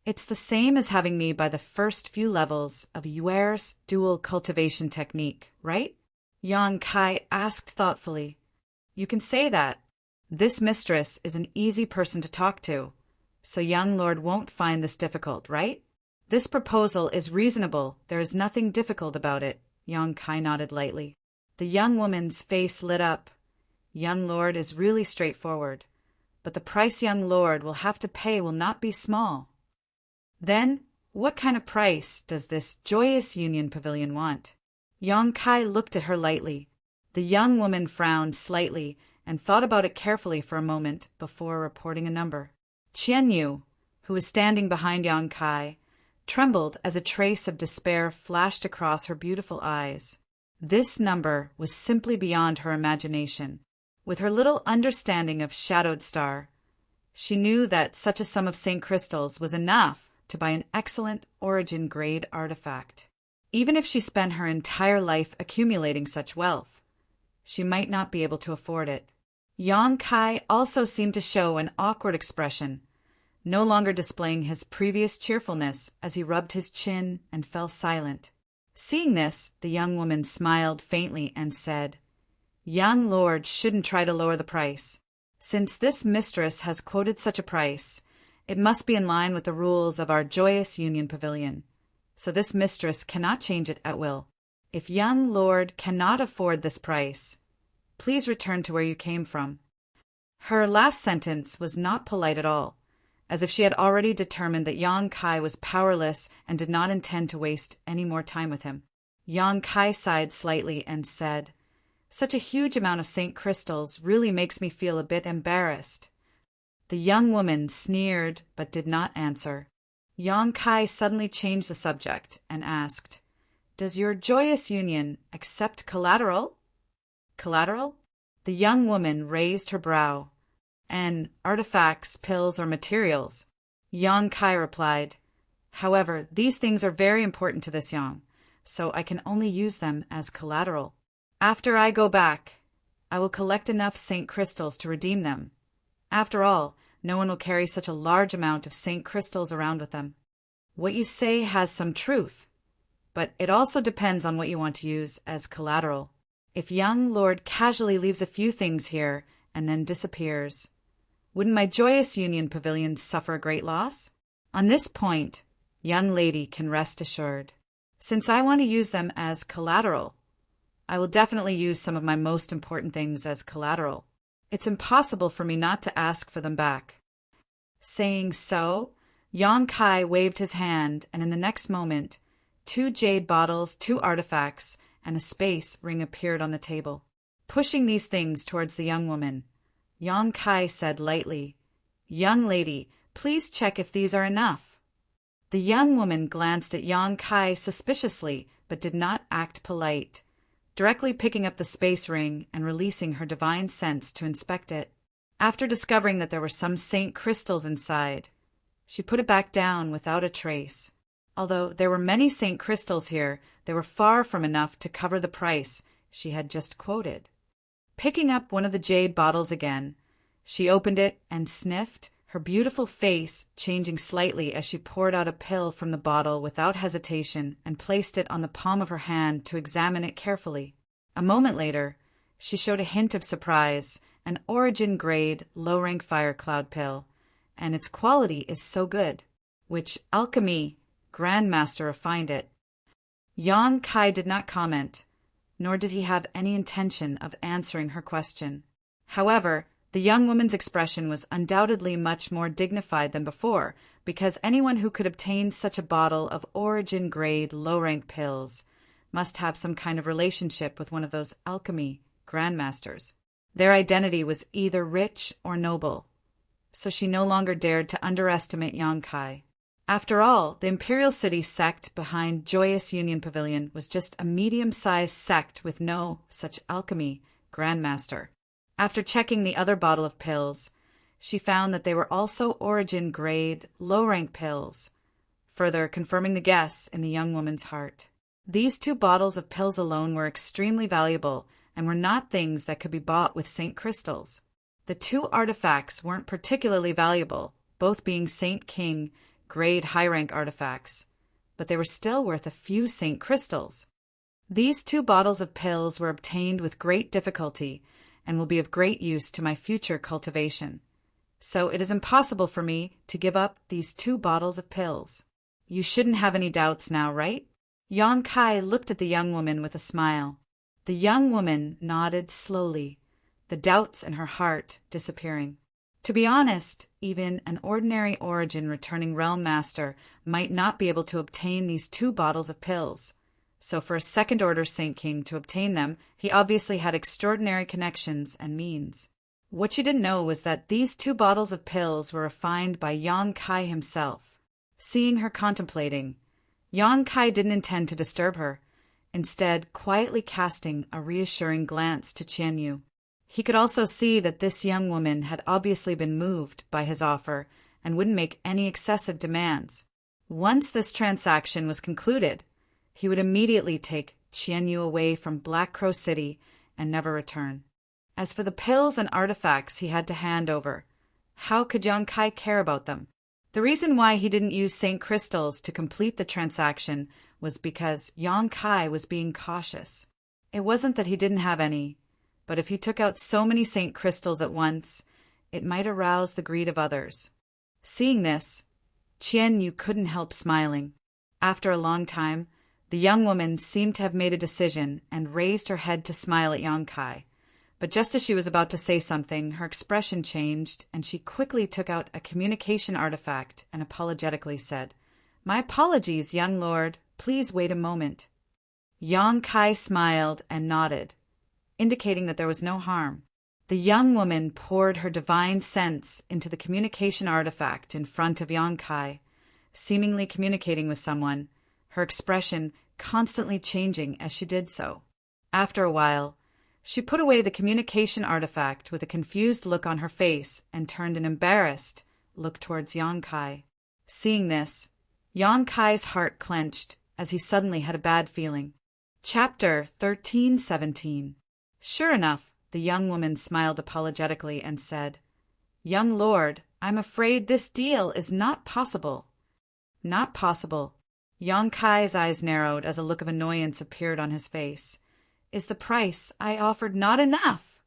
It's the same as having me by the first few levels of Yuer's dual cultivation technique, right? Yang Kai asked thoughtfully. You can say that. This mistress is an easy person to talk to, so young lord won't find this difficult, right? This proposal is reasonable. There is nothing difficult about it. Yang Kai nodded lightly. The young woman's face lit up. Young lord is really straightforward, but the price young lord will have to pay will not be small. Then, what kind of price does this Joyous Union Pavilion want? Yang Kai looked at her lightly. The young woman frowned slightly and thought about it carefully for a moment before reporting a number. Qian Yu, who was standing behind Yang Kai, trembled as a trace of despair flashed across her beautiful eyes. This number was simply beyond her imagination. With her little understanding of Shadowed Star, she knew that such a sum of St. Crystals was enough to buy an excellent origin-grade artifact. Even if she spent her entire life accumulating such wealth, she might not be able to afford it. Yang Kai also seemed to show an awkward expression, no longer displaying his previous cheerfulness as he rubbed his chin and fell silent. Seeing this, the young woman smiled faintly and said, Young lord shouldn't try to lower the price. Since this mistress has quoted such a price, it must be in line with the rules of our Joyous Union Pavilion, so this mistress cannot change it at will. If young lord cannot afford this price, please return to where you came from. Her last sentence was not polite at all, as if she had already determined that Yang Kai was powerless and did not intend to waste any more time with him. Yang Kai sighed slightly and said, Such a huge amount of St. Crystals really makes me feel a bit embarrassed. The young woman sneered but did not answer. Yang Kai suddenly changed the subject and asked, Does your Joyous Union accept collateral? Collateral? The young woman raised her brow. And artifacts, pills, or materials? Yang Kai replied, However, these things are very important to this Yang, so I can only use them as collateral. After I go back, I will collect enough St. Crystals to redeem them. After all, no one will carry such a large amount of St. Crystals around with them. What you say has some truth, but it also depends on what you want to use as collateral. If young lord casually leaves a few things here and then disappears, wouldn't my Joyous Union Pavilion suffer a great loss? On this point, young lady can rest assured. Since I want to use them as collateral, I will definitely use some of my most important things as collateral. It's impossible for me not to ask for them back. Saying so, Yang Kai waved his hand, and in the next moment, 2 jade bottles, 2 artifacts, and a space ring appeared on the table. Pushing these things towards the young woman, Yang Kai said lightly, "Young lady, please check if these are enough." The young woman glanced at Yang Kai suspiciously, but did not act polite, directly picking up the space ring and releasing her divine sense to inspect it. After discovering that there were some saint crystals inside, she put it back down without a trace. Although there were many saint crystals here, they were far from enough to cover the price she had just quoted. Picking up one of the jade bottles again, she opened it and sniffed, her beautiful face changing slightly as she poured out a pill from the bottle without hesitation and placed it on the palm of her hand to examine it carefully. A moment later, she showed a hint of surprise, an origin-grade, low-rank fire cloud pill, and its quality is so good. Which alchemy grandmaster refined it. Yang Kai did not comment, nor did he have any intention of answering her question. However, the young woman's expression was undoubtedly much more dignified than before, because anyone who could obtain such a bottle of origin-grade, low-rank pills must have some kind of relationship with one of those alchemy grandmasters. Their identity was either rich or noble, so she no longer dared to underestimate Yang Kai. After all, the Imperial City sect behind Joyous Union Pavilion was just a medium-sized sect with no such alchemy grandmaster. After checking the other bottle of pills, she found that they were also origin-grade, low-rank pills, further confirming the guess in the young woman's heart. These 2 bottles of pills alone were extremely valuable and were not things that could be bought with Saint crystals. The 2 artifacts weren't particularly valuable, both being Saint King grade high-rank artifacts, but they were still worth a few Saint crystals. These 2 bottles of pills were obtained with great difficulty and will be of great use to my future cultivation. So it is impossible for me to give up these 2 bottles of pills. You shouldn't have any doubts now, right? Yang Kai looked at the young woman with a smile. The young woman nodded slowly, the doubts in her heart disappearing. To be honest, even an ordinary origin returning realm master might not be able to obtain these 2 bottles of pills. So for a second-order Saint King to obtain them, he obviously had extraordinary connections and means. What she didn't know was that these 2 bottles of pills were refined by Yang Kai himself. Seeing her contemplating, Yang Kai didn't intend to disturb her, instead quietly casting a reassuring glance to Qian Yu. He could also see that this young woman had obviously been moved by his offer and wouldn't make any excessive demands. Once this transaction was concluded, he would immediately take Qian Yu away from Black Crow City and never return. As for the pills and artifacts he had to hand over, how could Yang Kai care about them? The reason why he didn't use Saint crystals to complete the transaction was because Yang Kai was being cautious. It wasn't that he didn't have any, but if he took out so many Saint crystals at once, it might arouse the greed of others. Seeing this, Qian Yu couldn't help smiling. After a long time, the young woman seemed to have made a decision and raised her head to smile at Yang Kai. But just as she was about to say something, her expression changed, and she quickly took out a communication artifact and apologetically said, "My apologies, young lord. Please wait a moment." Yang Kai smiled and nodded, indicating that there was no harm. The young woman poured her divine sense into the communication artifact in front of Yang Kai, seemingly communicating with someone, her expression constantly changing as she did so. After a while, she put away the communication artifact with a confused look on her face and turned an embarrassed look towards Yang Kai. Seeing this, Yang Kai's heart clenched as he suddenly had a bad feeling. Chapter 13:17. Sure enough, the young woman smiled apologetically and said, "Young lord, I'm afraid this deal is not possible." Not possible. Yang Kai's eyes narrowed as a look of annoyance appeared on his face. Is the price I offered not enough?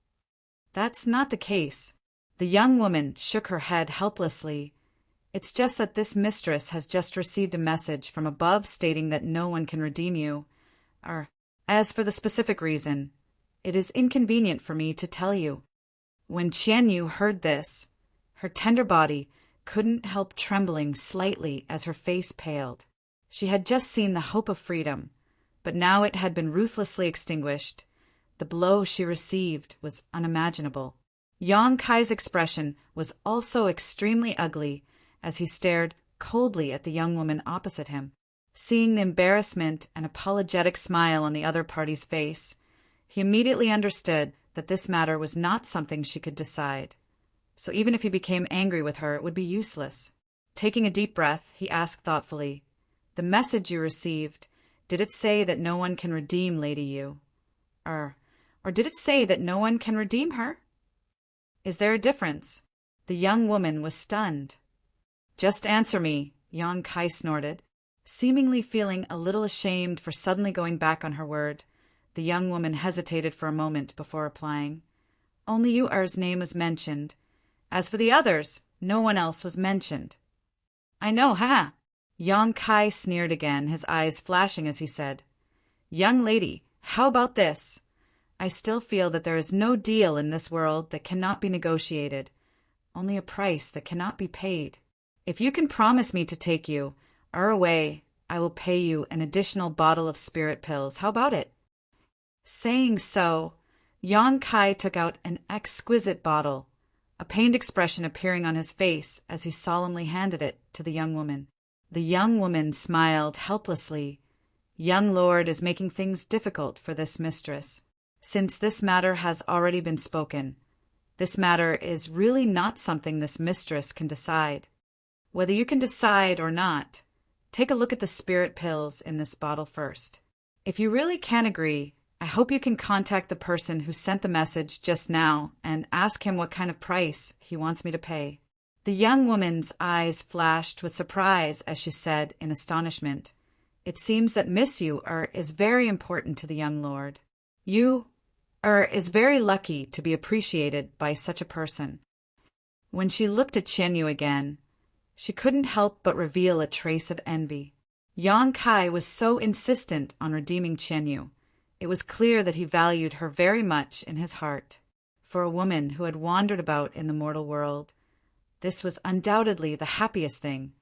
That's not the case. The young woman shook her head helplessly. It's just that this mistress has just received a message from above stating that no one can redeem you. As for the specific reason, it is inconvenient for me to tell you. When Qian Yu heard this, her tender body couldn't help trembling slightly as her face paled. She had just seen the hope of freedom, but now it had been ruthlessly extinguished. The blow she received was unimaginable. Yang Kai's expression was also extremely ugly as he stared coldly at the young woman opposite him. Seeing the embarrassment and apologetic smile on the other party's face, he immediately understood that this matter was not something she could decide. So even if he became angry with her, it would be useless. Taking a deep breath, he asked thoughtfully, "The message you received, did it say that no one can redeem Lady Yu? Or did it say that no one can redeem her? Is there a difference?" The young woman was stunned. "Just answer me," Yang Kai snorted. Seemingly feeling a little ashamed for suddenly going back on her word, the young woman hesitated for a moment before replying. "Only Yu Er's name was mentioned. As for the others, no one else was mentioned." "I know, ha!" Yang Kai sneered again, his eyes flashing as he said, "Young lady, how about this? I still feel that there is no deal in this world that cannot be negotiated, only a price that cannot be paid. If you can promise me to take you away, I will pay you an additional bottle of spirit pills. How about it?" Saying so, Yang Kai took out an exquisite bottle, a pained expression appearing on his face as he solemnly handed it to the young woman. The young woman smiled helplessly. Young lord is making things difficult for this mistress. Since this matter has already been spoken, this matter is really not something this mistress can decide. Whether you can decide or not, take a look at the spirit pills in this bottle first. If you really can agree, I hope you can contact the person who sent the message just now and ask him what kind of price he wants me to pay. The young woman's eyes flashed with surprise as she said in astonishment, "It seems that Miss Yu is very important to the young lord. Yu is very lucky to be appreciated by such a person." When she looked at Chen Yu again, she couldn't help but reveal a trace of envy. Yang Kai was so insistent on redeeming Chen Yu. It was clear that he valued her very much in his heart. For a woman who had wandered about in the mortal world, this was undoubtedly the happiest thing.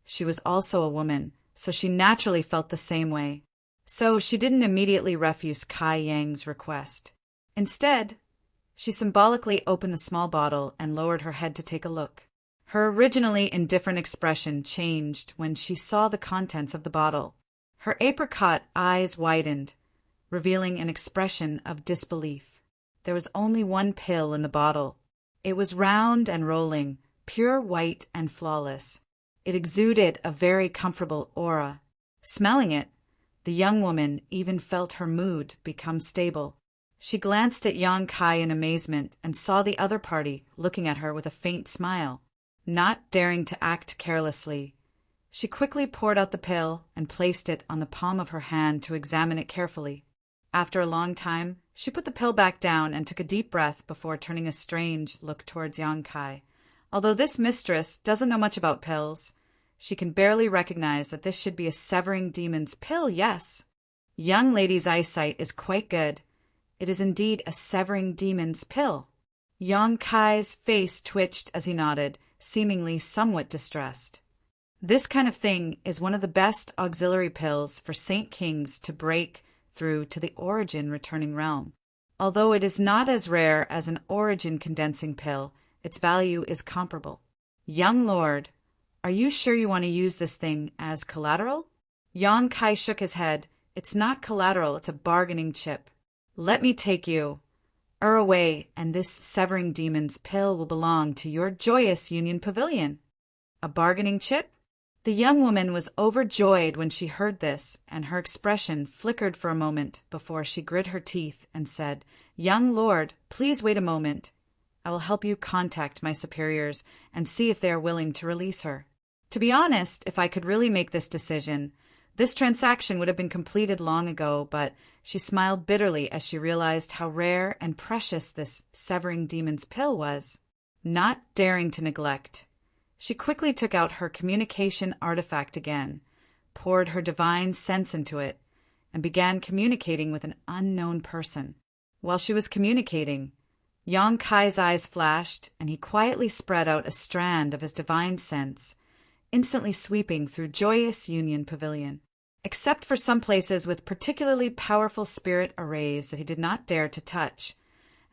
She was also a woman, so she naturally felt the same way. So she didn't immediately refuse Kai Yang's request. Instead, she symbolically opened the small bottle and lowered her head to take a look. Her originally indifferent expression changed when she saw the contents of the bottle. Her apricot eyes widened, revealing an expression of disbelief. There was only one pill in the bottle. It was round and rolling, pure white and flawless. It exuded a very comfortable aura. Smelling it, the young woman even felt her mood become stable. She glanced at Yang Kai in amazement and saw the other party looking at her with a faint smile. Not daring to act carelessly, she quickly poured out the pill and placed it on the palm of her hand to examine it carefully. After a long time, she put the pill back down and took a deep breath before turning a strange look towards Yang Kai. Although this mistress doesn't know much about pills, she can barely recognize that this should be a severing demon's pill, yes. Young lady's eyesight is quite good. It is indeed a severing demon's pill. Yang Kai's face twitched as he nodded, seemingly somewhat distressed. This kind of thing is one of the best auxiliary pills for Saint Kings to break through to the origin returning realm. Although it is not as rare as an origin condensing pill, its value is comparable. Young lord, are you sure you want to use this thing as collateral? Yang Kai shook his head. It's not collateral, it's a bargaining chip. Let me take you away, and this severing demon's pill will belong to your joyous Union Pavilion. A bargaining chip? The young woman was overjoyed when she heard this, and her expression flickered for a moment before she grit her teeth and said, "Young lord, please wait a moment. I will help you contact my superiors and see if they are willing to release her." To be honest, if I could really make this decision, this transaction would have been completed long ago, but she smiled bitterly as she realized how rare and precious this severing demon's pill was. Not daring to neglect, she quickly took out her communication artifact again, poured her divine sense into it, and began communicating with an unknown person. While she was communicating, Yang Kai's eyes flashed, and he quietly spread out a strand of his divine sense, instantly sweeping through joyous Union Pavilion. Except for some places with particularly powerful spirit arrays that he did not dare to touch,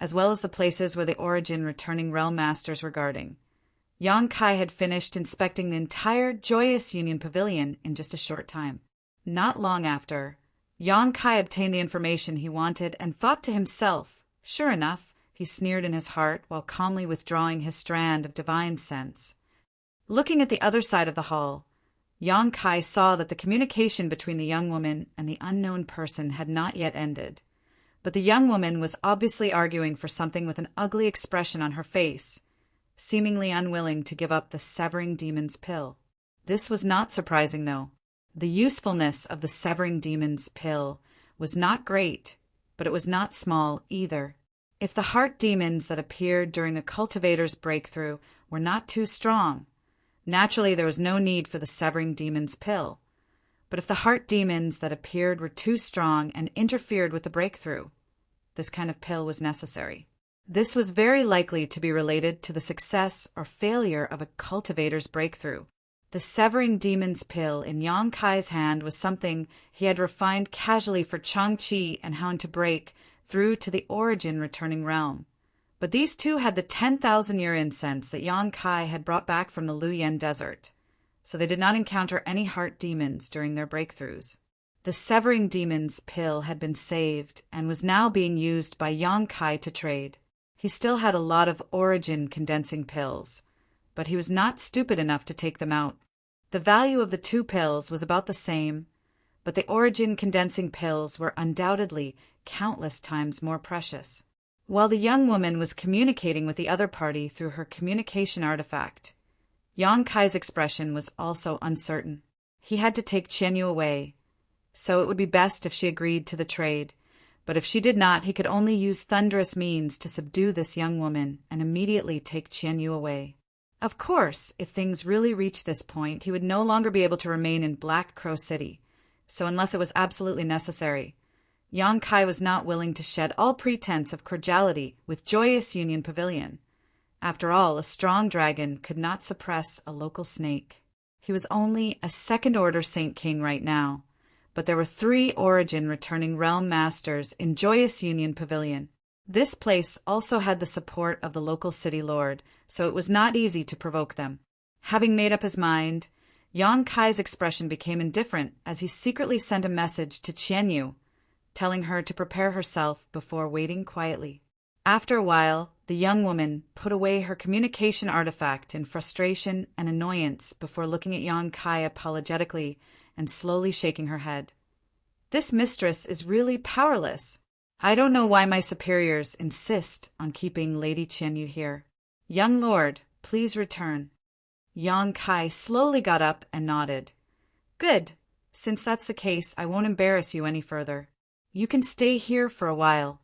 as well as the places where the Origin returning realm masters were guarding. Yang Kai had finished inspecting the entire joyous Union Pavilion in just a short time. Not long after, Yang Kai obtained the information he wanted and thought to himself, sure enough, he sneered in his heart while calmly withdrawing his strand of divine sense. Looking at the other side of the hall, Yang Kai saw that the communication between the young woman and the unknown person had not yet ended, but the young woman was obviously arguing for something with an ugly expression on her face, seemingly unwilling to give up the severing demon's pill. This was not surprising, though. The usefulness of the severing demon's pill was not great, but it was not small either. If the heart demons that appeared during the cultivator's breakthrough were not too strong, naturally there was no need for the severing demon's pill. But if the heart demons that appeared were too strong and interfered with the breakthrough, this kind of pill was necessary. This was very likely to be related to the success or failure of a cultivator's breakthrough. The severing demon's pill in Yang Kai's hand was something he had refined casually for Changqi and how to break through to the Origin returning realm. But these two had the 10,000-year incense that Yang Kai had brought back from the Luyen Desert, so they did not encounter any heart demons during their breakthroughs. The severing demon's pill had been saved and was now being used by Yang Kai to trade. He still had a lot of Origin condensing pills, but he was not stupid enough to take them out. The value of the two pills was about the same, but the Origin condensing pills were undoubtedly countless times more precious. While the young woman was communicating with the other party through her communication artifact, Yang Kai's expression was also uncertain. He had to take Qianyu away, so it would be best if she agreed to the trade. But if she did not, he could only use thunderous means to subdue this young woman and immediately take Qianyu away. Of course, if things really reached this point, he would no longer be able to remain in Black Crow City, so unless it was absolutely necessary, Yang Kai was not willing to shed all pretense of cordiality with joyous Union Pavilion. After all, a strong dragon could not suppress a local snake. He was only a second-order Saint King right now, but there were 3 Origin returning realm masters in joyous Union Pavilion. This place also had the support of the local city lord, so it was not easy to provoke them. Having made up his mind, Yang Kai's expression became indifferent as he secretly sent a message to Qianyu, telling her to prepare herself before waiting quietly. After a while, the young woman put away her communication artifact in frustration and annoyance before looking at Yang Kai apologetically and slowly shaking her head. This mistress is really powerless. I don't know why my superiors insist on keeping Lady Qianyu here. Young lord, please return. Yang Kai slowly got up and nodded. Good. Since that's the case, I won't embarrass you any further. You can stay here for a while.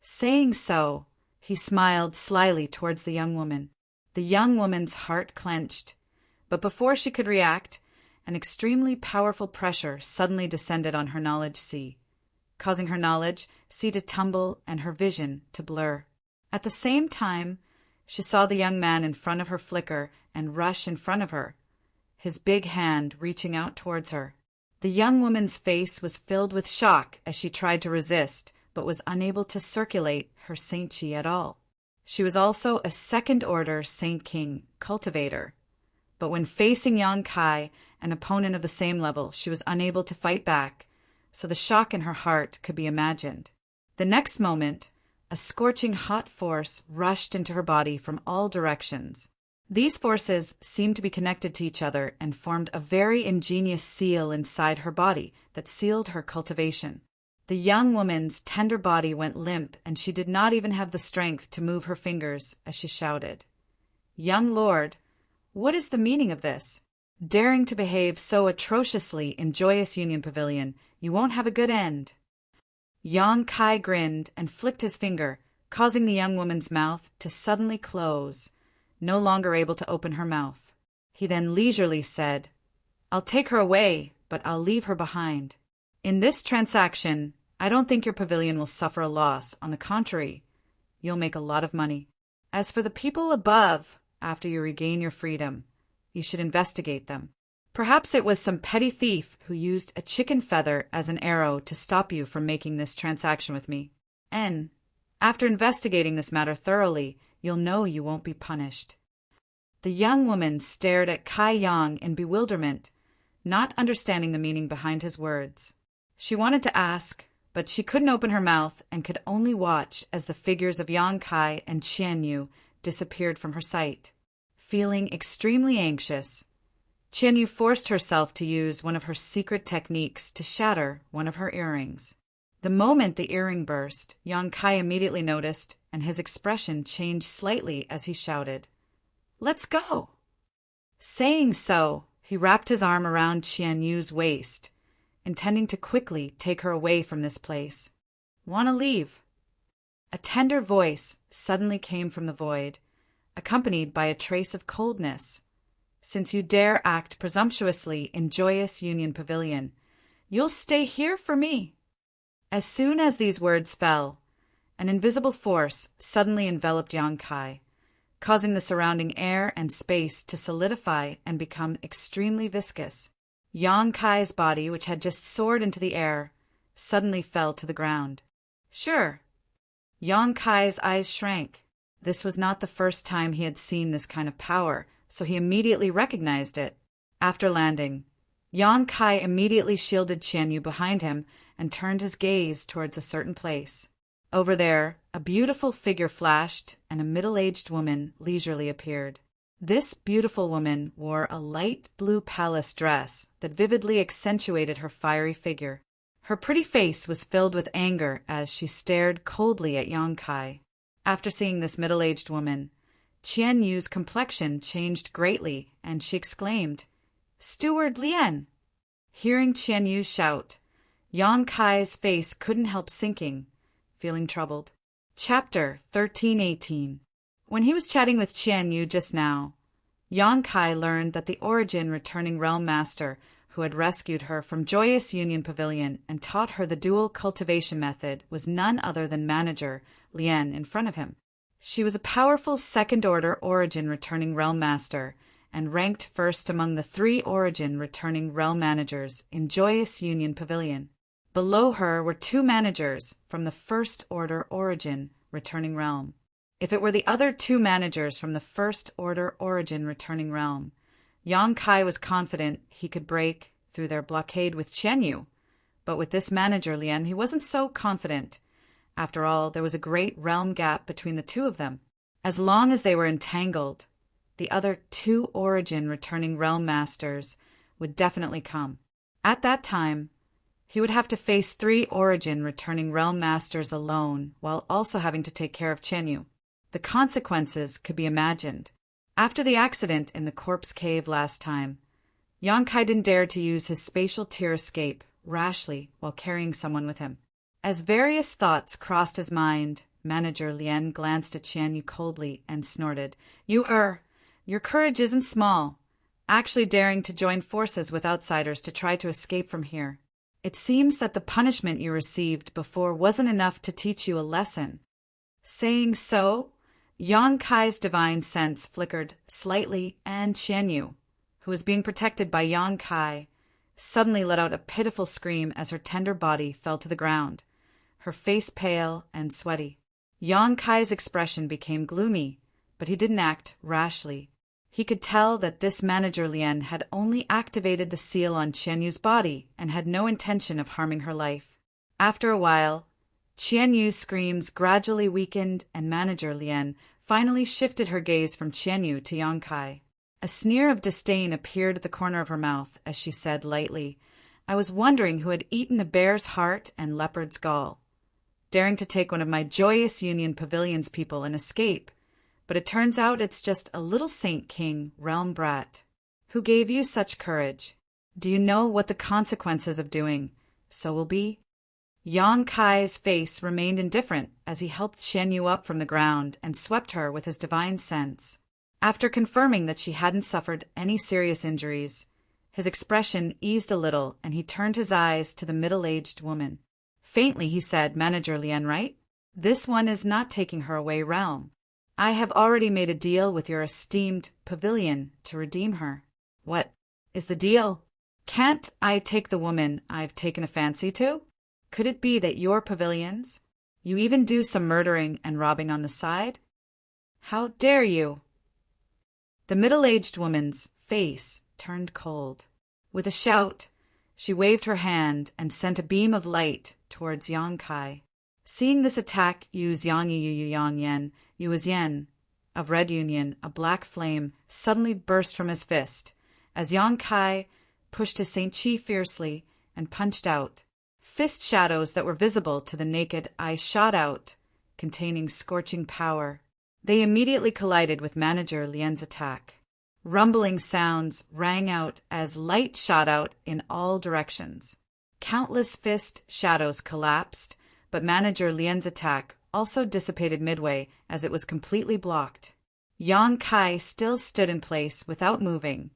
Saying so, he smiled slyly towards the young woman. The young woman's heart clenched, but before she could react, an extremely powerful pressure suddenly descended on her knowledge sea, causing her knowledge sea to tumble and her vision to blur. At the same time, she saw the young man in front of her flicker and rush in front of her, his big hand reaching out towards her. The young woman's face was filled with shock as she tried to resist, but was unable to circulate her Saint Chi at all. She was also a second-order Saint King cultivator, but when facing Yang Kai, an opponent of the same level, she was unable to fight back, so the shock in her heart could be imagined. The next moment, a scorching hot force rushed into her body from all directions. These forces seemed to be connected to each other and formed a very ingenious seal inside her body that sealed her cultivation. The young woman's tender body went limp, and she did not even have the strength to move her fingers as she shouted, "Young lord, what is the meaning of this? Daring to behave so atrociously in joyous Union Pavilion, you won't have a good end." Yang Kai grinned and flicked his finger, causing the young woman's mouth to suddenly close, no longer able to open her mouth. He then leisurely said, "I'll take her away, but I'll leave her behind. In this transaction, I don't think your pavilion will suffer a loss. On the contrary, you'll make a lot of money. As for the people above, after you regain your freedom, You should investigate them. Perhaps it was some petty thief who used a chicken feather as an arrow to stop you from making this transaction with me. And after investigating this matter thoroughly, you'll know you won't be punished." The young woman stared at Kai Yang in bewilderment, not understanding the meaning behind his words. She wanted to ask, but she couldn't open her mouth and could only watch as the figures of Yang Kai and Qian Yu disappeared from her sight. Feeling extremely anxious, Qian Yu forced herself to use one of her secret techniques to shatter one of her earrings. The moment the earring burst, Yang Kai immediately noticed, and his expression changed slightly as he shouted, "Let's go!" Saying so, he wrapped his arm around Qian Yu's waist, intending to quickly take her away from this place. "Want to leave?" A tender voice suddenly came from the void, accompanied by a trace of coldness. "Since you dare act presumptuously in Joyous Union Pavilion, you'll stay here for me." As soon as these words fell, an invisible force suddenly enveloped Yang Kai, causing the surrounding air and space to solidify and become extremely viscous. Yang Kai's body, which had just soared into the air, suddenly fell to the ground. Sure. Yang Kai's eyes shrank. This was not the first time he had seen this kind of power, so he immediately recognized it. After landing, Yang Kai immediately shielded Qian Yu behind him and turned his gaze towards a certain place. Over there, a beautiful figure flashed, and a middle-aged woman leisurely appeared. This beautiful woman wore a light blue palace dress that vividly accentuated her fiery figure. Her pretty face was filled with anger as she stared coldly at Yang Kai. After seeing this middle-aged woman, Qian Yu's complexion changed greatly, and she exclaimed, "Steward Lien!" Hearing Qian Yu shout, Yang Kai's face couldn't help sinking, feeling troubled. Chapter 13:18. When he was chatting with Qian Yu just now, Yang Kai learned that the Origin returning realm master who had rescued her from Joyous Union Pavilion and taught her the dual cultivation method was none other than manager Lien in front of him. She was a powerful second-order Origin returning realm master and ranked first among the 3 Origin returning realm managers in Joyous Union Pavilion. Below her were 2 managers from the First Order Origin returning realm. If it were the other 2 managers from the First Order Origin returning realm, Yang Kai was confident he could break through their blockade with Qian Yu, but with this manager Lien he wasn't so confident. After all, there was a great realm gap between the 2 of them. As long as they were entangled, the other 2 Origin returning realm masters would definitely come. At that time, he would have to face 3 Origin returning realm masters alone, while also having to take care of Qian Yu. The consequences could be imagined. After the accident in the corpse cave last time, Yang Kai didn't dare to use his spatial tear escape rashly while carrying someone with him. As various thoughts crossed his mind, Manager Lien glanced at Qian Yu coldly and snorted, Your courage isn't small, actually daring to join forces with outsiders to try to escape from here. It seems that the punishment you received before wasn't enough to teach you a lesson." Saying so, Yang Kai's divine sense flickered slightly, and Qian Yu, who was being protected by Yang Kai, suddenly let out a pitiful scream as her tender body fell to the ground, her face pale and sweaty. Yang Kai's expression became gloomy, but he didn't act rashly. He could tell that this manager Lien had only activated the seal on Qian Yu's body and had no intention of harming her life. After a while, Qian Yu's screams gradually weakened, and manager Lien finally shifted her gaze from Qian Yu to Yang Kai. A sneer of disdain appeared at the corner of her mouth as she said lightly, "I was wondering who had eaten a bear's heart and leopard's gall, daring to take one of my Joyous Union Pavilion's people and escape. But it turns out it's just a little Saint King realm brat. Who gave you such courage? Do you know what the consequences of doing so will be?" Yang Kai's face remained indifferent as he helped Qian Yu up from the ground and swept her with his divine sense. After confirming that she hadn't suffered any serious injuries, his expression eased a little and he turned his eyes to the middle-aged woman. Faintly he said, "Manager Lien, right? This one is not taking her away realm." I have already made a deal with your esteemed pavilion to redeem her. What is the deal? Can't I take the woman I've taken a fancy to? Could it be that your pavilions? You even do some murdering and robbing on the side? How dare you? The middle-aged woman's face turned cold. With a shout, she waved her hand and sent a beam of light towards Yang Kai. Seeing this attack use Yang Yen, Yu Yen of Red Union, a black flame suddenly burst from his fist as Yang Kai pushed his Saint Chi fiercely and punched out. Fist shadows that were visible to the naked eye shot out, containing scorching power. They immediately collided with Manager Lien's attack. Rumbling sounds rang out as light shot out in all directions. Countless fist shadows collapsed, but Manager Lien's attack also dissipated midway as it was completely blocked. Yang Kai still stood in place without moving,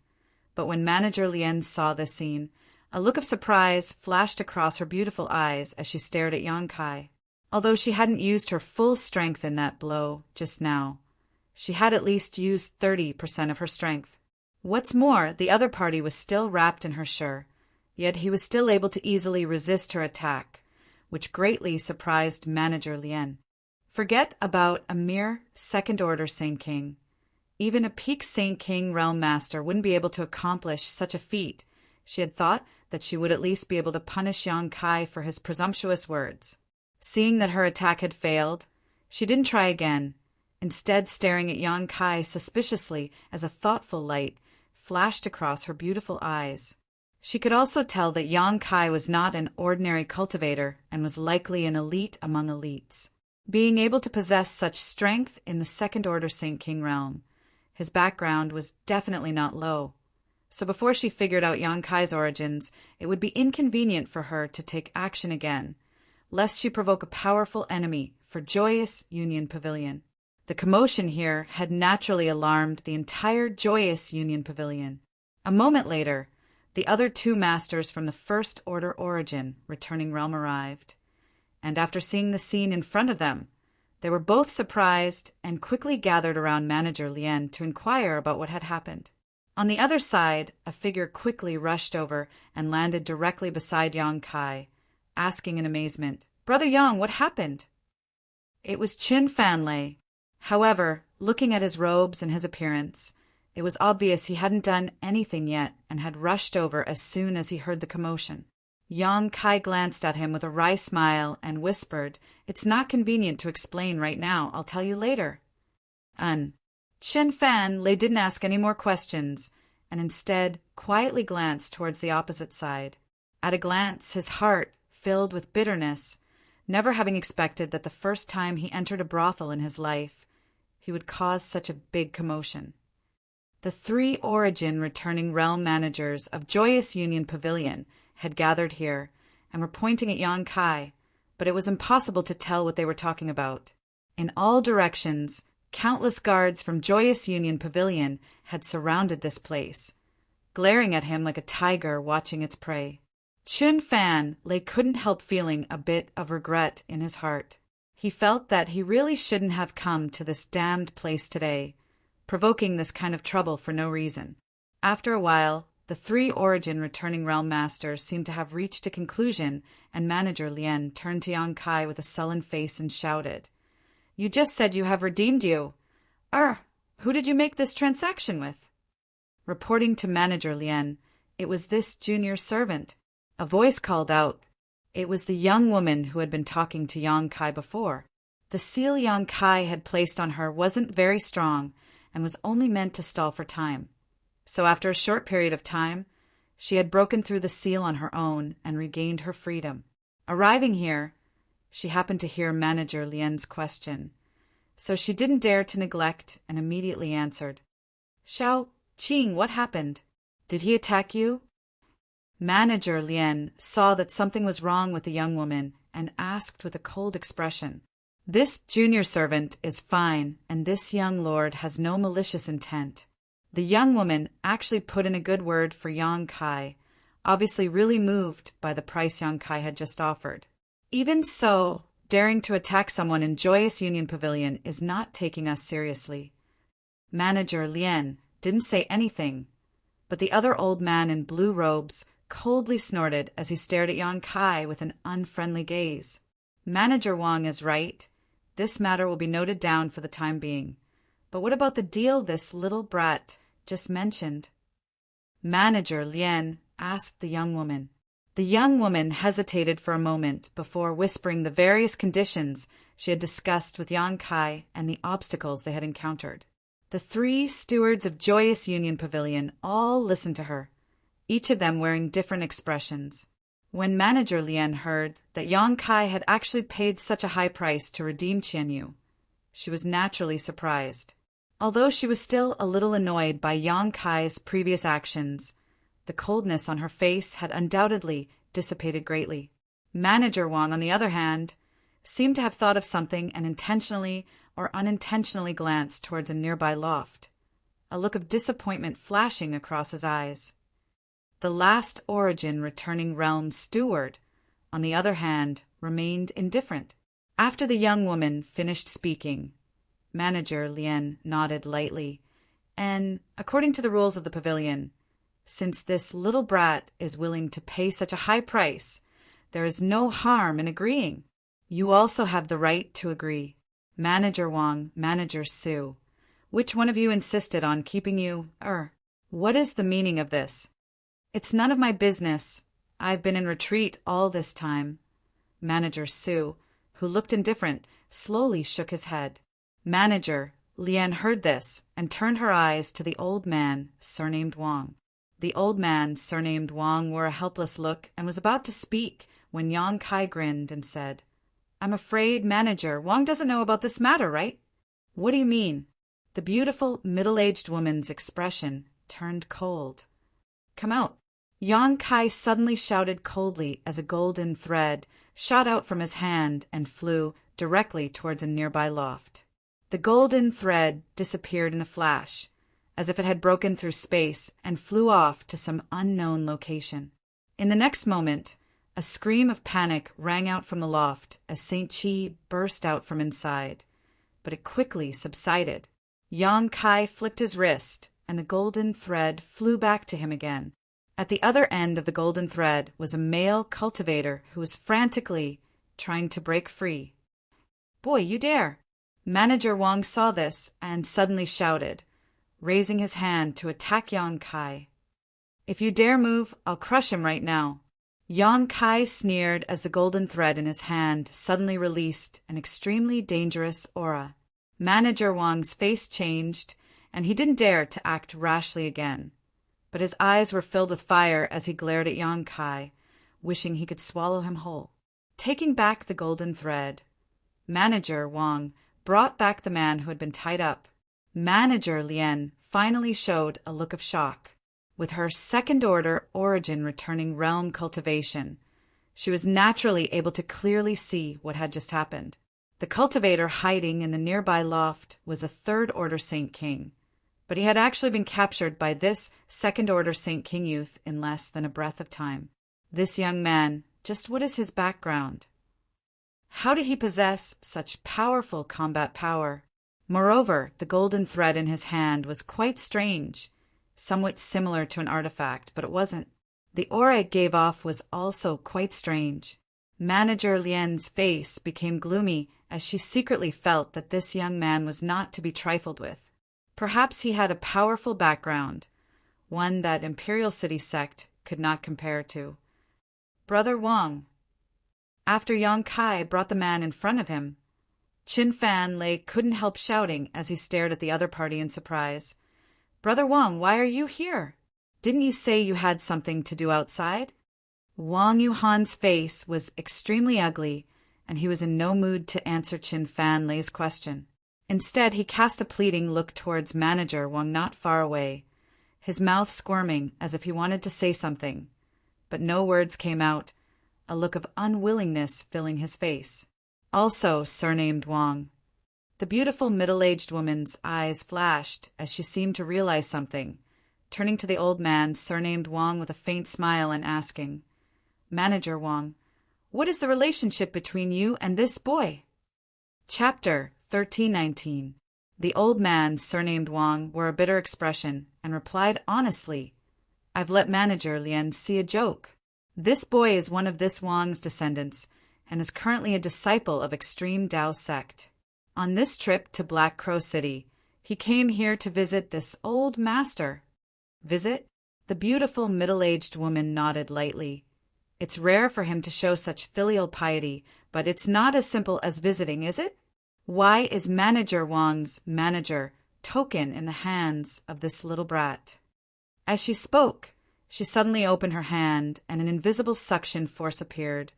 but when Manager Lien saw this scene, a look of surprise flashed across her beautiful eyes as she stared at Yang Kai. Although she hadn't used her full strength in that blow just now, she had at least used 30% of her strength. What's more, the other party was still wrapped in her sure, yet he was still able to easily resist her attack, which greatly surprised Manager Lien. Forget about a mere second-order Saint King. Even a peak Saint King Realm Master wouldn't be able to accomplish such a feat. She had thought that she would at least be able to punish Yang Kai for his presumptuous words. Seeing that her attack had failed, she didn't try again, instead staring at Yang Kai suspiciously as a thoughtful light flashed across her beautiful eyes. She could also tell that Yang Kai was not an ordinary cultivator and was likely an elite among elites. Being able to possess such strength in the second-order Saint King realm, his background was definitely not low. So before she figured out Yang Kai's origins, it would be inconvenient for her to take action again, lest she provoke a powerful enemy for Joyous Union Pavilion. The commotion here had naturally alarmed the entire Joyous Union Pavilion. A moment later, the other two masters from the First Order Origin returning realm arrived, and after seeing the scene in front of them, they were both surprised and quickly gathered around Manager Lien to inquire about what had happened. On the other side, a figure quickly rushed over and landed directly beside Yang Kai, asking in amazement, "Brother Yang, what happened?" It was Qin Fanlei. However, looking at his robes and his appearance, it was obvious he hadn't done anything yet and had rushed over as soon as he heard the commotion. Yang Kai glanced at him with a wry smile and whispered, "It's not convenient to explain right now. I'll tell you later." Qin Fanlei didn't ask any more questions and instead quietly glanced towards the opposite side. At a glance, his heart filled with bitterness, never having expected that the first time he entered a brothel in his life, he would cause such a big commotion. The three Origin returning realm managers of Joyous Union Pavilion had gathered here and were pointing at Yang Kai, but it was impossible to tell what they were talking about. In all directions, countless guards from Joyous Union Pavilion had surrounded this place, glaring at him like a tiger watching its prey. Qin Fanlei couldn't help feeling a bit of regret in his heart. He felt that he really shouldn't have come to this damned place today, provoking this kind of trouble for no reason. After a while, the three Origin returning realm masters seemed to have reached a conclusion, and Manager Lien turned to Yang Kai with a sullen face and shouted, "You just said you have redeemed you. Who did you make this transaction with?" Reporting to Manager Lien, it was this junior servant. A voice called out. It was the young woman who had been talking to Yang Kai before. The seal Yang Kai had placed on her wasn't very strong and was only meant to stall for time. So after a short period of time, she had broken through the seal on her own and regained her freedom. Arriving here, she happened to hear Manager Lien's question, so she didn't dare to neglect and immediately answered, "Xiao Qing, what happened? Did he attack you?" Manager Lien saw that something was wrong with the young woman and asked with a cold expression, "This junior servant is fine, and this young lord has no malicious intent." The young woman actually put in a good word for Yang Kai, obviously really moved by the price Yang Kai had just offered. "Even so, Daring to attack someone in Joyous Union Pavilion is not taking us seriously. Manager Lien didn't say anything, but the other old man in blue robes coldly snorted as he stared at Yang Kai with an unfriendly gaze. Manager Wang is right. This matter will be noted down for the time being. But what about the deal this little brat just mentioned? Manager Lien asked the young woman. The young woman hesitated for a moment before whispering the various conditions she had discussed with Yang Kai and the obstacles they had encountered. The 3 stewards of Joyous Union Pavilion all listened to her, each of them wearing different expressions. When Manager Lien heard that Yang Kai had actually paid such a high price to redeem Qianyu, she was naturally surprised. Although she was still a little annoyed by Yang Kai's previous actions, the coldness on her face had undoubtedly dissipated greatly. Manager Wang, on the other hand, seemed to have thought of something and intentionally or unintentionally glanced towards a nearby loft, a look of disappointment flashing across his eyes. The last Origin returning realm steward, on the other hand, remained indifferent. After the young woman finished speaking, Manager Lien nodded lightly, and, according to the rules of the pavilion, since this little brat is willing to pay such a high price, there is no harm in agreeing. You also have the right to agree. Manager Wang, Manager Su, which one of you insisted on keeping you, what is the meaning of this? It's none of my business. I've been in retreat all this time. Manager Su, who looked indifferent, slowly shook his head. Manager Lien heard this and turned her eyes to the old man, surnamed Wang. The old man, surnamed Wang, wore a helpless look and was about to speak when Yang Kai grinned and said, I'm afraid, Manager, Wang doesn't know about this matter, right? What do you mean? The beautiful, middle-aged woman's expression turned cold. Come out. Yang Kai suddenly shouted coldly as a golden thread shot out from his hand and flew directly towards a nearby loft. The golden thread disappeared in a flash, as if it had broken through space and flew off to some unknown location. In the next moment, a scream of panic rang out from the loft as St. Chi burst out from inside, but it quickly subsided. Yang Kai flicked his wrist, and the golden thread flew back to him again. At the other end of the golden thread was a male cultivator who was frantically trying to break free. Boy, you dare! Manager Wang saw this and suddenly shouted, raising his hand to attack Yang Kai. If you dare move, I'll crush him right now. Yang Kai sneered as the golden thread in his hand suddenly released an extremely dangerous aura. Manager Wang's face changed, and he didn't dare to act rashly again. But his eyes were filled with fire as he glared at Yang Kai, wishing he could swallow him whole. Taking back the golden thread, Manager Wang brought back the man who had been tied up. Manager Lien finally showed a look of shock. With her second-order origin returning realm cultivation, she was naturally able to clearly see what had just happened. The cultivator hiding in the nearby loft was a third-order Saint King, but he had actually been captured by this second-order Saint King youth in less than a breath of time. This young man, just what is his background? How did he possess such powerful combat power? Moreover, the golden thread in his hand was quite strange, somewhat similar to an artifact, but it wasn't. The aura it gave off was also quite strange. Manager Lien's face became gloomy as she secretly felt that this young man was not to be trifled with. Perhaps he had a powerful background, one that Imperial City sect could not compare to. Brother Wang. After Yang Kai brought the man in front of him, Qin Fan Lei couldn't help shouting as he stared at the other party in surprise. Brother Wang, why are you here? Didn't you say you had something to do outside? Wang Yuhan's face was extremely ugly, and he was in no mood to answer Qin Fan Lei's question. Instead, he cast a pleading look towards Manager Wang not far away, his mouth squirming as if he wanted to say something, but no words came out, a look of unwillingness filling his face. Also surnamed Wang. The beautiful middle-aged woman's eyes flashed as she seemed to realize something, turning to the old man surnamed Wang with a faint smile and asking, Manager Wang, What is the relationship between you and this boy? Chapter 1319. The old man, surnamed Wang, wore a bitter expression and replied honestly, I've let Manager Lien see a joke. This boy is one of this Wang's descendants and is currently a disciple of extreme Tao sect. On this trip to Black Crow City, he came here to visit this old master. Visit? The beautiful middle-aged woman nodded lightly. It's rare for him to show such filial piety, but it's not as simple as visiting, is it? Why is Manager Wang's manager token in the hands of this little brat? As she spoke, she suddenly opened her hand and an invisible suction force appeared,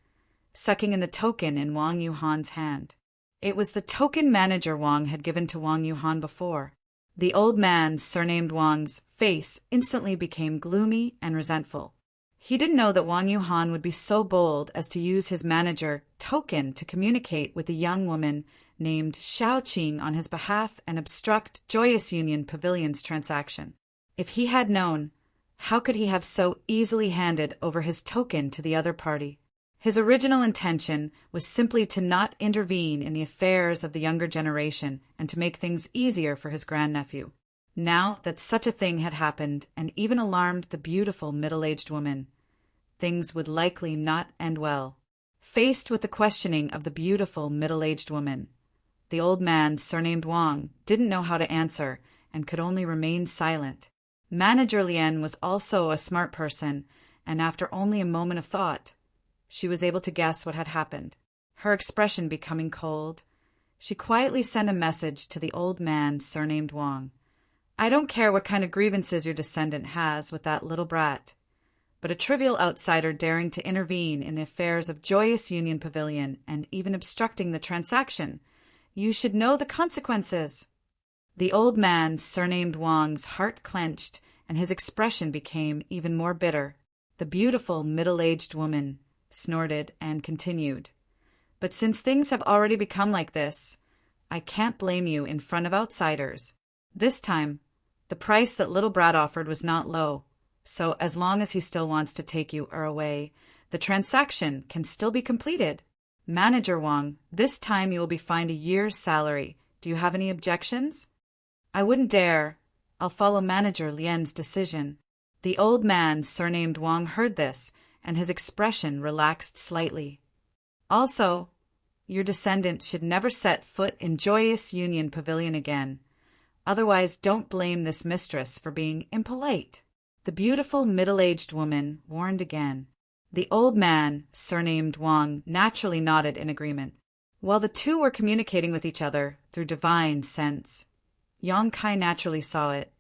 sucking in the token in Wang Yuhan's hand. It was the token Manager Wang had given to Wang Yuhan before. The old man, surnamed Wang's, face instantly became gloomy and resentful. He didn't know that Wang Yuhan would be so bold as to use his manager token to communicate with a young woman named Xiaoqing on his behalf and obstruct Joyous Union Pavilion's transaction. If he had known, how could he have so easily handed over his token to the other party? His original intention was simply to not intervene in the affairs of the younger generation and to make things easier for his grandnephew. Now that such a thing had happened and even alarmed the beautiful middle-aged woman, things would likely not end well. Faced with the questioning of the beautiful middle-aged woman, the old man, surnamed Wang, didn't know how to answer and could only remain silent. Manager Lien was also a smart person, and after only a moment of thought, she was able to guess what had happened. Her expression becoming cold, she quietly sent a message to the old man, surnamed Wang. I don't care what kind of grievances your descendant has with that little brat, but a trivial outsider daring to intervene in the affairs of Joyous Union Pavilion and even obstructing the transaction, you should know the consequences. The old man, surnamed Wang's heart clenched and his expression became even more bitter. The beautiful middle-aged woman snorted and continued, But since things have already become like this, I can't blame you in front of outsiders. This time, the price that little Brad offered was not low, so as long as he still wants to take you away, the transaction can still be completed. Manager Wang, this time you will be fined a year's salary. Do you have any objections? I wouldn't dare. I'll follow Manager Lien's decision. The old man, surnamed Wang, heard this, and his expression relaxed slightly. Also, your descendant should never set foot in Joyous Union Pavilion again. Otherwise, don't blame this mistress for being impolite. The beautiful middle-aged woman warned again. The old man, surnamed Wang, naturally nodded in agreement. While the two were communicating with each other through divine sense, Yang Kai naturally saw it.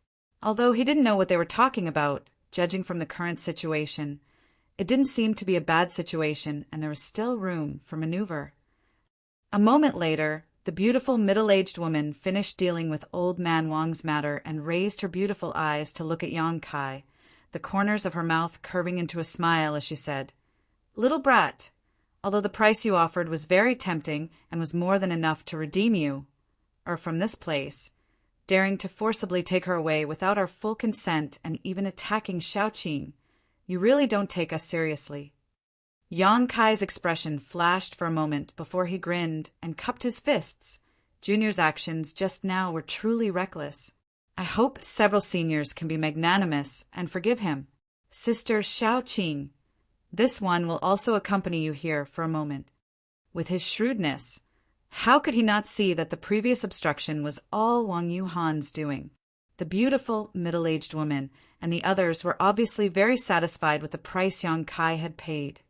Although he didn't know what they were talking about, judging from the current situation, it didn't seem to be a bad situation, and there was still room for maneuver. A moment later, the beautiful middle-aged woman finished dealing with old man Wang's matter and raised her beautiful eyes to look at Yang Kai, the corners of her mouth curving into a smile as she said, "Little brat, although the price you offered was very tempting and was more than enough to redeem you, or from this place, daring to forcibly take her away without our full consent and even attacking Xiaoqing, you really don't take us seriously." Yang Kai's expression flashed for a moment before he grinned and cupped his fists. Junior's actions just now were truly reckless. I hope several seniors can be magnanimous and forgive him. Sister Xiaoqing, this one will also accompany you here for a moment. With his shrewdness, how could he not see that the previous obstruction was all Wang Yuhan's doing? The beautiful middle-aged woman and the others were obviously very satisfied with the price Yang Kai had paid.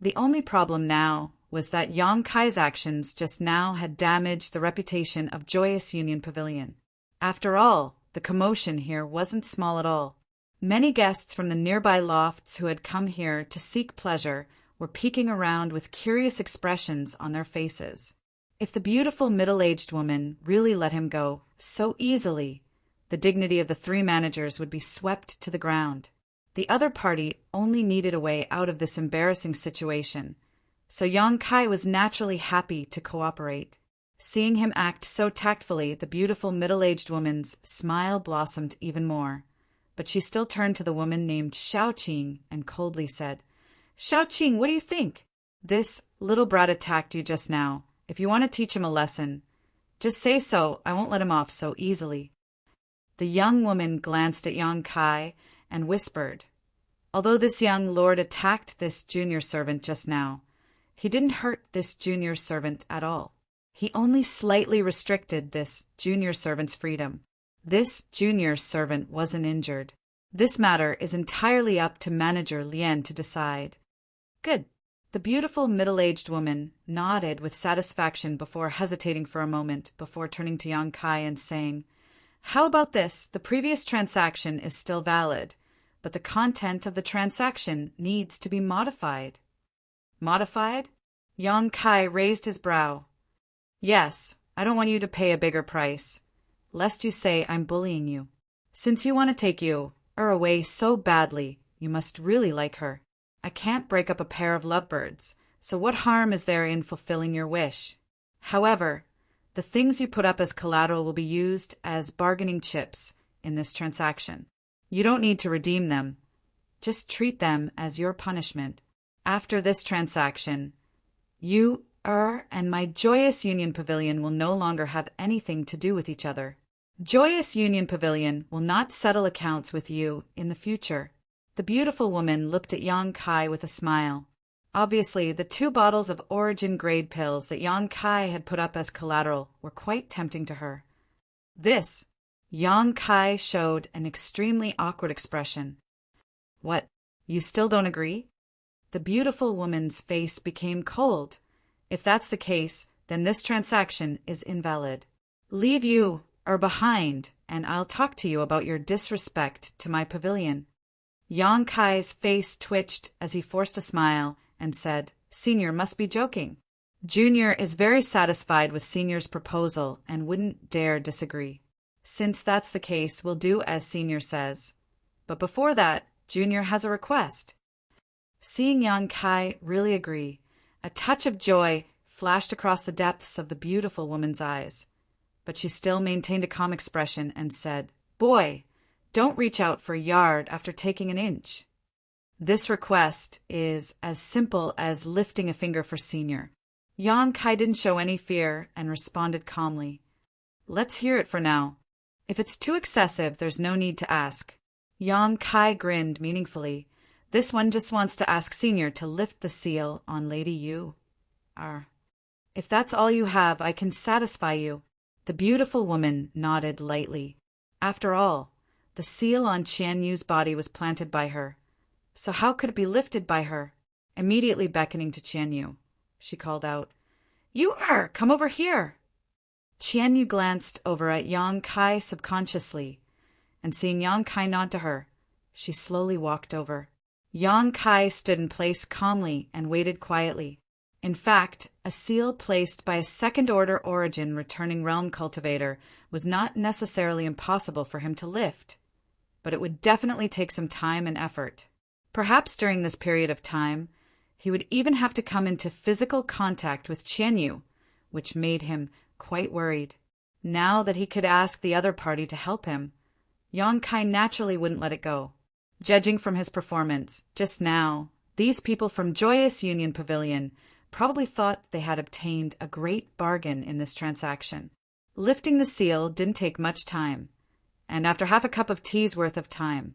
The only problem now was that Yang Kai's actions just now had damaged the reputation of Joyous Union Pavilion. After all, the commotion here wasn't small at all. Many guests from the nearby lofts who had come here to seek pleasure were peeking around with curious expressions on their faces. If the beautiful middle-aged woman really let him go so easily, the dignity of the three managers would be swept to the ground. The other party only needed a way out of this embarrassing situation, so Yang Kai was naturally happy to cooperate. Seeing him act so tactfully, the beautiful middle-aged woman's smile blossomed even more, but she still turned to the woman named Xiaoqing and coldly said, "Xiaoqing, what do you think? This Little brat attacked you just now. If you want to teach him a lesson, just say so. I won't let him off so easily." The young woman glanced at Yang Kai and whispered, "Although this young lord attacked this junior servant just now, he didn't hurt this junior servant at all. He only slightly restricted this junior servant's freedom. This junior servant wasn't injured. This matter is entirely up to Manager Lien to decide." "Good." The beautiful middle-aged woman nodded with satisfaction before hesitating for a moment before turning to Yang Kai and saying, "How about this? The previous transaction is still valid, but the content of the transaction needs to be modified." "Modified?" Yang Kai raised his brow. "Yes, I don't want you to pay a bigger price, lest you say I'm bullying you. Since you want to take you away so badly, you must really like her. I can't break up a pair of lovebirds, so what harm is there in fulfilling your wish? However, the things you put up as collateral will be used as bargaining chips in this transaction. You don't need to redeem them. Just treat them as your punishment. After this transaction, you and my Joyous Union Pavilion will no longer have anything to do with each other. Joyous Union Pavilion will not settle accounts with you in the future." The beautiful woman looked at Yang Kai with a smile. Obviously, the 2 bottles of origin grade pills that Yang Kai had put up as collateral were quite tempting to her. "This," Yang Kai showed an extremely awkward expression. "What, you still don't agree?" The beautiful woman's face became cold. "If that's the case, then this transaction is invalid. Leave you behind, and I'll talk to you about your disrespect to my pavilion." Yang Kai's face twitched as he forced a smile and said, "Senior must be joking. Junior is very satisfied with Senior's proposal and wouldn't dare disagree. Since that's the case, we'll do as Senior says. But before that, Junior has a request." Seeing Yang Kai really agree, a touch of joy flashed across the depths of the beautiful woman's eyes. But she still maintained a calm expression and said, "Boy, don't reach out for a yard after taking an inch. This request is as simple as lifting a finger for Senior." Yang Kai didn't show any fear and responded calmly, "Let's hear it for now. If it's too excessive, there's no need to ask." Yang Kai grinned meaningfully. "This one just wants to ask Senior to lift the seal on Lady Yu. If that's all you have, I can satisfy you." The beautiful woman nodded lightly. After all, the seal on Qian Yu's body was planted by her, so how could it be lifted by her? Immediately beckoning to Qian Yu, she called out, "You come over here." Qian Yu glanced over at Yang Kai subconsciously, and seeing Yang Kai nod to her, she slowly walked over. Yang Kai stood in place calmly and waited quietly. In fact, a seal placed by a second-order origin returning realm cultivator was not necessarily impossible for him to lift, but it would definitely take some time and effort. Perhaps during this period of time, he would even have to come into physical contact with Qian Yu, which made him quite worried. Now that he could ask the other party to help him, Yang Kai naturally wouldn't let it go. Judging from his performance just now, these people from Joyous Union Pavilion probably thought they had obtained a great bargain in this transaction. Lifting the seal didn't take much time, and after half a cup of tea's worth of time,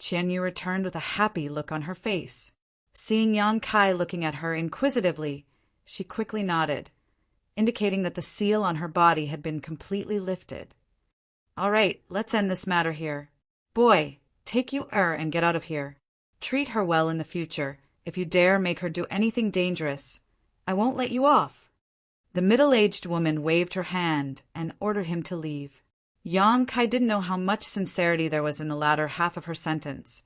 Qian Yu returned with a happy look on her face. Seeing Yang Kai looking at her inquisitively, she quickly nodded, indicating that the seal on her body had been completely lifted. "All right, let's end this matter here. Boy, take you and get out of here. Treat her well in the future. If you dare make her do anything dangerous, I won't let you off." The middle-aged woman waved her hand and ordered him to leave. Yang Kai didn't know how much sincerity there was in the latter half of her sentence,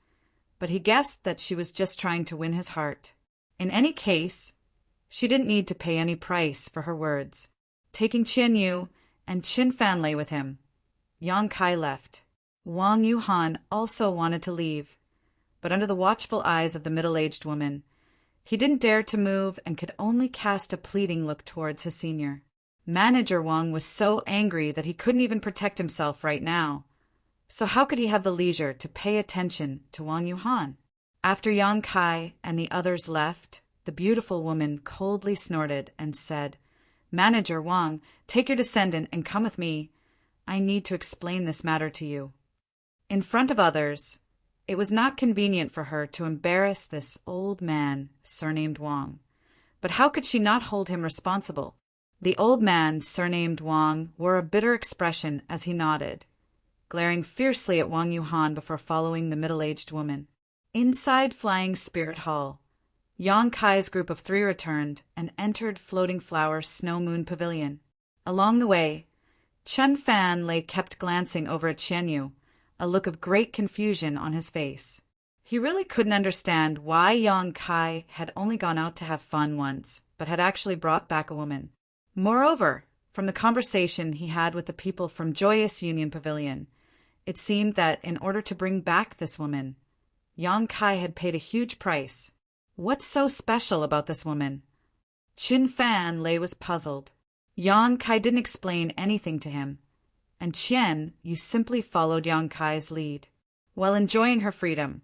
but he guessed that she was just trying to win his heart. In any case, she didn't need to pay any price for her words. Taking Qian Yu and Qin Fanlei with him, Yang Kai left. Wang Yuhan also wanted to leave, but under the watchful eyes of the middle-aged woman, he didn't dare to move and could only cast a pleading look towards his senior. Manager Wang was so angry that he couldn't even protect himself right now, so how could he have the leisure to pay attention to Wang Yuhan? After Yang Kai and the others left, The beautiful woman coldly snorted and said, "Manager Wang, take your descendant and come with me. I need to explain this matter to you." In front of others, it was not convenient for her to embarrass this old man surnamed Wang. But how could she not hold him responsible? The old man surnamed Wang wore a bitter expression as he nodded, glaring fiercely at Wang Yuhan before following the middle-aged woman. Inside Flying Spirit Hall, Yang Kai's group of 3 returned and entered Floating Flower Snow Moon Pavilion. Along the way, Chen Fan Lei kept glancing over at Qian Yu, a look of great confusion on his face. He really couldn't understand why Yang Kai had only gone out to have fun once, but had actually brought back a woman. Moreover, from the conversation he had with the people from Joyous Union Pavilion, it seemed that in order to bring back this woman, Yang Kai had paid a huge price. What's so special about this woman? Chen Fan Lei was puzzled. Yang Kai didn't explain anything to him, and Qian Yu simply followed Yang Kai's lead. While enjoying her freedom,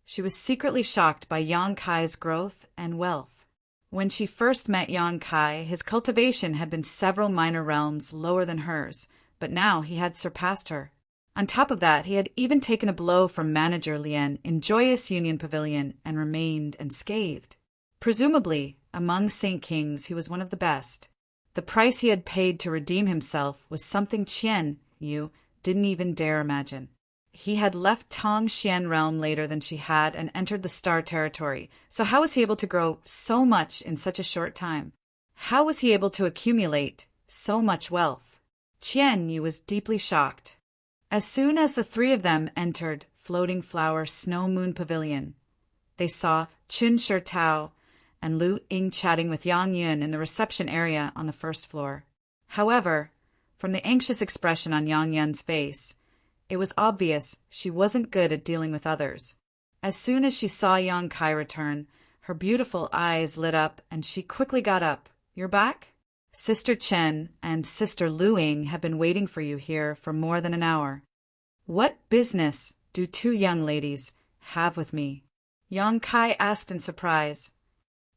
she was secretly shocked by Yang Kai's growth and wealth. When she first met Yang Kai, his cultivation had been several minor realms lower than hers, but now he had surpassed her. On top of that, he had even taken a blow from Manager Lien in Joyous Union Pavilion and remained unscathed. Presumably, among Saint Kings, he was one of the best. The price he had paid to redeem himself was something Qian Yu didn't even dare imagine. He had left Tong Xian realm later than she had and entered the Star territory, so how was he able to grow so much in such a short time? How was he able to accumulate so much wealth? Qian Yu was deeply shocked. As soon as the 3 of them entered Floating Flower Snow Moon Pavilion, they saw Qin Shi Tao and Lu Ying chatting with Yang Yun in the reception area on the first floor. However, from the anxious expression on Yang Yun's face, it was obvious she wasn't good at dealing with others. As soon as she saw Yang Kai return, her beautiful eyes lit up and she quickly got up. "You're back? Sister Chen and Sister Lu Ying have been waiting for you here for more than an hour. What business do 2 young ladies have with me?" Yang Kai asked in surprise.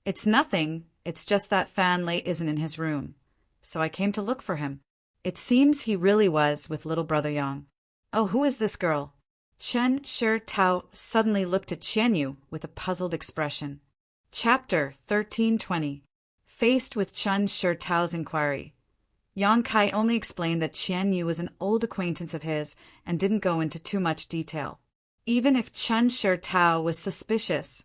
"It's nothing, it's just that Fan Lei isn't in his room, so I came to look for him." It seems he really was with little brother Yang. "Oh, who is this girl?" Chen Shi Tao suddenly looked at Qian Yu with a puzzled expression. Chapter 1320. Faced with Chen Shi Tao's inquiry, Yang Kai only explained that Qian Yu was an old acquaintance of his and didn't go into too much detail. Even if Chen Shi Tao was suspicious,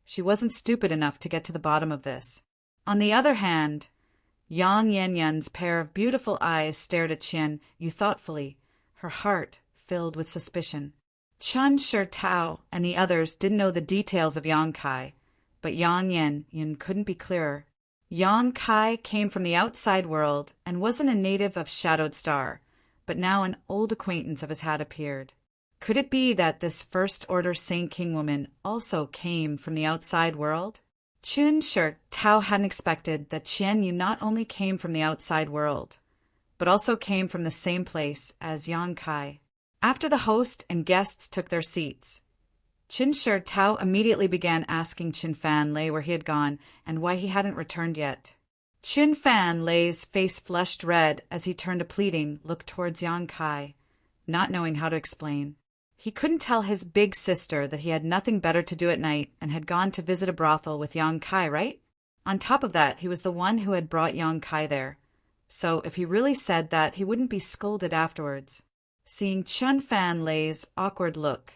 she wasn't stupid enough to get to the bottom of this. On the other hand, Yang Yanyan's pair of beautiful eyes stared at Qian Yu thoughtfully, her heart filled with suspicion. Chen Shi Tao and the others didn't know the details of Yang Kai, but Yang Yanyan couldn't be clearer. Yang Kai came from the outside world and wasn't a native of Shadowed Star, but now an old acquaintance of his had appeared. Could it be that this First Order Saint King woman also came from the outside world? Chun Shi Tao hadn't expected that Qian Yu not only came from the outside world, but also came from the same place as Yang Kai. After the host and guests took their seats, Qin Shi Tao immediately began asking Qin Fan Lei where he had gone and why he hadn't returned yet. Qin Fan Lei's face flushed red as he turned a pleading look towards Yang Kai, not knowing how to explain. He couldn't tell his big sister that he had nothing better to do at night and had gone to visit a brothel with Yang Kai, right? On top of that, he was the one who had brought Yang Kai there. So if he really said that, he wouldn't be scolded afterwards. Seeing Qin Fan Lei's awkward look,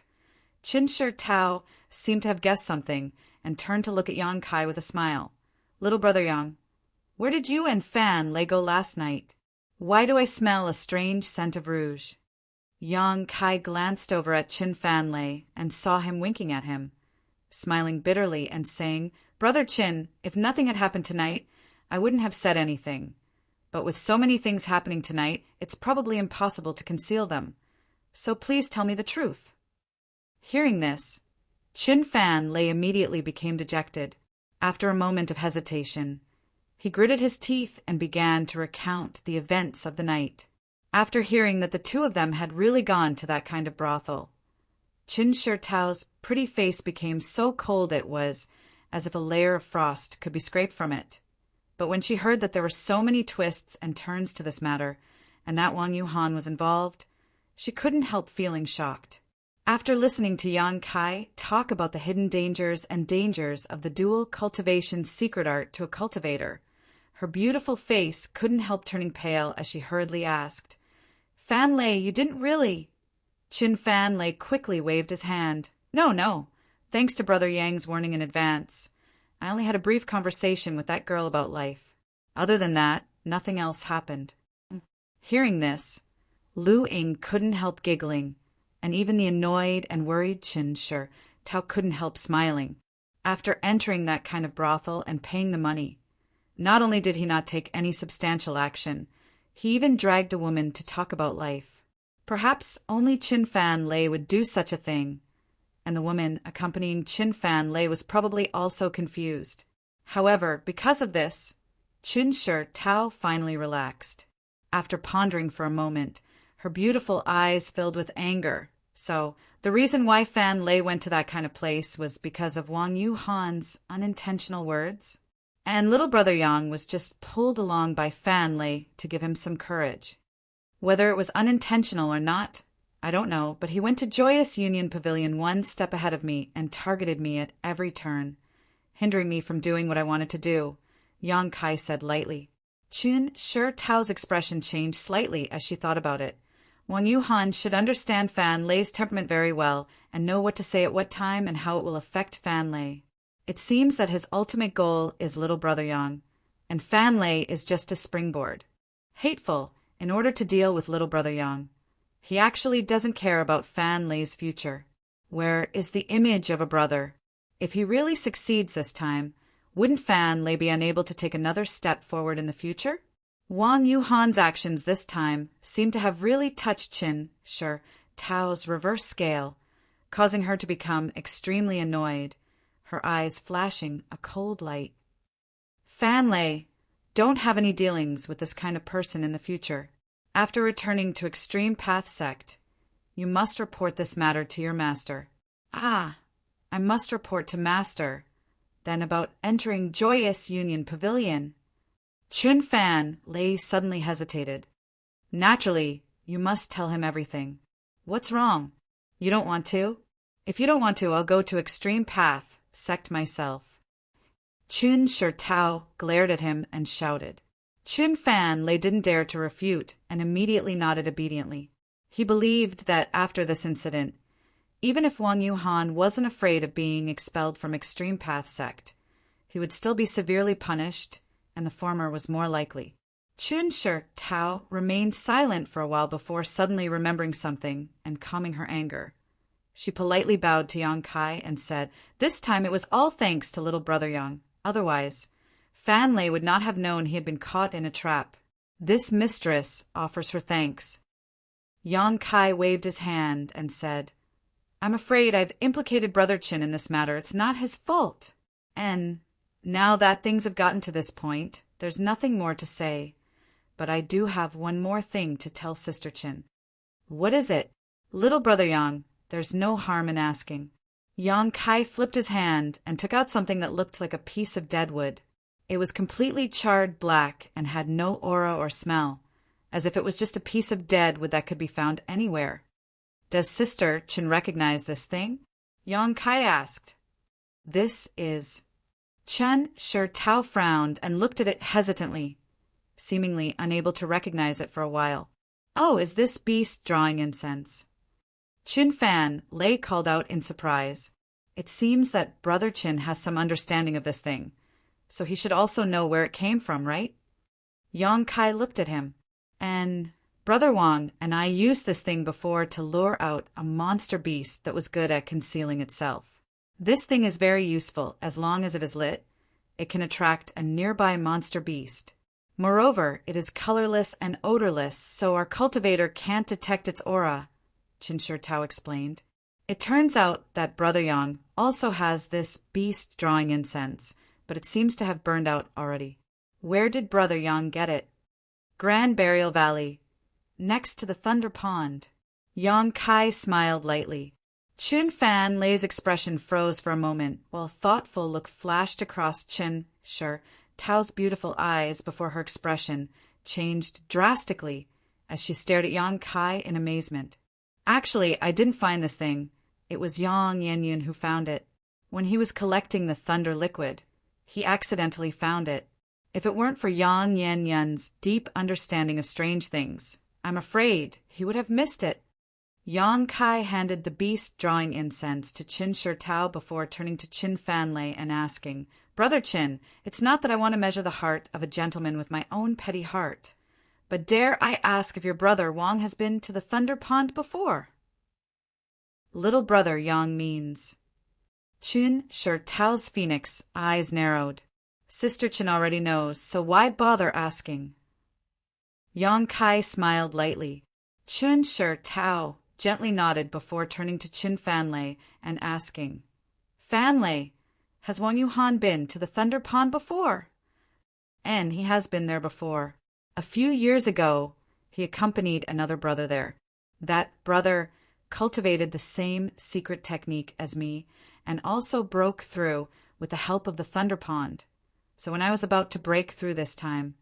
Qin Shi Tao seemed to have guessed something and turned to look at Yang Kai with a smile. "Little brother Yang, where did you and Fan Lei go last night? Why do I smell a strange scent of rouge?" Yang Kai glanced over at Qin Fan Lei and saw him winking at him, smiling bitterly and saying, "Brother Qin, if nothing had happened tonight, I wouldn't have said anything. But with so many things happening tonight, it's probably impossible to conceal them. So please tell me the truth." Hearing this, Qin Fan Lei immediately became dejected. After a moment of hesitation, he gritted his teeth and began to recount the events of the night. After hearing that the two of them had really gone to that kind of brothel, Qin Shi Tao's pretty face became so cold it was as if a layer of frost could be scraped from it. But when she heard that there were so many twists and turns to this matter, and that Wang Yuhan was involved, she couldn't help feeling shocked. After listening to Yang Kai talk about the hidden dangers and dangers of the dual cultivation secret art to a cultivator, her beautiful face couldn't help turning pale as she hurriedly asked, "Fan Lei, you didn't really—" Qin Fan Lei quickly waved his hand. No. Thanks to Brother Yang's warning in advance. I only had a brief conversation with that girl about life. Other than that, nothing else happened." Hearing this, Lu Ying couldn't help giggling, and even the annoyed and worried Qin Shi Tao couldn't help smiling. After entering that kind of brothel and paying the money, not only did he not take any substantial action, he even dragged a woman to talk about life. Perhaps only Qin Fan Lei would do such a thing, and the woman accompanying Qin Fan Lei was probably also confused. However, because of this, Qin Shi Tao finally relaxed. After pondering for a moment, her beautiful eyes filled with anger. So, the reason why Fan Lei went to that kind of place was because of Wang Yuhan's unintentional words? And little brother Yang was just pulled along by Fan Lei to give him some courage. Whether it was unintentional or not, I don't know, but he went to Joyous Union Pavilion one step ahead of me and targeted me at every turn, hindering me from doing what I wanted to do, Yang Kai said lightly. Qin Shi Tao's expression changed slightly as she thought about it. Wang Yuhan should understand Fan Lei's temperament very well and know what to say at what time and how it will affect Fan Lei. It seems that his ultimate goal is little brother Yang, and Fan Lei is just a springboard. Hateful, in order to deal with little brother Yang. He actually doesn't care about Fan Lei's future. Where is the image of a brother? If he really succeeds this time, wouldn't Fan Lei be unable to take another step forward in the future? Wang Yuhan's actions this time seemed to have really touched Qin Shi Tao's reverse scale, causing her to become extremely annoyed, her eyes flashing a cold light. Fan Lei, don't have any dealings with this kind of person in the future. After returning to Extreme Path Sect, you must report this matter to your master. Ah, I must report to master. Then about entering Joyous Union Pavilion. Qin Fan Lei suddenly hesitated. Naturally, you must tell him everything. What's wrong? You don't want to? If you don't want to, I'll go to Extreme Path Sect myself. Qin Shi Tao glared at him and shouted. Qin Fan Lei didn't dare to refute and immediately nodded obediently. He believed that after this incident, even if Wang Yuhan wasn't afraid of being expelled from Extreme Path Sect, he would still be severely punished, and the former was more likely. Qin Shi Tao remained silent for a while before suddenly remembering something and calming her anger. She politely bowed to Yang Kai and said, this time it was all thanks to little brother Yang. Otherwise, Fan Lei would not have known he had been caught in a trap. This mistress offers her thanks. Yang Kai waved his hand and said, I'm afraid I've implicated Brother Qin in this matter. It's not his fault. And now that things have gotten to this point, there's nothing more to say. But I do have one more thing to tell Sister Qin. What is it? Little brother Yang, there's no harm in asking. Yang Kai flipped his hand and took out something that looked like a piece of dead wood. It was completely charred black and had no aura or smell, as if it was just a piece of dead wood that could be found anywhere. Does Sister Qin recognize this thing? Yang Kai asked. This is... Qin Shi Tao frowned and looked at it hesitantly, seemingly unable to recognize it for a while. Oh, is this beast drawing incense? Qin Fan Lei called out in surprise. It seems that Brother Qin has some understanding of this thing, so he should also know where it came from, right? Yang Kai looked at him. And Brother Wang and I used this thing before to lure out a monster beast that was good at concealing itself. This thing is very useful as long as it is lit. It can attract a nearby monster beast. Moreover, it is colorless and odorless, so our cultivator can't detect its aura, Qin Shi Tao explained. It turns out that Brother Yang also has this beast drawing incense, but it seems to have burned out already. Where did Brother Yang get it? Grand Burial Valley, next to the Thunder Pond. Yang Kai smiled lightly. Chun Fan Lei's expression froze for a moment, while a thoughtful look flashed across Chen Shi Tao's beautiful eyes before her expression changed drastically as she stared at Yang Kai in amazement. Actually, I didn't find this thing. It was Yang Yenyun who found it. When he was collecting the thunder liquid, he accidentally found it. If it weren't for Yang Yenyun's deep understanding of strange things, I'm afraid he would have missed it. Yang Kai handed the beast drawing incense to Qin Shi Tao before turning to Qin Fan Lei and asking, "Brother Qin, it's not that I want to measure the heart of a gentleman with my own petty heart, but dare I ask if your brother Wang has been to the Thunder Pond before?" Little brother Yang means. Qin Shi Tao's phoenix eyes narrowed. Sister Qin already knows, so why bother asking? Yang Kai smiled lightly. Qin Shi Tao gently nodded before turning to Qin Fan Lei and asking, "Fan Lei, has Wang Yuhan been to the Thunder Pond before?" And he has been there before. A few years ago, he accompanied another brother there. That brother cultivated the same secret technique as me and also broke through with the help of the Thunder Pond. So when I was about to break through this time,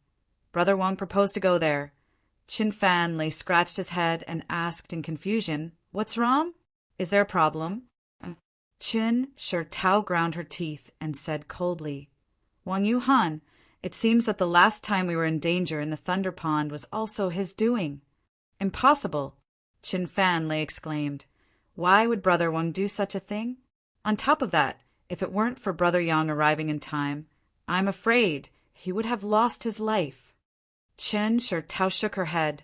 Brother Wang proposed to go there. Qin Fan Lei scratched his head and asked in confusion, "What's wrong? Is there a problem?" Qin Shi Tao ground her teeth and said coldly, "Wang Yuhan, it seems that the last time we were in danger in the Thunder Pond was also his doing." "Impossible!" Qin Fan Lei exclaimed. "Why would Brother Wang do such a thing? On top of that, if it weren't for Brother Yang arriving in time, I'm afraid he would have lost his life." Qin Shi Tao shook her head.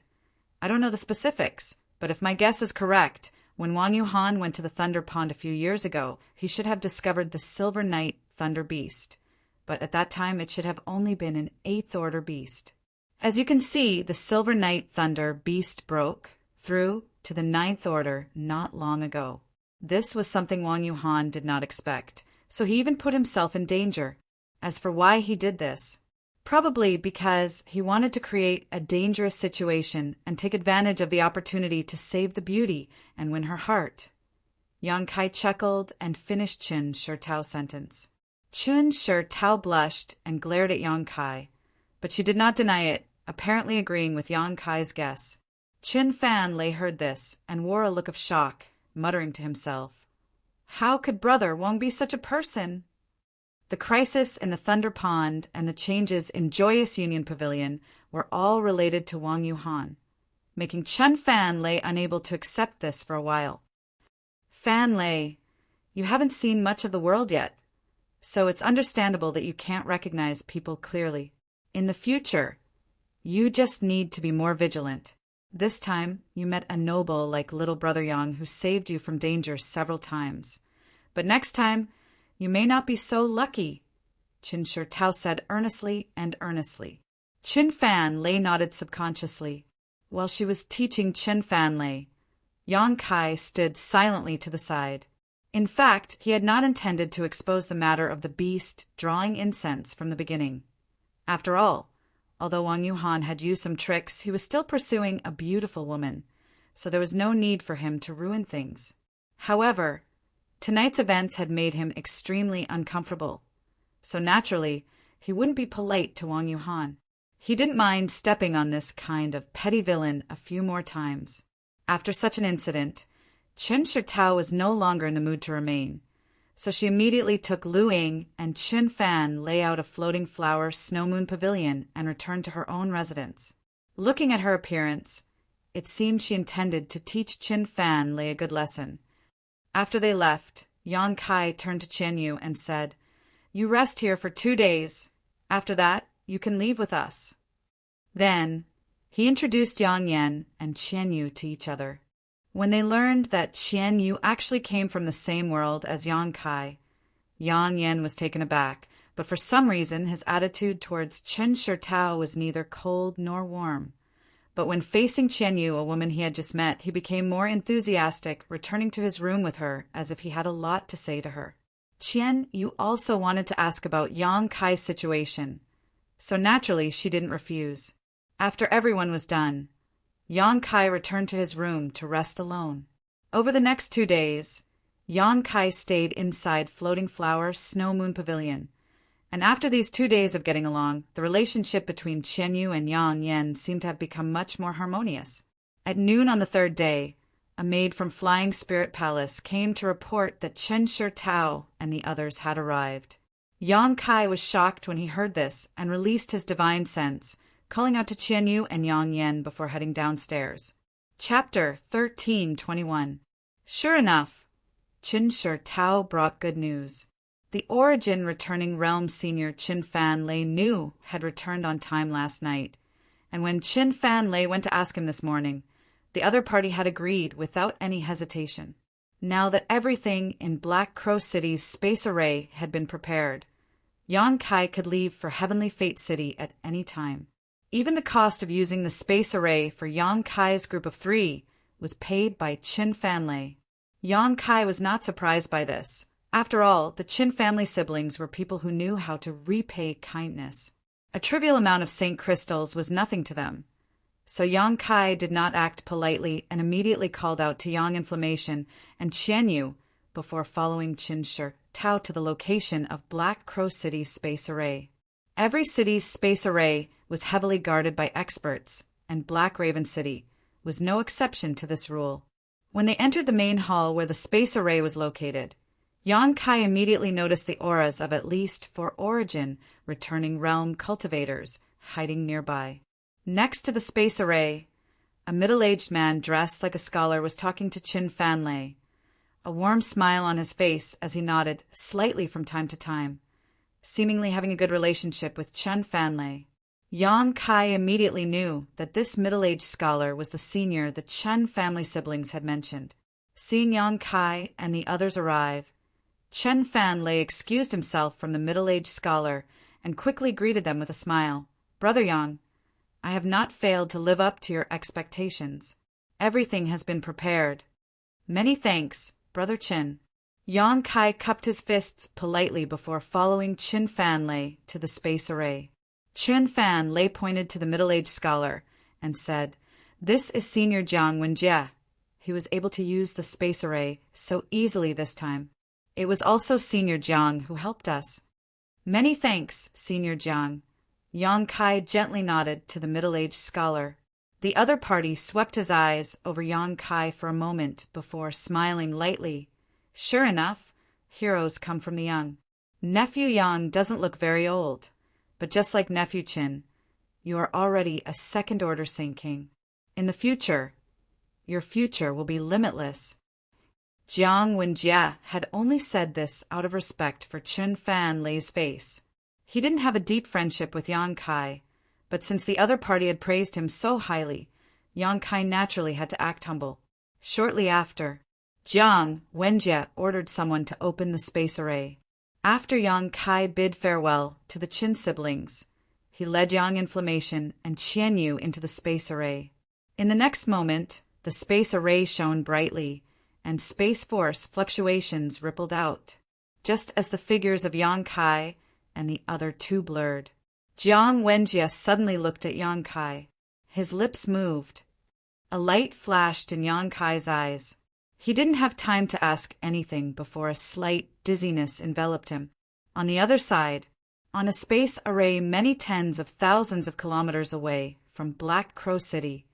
"I don't know the specifics, but if my guess is correct, when Wang Yuhan went to the Thunder Pond a few years ago, he should have discovered the Silver Night Thunder Beast. But at that time it should have only been an 8th order beast. As you can see, the Silver Night Thunder Beast broke through to the 9th order not long ago. This was something Wang Yuhan did not expect, so he even put himself in danger. As for why he did this, probably because he wanted to create a dangerous situation and take advantage of the opportunity to save the beauty and win her heart." Yang Kai chuckled and finished Qin Shi Tao's sentence. Qin Shi Tao blushed and glared at Yang Kai, but she did not deny it, apparently agreeing with Yang Kai's guess. Qin Fan Lei heard this and wore a look of shock, muttering to himself, "How could Brother Wang be such a person?" The crisis in the Thunder Pond and the changes in Joyous Union Pavilion were all related to Wang Yuhan, making Qin Fan Lei unable to accept this for a while. "Fan Lei, you haven't seen much of the world yet, so it's understandable that you can't recognize people clearly. In the future, you just need to be more vigilant. This time, you met a noble like little Brother Yang who saved you from danger several times. But next time, you may not be so lucky," Qin Shi Tao said earnestly and earnestly. Qin Fan Lei nodded subconsciously. While she was teaching Qin Fan Lei, Yang Kai stood silently to the side. In fact, he had not intended to expose the matter of the beast drawing incense from the beginning. After all, although Wang Yuhan had used some tricks, he was still pursuing a beautiful woman, so there was no need for him to ruin things. However, tonight's events had made him extremely uncomfortable, so naturally, he wouldn't be polite to Wang Yuhan. He didn't mind stepping on this kind of petty villain a few more times. After such an incident, Qin Shi Tao was no longer in the mood to remain, so she immediately took Lu Ying and Qin Fan Lei out of Floating Flower Snow Moon Pavilion and returned to her own residence. Looking at her appearance, it seemed she intended to teach Qin Fan Lei a good lesson. After they left, Yang Kai turned to Qian Yu and said, "You rest here for 2 days. After that, you can leave with us." Then, he introduced Yang Yan and Qian Yu to each other. When they learned that Qian Yu actually came from the same world as Yang Kai, Yang Yan was taken aback, but for some reason his attitude towards Qin Shi Tao was neither cold nor warm. But when facing Qian Yu, a woman he had just met, he became more enthusiastic, returning to his room with her as if he had a lot to say to her. Qian Yu also wanted to ask about Yang Kai's situation, so naturally she didn't refuse. After everyone was done, Yang Kai returned to his room to rest alone. Over the next 2 days, Yang Kai stayed inside Floating Flower Snow Moon Pavilion. And after these 2 days of getting along, the relationship between Qian Yu and Yang Yen seemed to have become much more harmonious. At noon on the third day, a maid from Flying Spirit Palace came to report that Chen Shi Tao and the others had arrived. Yang Kai was shocked when he heard this and released his divine sense, calling out to Qian Yu and Yang Yen before heading downstairs. Chapter 13:21. Sure enough, Chen Shi Tao brought good news. The Origin returning realm senior Qin Fan Lei knew had returned on time last night, and when Qin Fan Lei went to ask him this morning, the other party had agreed without any hesitation. Now that everything in Black Crow City's space array had been prepared, Yang Kai could leave for Heavenly Fate City at any time. Even the cost of using the space array for Yang Kai's group of 3 was paid by Qin Fan Lei. Yang Kai was not surprised by this. After all, the Qin family siblings were people who knew how to repay kindness. A trivial amount of Saint crystals was nothing to them. So Yang Kai did not act politely and immediately called out to Yang Inflammation and Qian Yu before following Qin Shi Tao to the location of Black Crow City's space array. Every city's space array was heavily guarded by experts, and Black Raven City was no exception to this rule. When they entered the main hall where the space array was located, Yang Kai immediately noticed the auras of at least 4 Origin returning realm cultivators hiding nearby. Next to the space array, a middle-aged man dressed like a scholar was talking to Qin Fan Lei, a warm smile on his face as he nodded slightly from time to time, seemingly having a good relationship with Qin Fan Lei. Yang Kai immediately knew that this middle-aged scholar was the senior the Chen family siblings had mentioned. Seeing Yang Kai and the others arrive, Qin Fan Lei excused himself from the middle-aged scholar and quickly greeted them with a smile. "Brother Yang, I have not failed to live up to your expectations. Everything has been prepared." "Many thanks, Brother Qin." Yang Kai cupped his fists politely before following Qin Fan Lei to the space array. Qin Fan Lei pointed to the middle-aged scholar and said, "This is Senior Jiang Wenjie. He was able to use the space array so easily this time. It was also Senior Jiang who helped us." "Many thanks, Senior Jiang." Yang Kai gently nodded to the middle-aged scholar. The other party swept his eyes over Yang Kai for a moment before smiling lightly. Sure enough, heroes come from the young. Nephew Yang doesn't look very old, but just like Nephew Qin, you are already a second-order Saint King. In the future, your future will be limitless. Jiang Wenjie had only said this out of respect for Qin Fan Lei's face. He didn't have a deep friendship with Yang Kai, but since the other party had praised him so highly, Yang Kai naturally had to act humble. Shortly after, Jiang Wenjie ordered someone to open the space array. After Yang Kai bid farewell to the Qin siblings, he led Yang Inflammation and Qian Yu into the space array. In the next moment, the space array shone brightly, and space force fluctuations rippled out, just as the figures of Yang Kai and the other 2 blurred. Jiang Wenjie suddenly looked at Yang Kai. His lips moved. A light flashed in Yang Kai's eyes. He didn't have time to ask anything before a slight dizziness enveloped him. On the other side, on a space array many tens of thousands of kilometers away from Black Crow City,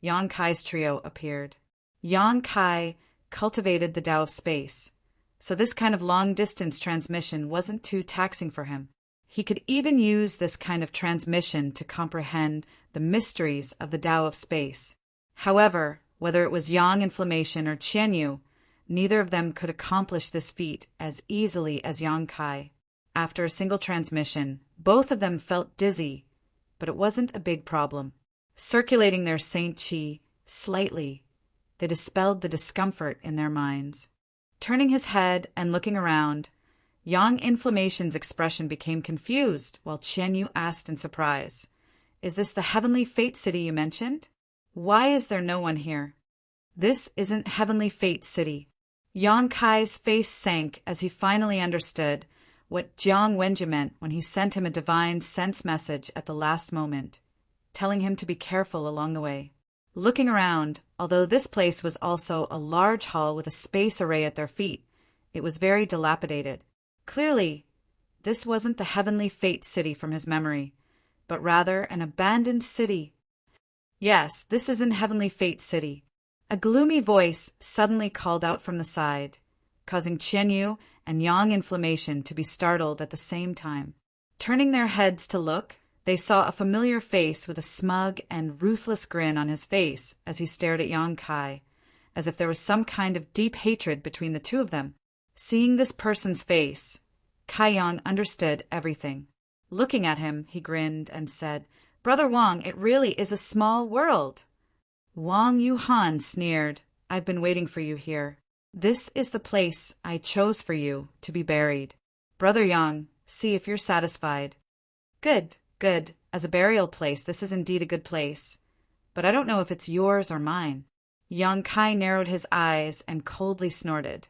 Yang Kai's trio appeared. Yang Kai cultivated the Tao of space, so this kind of long-distance transmission wasn't too taxing for him. He could even use this kind of transmission to comprehend the mysteries of the Tao of space. However, whether it was Yang Inflammation or Qian Yu, neither of them could accomplish this feat as easily as Yang Kai. After a single transmission, both of them felt dizzy, but it wasn't a big problem. Circulating their Saint Qi slightly, they dispelled the discomfort in their minds. Turning his head and looking around, Yang Inflammation's expression became confused while Qian Yu asked in surprise, "Is this the Heavenly Fate City you mentioned? Why is there no one here?" "This isn't Heavenly Fate City." Yang Kai's face sank as he finally understood what Jiang Wenjie meant when he sent him a divine sense message at the last moment, telling him to be careful along the way. Looking around, although this place was also a large hall with a space array at their feet, It was very dilapidated. Clearly, this wasn't the heavenly fate city from his memory, but rather an abandoned city. Yes, this isn't heavenly fate city. A gloomy voice suddenly called out from the side, causing Qianyu and Yang Inflammation to be startled at the same time. Turning their heads to look, they saw a familiar face with a smug and ruthless grin on his face as he stared at Yang Kai, as if there was some kind of deep hatred between the two of them. Seeing this person's face, Kai Yang understood everything. Looking at him, he grinned and said, "Brother Wang, it really is a small world." Wang Yuhan sneered, "I've been waiting for you here. This is the place I chose for you to be buried. Brother Yang, see if you're satisfied." "Good, good. As a burial place, this is indeed a good place. But I don't know if it's yours or mine." Yang Kai narrowed his eyes and coldly snorted.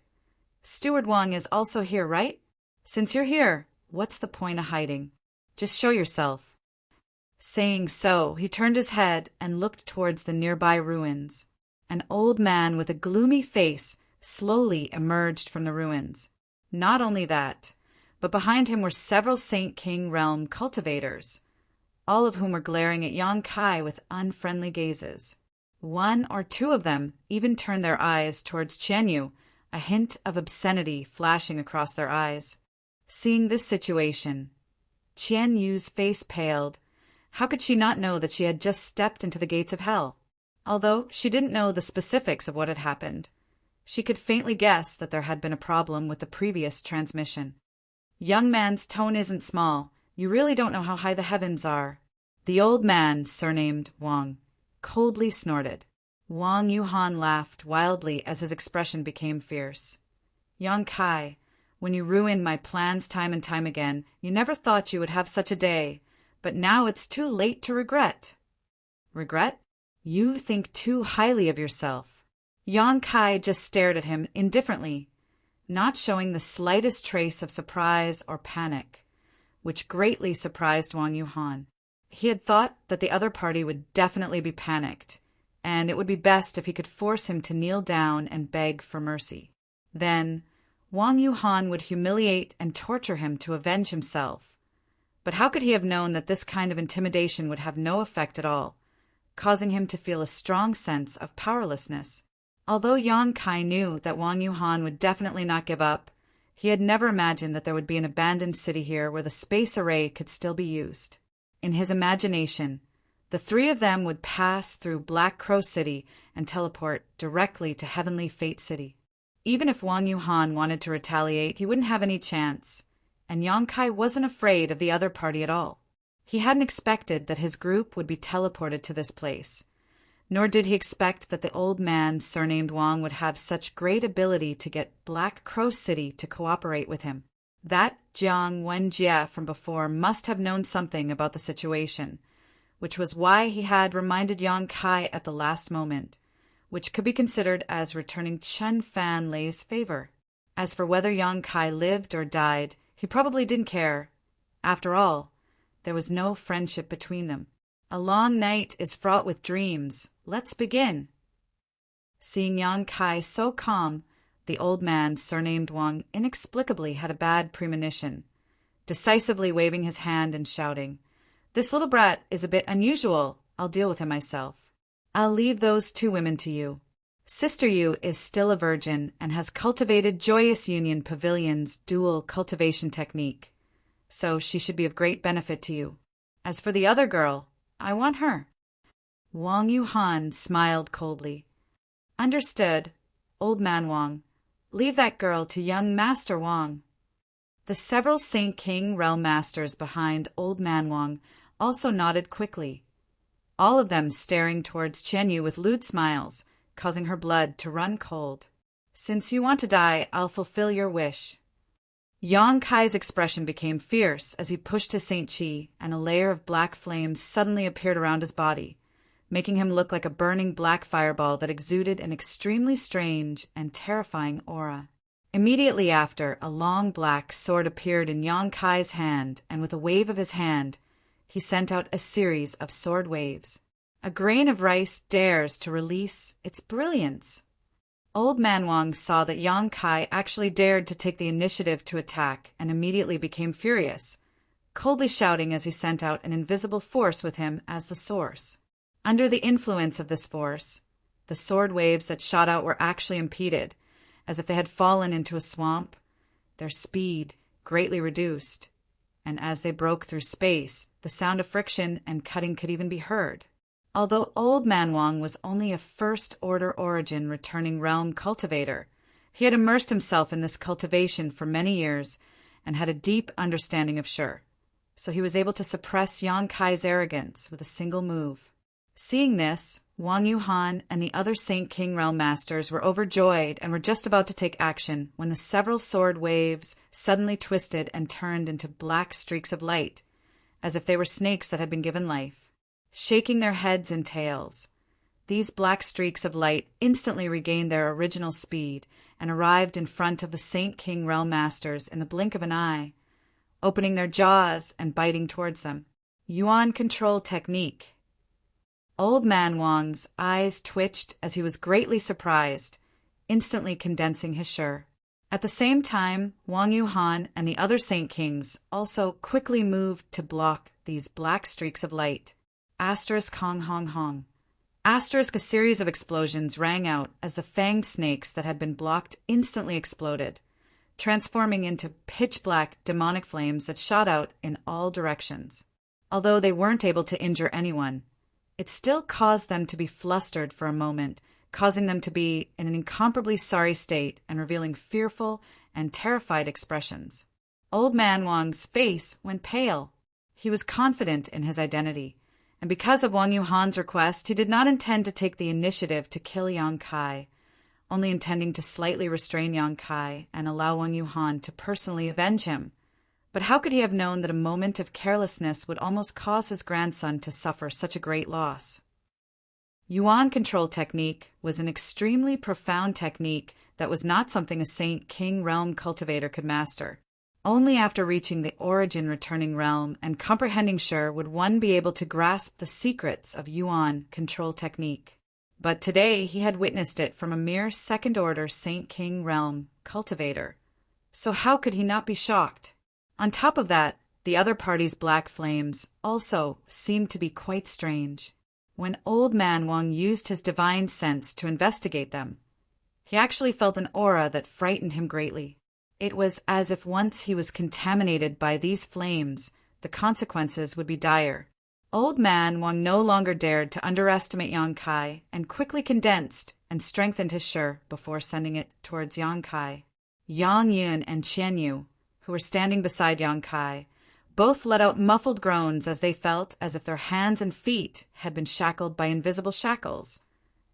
"Steward Wang is also here, right? Since you're here, what's the point of hiding? Just show yourself." Saying so, he turned his head and looked towards the nearby ruins. An old man with a gloomy face slowly emerged from the ruins. Not only that, but behind him were several Saint King realm cultivators, all of whom were glaring at Yang Kai with unfriendly gazes. One or two of them even turned their eyes towards Qianyu, a hint of obscenity flashing across their eyes. Seeing this situation, Qianyu's face paled. How could she not know that she had just stepped into the gates of hell? Although she didn't know the specifics of what had happened, she could faintly guess that there had been a problem with the previous transmission. "Young man's tone isn't small. You really don't know how high the heavens are." The old man, surnamed Wang, coldly snorted. Wang Yuhan laughed wildly as his expression became fierce. "Yang Kai, when you ruined my plans time and time again, you never thought you would have such a day, but now it's too late to regret." "Regret? You think too highly of yourself." Yang Kai just stared at him indifferently, not showing the slightest trace of surprise or panic, which greatly surprised Wang Yuhan. He had thought that the other party would definitely be panicked, and it would be best if he could force him to kneel down and beg for mercy. Then Wang Yuhan would humiliate and torture him to avenge himself. But how could he have known that this kind of intimidation would have no effect at all, causing him to feel a strong sense of powerlessness? Although Yang Kai knew that Wang Yuhan would definitely not give up, he had never imagined that there would be an abandoned city here where the space array could still be used. In his imagination, the three of them would pass through Black Crow City and teleport directly to Heavenly Fate City. Even if Wang Yuhan wanted to retaliate, he wouldn't have any chance, and Yang Kai wasn't afraid of the other party at all. He hadn't expected that his group would be teleported to this place, nor did he expect that the old man surnamed Wang would have such great ability to get Black Crow City to cooperate with him. That Jiang Wenjie from before must have known something about the situation, which was why he had reminded Yang Kai at the last moment, which could be considered as returning Chen Fan Lei's favor. As for whether Yang Kai lived or died, he probably didn't care. After all, there was no friendship between them. A long night is fraught with dreams. Let's begin. Seeing Yang Kai so calm, the old man, surnamed Wang, inexplicably had a bad premonition, decisively waving his hand and shouting, "This little brat is a bit unusual. I'll deal with him myself. I'll leave those two women to you. Sister Yu is still a virgin and has cultivated Joyous Union Pavilion's dual cultivation technique, so she should be of great benefit to you. As for the other girl, I want her." Wang Yuhan smiled coldly. "Understood, old man Wang. Leave that girl to young Master Wang." The several Saint King realm masters behind old man Wang also nodded quickly, all of them staring towards Qianyu with lewd smiles, causing her blood to run cold. "Since you want to die, I'll fulfill your wish." Yang Kai's expression became fierce as he pushed his Saint Chi, and a layer of black flames suddenly appeared around his body, making him look like a burning black fireball that exuded an extremely strange and terrifying aura. Immediately after, a long black sword appeared in Yang Kai's hand, and with a wave of his hand, he sent out a series of sword waves. A grain of rice dares to release its brilliance. Old Man Wang saw that Yang Kai actually dared to take the initiative to attack and immediately became furious, coldly shouting as he sent out an invisible force with him as the source. Under the influence of this force, the sword waves that shot out were actually impeded, as if they had fallen into a swamp, their speed greatly reduced, and as they broke through space, the sound of friction and cutting could even be heard. Although Old Man Wang was only a first-order origin returning realm cultivator, he had immersed himself in this cultivation for many years and had a deep understanding of Shi, so he was able to suppress Yang Kai's arrogance with a single move. Seeing this, Wang Yuhan and the other Saint King Realm Masters were overjoyed and were just about to take action when the several sword waves suddenly twisted and turned into black streaks of light, as if they were snakes that had been given life. Shaking their heads and tails, these black streaks of light instantly regained their original speed and arrived in front of the Saint King Realm Masters in the blink of an eye, opening their jaws and biting towards them. Yuan control technique. Old Man Wang's eyes twitched as he was greatly surprised, instantly condensing his Shi. At the same time, Wang Yuhan and the other Saint Kings also quickly moved to block these black streaks of light. Asterisk hong hong hong. Asterisk a series of explosions rang out as the fanged snakes that had been blocked instantly exploded, transforming into pitch-black demonic flames that shot out in all directions. Although they weren't able to injure anyone, it still caused them to be flustered for a moment, causing them to be in an incomparably sorry state and revealing fearful and terrified expressions. Old Man Wang's face went pale. He was confident in his identity, and because of Wang Yuhan's request, he did not intend to take the initiative to kill Yang Kai, only intending to slightly restrain Yang Kai and allow Wang Yuhan to personally avenge him. But how could he have known that a moment of carelessness would almost cause his grandson to suffer such a great loss? Yuan control technique was an extremely profound technique that was not something a Saint King Realm cultivator could master. Only after reaching the origin returning realm and comprehending Shi would one be able to grasp the secrets of Yuan control technique. But today he had witnessed it from a mere second-order Saint King Realm cultivator. So how could he not be shocked? On top of that, the other party's black flames also seemed to be quite strange. When Old Man Wang used his divine sense to investigate them, he actually felt an aura that frightened him greatly. It was as if once he was contaminated by these flames, the consequences would be dire. Old Man Wang no longer dared to underestimate Yang Kai and quickly condensed and strengthened his Shi before sending it towards Yang Kai. Yang Yun and Qian Yu, who were standing beside Yang Kai, both let out muffled groans as they felt as if their hands and feet had been shackled by invisible shackles,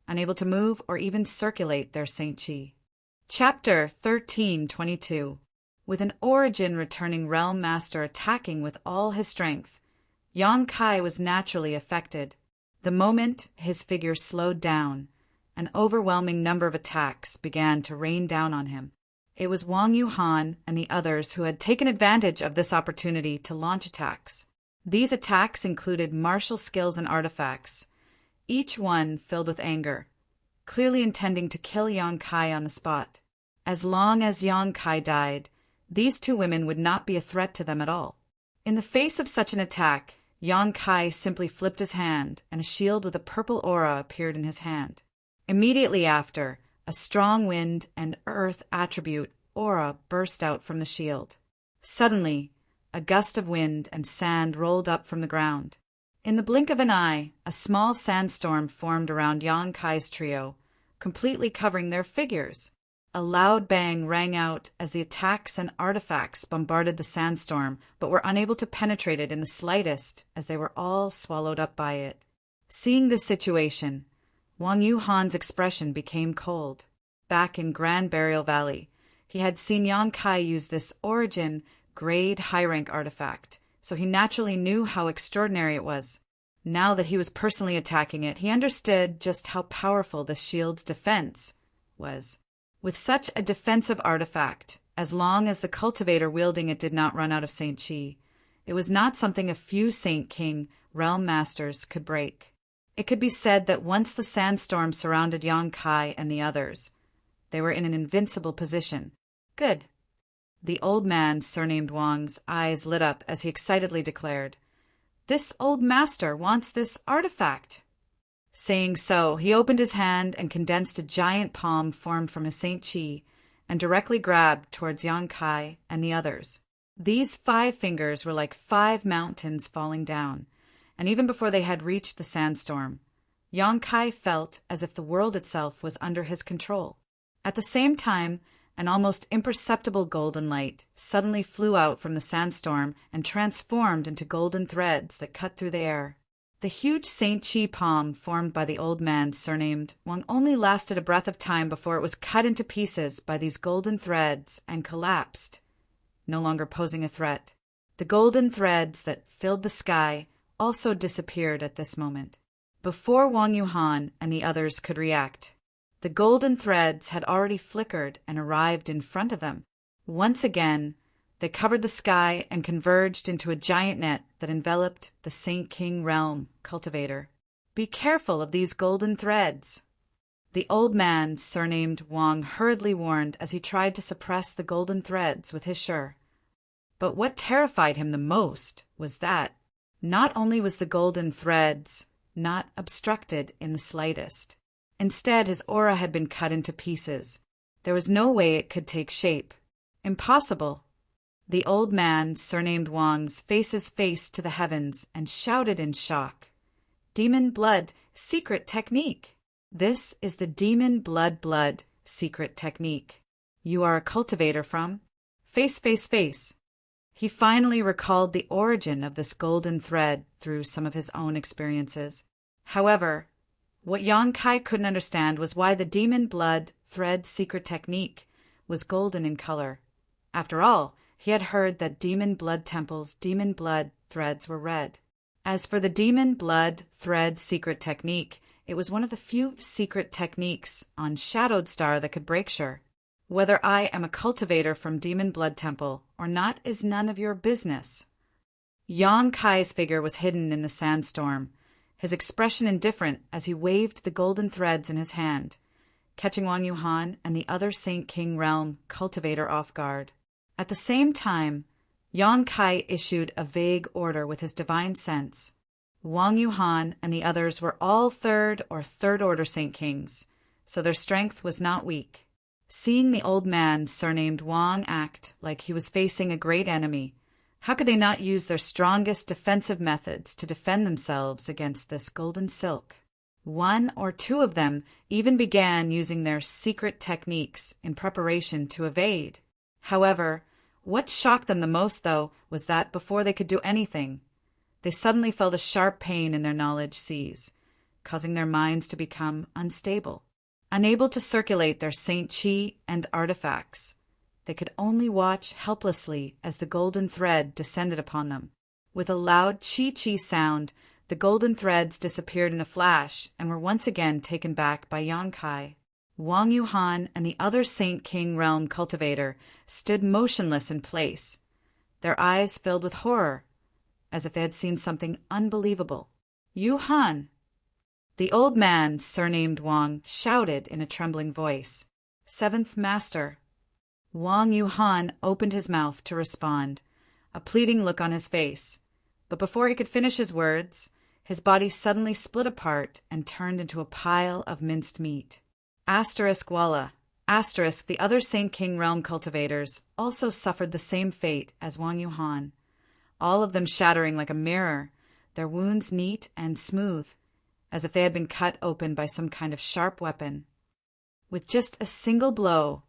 unable to move or even circulate their Saint Qi. Chapter 13:22. With an origin returning realm master attacking with all his strength, Yang Kai was naturally affected. The moment his figure slowed down, an overwhelming number of attacks began to rain down on him. It was Wang Yuhan and the others who had taken advantage of this opportunity to launch attacks. These attacks included martial skills and artifacts, each one filled with anger, clearly intending to kill Yang Kai on the spot. As long as Yang Kai died, these two women would not be a threat to them at all. In the face of such an attack, Yang Kai simply flipped his hand, and a shield with a purple aura appeared in his hand. Immediately after, a strong wind and earth attribute aura burst out from the shield. Suddenly, a gust of wind and sand rolled up from the ground. In the blink of an eye, a small sandstorm formed around Yang Kai's trio, completely covering their figures. A loud bang rang out as the attacks and artifacts bombarded the sandstorm, but were unable to penetrate it in the slightest, as they were all swallowed up by it. Seeing this situation, Wang Yuhan's expression became cold. Back in Grand Burial Valley, he had seen Yang Kai use this origin grade high-rank artifact, so he naturally knew how extraordinary it was. Now that he was personally attacking it, he understood just how powerful this shield's defense was. With such a defensive artifact, as long as the cultivator wielding it did not run out of Saint Qi, it was not something a few Saint King Realm Masters could break. It could be said that once the sandstorm surrounded Yang Kai and the others, They were in an invincible position. Good. The old man, surnamed Wang's eyes lit up as he excitedly declared, "This old master wants this artifact." Saying so, he opened his hand and condensed a giant palm formed from a Saint Chi and directly grabbed towards Yang Kai and the others. These 5 fingers were like 5 mountains falling down, and even before they had reached the sandstorm, Yang Kai felt as if the world itself was under his control. At the same time, an almost imperceptible golden light suddenly flew out from the sandstorm and transformed into golden threads that cut through the air. The huge Saint Chi palm formed by the old man surnamed Wang only lasted a breath of time before it was cut into pieces by these golden threads and collapsed, no longer posing a threat. The golden threads that filled the sky also disappeared at this moment. Before Wang Yuhan and the others could react, the golden threads had already flickered and arrived in front of them. Once again, they covered the sky and converged into a giant net that enveloped the Saint King Realm cultivator. "Be careful of these golden threads," the old man, surnamed Wang, hurriedly warned as he tried to suppress the golden threads with his sure. But what terrified him the most was that not only was the golden threads not obstructed in the slightest. Instead, his aura had been cut into pieces. There was no way it could take shape. Impossible. The old man, surnamed Wang's faces faced to the heavens and shouted in shock, "Demon blood, secret technique! This is the demon blood secret technique. You are a cultivator from face. He finally recalled the origin of this golden thread through some of his own experiences. However, what Yang Kai couldn't understand was why the demon blood thread secret technique was golden in color. After all, he had heard that demon blood temples' demon blood threads were red. As for the demon blood thread secret technique, it was one of the few secret techniques on Shadowed Star that could break sure. Whether I am a cultivator from Demon Blood Temple or not is none of your business. Yang Kai's figure was hidden in the sandstorm, his expression indifferent as he waved the golden threads in his hand, catching Wang Yuhan and the other Saint King Realm cultivator off guard. At the same time, Yang Kai issued a vague order with his divine sense. Wang Yuhan and the others were all third order Saint Kings, so their strength was not weak. Seeing the old man, surnamed Wang, act like he was facing a great enemy, how could they not use their strongest defensive methods to defend themselves against this golden silk? 1 or 2 of them even began using their secret techniques in preparation to evade. However, what shocked them the most, though, was that before they could do anything, they suddenly felt a sharp pain in their knowledge seas, causing their minds to become unstable. Unable to circulate their Saint Chi and artifacts, they could only watch helplessly as the golden thread descended upon them. With a loud chi-chi sound, the golden threads disappeared in a flash and were once again taken back by Yang Kai. Wang Yuhan and the other Saint King Realm cultivator stood motionless in place, their eyes filled with horror, as if they had seen something unbelievable. "Yuhan!" The old man, surnamed Wang, shouted in a trembling voice, "Seventh Master." Wang Yuhan opened his mouth to respond, a pleading look on his face, but before he could finish his words, his body suddenly split apart and turned into a pile of minced meat. Walla. The other Saint King Realm cultivators also suffered the same fate as Wang Yuhan, all of them shattering like a mirror, their wounds neat and smooth, as if they had been cut open by some kind of sharp weapon. With just a single blow,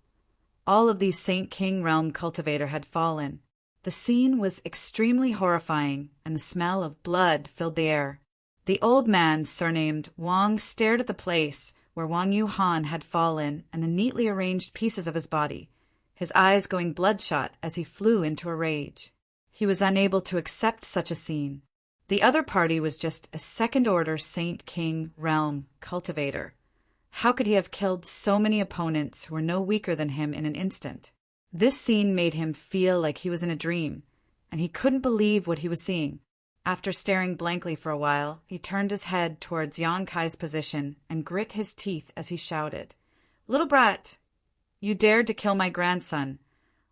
all of these Saint King Realm cultivator had fallen. The scene was extremely horrifying, and the smell of blood filled the air. The old man, surnamed Wang, stared at the place where Wang Yuhan had fallen and the neatly arranged pieces of his body, his eyes going bloodshot as he flew into a rage. He was unable to accept such a scene. The other party was just a second-order Saint King Realm cultivator. How could he have killed so many opponents who were no weaker than him in an instant? This scene made him feel like he was in a dream, and he couldn't believe what he was seeing. After staring blankly for a while, he turned his head towards Yang Kai's position and grit his teeth as he shouted, "Little brat, You dared to kill my grandson.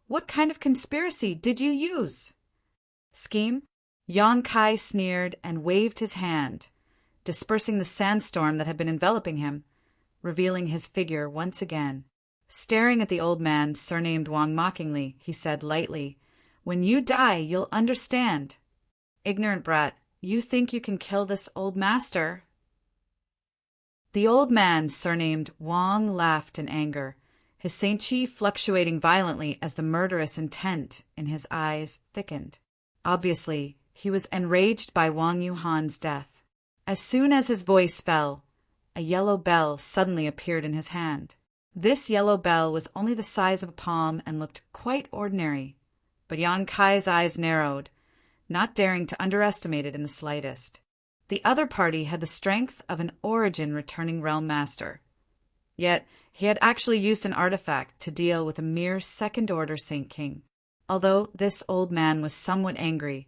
What kind of conspiracy did you use? Scheme? Yang Kai sneered and waved his hand, dispersing the sandstorm that had been enveloping him, revealing his figure once again. Staring at the old man, surnamed Wang mockingly, he said lightly, "When you die, you'll understand. Ignorant brat, you think you can kill this old master?" The old man, surnamed Wang, laughed in anger, his Saint Chi fluctuating violently as the murderous intent in his eyes thickened. Obviously, he was enraged by Wang Yuhan's death. As soon as his voice fell, a yellow bell suddenly appeared in his hand. This yellow bell was only the size of a palm and looked quite ordinary, but Yang Kai's eyes narrowed, not daring to underestimate it in the slightest. The other party had the strength of an origin returning realm master. Yet he had actually used an artifact to deal with a mere second-order Saint King. Although this old man was somewhat angry,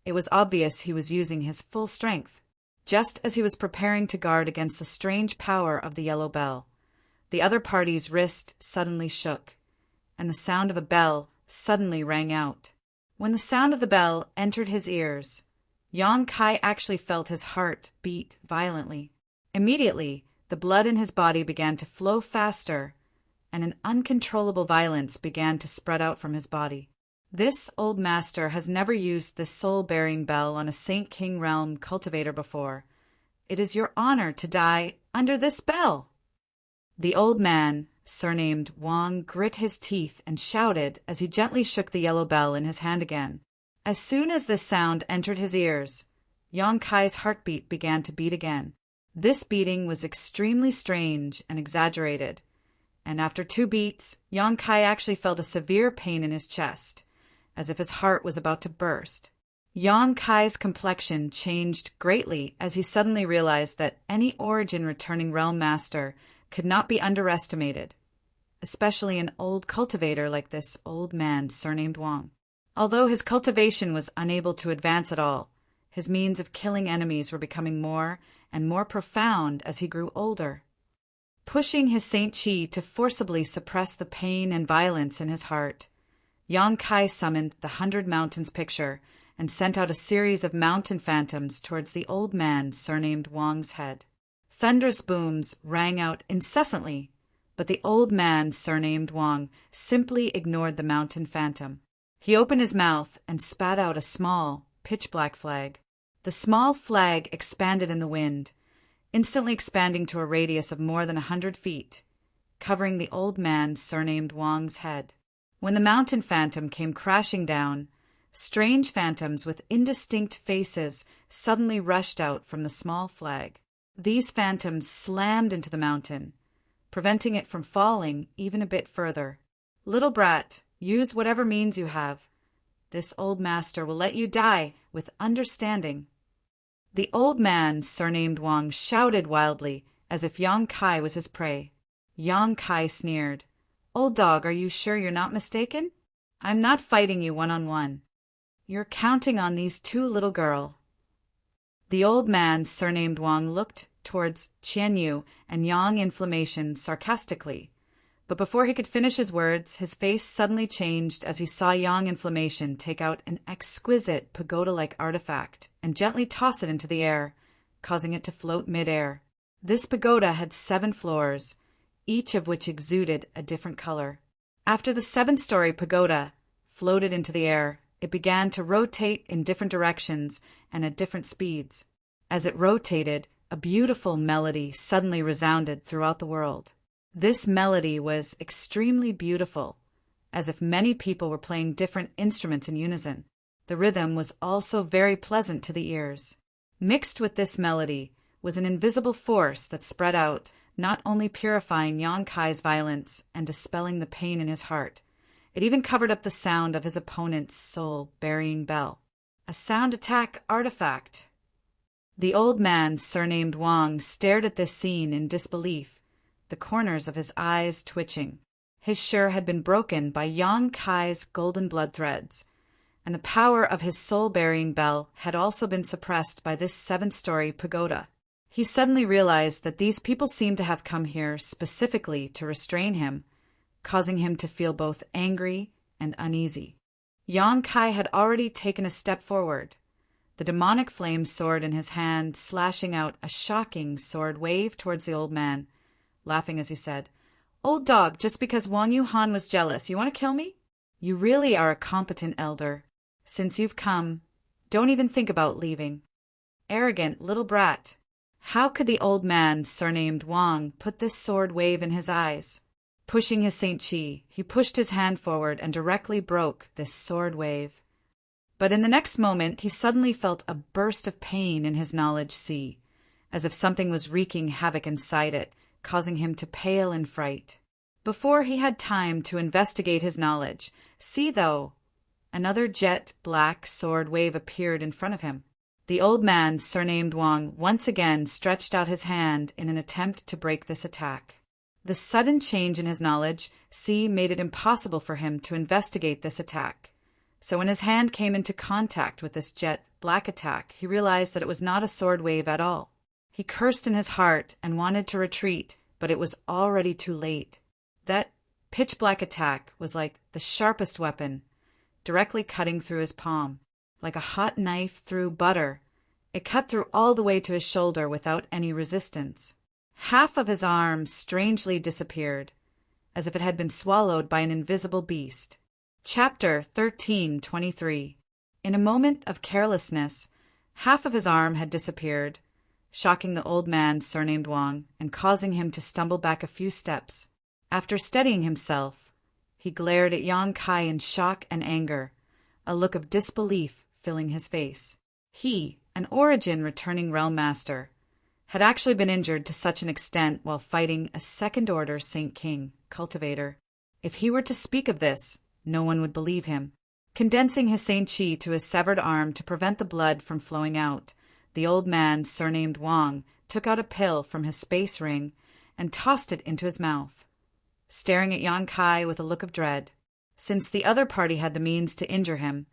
it was obvious he was using his full strength. Just as he was preparing to guard against the strange power of the yellow bell, the other party's wrist suddenly shook, and the sound of a bell suddenly rang out. When the sound of the bell entered his ears, Yang Kai actually felt his heart beat violently. Immediately, the blood in his body began to flow faster, and an uncontrollable violence began to spread out from his body. This old master has never used this soul-bearing bell on a Saint King realm cultivator before. It is your honor to die under this bell. The old man, surnamed Wang, grit his teeth and shouted as he gently shook the yellow bell in his hand again. As soon as this sound entered his ears, Yang Kai's heartbeat began to beat again. This beating was extremely strange and exaggerated, and after 2 beats, Yang Kai actually felt a severe pain in his chest, as if his heart was about to burst. Yang Kai's complexion changed greatly as he suddenly realized that any origin-returning realm master could not be underestimated, especially an old cultivator like this old man surnamed Wang. Although his cultivation was unable to advance at all, his means of killing enemies were becoming more and more profound as he grew older. Pushing his Saint Chi to forcibly suppress the pain and violence in his heart, Yang Kai summoned the 100 Mountains picture and sent out a series of mountain phantoms towards the old man surnamed Wang's head. Thunderous booms rang out incessantly, but the old man surnamed Wang simply ignored the mountain phantom. He opened his mouth and spat out a small, pitch-black flag. The small flag expanded in the wind, instantly expanding to a radius of more than 100 feet, covering the old man surnamed Wang's head. When the mountain phantom came crashing down, strange phantoms with indistinct faces suddenly rushed out from the small flag. These phantoms slammed into the mountain, preventing it from falling even a bit further. "Little brat, use whatever means you have. This old master will let you die with understanding." The old man, surnamed Wang, shouted wildly, as if Yang Kai was his prey. Yang Kai sneered. "Old dog, are you sure you're not mistaken? I'm not fighting you one-on-one. You're counting on these 2 little girls." The old man, surnamed Wang, looked towards Qian Yu and Yang Inflammation sarcastically, but before he could finish his words, his face suddenly changed as he saw Yang Inflammation take out an exquisite pagoda-like artifact and gently toss it into the air, causing it to float mid-air. This pagoda had 7 floors, each of which exuded a different color. After the 7-story pagoda floated into the air, it began to rotate in different directions and at different speeds. As it rotated, a beautiful melody suddenly resounded throughout the world. This melody was extremely beautiful, as if many people were playing different instruments in unison. The rhythm was also very pleasant to the ears. Mixed with this melody was an invisible force that spread out, not only purifying Yang Kai's violence and dispelling the pain in his heart, it even covered up the sound of his opponent's soul-burying bell. A sound attack artifact. The old man, surnamed Wang, stared at this scene in disbelief, the corners of his eyes twitching. His shur had been broken by Yang Kai's golden blood threads, and the power of his soul-burying bell had also been suppressed by this 7-story pagoda. He suddenly realized that these people seemed to have come here specifically to restrain him, causing him to feel both angry and uneasy. Yang Kai had already taken a step forward, the demonic flame sword in his hand slashing out a shocking sword wave towards the old man, laughing as he said, "Old dog, just because Wang Yuhan was jealous, you want to kill me? You really are a competent elder. Since you've come, don't even think about leaving. Arrogant little brat." How could the old man, surnamed Wang, put this sword wave in his eyes? Pushing his Saint Chi, he pushed his hand forward and directly broke this sword wave. But in the next moment, he suddenly felt a burst of pain in his knowledge sea, as if something was wreaking havoc inside it, causing him to pale in fright. Before he had time to investigate his knowledge, see though, another jet black sword wave appeared in front of him. The old man, surnamed Wang, once again stretched out his hand in an attempt to break this attack. The sudden change in his knowledge made it impossible for him to investigate this attack. So when his hand came into contact with this jet black attack, he realized that it was not a sword wave at all. He cursed in his heart and wanted to retreat, but it was already too late. That pitch-black attack was like the sharpest weapon, directly cutting through his palm. Like a hot knife through butter, it cut through all the way to his shoulder without any resistance. Half of his arm strangely disappeared, as if it had been swallowed by an invisible beast. Chapter 13:23. In a moment of carelessness, half of his arm had disappeared, shocking the old man surnamed Wang and causing him to stumble back a few steps. After steadying himself, he glared at Yang Kai in shock and anger, a look of disbelief filling his face. He, an Origin returning Realm Master, had actually been injured to such an extent while fighting a second-order Saint King, Cultivator. If he were to speak of this, no one would believe him. Condensing his Saint Chi to his severed arm to prevent the blood from flowing out, the old man, surnamed Wang, took out a pill from his space ring and tossed it into his mouth, staring at Yang Kai with a look of dread. Since the other party had the means to injure him,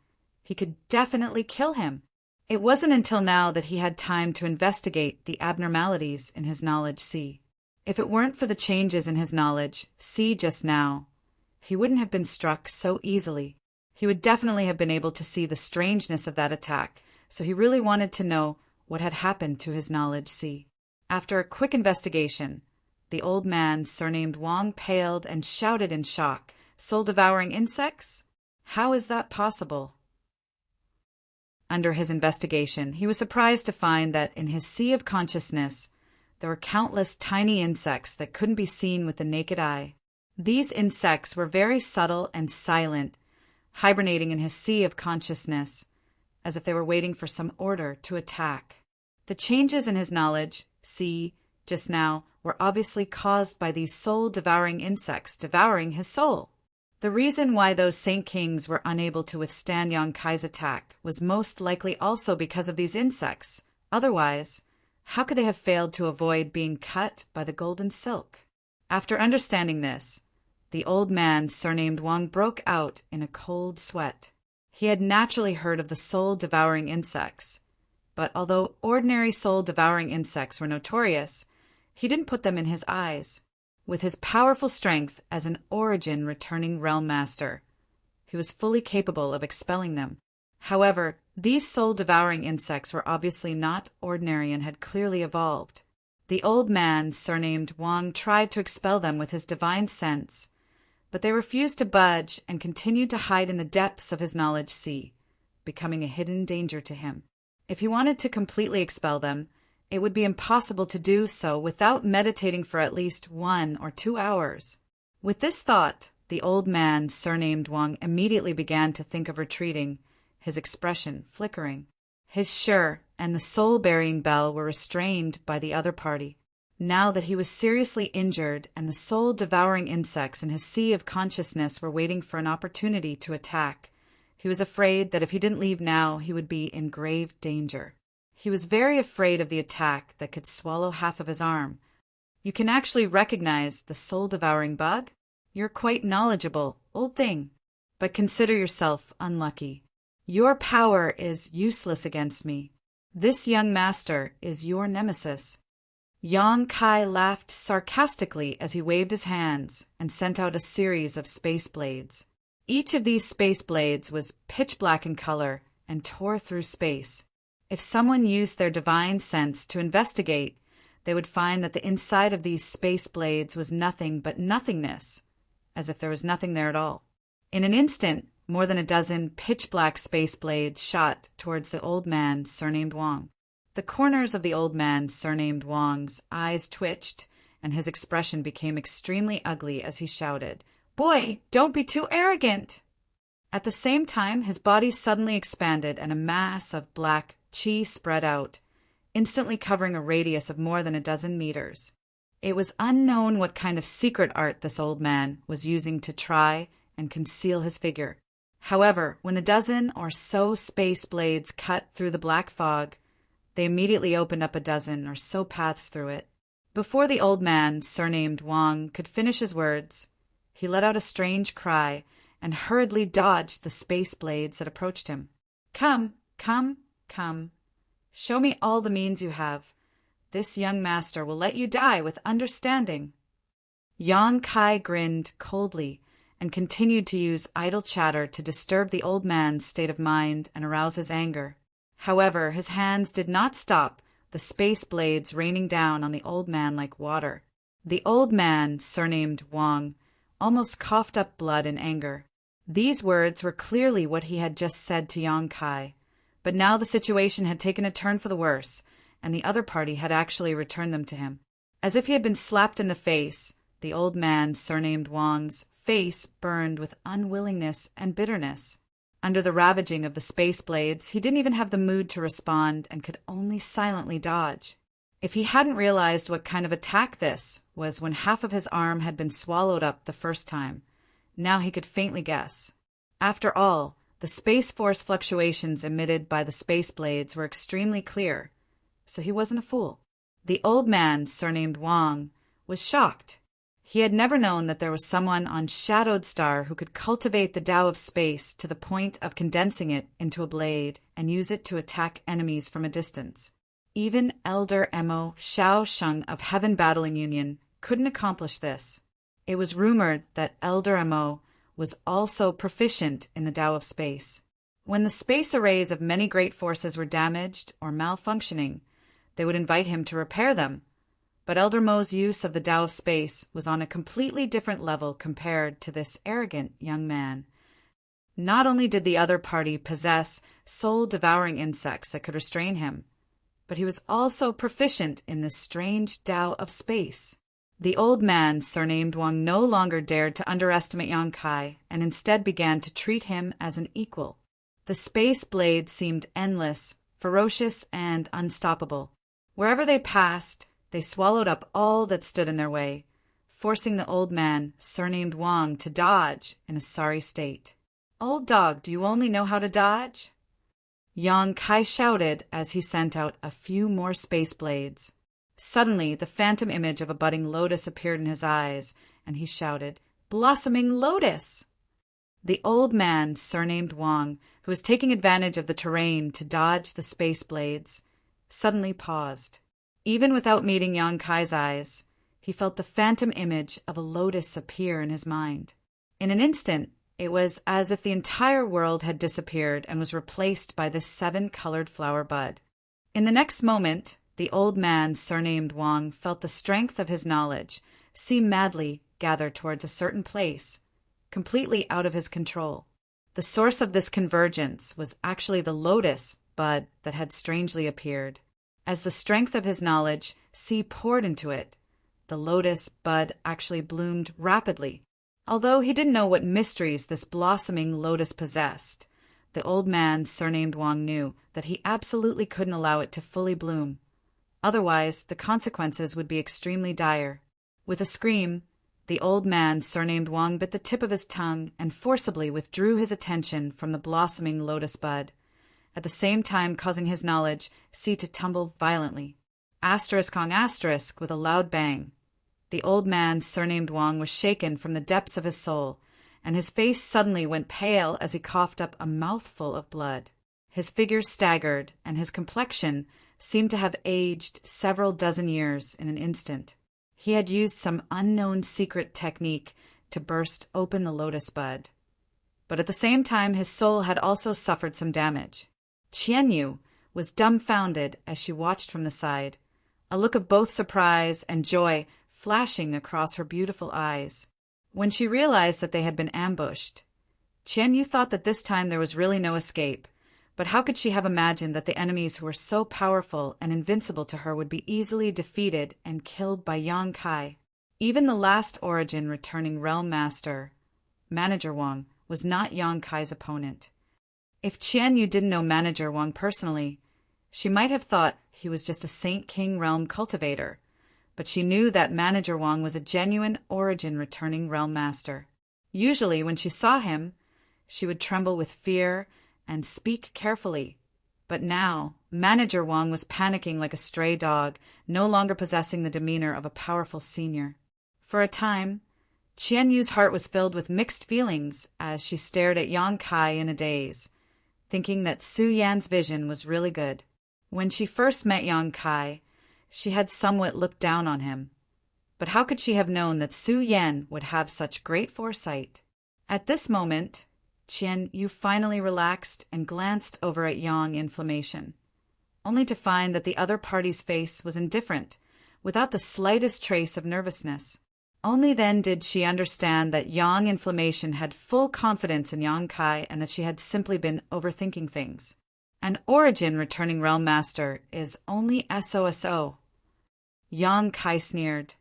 he could definitely kill him. It wasn't until now that he had time to investigate the abnormalities in his knowledge sea. If it weren't for the changes in his knowledge sea just now, he wouldn't have been struck so easily. He would definitely have been able to see the strangeness of that attack, so he really wanted to know what had happened to his knowledge sea. After a quick investigation, the old man, surnamed Wang, paled and shouted in shock, "Soul-devouring insects? How is that possible?" Under his investigation, he was surprised to find that in his sea of consciousness, there were countless tiny insects that couldn't be seen with the naked eye. These insects were very subtle and silent, hibernating in his sea of consciousness, as if they were waiting for some order to attack. The changes in his knowledge sea just now were obviously caused by these soul-devouring insects devouring his soul. The reason why those Saint Kings were unable to withstand Yang Kai's attack was most likely also because of these insects. Otherwise, how could they have failed to avoid being cut by the golden silk? After understanding this, the old man, surnamed Wang, broke out in a cold sweat. He had naturally heard of the soul-devouring insects, but although ordinary soul-devouring insects were notorious, he didn't put them in his eyes. With his powerful strength as an Origin returning Realm Master, he was fully capable of expelling them. However, these soul-devouring insects were obviously not ordinary and had clearly evolved. The old man, surnamed Wang, tried to expel them with his divine sense, but they refused to budge and continued to hide in the depths of his knowledge sea, becoming a hidden danger to him. If he wanted to completely expel them, it would be impossible to do so without meditating for at least 1 or 2 hours. With this thought, the old man, surnamed Wang, immediately began to think of retreating, his expression flickering. His Shi and the soul-burying bell were restrained by the other party. Now that he was seriously injured and the soul-devouring insects in his sea of consciousness were waiting for an opportunity to attack, he was afraid that if he didn't leave now, he would be in grave danger. He was very afraid of the attack that could swallow half of his arm. You can actually recognize the soul-devouring bug? You're quite knowledgeable, old thing. But consider yourself unlucky. Your power is useless against me. This young master is your nemesis. Yang Kai laughed sarcastically as he waved his hands and sent out a series of space blades. Each of these space blades was pitch black in color and tore through space. If someone used their divine sense to investigate, they would find that the inside of these space blades was nothing but nothingness, as if there was nothing there at all. In an instant, more than a dozen pitch-black space blades shot towards the old man surnamed Wang. The corners of the old man surnamed Wang's eyes twitched, and his expression became extremely ugly as he shouted, "Boy, don't be too arrogant!" At the same time, his body suddenly expanded and a mass of black chi spread out, instantly covering a radius of more than a dozen meters. It was unknown what kind of secret art this old man was using to try and conceal his figure. However, when the dozen or so space blades cut through the black fog, they immediately opened up a dozen or so paths through it. Before the old man, surnamed Wang, could finish his words, he let out a strange cry and hurriedly dodged the space blades that approached him. "Come, come, come. Show me all the means you have. This young master will let you die with understanding." Yang Kai grinned coldly and continued to use idle chatter to disturb the old man's state of mind and arouse his anger. However, his hands did not stop, the space blades raining down on the old man like water. The old man, surnamed Wang, almost coughed up blood in anger. These words were clearly what he had just said to Yang Kai, but now the situation had taken a turn for the worse, and the other party had actually returned them to him. As if he had been slapped in the face, the old man, surnamed Wang's face burned with unwillingness and bitterness. Under the ravaging of the space blades, he didn't even have the mood to respond and could only silently dodge. If he hadn't realized what kind of attack this was when half of his arm had been swallowed up the first time, now he could faintly guess. After all, the space force fluctuations emitted by the space blades were extremely clear, so he wasn't a fool. The old man, surnamed Wang, was shocked. He had never known that there was someone on Shadowed Star who could cultivate the Tao of space to the point of condensing it into a blade and use it to attack enemies from a distance. Even Elder Mo Shao Sheng of Heaven Battling Union couldn't accomplish this. It was rumored that Elder Mo was also proficient in the Tao of space. When the space arrays of many great forces were damaged or malfunctioning, they would invite him to repair them. But Elder Mo's use of the Tao of space was on a completely different level compared to this arrogant young man. Not only did the other party possess soul-devouring insects that could restrain him, but he was also proficient in this strange Tao of space. The old man, surnamed Wang, no longer dared to underestimate Yang Kai and instead began to treat him as an equal. The space blades seemed endless, ferocious, and unstoppable. Wherever they passed, they swallowed up all that stood in their way, forcing the old man, surnamed Wang, to dodge in a sorry state. "Old dog, do you only know how to dodge?" Yang Kai shouted as he sent out a few more space blades. Suddenly, the phantom image of a budding lotus appeared in his eyes, and he shouted, "Blossoming lotus!" The old man, surnamed Wang, who was taking advantage of the terrain to dodge the space blades, suddenly paused. Even without meeting Yang Kai's eyes, he felt the phantom image of a lotus appear in his mind. In an instant, it was as if the entire world had disappeared and was replaced by this 7-colored flower bud. In the next moment, the old man, surnamed Wang, felt the strength of his knowledge seem madly gather towards a certain place, completely out of his control. The source of this convergence was actually the lotus bud that had strangely appeared. As the strength of his knowledge poured into it, the lotus bud actually bloomed rapidly. Although he didn't know what mysteries this blossoming lotus possessed, the old man, surnamed Wang, knew that he absolutely couldn't allow it to fully bloom. Otherwise, the consequences would be extremely dire. With a scream, the old man, surnamed Wang, bit the tip of his tongue and forcibly withdrew his attention from the blossoming lotus bud, at the same time causing his knowledge to tumble violently. Asterisk on asterisk with a loud bang. The old man, surnamed Wang, was shaken from the depths of his soul, and his face suddenly went pale as he coughed up a mouthful of blood. His figure staggered, and his complexion seemed to have aged several dozen years in an instant. He had used some unknown secret technique to burst open the lotus bud. But at the same time, his soul had also suffered some damage. Qianyu was dumbfounded as she watched from the side, a look of both surprise and joy flashing across her beautiful eyes. When she realized that they had been ambushed, Qianyu thought that this time there was really no escape, but how could she have imagined that the enemies who were so powerful and invincible to her would be easily defeated and killed by Yang Kai? Even the last Origin returning Realm Master, Manager Wang, was not Yang Kai's opponent. If Qianyu didn't know Manager Wang personally, she might have thought he was just a Saint King Realm cultivator, but she knew that Manager Wang was a genuine Origin returning Realm Master. Usually, when she saw him, she would tremble with fear and speak carefully. But now, Manager Wang was panicking like a stray dog, no longer possessing the demeanor of a powerful senior. For a time, Qianyu's heart was filled with mixed feelings as she stared at Yang Kai in a daze, thinking that Su Yan's vision was really good. When she first met Yang Kai, she had somewhat looked down on him. But how could she have known that Su Yan would have such great foresight? At this moment, Qianyu finally relaxed and glanced over at Yang Inflammation, only to find that the other party's face was indifferent, without the slightest trace of nervousness. Only then did she understand that Yang Inflammation had full confidence in Yang Kai and that she had simply been overthinking things. An Origin returning Realm Master is only SOSO. Yang Kai sneered.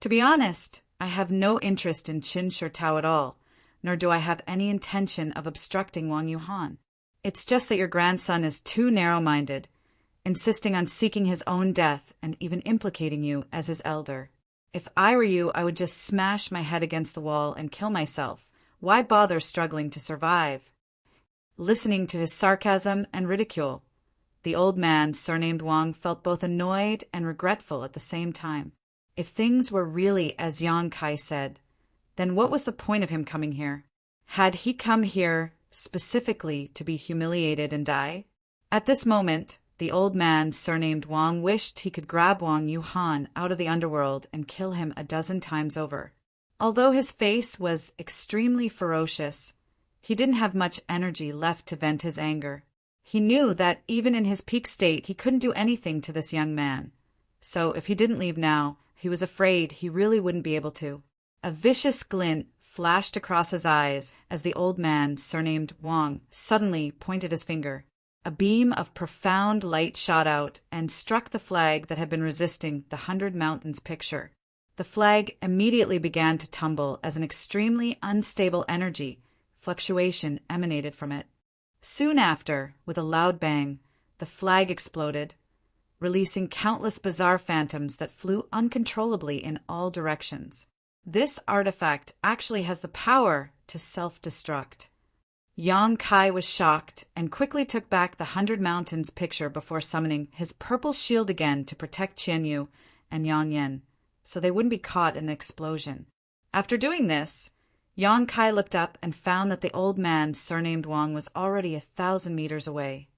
To be honest, I have no interest in Qin Shi Tao at all, nor do I have any intention of obstructing Wang Yuhan. It's just that your grandson is too narrow-minded, insisting on seeking his own death and even implicating you as his elder. If I were you, I would just smash my head against the wall and kill myself. Why bother struggling to survive? Listening to his sarcasm and ridicule, the old man, surnamed Wang, felt both annoyed and regretful at the same time. If things were really as Yang Kai said, then what was the point of him coming here? Had he come here specifically to be humiliated and die? At this moment, the old man, surnamed Wang, wished he could grab Wang Yuhan out of the underworld and kill him a dozen times over. Although his face was extremely ferocious, he didn't have much energy left to vent his anger. He knew that even in his peak state, he couldn't do anything to this young man. So if he didn't leave now, he was afraid he really wouldn't be able to. A vicious glint flashed across his eyes as the old man, surnamed Wang, suddenly pointed his finger. A beam of profound light shot out and struck the flag that had been resisting the 100 Mountains picture. The flag immediately began to tumble as an extremely unstable energy fluctuation emanated from it. Soon after, with a loud bang, the flag exploded, releasing countless bizarre phantoms that flew uncontrollably in all directions. This artifact actually has the power to self-destruct. Yang Kai was shocked and quickly took back the 100 Mountains picture before summoning his purple shield again to protect Qianyu and Yang Yan, so they wouldn't be caught in the explosion. After doing this, Yang Kai looked up and found that the old man, surnamed Wang, was already 1,000 meters away.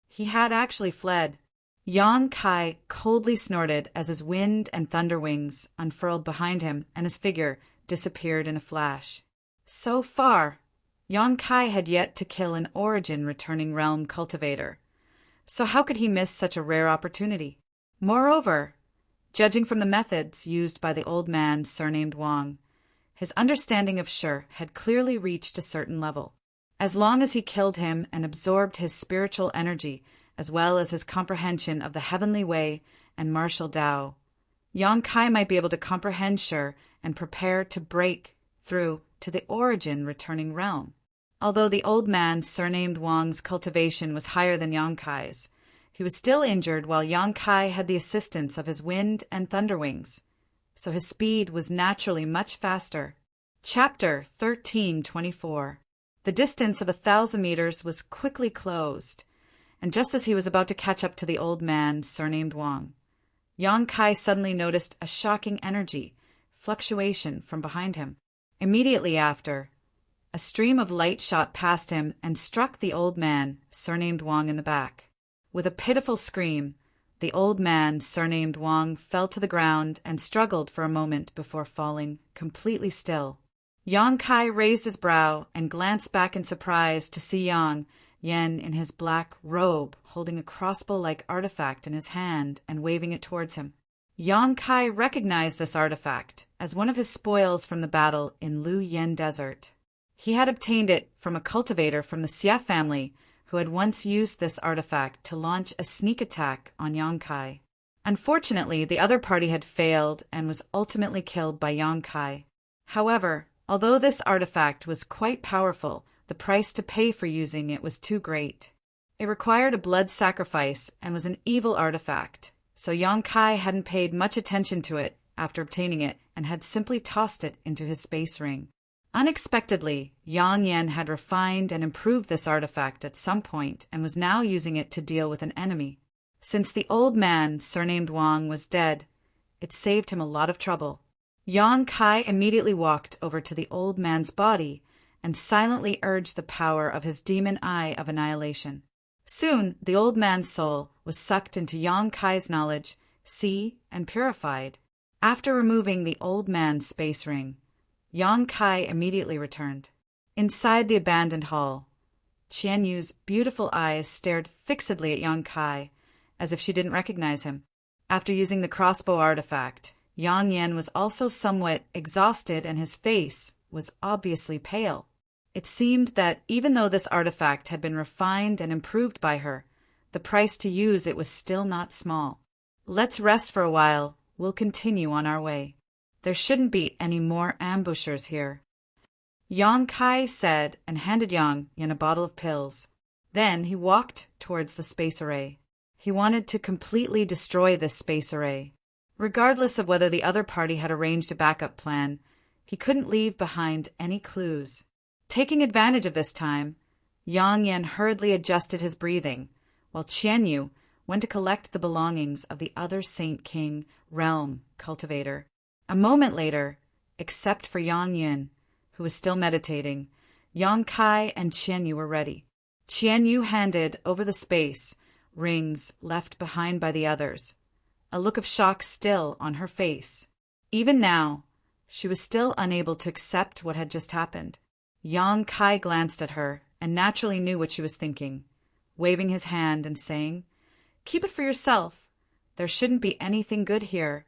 He had actually fled. Yang Kai coldly snorted as his wind and thunder wings unfurled behind him and his figure disappeared in a flash. So far, Yang Kai had yet to kill an Origin returning realm cultivator. So how could he miss such a rare opportunity? Moreover, judging from the methods used by the old man, surnamed Wang, his understanding of Shi had clearly reached a certain level. As long as he killed him and absorbed his spiritual energy, as well as his comprehension of the heavenly way and martial Tao, Yang Kai might be able to comprehend Shi and prepare to break through to the Origin returning realm. Although the old man, surnamed Wang's cultivation was higher than Yang Kai's, he was still injured while Yang Kai had the assistance of his wind and thunder wings, so his speed was naturally much faster. Chapter 13:24. The distance of 1,000 meters was quickly closed, and just as he was about to catch up to the old man, surnamed Wang, Yang Kai suddenly noticed a shocking energy fluctuation from behind him. Immediately after, a stream of light shot past him and struck the old man, surnamed Wang, in the back. With a pitiful scream, The old man, surnamed Wang, fell to the ground and struggled for a moment before falling completely still. Yang Kai raised his brow and glanced back in surprise to see Yang Yen in his black robe holding a crossbow-like artifact in his hand and waving it towards him. Yang Kai recognized this artifact as one of his spoils from the battle in Lu Yen Desert. He had obtained it from a cultivator from the Xia family who had once used this artifact to launch a sneak attack on Yang Kai. Unfortunately, the other party had failed and was ultimately killed by Yang Kai. However, although this artifact was quite powerful, the price to pay for using it was too great. It required a blood sacrifice and was an evil artifact, so Yang Kai hadn't paid much attention to it after obtaining it and had simply tossed it into his space ring. Unexpectedly, Yang Yen had refined and improved this artifact at some point and was now using it to deal with an enemy. Since the old man, surnamed Wang, was dead, it saved him a lot of trouble. Yang Kai immediately walked over to the old man's body and silently urged the power of his demon eye of annihilation. Soon, the old man's soul was sucked into Yang Kai's knowledge, see, and purified. After removing the old man's space ring, Yang Kai immediately returned. Inside the abandoned hall, Qian Yu's beautiful eyes stared fixedly at Yang Kai, as if she didn't recognize him. After using the crossbow artifact, Yang Yen was also somewhat exhausted and his face was obviously pale. It seemed that even though this artifact had been refined and improved by her, the price to use it was still not small. Let's rest for a while. We'll continue on our way. There shouldn't be any more ambushers here. Yang Kai said and handed Yang Yen a bottle of pills. Then he walked towards the space array. He wanted to completely destroy this space array. Regardless of whether the other party had arranged a backup plan, he couldn't leave behind any clues. Taking advantage of this time, Yang Yen hurriedly adjusted his breathing, while Qian Yu went to collect the belongings of the other Saint King realm cultivator. A moment later, except for Yang Yen, who was still meditating, Yang Kai and Qian Yu were ready. Qian Yu handed over the space rings left behind by the others, a look of shock still on her face. Even now, she was still unable to accept what had just happened. Yang Kai glanced at her and naturally knew what she was thinking, waving his hand and saying, "Keep it for yourself. There shouldn't be anything good here,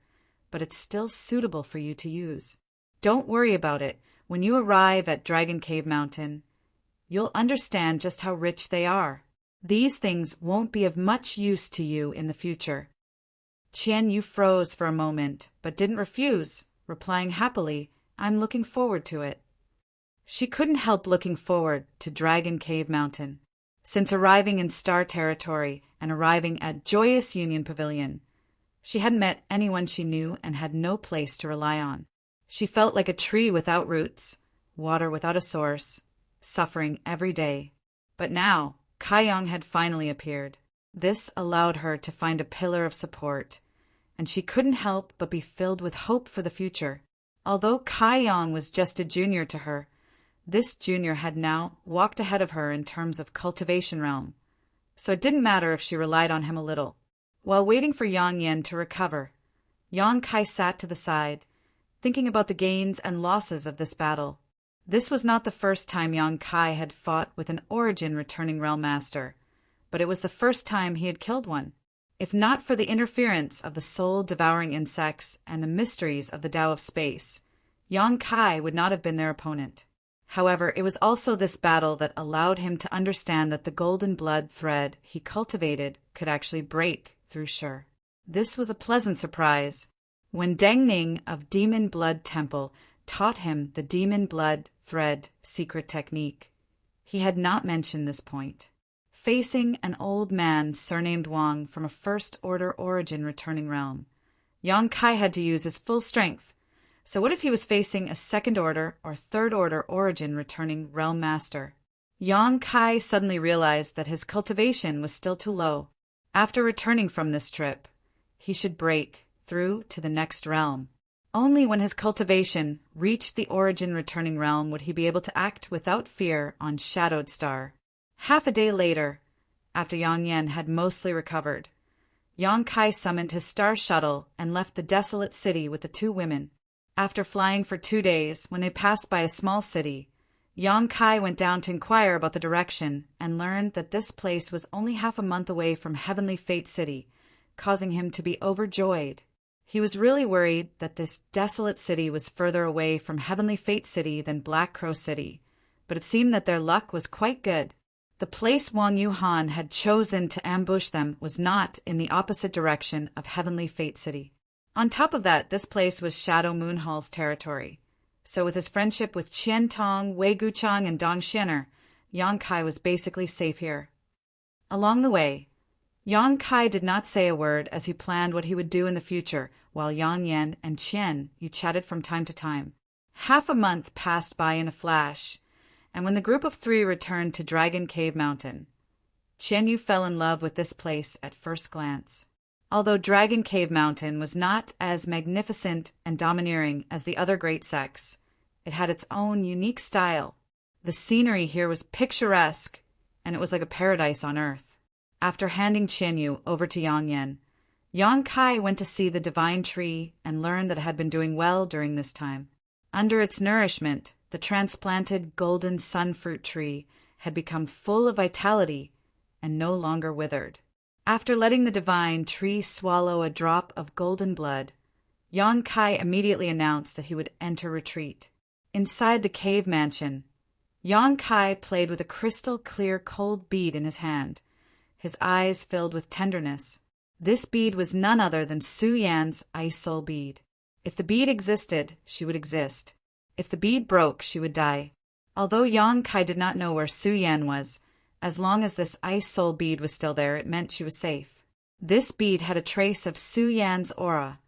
but it's still suitable for you to use. Don't worry about it. When you arrive at Dragon Cave Mountain, you'll understand just how rich they are. These things won't be of much use to you in the future." Qian Yu froze for a moment, but didn't refuse, replying happily, "I'm looking forward to it." She couldn't help looking forward to Dragon Cave Mountain. Since arriving in Star Territory and arriving at Joyous Union Pavilion, she hadn't met anyone she knew and had no place to rely on. She felt like a tree without roots, water without a source, suffering every day. But now, Kaiyang had finally appeared. This allowed her to find a pillar of support, and she couldn't help but be filled with hope for the future. Although Kaiyang was just a junior to her, this junior had now walked ahead of her in terms of cultivation realm, so it didn't matter if she relied on him a little. While waiting for Yang Yen to recover, Yang Kai sat to the side, thinking about the gains and losses of this battle. This was not the first time Yang Kai had fought with an origin returning realm master, but it was the first time he had killed one. If not for the interference of the soul-devouring insects and the mysteries of the Tao of Space, Yang Kai would not have been their opponent. However, it was also this battle that allowed him to understand that the golden blood thread he cultivated could actually break through Shi. This was a pleasant surprise. When Deng Ning of Demon Blood Temple taught him the demon blood thread secret technique, he had not mentioned this point. Facing an old man surnamed Wang from a first-order origin returning realm, Yang Kai had to use his full strength. So what if he was facing a second-order or third-order origin returning realm master? Yang Kai suddenly realized that his cultivation was still too low. After returning from this trip, he should break through to the next realm. Only when his cultivation reached the origin returning realm would he be able to act without fear on Shadowed Star. Half a day later, after Yang Yen had mostly recovered, Yang Kai summoned his star shuttle and left the desolate city with the two women. After flying for 2 days, when they passed by a small city, Yang Kai went down to inquire about the direction and learned that this place was only half a month away from Heavenly Fate City, causing him to be overjoyed. He was really worried that this desolate city was further away from Heavenly Fate City than Black Crow City, but it seemed that their luck was quite good. The place Wang Yuhan had chosen to ambush them was not in the opposite direction of Heavenly Fate City. On top of that, this place was Shadow Moon Hall's territory. So with his friendship with Qian Tong, Wei Guchang, and Dong Xianer, Yang Kai was basically safe here. Along the way, Yang Kai did not say a word as he planned what he would do in the future, while Yang Yan and Qian Yu chatted from time to time. Half a month passed by in a flash, and when the group of 3 returned to Dragon Cave Mountain, Qian Yu fell in love with this place at first glance. Although Dragon Cave Mountain was not as magnificent and domineering as the other great sects, it had its own unique style. The scenery here was picturesque, and it was like a paradise on earth. After handing Qian Yu over to Yang Yan, Yang Kai went to see the divine tree and learned that it had been doing well during this time. Under its nourishment, the transplanted golden sunfruit tree had become full of vitality and no longer withered. After letting the divine tree swallow a drop of golden blood, Yang Kai immediately announced that he would enter retreat. Inside the cave mansion, Yang Kai played with a crystal-clear cold bead in his hand, his eyes filled with tenderness. This bead was none other than Su Yan's ice soul bead. If the bead existed, she would exist. If the bead broke, she would die. Although Yang Kai did not know where Su Yan was, as long as this ice soul bead was still there, it meant she was safe. This bead had a trace of Su Yan's aura,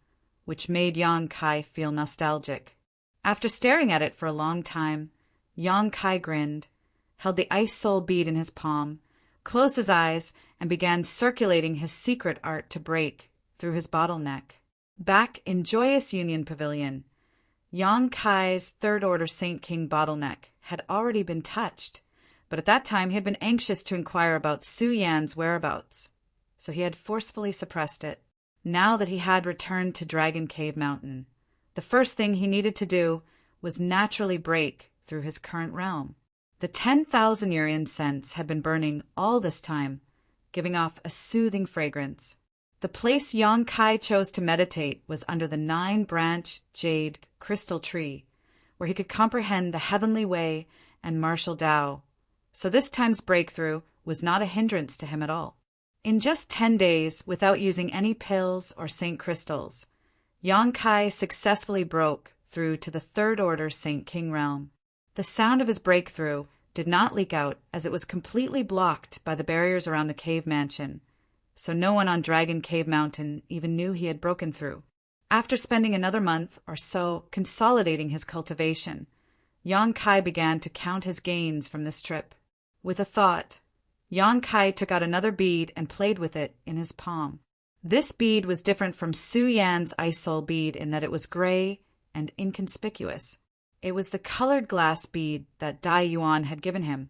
which made Yang Kai feel nostalgic. After staring at it for a long time, Yang Kai grinned, held the ice soul bead in his palm, closed his eyes, and began circulating his secret art to break through his bottleneck. Back in Joyous Union Pavilion, Yang Kai's Third Order Saint King bottleneck had already been touched, but at that time he had been anxious to inquire about Su Yan's whereabouts, so he had forcefully suppressed it. Now that he had returned to Dragon Cave Mountain, the first thing he needed to do was naturally break through his current realm. The 10,000-year incense had been burning all this time, giving off a soothing fragrance. The place Yang Kai chose to meditate was under the 9-branch jade crystal tree, where he could comprehend the heavenly way and martial Tao. So this time's breakthrough was not a hindrance to him at all. In just 10 days, without using any pills or saint crystals, Yang Kai successfully broke through to the Third Order Saint King realm. The sound of his breakthrough did not leak out as it was completely blocked by the barriers around the cave mansion, so no one on Dragon Cave Mountain even knew he had broken through. After spending another month or so consolidating his cultivation, Yang Kai began to count his gains from this trip. With a thought, Yang Kai took out another bead and played with it in his palm. This bead was different from Su Yan's ice soul bead in that it was gray and inconspicuous. It was the colored glass bead that Dai Yuan had given him.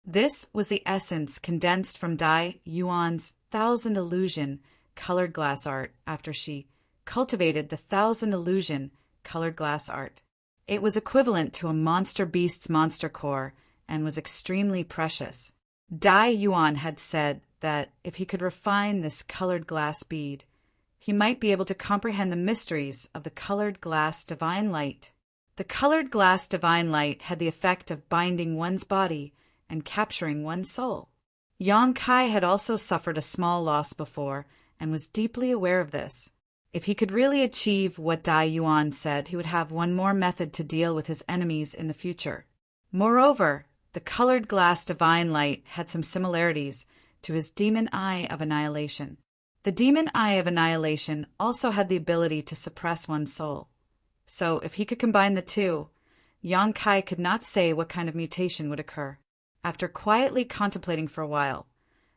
This was the essence condensed from Dai Yuan's 1,000 illusion colored glass art after she cultivated the 1,000 illusion colored glass art. It was equivalent to a monster beast's monster core and was extremely precious. Dai Yuan had said that if he could refine this colored glass bead, he might be able to comprehend the mysteries of the colored glass divine light. The colored glass divine light had the effect of binding one's body and capturing one's soul. Yang Kai had also suffered a small loss before and was deeply aware of this. If he could really achieve what Dai Yuan said, he would have one more method to deal with his enemies in the future. Moreover, the colored glass divine light had some similarities to his demon eye of annihilation. The demon eye of annihilation also had the ability to suppress one's soul. So if he could combine the two, Yang Kai could not say what kind of mutation would occur. After quietly contemplating for a while,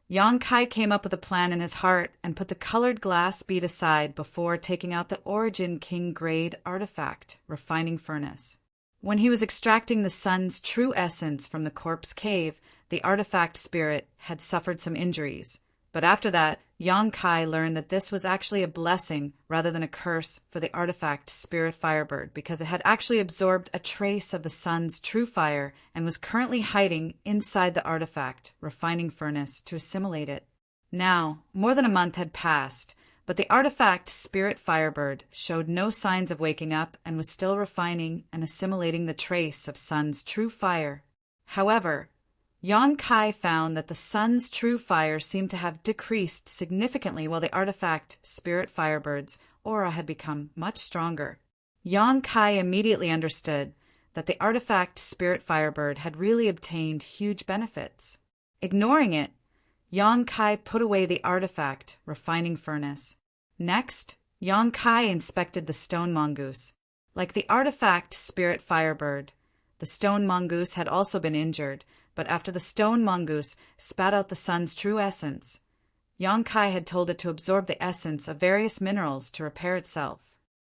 Yang Kai came up with a plan in his heart and put the colored glass bead aside before taking out the Origin King grade artifact refining furnace. When he was extracting the sun's true essence from the corpse cave, the artifact spirit had suffered some injuries, But after that, Yang Kai learned that this was actually a blessing rather than a curse for the artifact Spirit Firebird, because it had actually absorbed a trace of the sun's true fire and was currently hiding inside the artifact refining furnace to assimilate it. Now, more than a month had passed, but the artifact Spirit Firebird showed no signs of waking up and was still refining and assimilating the trace of sun's true fire. However, Yang Kai found that the sun's true fire seemed to have decreased significantly while the artifact Spirit Firebird's aura had become much stronger. Yang Kai immediately understood that the artifact Spirit Firebird had really obtained huge benefits. Ignoring it, Yang Kai put away the artifact refining furnace. Next, Yang Kai inspected the stone mongoose. Like the artifact Spirit Firebird, the stone mongoose had also been injured, but after the stone mongoose spat out the sun's true essence, Yang Kai had told it to absorb the essence of various minerals to repair itself.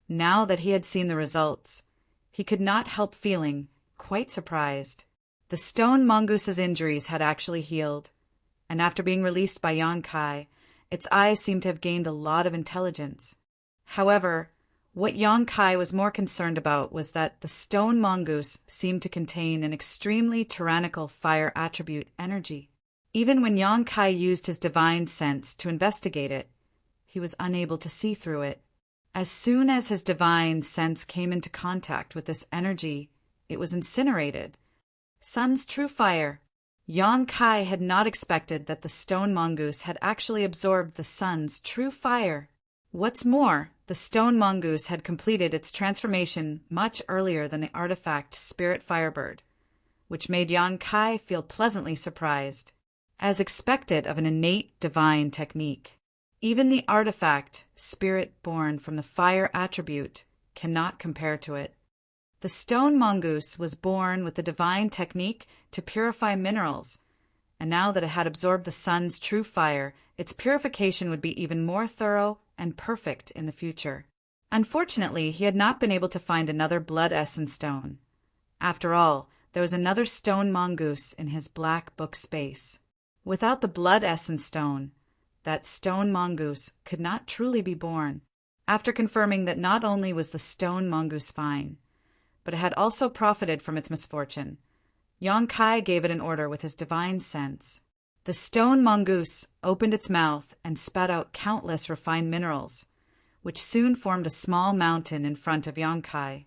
Now that he had seen the results, he could not help feeling quite surprised. The stone mongoose's injuries had actually healed, and after being released by Yang Kai, its eyes seemed to have gained a lot of intelligence. However, what Yang Kai was more concerned about was that the stone mongoose seemed to contain an extremely tyrannical fire attribute energy. Even when Yang Kai used his divine sense to investigate it, he was unable to see through it. As soon as his divine sense came into contact with this energy, it was incinerated. Sun's true fire. Yang Kai had not expected that the stone mongoose had actually absorbed the sun's true fire. What's more, the stone mongoose had completed its transformation much earlier than the artifact Spirit Firebird, which made Yang Kai feel pleasantly surprised. As expected of an innate divine technique, even the artifact Spirit born from the fire attribute cannot compare to it. The stone mongoose was born with the divine technique to purify minerals, and now that it had absorbed the sun's true fire, its purification would be even more thorough and perfect in the future. Unfortunately, he had not been able to find another blood essence stone. After all, there was another stone mongoose in his black book space. Without the blood essence stone, that stone mongoose could not truly be born. After confirming that not only was the stone mongoose fine, but it had also profited from its misfortune, Yang Kai gave it an order with his divine sense. The stone mongoose opened its mouth and spat out countless refined minerals, which soon formed a small mountain in front of Yang Kai.